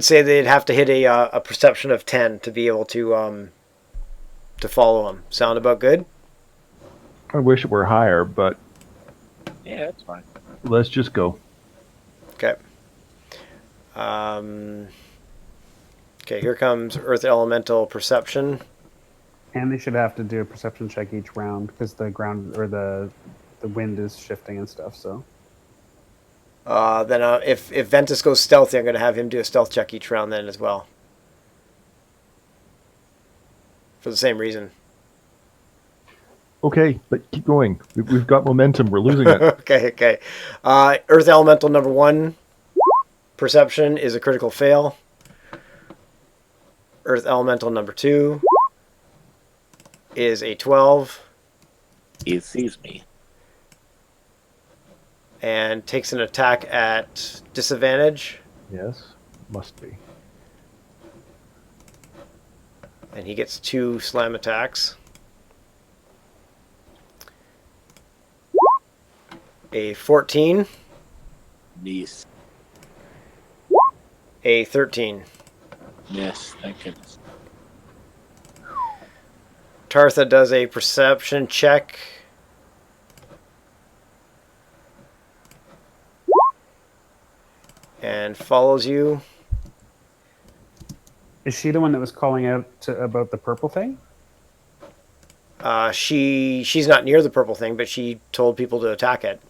say they'd have to hit a perception of 10 to be able to follow him. Sound about good? I wish it were higher, but Yeah, that's fine. let's just go. Okay. Okay, here comes Earth Elemental Perception. And they should have to do a perception check each round because the ground or the wind is shifting and stuff. So. Then if Ventus goes stealthy, I'm going to have him do a stealth check each round then as well. For the same reason. Okay, but keep going. We've got momentum. We're losing it. Okay. Earth Elemental number 1, Perception, is a critical fail. Earth Elemental number 2 is a 12. He sees me. And takes an attack at disadvantage. Yes, must be. And he gets 2 slam attacks. A 14. Nice. A 13. Yes, thank goodness. Tartha does a perception check. and follows you. Is she the one that was calling out about the purple thing? She's not near the purple thing, but she told people to attack it.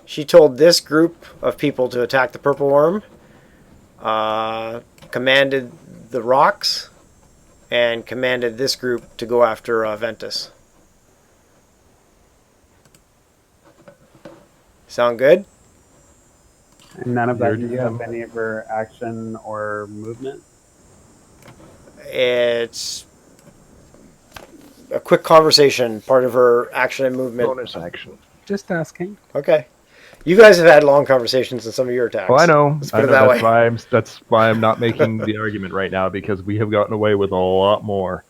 She told this group of people to attack the purple worm, commanded the rocks, and commanded this group to go after Ventus. Sound good? And none of that You're uses up DM. any of her action or movement? It's a quick conversation, part of her action and movement. Bonus action. Just asking. Okay. You guys have had long conversations in some of your attacks. Well, I know. Let's I put know. it that way. That's why I'm not making the argument right now, because we have gotten away with a lot more.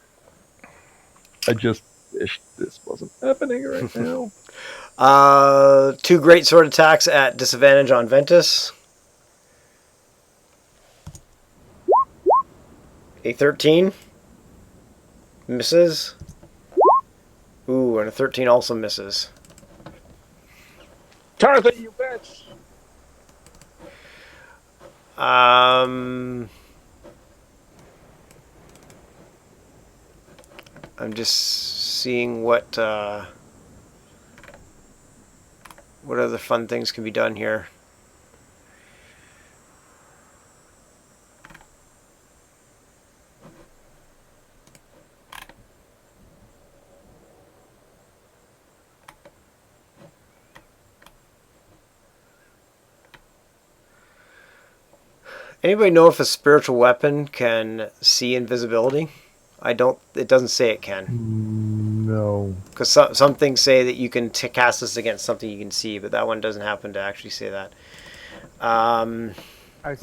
I just wish this wasn't happening right now. 2 great sword attacks at disadvantage on Ventus. A 13 misses. Ooh, and a 13 also misses. Tartha, you bitch! I'm just seeing what other fun things can be done here. Anybody know if a spiritual weapon can see invisibility? It doesn't say it can. No. Because some things say that you can cast this against something you can see, but that one doesn't happen to actually say that. So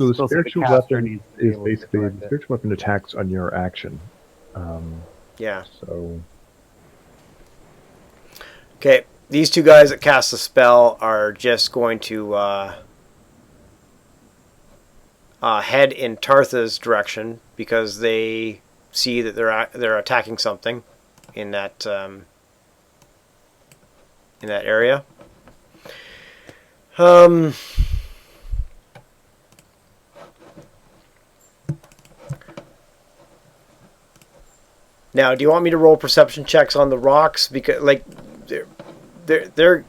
the spiritual weapon is basically the spiritual weapon attacks on your action. Yeah. So. Okay, these 2 guys that cast the spell are just going to head in Tartha's direction because they see that they're attacking something in that area. Now, do you want me to roll perception checks on the rocks? Because, like, they're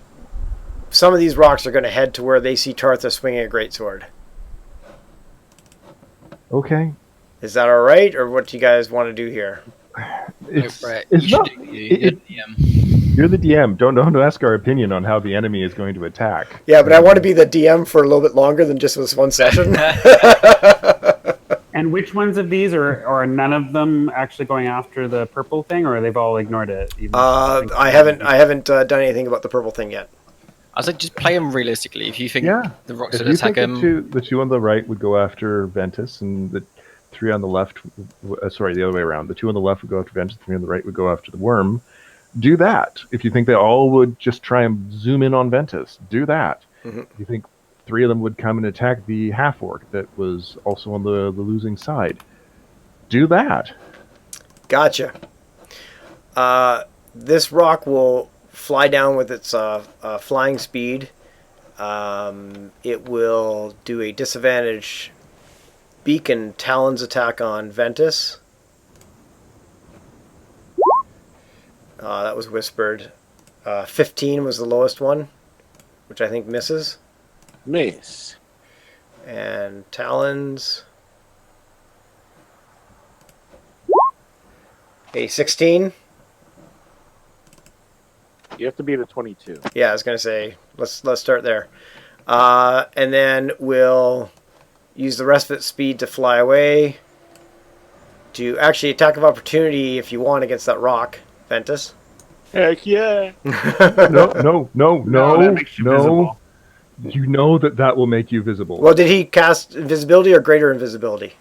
some of these rocks are going to head to where they see Tartha swinging a greatsword. Okay. Is that all right, or what do you guys want to do here? It's Brett, it's you not. should do you're the DM. You're the DM. Don't ask our opinion on how the enemy is going to attack. Yeah, but I want to be the DM for a little bit longer than just this one session. And which ones of these are none of them actually going after the purple thing, or they've all ignored it? I haven't done anything about the purple thing yet. I was like, just play them realistically. If you think the rocks If would you attack think him, the two on the right would go after Ventus, and the 3 on the left, sorry, the other way around. The 2 on the left would go after Ventus, 3 on the right would go after the worm. Do that. If you think they all would just try and zoom in on Ventus, do that. Mm-hmm. If you think 3 of them would come and attack the half-orc that was also on the losing side, do that. Gotcha. This rock will fly down with its flying speed. It will do a disadvantage beak and talons attack on Ventus. That was whispered. 15 was the lowest one, which I think misses. Miss. And talons. A 16. You have to beat a 22. Yeah, I was gonna say let's start there, and then we'll use the rest of its speed to fly away. To actually attack of opportunity if you want against that rock, Ventus. Heck yeah! No. that makes you visible. You know that will make you visible. Well, did he cast invisibility or greater invisibility?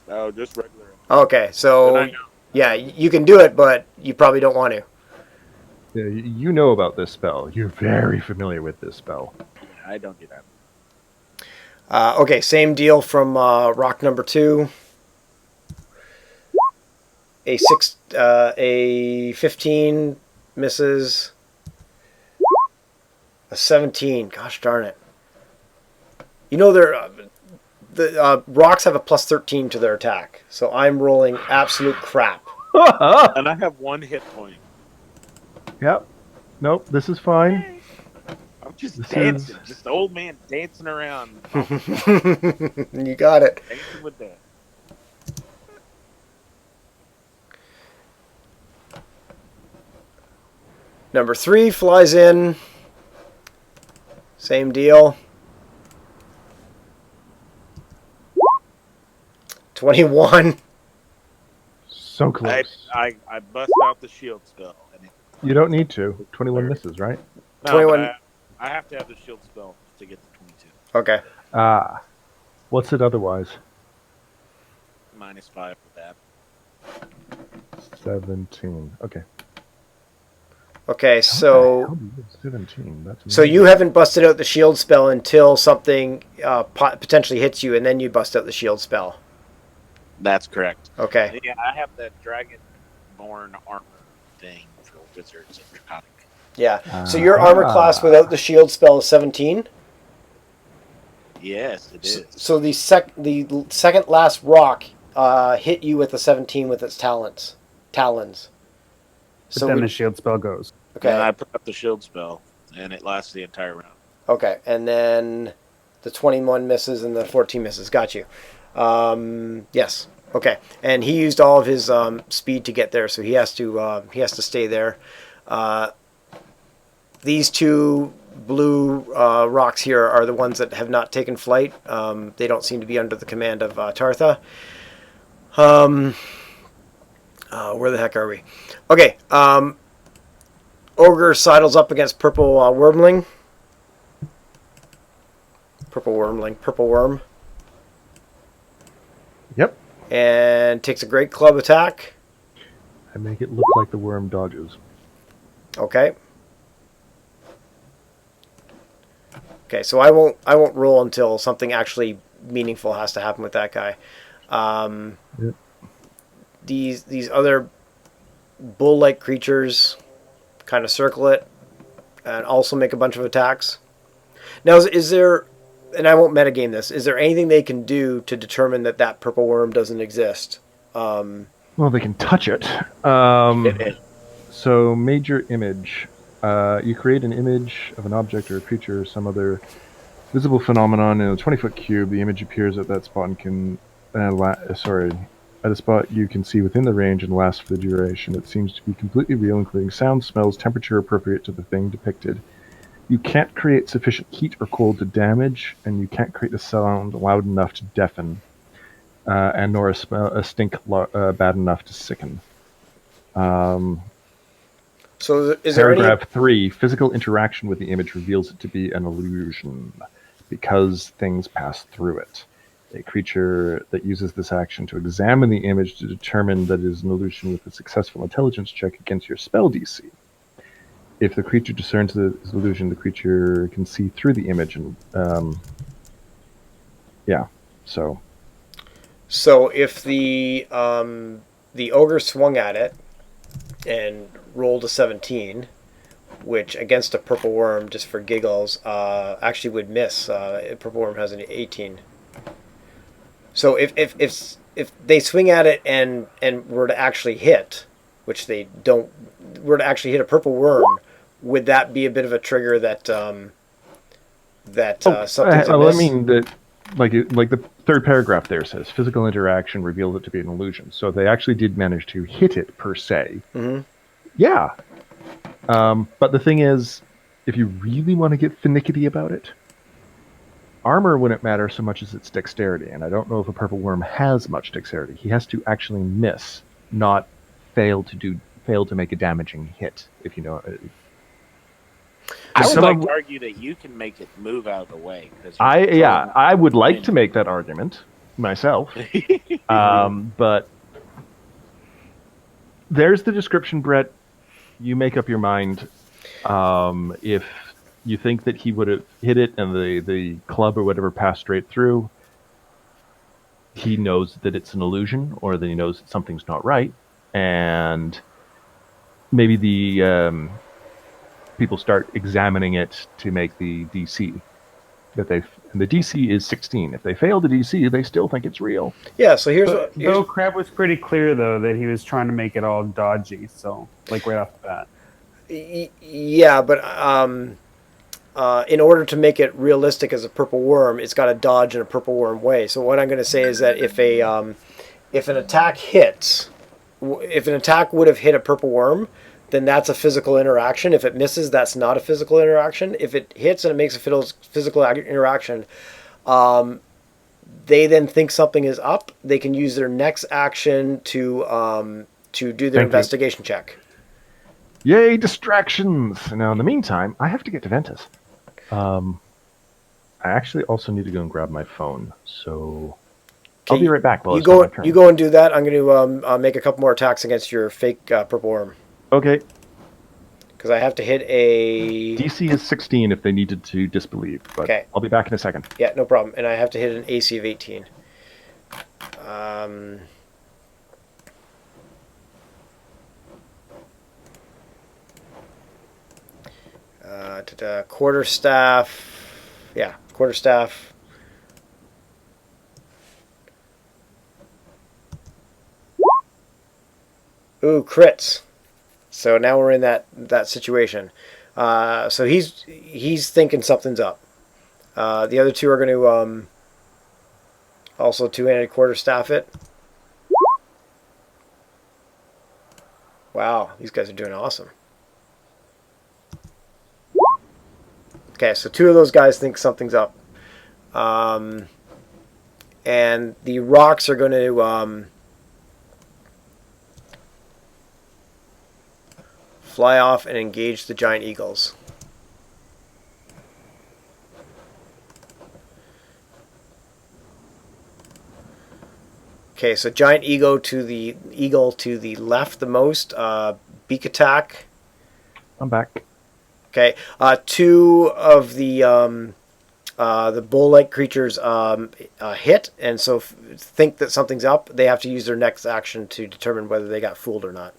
Oh, just regular. Okay, so yeah, you can do it, but you probably don't want to. Yeah, you know about this spell. You're very familiar with this spell. I don't do that. Okay, same deal from rock number 2. A 15 misses. A 17. Gosh darn it. You know, the rocks have a plus 13 to their attack, so I'm rolling absolute crap. And I have 1 hit point. Yep. Nope, this is fine. I'm just This dancing, is- just old man dancing around. You got it. Dancing with death. Number 3 flies in. Same deal. 21. So close. I bust out the shield spell. And it, You don't need to. 21 misses, right? no, 21. but I have to have the shield spell to get to 22. Okay. Ah. What's it otherwise? -5 for that. 17. Okay. Okay, How so do you get 17? That's so you haven't busted out the shield spell until something potentially hits you, and then you bust out the shield spell. That's correct. Okay. Yeah, I have that dragonborn armor thing for wizards and draconic. Yeah. So your armor class without the shield spell is 17. Yes, it is. So the second last rock hit you with a 17 with its talons. But then the shield spell goes. Okay. And I put up the shield spell, and it lasts the entire round. Okay, and then the 21 misses and the 14 misses. Got you. Yes. Okay, and he used all of his speed to get there, so he has to stay there. These 2 blue rocks here are the ones that have not taken flight. They don't seem to be under the command of Tartha. Where the heck are we? Okay. Ogre sidles up against purple wormling. Purple worm. Yep. And takes a great club attack. I make it look like the worm dodges. Okay. Okay, so I won't roll until something actually meaningful has to happen with that guy. Yep. These other bull-like creatures kind of circle it and also make a bunch of attacks. Now, is there, and I won't metagame this, is there anything they can do to determine that purple worm doesn't exist? Well, they can touch it. So, major image. You create an image of an object or a creature or some other visible phenomenon in a 20-foot cube. The image appears at that spot and can... at a spot you can see within the range and lasts for the duration. It seems to be completely real, including sound, smells, temperature appropriate to the thing depicted. You can't create sufficient heat or cold to damage, and you can't create a sound loud enough to deafen, and nor a stink bad enough to sicken. So is there Paragraph 3, physical interaction with the image reveals it to be an illusion because things pass through it. A creature that uses this action to examine the image to determine that it is an illusion with a successful intelligence check against your spell DC. If the creature discerns the illusion, the creature can see through the image and so if the ogre swung at it and rolled a 17, which against a purple worm, just for giggles, actually would miss. Purple worm has an 18. So if they swing at it and were to actually hit, which they don't, were to actually hit a purple worm, would that be a bit of a trigger that something's amiss? I mean that, like the third paragraph there says, physical interaction reveals it to be an illusion. So they actually did manage to hit it per se. Mm-hmm. Yeah. But the thing is, if you really want to get finicky about it, armor wouldn't matter so much as its dexterity, and I don't know if a purple worm has much dexterity. He has to actually miss, not fail to make a damaging hit, if you know. I would like to argue that you can make it move out of the way. I would like to make that argument myself. But there's the description, Brett. You make up your mind. If you think that he would have hit it and the club or whatever passed straight through, he knows that it's an illusion, or that he knows that something's not right, and maybe the people start examining it to make the DC. And the DC is 16. If they fail the DC, they still think it's real. Yeah. So here's But what. Here's, though Crab was pretty clear though that he was trying to make it all dodgy, so like right off the bat. yeah, but in order to make it realistic as a purple worm, it's got to dodge in a purple worm way. So what I'm going to say is that if an attack hits, if an attack would have hit a purple worm, then that's a physical interaction. If it misses, that's not a physical interaction. If it hits and it makes a physical interaction, they then think something is up. They can use their next action to do their Thank you. investigation check. Yay, distractions! Now, in the meantime, I have to get to Ventus. I actually also need to go and grab my phone, so I'll be right back. While You it's not go. my turn. You go and do that. I'm going to make a couple more attacks against your fake purple worm Okay. because I have to hit a. DC is 16 if they needed to disbelieve, but Okay. I'll be back in a second. Yeah, no problem. And I have to hit an AC of 18. Quarterstaff. Yeah, quarterstaff. Ooh, crits. So now we're in that situation. So he's thinking something's up. The other two are going to also two-handed quarterstaff it. Wow, these guys are doing awesome. Okay, so two of those guys think something's up. And the rocks are going to fly off and engage the giant eagles. Okay, so giant eagle to the left the most. Beak attack. I'm back. Okay, two of the bull-like creatures hit, and so think that something's up. They have to use their next action to determine whether they got fooled or not.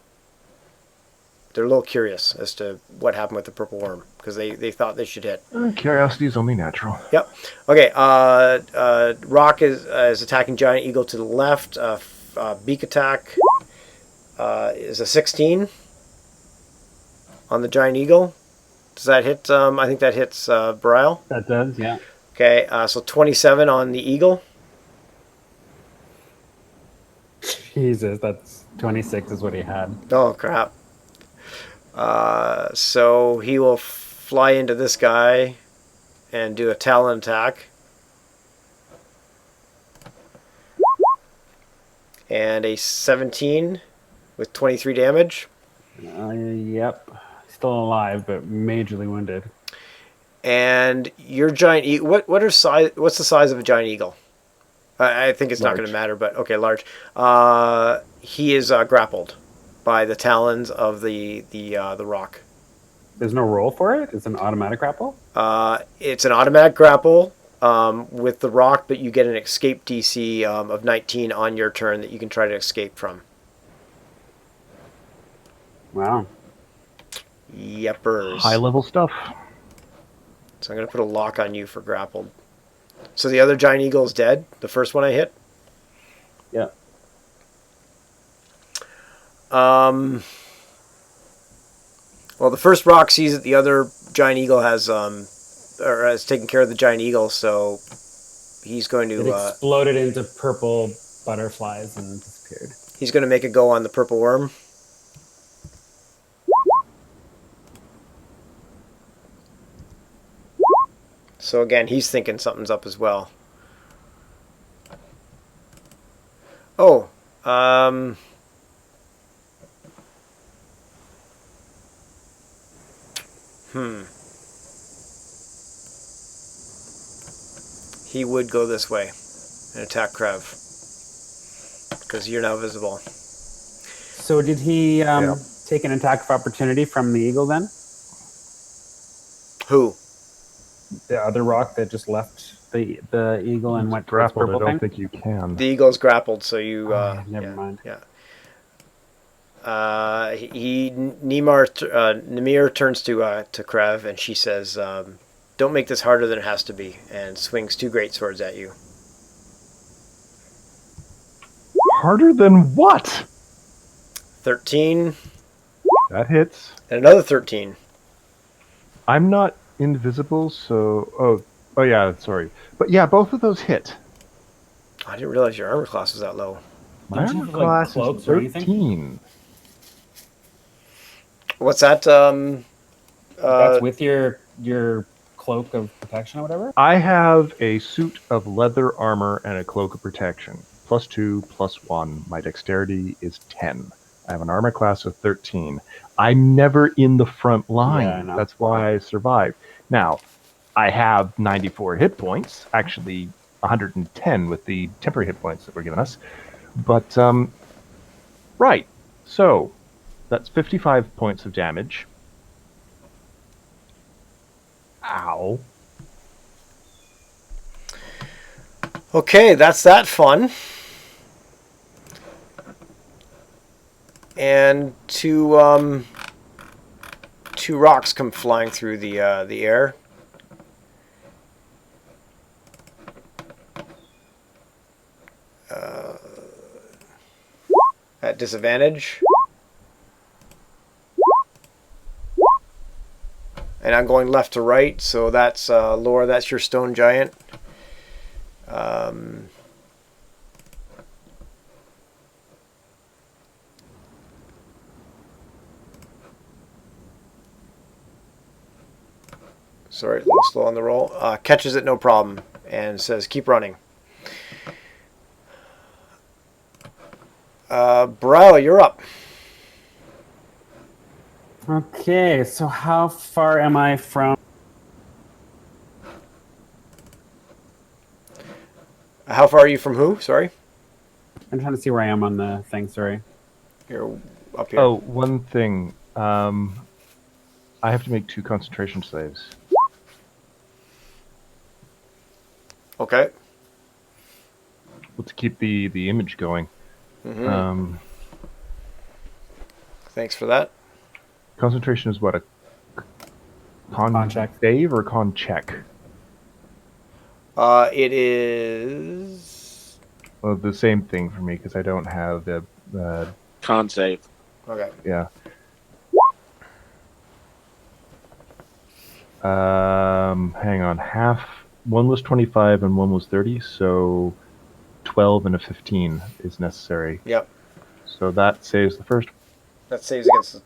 They're a little curious as to what happened with the purple worm because they thought they should hit. Curiosity is only natural. Yep. Okay. Rock is attacking giant eagle to the left. Beak attack is a 16 on the giant eagle. Does that hit? I think that hits Brile. That does, yeah. Okay. So 27 on the eagle. Jesus, that's 26 is what he had. Oh crap. So he will fly into this guy and do a talon attack. And a 17 with 23 damage. Yep. Still alive, but majorly wounded. And your giant eagle, what's the size of a giant eagle? I think it's not going to matter, but okay, large. He is grappled by the talons of the rock. There's no roll for it? It's an automatic grapple? It's an automatic grapple with the rock, but you get an escape DC of 19 on your turn that you can try to escape from. Wow. Yepers. High level stuff. So I'm going to put a lock on you for grappled. So the other giant eagle is dead? The first one I hit? Yeah. Well, the first rock sees that the other giant eagle has taken care of the giant eagle, so he's going to... It exploded into purple butterflies and disappeared. He's going to make a go on the purple worm. So again, he's thinking something's up as well. Oh, He would go this way and attack Krev because you're now visible. So did he take an attack of opportunity from the eagle then? Who? The other rock that just left the eagle and went towards Grappled. purple I don't thing? think you can. The eagle's grappled, so you... Never mind. Yeah. Nemir turns to Krev, and she says, "Don't make this harder than it has to be," and swings two great swords at you. Harder than what? 13 That hits. and another 13. I'm not invisible, so oh yeah, sorry. But yeah, both of those hit. I didn't realize your armor class was that low. My Don't you armor have, like, class cloaks is or anything? 13. What's that? That's with your cloak of protection or whatever? I have a suit of leather armor and a cloak of protection. +2, +1. My dexterity is 10. I have an armor class of 13. I'm never in the front line. Yeah, I know. That's why I survived. Now, I have 94 hit points, actually 110 with the temporary hit points that were given us. But, right. So, that's 55 points of damage. Ow. Okay, that's that fun. And two rocks come flying through the air. At disadvantage. And I'm going left to right, so that's Laura, that's your stone giant. Sorry, a little slow on the roll. Catches it no problem and says, "Keep running." Brow, you're up. Okay, so how far am I from? How far are you from who? Sorry, I'm trying to see where I am on the thing. Sorry. you're up here. Oh, one thing. I have to make 2 concentration saves. Okay. Well, to keep the image going. Thanks for that. Concentration is what, a Con check. save or con check? It is. Well, the same thing for me because I don't have the Con save. Okay. yeah. Hang on. One was 25 and one was 30, so 12 and a 15 is necessary. Yep. So that saves the first, That saves against.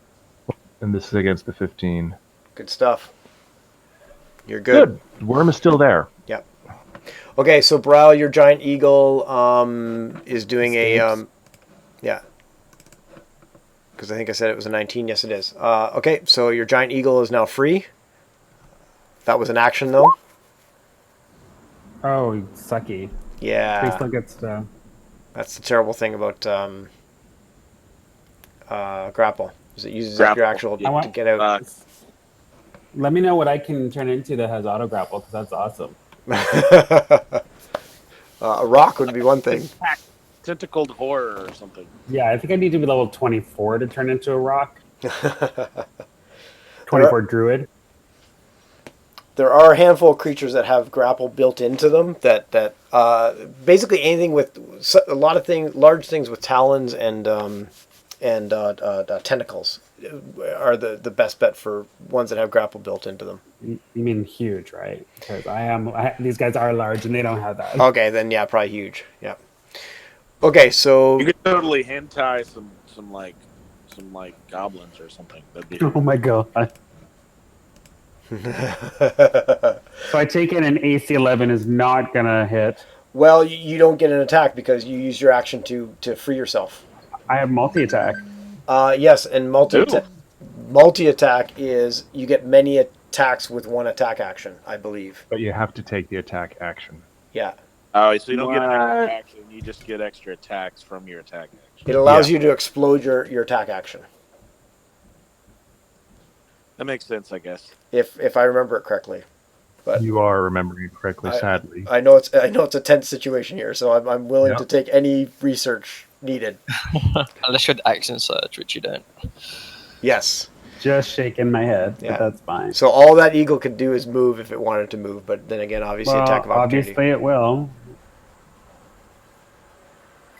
and this is against the 15. Good stuff. You're good. The worm is still there. Yep. Okay, so Brow, your giant eagle is doing Escapes. yeah. Because I think I said it was a 19. Yes, it is. Okay, so your giant eagle is now free. That was an action, though. Oh, sucky. Yeah. He still gets to. That's the terrible thing about grapple. Is it uses up your actual Grapple. to get out. Let me know what I can turn into that has auto grapple, because that's awesome. A rock would be one thing. Tentacled horror or something. Yeah, I think I need to be level 24 to turn into a rock. 24 druid. There are a handful of creatures that have grapple built into them. That basically anything with a lot of things, large things with talons and tentacles are the best bet for ones that have grapple built into them. You mean huge, right? Because these guys are large and they don't have that. Okay, then yeah, probably huge. Yeah. Okay, so You could totally hentai some goblins or something. That'd be Oh my god. So I take it an AC 11 is not gonna hit. well, you don't get an attack because you use your action to free yourself. I have multi-attack. Yes, and multi attack is you get many attacks with one attack action, I believe. But you have to take the attack action. Yeah. Oh, so you don't get an extra What? action. You just get extra attacks from your attack action. It allows you to explode your attack action. That makes sense, I guess. If I remember it correctly. But You are remembering correctly, sadly. I know it's a tense situation here, so I'm willing Yep. to take any research needed. Unless you're action surge, which you don't. Yes. Just shaking my head, Yeah. but that's fine. So all that eagle could do is move if it wanted to move, but then again, obviously, Well, attack of opportunity. obviously it will.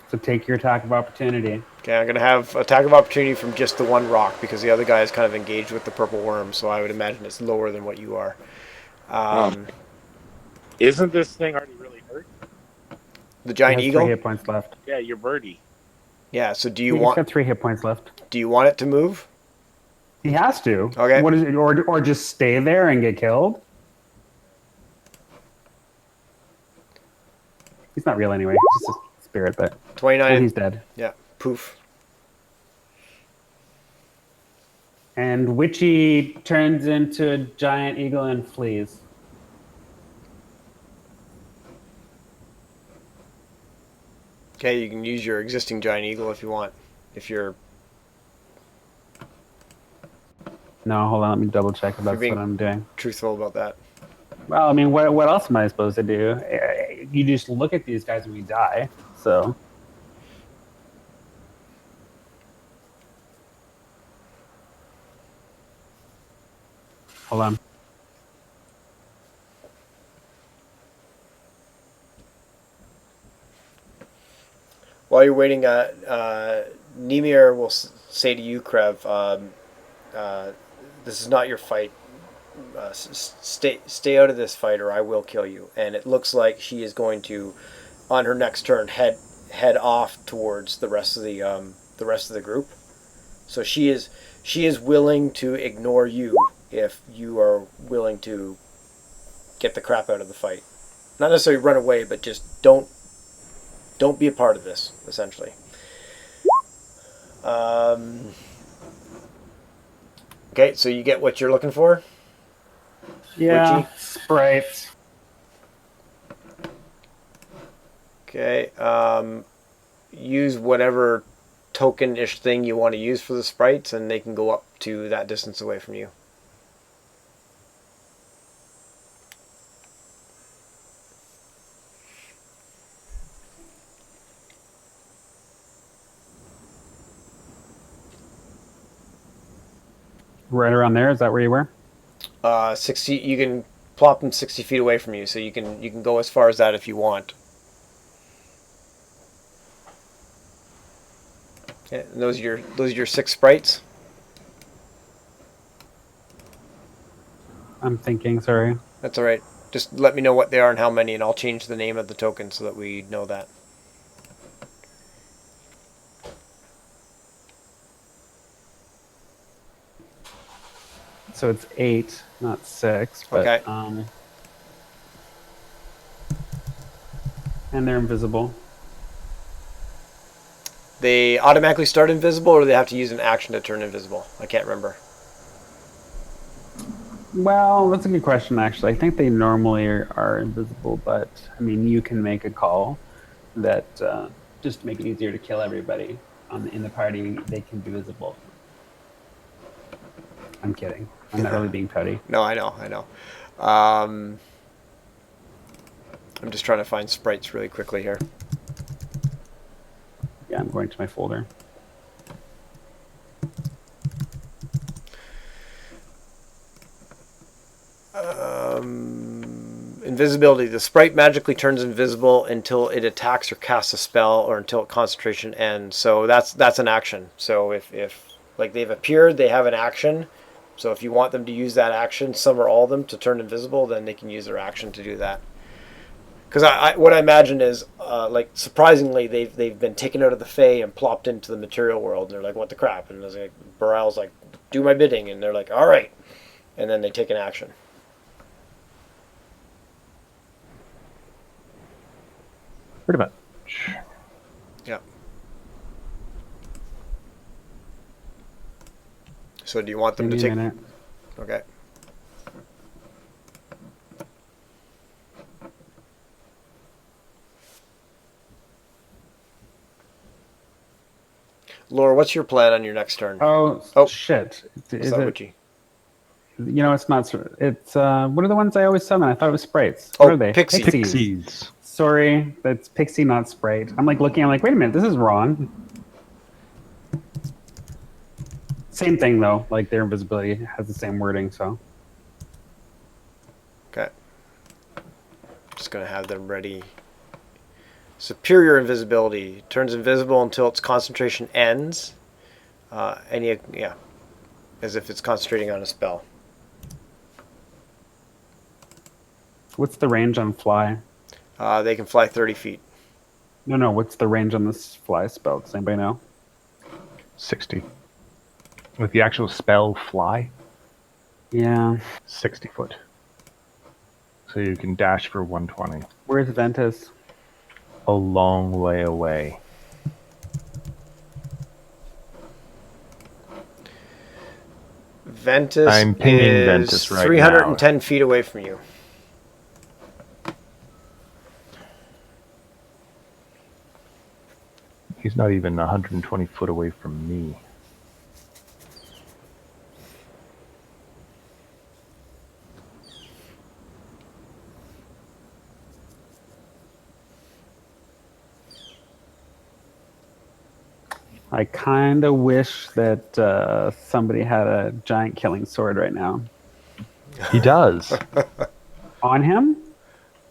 So take your attack of opportunity. Okay, I'm going to have attack of opportunity from just the one rock because the other guy is kind of engaged with the purple worm, so I would imagine it's lower than what you are. Isn't this thing already really hurt? The He giant has eagle? 3 hit points left. Yeah, your birdie. Yeah, so do He's you got 3 hit points left. want it to move? He has to. Okay. What is it? Or just stay there and get killed? He's not real anyway. He's just a spirit, but 29. and he's dead. Yeah, poof. And Witchy turns into a giant eagle and flees. Okay, you can use your existing giant eagle if you want. If you're No, hold on. Let me double check if that's being- what I'm doing. truthful about that. Well, I mean, what else am I supposed to do? You just look at these guys when we die. So hold on. While you're waiting, Nemir will say to you, Krev, this is not your fight. Stay out of this fight, or I will kill you. And it looks like she is going to, on her next turn, head off towards the rest of the group. So she is willing to ignore you if you are willing to get the crap out of the fight. Not necessarily run away, but just don't be a part of this, essentially. Okay, so you get what you're looking for? Yeah, Witchy? sprites. Okay, use whatever token-ish thing you want to use for the sprites, and they can go up to that distance away from you. Right around there. Is that where you were? 60. You can plop them 60 feet away from you, so you can go as far as that if you want. Okay, and those are your 6 sprites. I'm thinking. Sorry. That's all right. Just let me know what they are and how many, and I'll change the name of the token so that we know that. So it's 8, not 6. But, Okay. And they're invisible. They automatically start invisible, or they have to use an action to turn invisible? I can't remember. Well, that's a good question, actually. I think they normally are invisible, but I mean, you can make a call that just to make it easier to kill everybody in the party, they can be visible. I'm kidding. I'm not really being petty. No, I know. I'm just trying to find sprites really quickly here. Yeah, I'm going to my folder. Invisibility. The sprite magically turns invisible until it attacks or casts a spell, or until concentration ends. So that's an action. So if like they've appeared, they have an action. So if you want them to use that action, some or all of them, to turn invisible, then they can use their action to do that. Because what I imagine is, like, surprisingly, they've been taken out of the Fae and plopped into the material world. And they're like, what the crap? And there's like, Baral's like, do my bidding. And they're like, all right. And then they take an action. Pretty much. Yeah. So do you want them Give to me a take... minute. Okay. Laura, what's your plan on your next turn? Oh, Oh. shit. Is Is that it? Witchy? You know, it's not. It's what are the ones I always summon? I thought it was sprites. What Oh, are they? pixies. Pixies. Sorry, that's pixie, not sprite. I'm like looking. I'm like, wait a minute, this is wrong. Same thing though. Like their invisibility has the same wording. So Okay. Just gonna have them ready. Superior invisibility turns invisible until its concentration ends. As if it's concentrating on a spell. what's the range on fly? They can fly 30 feet. No. What's the range on this fly spell? Does anybody know? 60. With the actual spell fly, Yeah. 60 foot. So you can dash for 120. Where's Ventus? A long way away. Ventus I'm pinging is Ventus right 310 feet away from you. He's not even 120 foot away from me. I kind of wish that somebody had a giant killing sword right now He does. on him.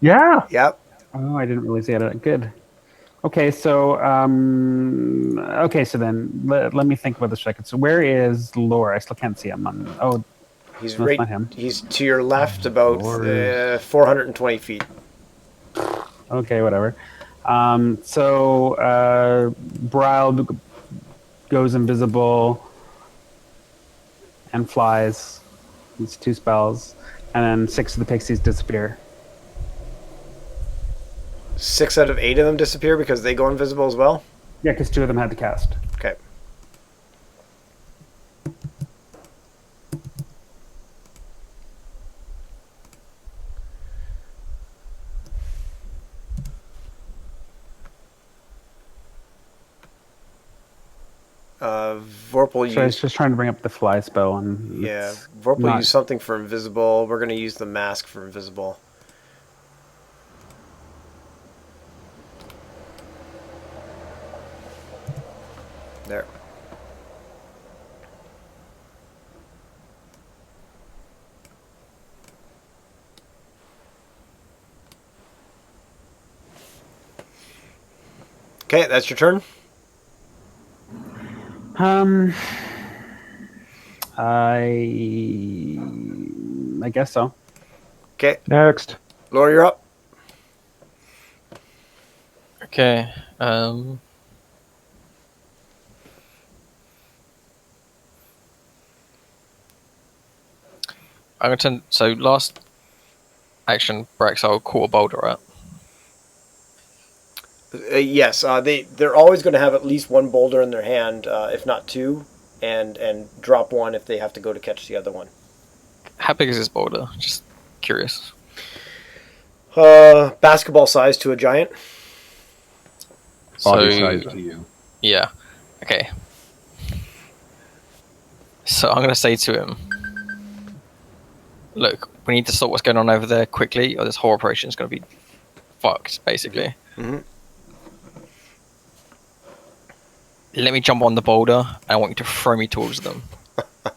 Yeah. Yep. Oh, I didn't really see it. Good. Okay, so then let me think about this second. So where is Lore? I still can't see him. He's no, it's right. not him. He's to your left, about Lore 420 feet. Okay, whatever. Brile goes invisible and flies. It's 2 spells, and then 6 of the pixies disappear. 6 out of 8 of them disappear because they go invisible as well. Yeah, because 2 of them had to cast. Okay. Vorpal So I was used. just trying to bring up the fly spell, and Yeah, it's Vorpal not- used something for invisible. We're going to use the mask for invisible. There. Okay, that's your turn. I guess so. Okay, Next. Laura, you're up. Okay. I'm gonna turn. So last action, Brax, I'll call a boulder, right? Yes, they're always going to have at least one boulder in their hand, if not 2, and drop 1 if they have to go to catch the other one. How big is this boulder? Just curious. Basketball size to a giant. Body size to you. Yeah. Okay. So I'm gonna say to him, look, we need to sort what's going on over there quickly, or this whole operation is gonna be fucked, basically. Mm-hmm. Let me jump on the boulder, and I want you to throw me towards them. I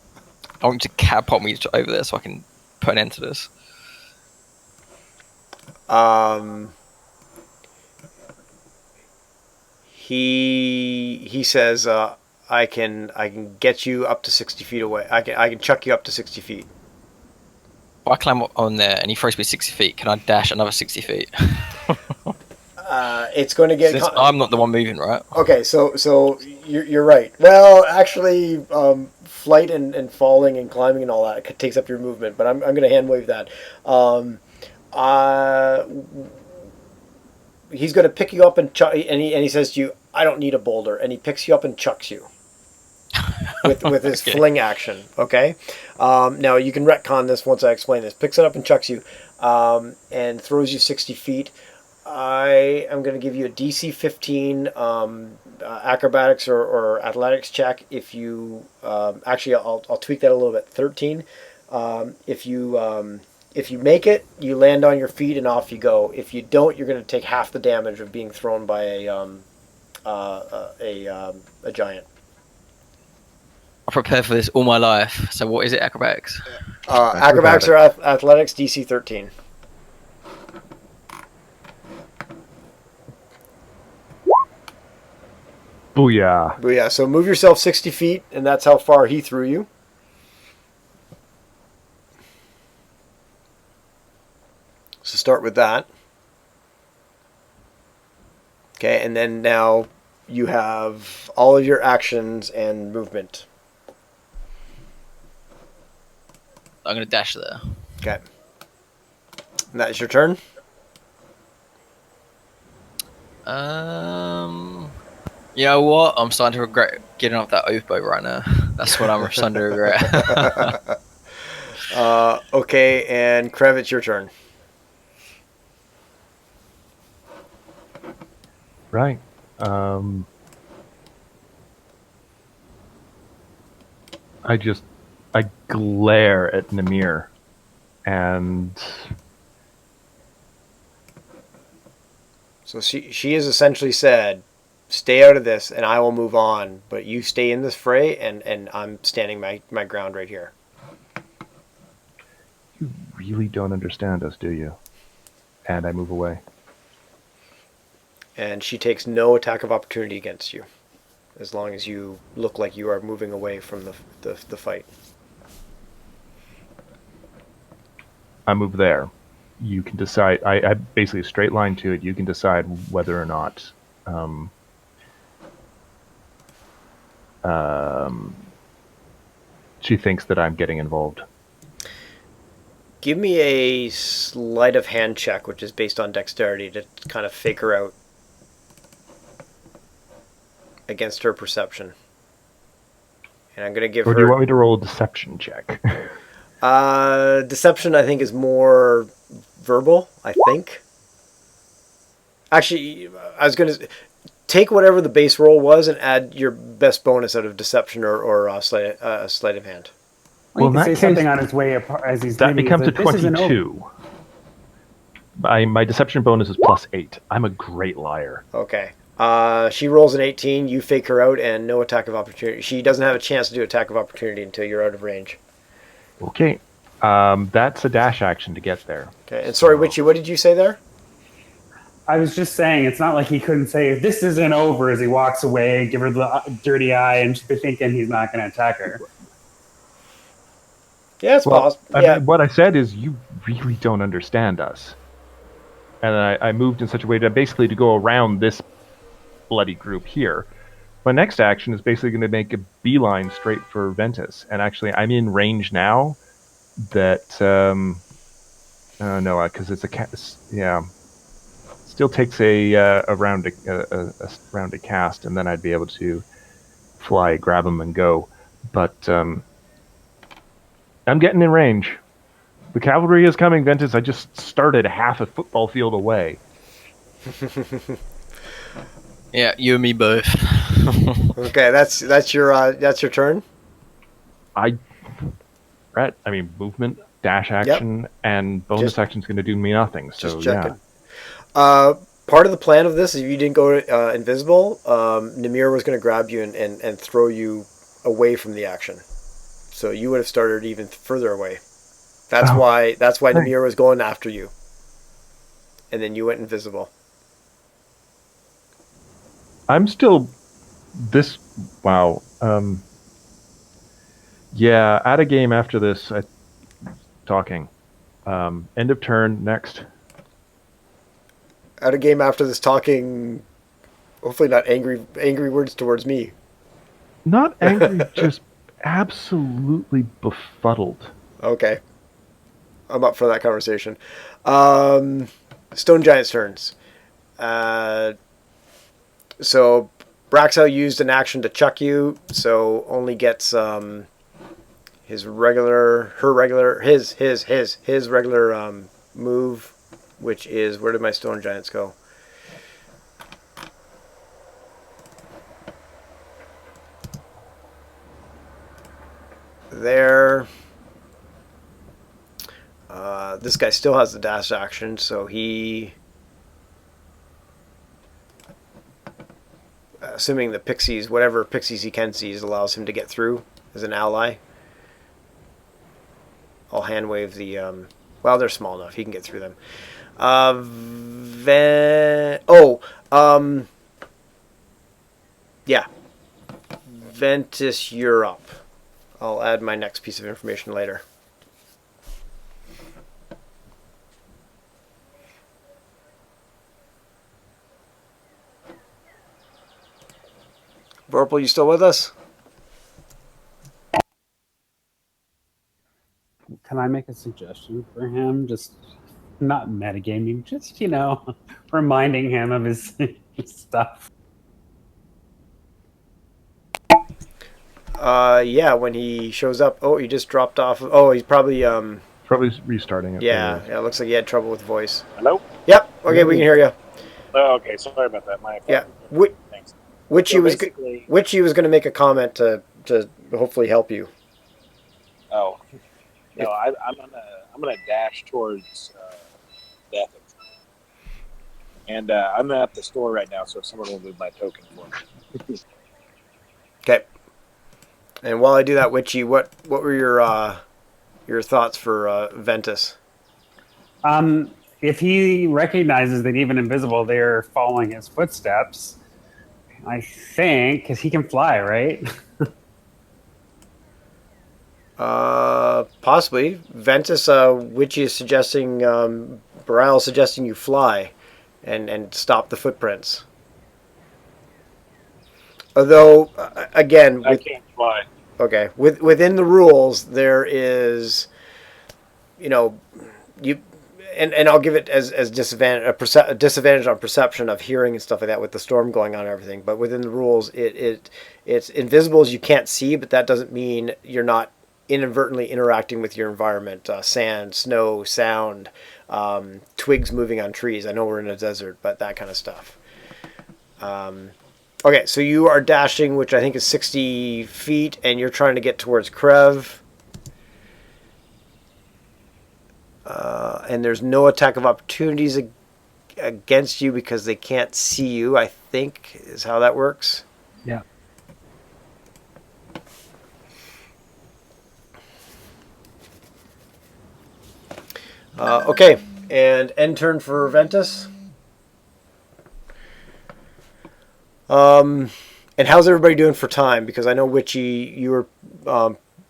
want you to catapult me over there so I can put an end to this. He says, I can get you up to 60 feet away. I can chuck you up to 60 feet. If I climb on there and he throws me 60 feet, can I dash another 60 feet? It's going to get. Since I'm not the one moving, right? Okay, so you're right. Well, actually, flight and falling and climbing and all that takes up your movement, but I'm going to hand wave that. He's going to pick you up and he says to you, "I don't need a boulder," and he picks you up and chucks you with his Okay. fling action. Okay, now you can retcon this once I explain this. Picks it up and chucks you, and throws you 60 feet. I am going to give you a DC 15 acrobatics or athletics check if you actually I'll tweak that a little bit. 13 if you If you make it, you land on your feet and off you go. If you don't, you're going to take half the damage of being thrown by a giant. I prepared for this all my life. So what is it, acrobatics? Acrobatics or athletics, DC 13. Booyah. But yeah, so move yourself 60 feet, and that's how far he threw you. So start with that. Okay, and then now you have all of your actions and movement. I'm going to dash there. Okay. And that is your turn? You know what? I'm starting to regret getting off that oath boat right now. That's what I'm starting to regret. Okay, and Krev, it's your turn. Right. I glare at Namir, and So she has essentially said, stay out of this and I will move on, but you stay in this fray and I'm standing my ground right here. you really don't understand us, do you? And I move away. And she takes no attack of opportunity against you, as long as you look like you are moving away from the fight. I move there. You can decide. I basically a straight line to it. You can decide whether or not she thinks that I'm getting involved. Give me a sleight of hand check, which is based on dexterity, to kind of fake her out against her perception. And I'm going to give Or her... do you want me to roll a deception check? Deception, I think, is more verbal, I think. Actually, I was going to... Take whatever the base roll was and add your best bonus out of deception or sleight of hand. Well, in you that can say case, something on his way up as he's that leaving. becomes a This isn't over. 22. My deception bonus is +8. I'm a great liar. Okay. She rolls an 18. You fake her out and no attack of opportunity. She doesn't have a chance to do attack of opportunity until you're out of range. Okay. That's a dash action to get there. Okay. And sorry, Witchy, what did you say there? I was just saying, it's not like he couldn't say, this isn't over as he walks away, give her the dirty eye, and she'd be thinking he's not going to attack her. Yeah, it's possible. Yeah. What I said is, you really don't understand us. And I moved in such a way that basically to go around this bloody group here. My next action is basically going to make a beeline straight for Ventus. And actually, I'm in range now that... no, because it's a... Yeah. Still takes a round to cast, and then I'd be able to fly, grab him, and go. But I'm getting in range. The cavalry is coming, Ventus. I just started half a football field away. Yeah, you and me both. Okay, that's your turn. Movement, dash action, and bonus action is going to do me nothing. So just checking. Yeah. Part of the plan of this, if you didn't go invisible, Namir was going to grab you and throw you away from the action. So you would have started even further away. That's why Namir was going after you. And then you went invisible. I'm still wow. Yeah, at a game after this, talking. End of turn, next. At a game after this talking, hopefully not angry words towards me. Not angry, just absolutely befuddled. Okay. I'm up for that conversation. Stone Giant's turns. So Braxel used an action to chuck you, so only gets his regular move, which is, where did my Stone Giants go? There. this guy still has the dash action, so he, assuming the pixies, whatever pixies he can seize, allows him to get through as an ally. I'll hand wave the. Well, they're small enough; he can get through them. Yeah. Ventus, you're up. I'll add my next piece of information later. Vorpal, you still with us? Can I make a suggestion for him? Just not metagaming, just, reminding him of his stuff. Yeah, when he shows up. Oh, he just dropped off. Oh, he's probably Probably restarting it. Yeah, it looks like he had trouble with voice. Hello? Yep. Okay, we can hear you. Oh, okay. Sorry about that. My Yeah. Thanks. Witchy So was basically- Witchy was going to make a comment to hopefully help you. Oh. No, I'm gonna dash towards Death. And I'm at the store right now, so someone will move my token for me. Okay. And while I do that, Witchy, what were your thoughts for Ventus? If he recognizes that even invisible, they're following his footsteps, I think, because he can fly, right? Possibly. Ventus, Witchy is suggesting, Baral is suggesting you fly and stop the footprints. Although, again, I can't fly. Okay, within the rules, there is, you, and I'll give it as disadvantage, a disadvantage on perception of hearing and stuff like that with the storm going on and everything. But within the rules, it's invisible as you can't see, but that doesn't mean you're not inadvertently interacting with your environment, sand, snow, sound, twigs moving on trees. I know we're in a desert, but that kind of stuff. Okay, so you are dashing, which I think is 60 feet, and you're trying to get towards Krev. And there's no attack of opportunities against you because they can't see you, I think, is how that works. Yeah. Okay, and end turn for Ventus. And how's everybody doing for time? Because I know Witchy, you were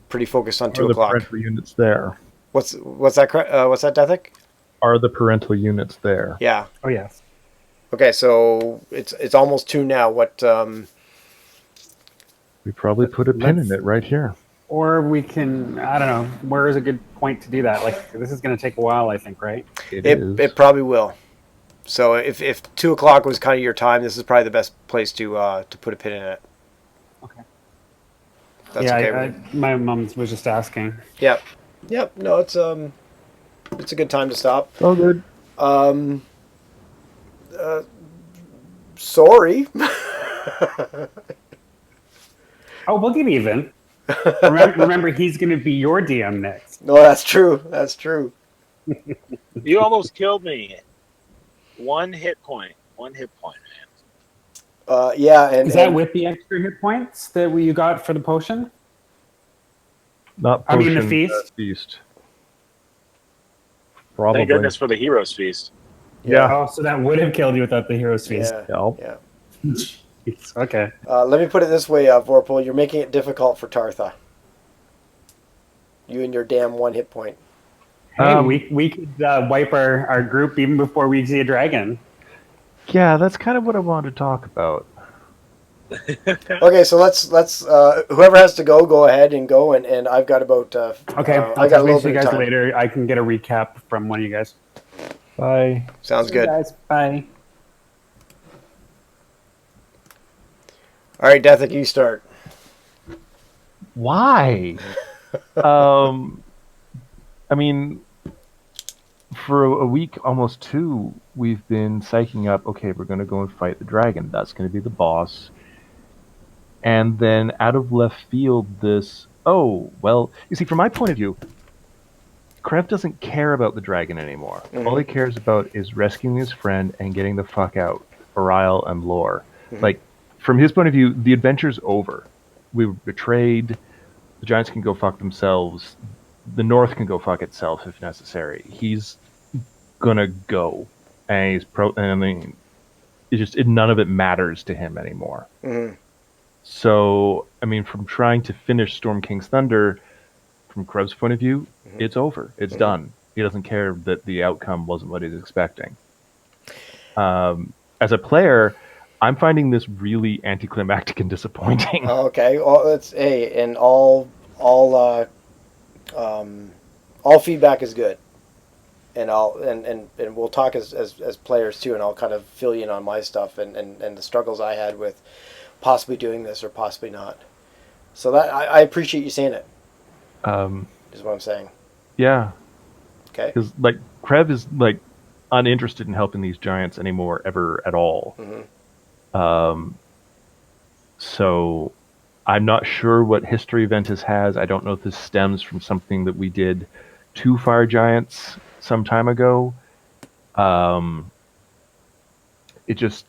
pretty focused on 2 Are the o'clock. parental units there? What's that? What's that, Dethic? Are the parental units there? Yeah. Oh, yes. Okay, so it's almost 2 now. What? We probably put a pin in it right here. Or we can, I don't know, where is a good point to do that? Like, this is going to take a while, I think, right? It probably will. So if 2 o'clock was kind of your time, this is probably the best place to put a pin in it. Okay. That's yeah, okay. my mom was just asking. Yep. No, it's a good time to stop. Oh, good. Sorry. Oh, we'll get even. Remember, he's going to be your DM next. No, that's true. That's true. You almost killed me. One hit point, man. Yeah, and is that with the extra hit points that you got for the potion? Not I mean, potion, the feast? Feast. Probably. Thank goodness for the hero's feast. Yeah. Oh, so that would have killed you without the hero's feast. Yeah. Jeez, okay. Let me put it this way, Vorpal. You're making it difficult for Tartha. You and your damn 1 hit point. Hey, we could wipe our group even before we see a dragon. Yeah, that's kind of what I wanted to talk about. Okay, so let's whoever has to go ahead and go, and I've got about okay. I got a little see you bit of guys time. later. I can get a recap from one of you guys. Bye. Sounds See you good. guys. Bye. All right, Dethic, you start. Why? I mean, for a week, almost 2, we've been psyching up, okay, we're going to go and fight the dragon. That's going to be the boss. And then out of left field, this, oh, well, you see, from my point of view, Krev doesn't care about the dragon anymore. All he cares about is rescuing his friend and getting the fuck out. Barile and Lore. Like, from his point of view, the adventure's over. We were betrayed. The Giants can go fuck themselves. The North can go fuck itself if necessary. He's gonna go, and he's and I mean, none of it matters to him anymore. So, I mean, from trying to finish Storm King's Thunder, from Krev's point of view, it's over. It's done. He doesn't care that the outcome wasn't what he's expecting. As a player, I'm finding this really anticlimactic and disappointing. Okay, well, and all feedback is good, and we'll talk as players too, and I'll kind of fill you in on my stuff and the struggles I had with possibly doing this or possibly not. So that I appreciate you saying it. Is what I'm saying. Yeah. Okay. Because like Krev is like uninterested in helping these giants anymore ever at all. So I'm not sure what history Ventus has. I don't know if this stems from something that we did to Fire Giants some time ago. It just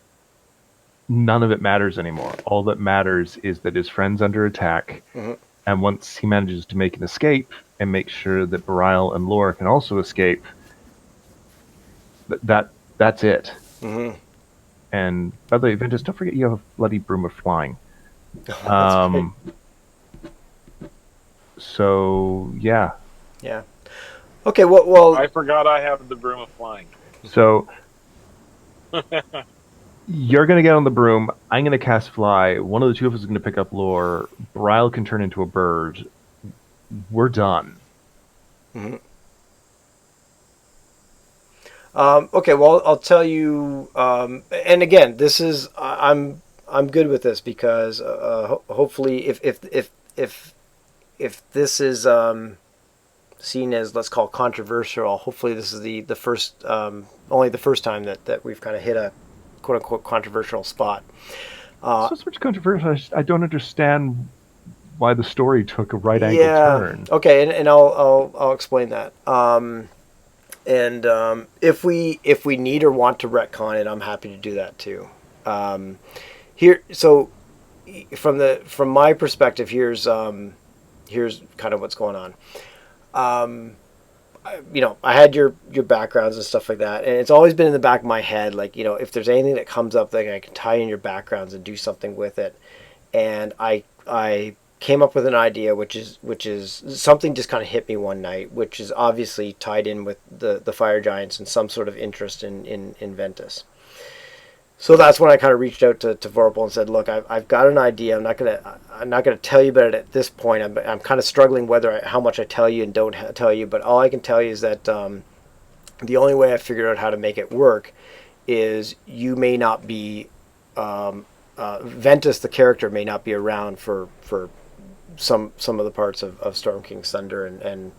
none of it matters anymore. All that matters is that his friend's under attack, and once he manages to make an escape and make sure that Barile and Lore can also escape, that's it. And by the way, Ventus, don't forget you have a bloody broom of flying. So yeah. Yeah. Okay. Well. I forgot I have the broom of flying. So you're gonna get on the broom. I'm gonna cast fly. One of the two of us is gonna pick up Lore. Barile can turn into a bird. We're done. Okay, well, I'll tell you. And again, this is I'm good with this because hopefully, if this is seen as, let's call it, controversial, hopefully this is the first only the first time that we've kind of hit a quote unquote controversial spot. So it's much controversial. I don't understand why the story took a right angle turn. Okay, and I'll explain that. And if we need or want to retcon it, I'm happy to do that too. So from my perspective, here's kind of what's going on. I had your backgrounds and stuff like that, and it's always been in the back of my head, like, if there's anything that comes up, that I can tie in your backgrounds and do something with it. And I came up with an idea, which is something just kind of hit me one night, which is obviously tied in with the Fire Giants and some sort of interest in Ventus. So that's when I kind of reached out to Vorpal and said, "Look, I've got an idea. I'm not gonna tell you about it at this point. I'm kind of struggling how much I tell you and don't tell you. But all I can tell you is that the only way I figured out how to make it work is you may not be Ventus, the character, may not be around for some of the parts of Storm King's Thunder, and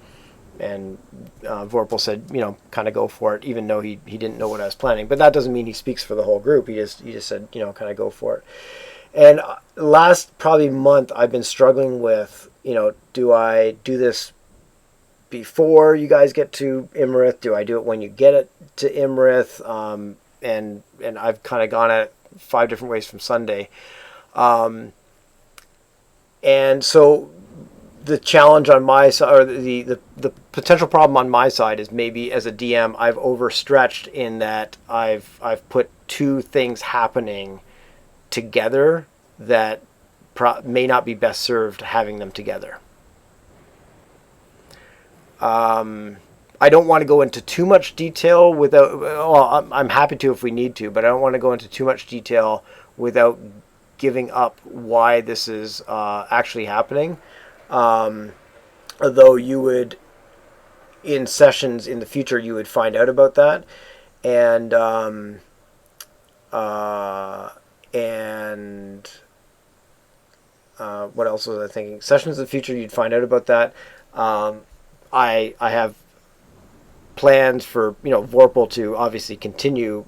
Vorpal said, kind of go for it, even though he didn't know what I was planning. But that doesn't mean he speaks for the whole group. He just said, kind of go for it. And last probably month, I've been struggling with, do I do this before you guys get to Imrith? Do I do it when you get it to Imrith? And I've kind of gone at it 5 different ways from Sunday. And so the challenge on my side, or the potential problem on my side, is maybe as a DM I've overstretched in that I've put two things happening together that may not be best served having them together. I don't want to go into too much detail without. Well, I'm happy to if we need to, but I don't want to go into too much detail without giving up why this is actually happening. Although you would, in sessions in the future, you would find out about that, and what else was I thinking? Sessions in the future, you'd find out about that. I have plans for Vorpal to obviously continue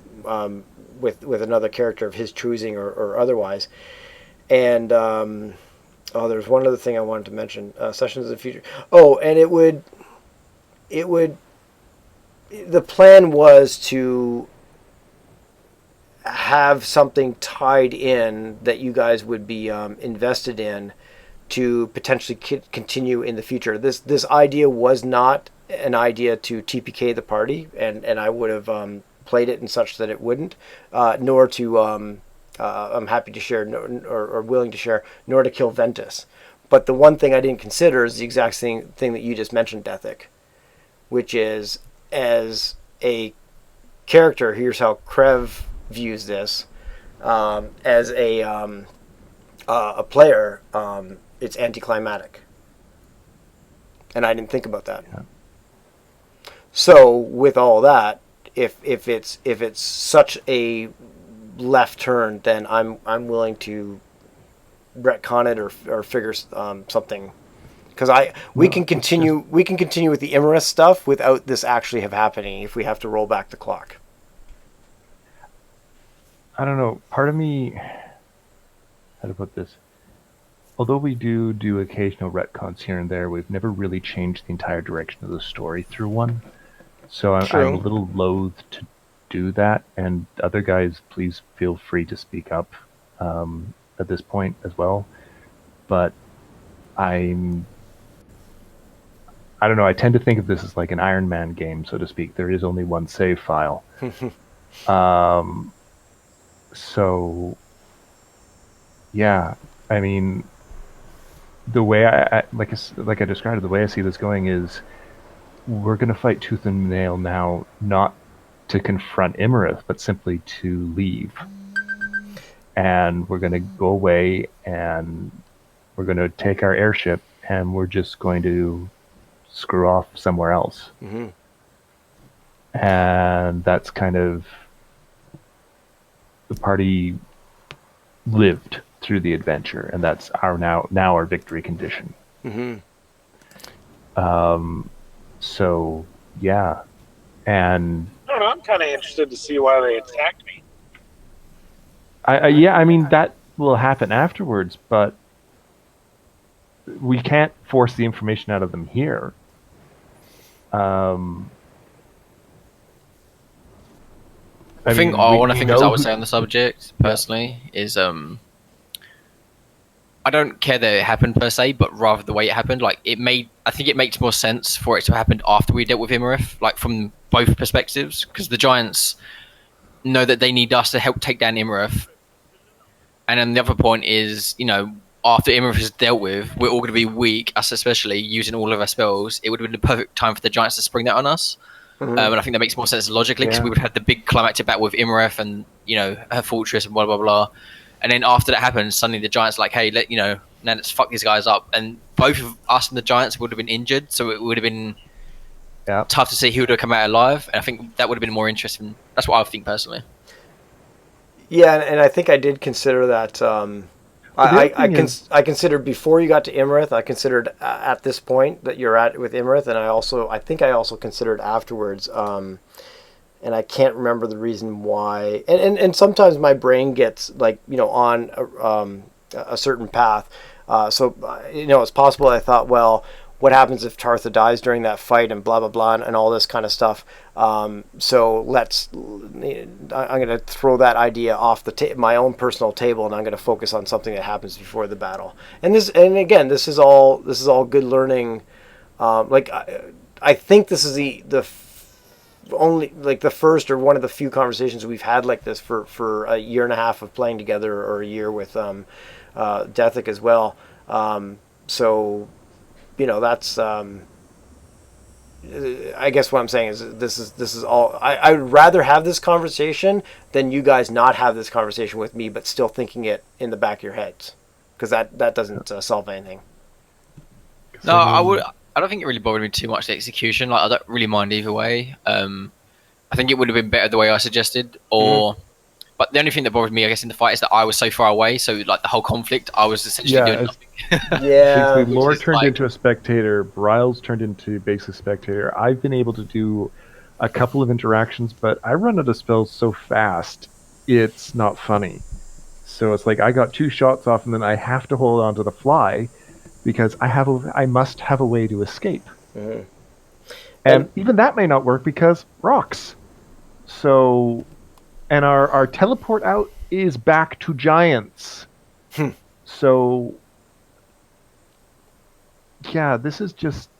with another character of his choosing or otherwise, and there's one other thing I wanted to mention. Sessions in the future. Oh, and it would. it would. The plan was to have something tied in that you guys would be invested in to potentially continue in the future. This idea was not an idea to TPK the party, and I would have played it in such that it wouldn't, nor to I'm happy to share or willing to share, nor to kill Ventus. But the one thing I didn't consider is the exact same thing that you just mentioned, Dethic, which is as a character. Here's how Krev views this as a player. It's anticlimactic, and I didn't think about that. Yeah. So with all that, if it's such a left turn, then I'm willing to retcon it or figure something, because we can continue with the Imerus stuff without this actually happening if we have to roll back the clock. I don't know. Part of me, how to put this? Although we do occasional retcons here and there, we've never really changed the entire direction of the story through one. So I'm a little loath to do that. And other guys, please feel free to speak up at this point as well. But I don't know. I tend to think of this as like an Iron Man game, so to speak. There is only one save file. So, yeah, I mean, the way like I described it, the way I see this going is we're going to fight tooth and nail now, not to confront Imerith, but simply to leave. And we're going to go away, and we're going to take our airship, and we're just going to screw off somewhere else. Mm-hmm. And that's kind of the party lived through the adventure, and that's our now our victory condition. Mm-hmm. So yeah, and I don't know. I'm kind of interested to see why they attacked me. I mean that will happen afterwards, but we can't force the information out of them here. I think mean, one of the we things know I would who- say on the subject personally is I don't care that it happened per se, but rather the way it happened. Like I think it makes more sense for it to have happened after we dealt with Imerith, like from both perspectives, because the Giants know that they need us to help take down Imerith. And then the other point is, after Imerith is dealt with, we're all going to be weak, us especially, using all of our spells. It would have been the perfect time for the Giants to spring that on us. Mm-hmm. And I think that makes more sense logically, because we would have the big climactic battle with Imerith and, her fortress and blah, blah, blah. And then after that happens, suddenly the Giants are like, hey, now let's fuck these guys up. And both of us and the Giants would have been injured, so it would have been tough to see who would have come out alive. And I think that would have been more interesting. That's what I would think personally. Yeah, and I think I did consider that. I considered before you got to Imerith. I considered at this point that you're at with Imerith, and I think I also considered afterwards. And I can't remember the reason why. And sometimes my brain gets on a certain path. So it's possible I thought, well, what happens if Tartha dies during that fight and blah blah blah and all this kind of stuff. So I'm going to throw that idea off my own personal table, and I'm going to focus on something that happens before the battle. And again, this is all good learning. I think this is the only the first or one of the few conversations we've had like this for a year and a half of playing together, or a year with Dethic as well. So that's I guess what I'm saying is this is all I would rather have this conversation than you guys not have this conversation with me, but still thinking it in the back of your heads, because that doesn't solve anything. No, I don't think it really bothered me too much, the execution. Like, I don't really mind either way. I think it would have been better the way I suggested, but the only thing that bothered me, I guess, in the fight is that I was so far away. So, like, the whole conflict, I was essentially doing nothing. Yeah. Basically, Lore turned into a spectator. Bryles turned into basic spectator. I've been able to do a couple of interactions, but I run out of spells so fast, it's not funny. So it's like I got 2 shots off, and then I have to hold on to the fly because I must have a way to escape. Mm-hmm. And even that may not work because rocks. So, and our teleport out is back to giants. So, yeah, this is just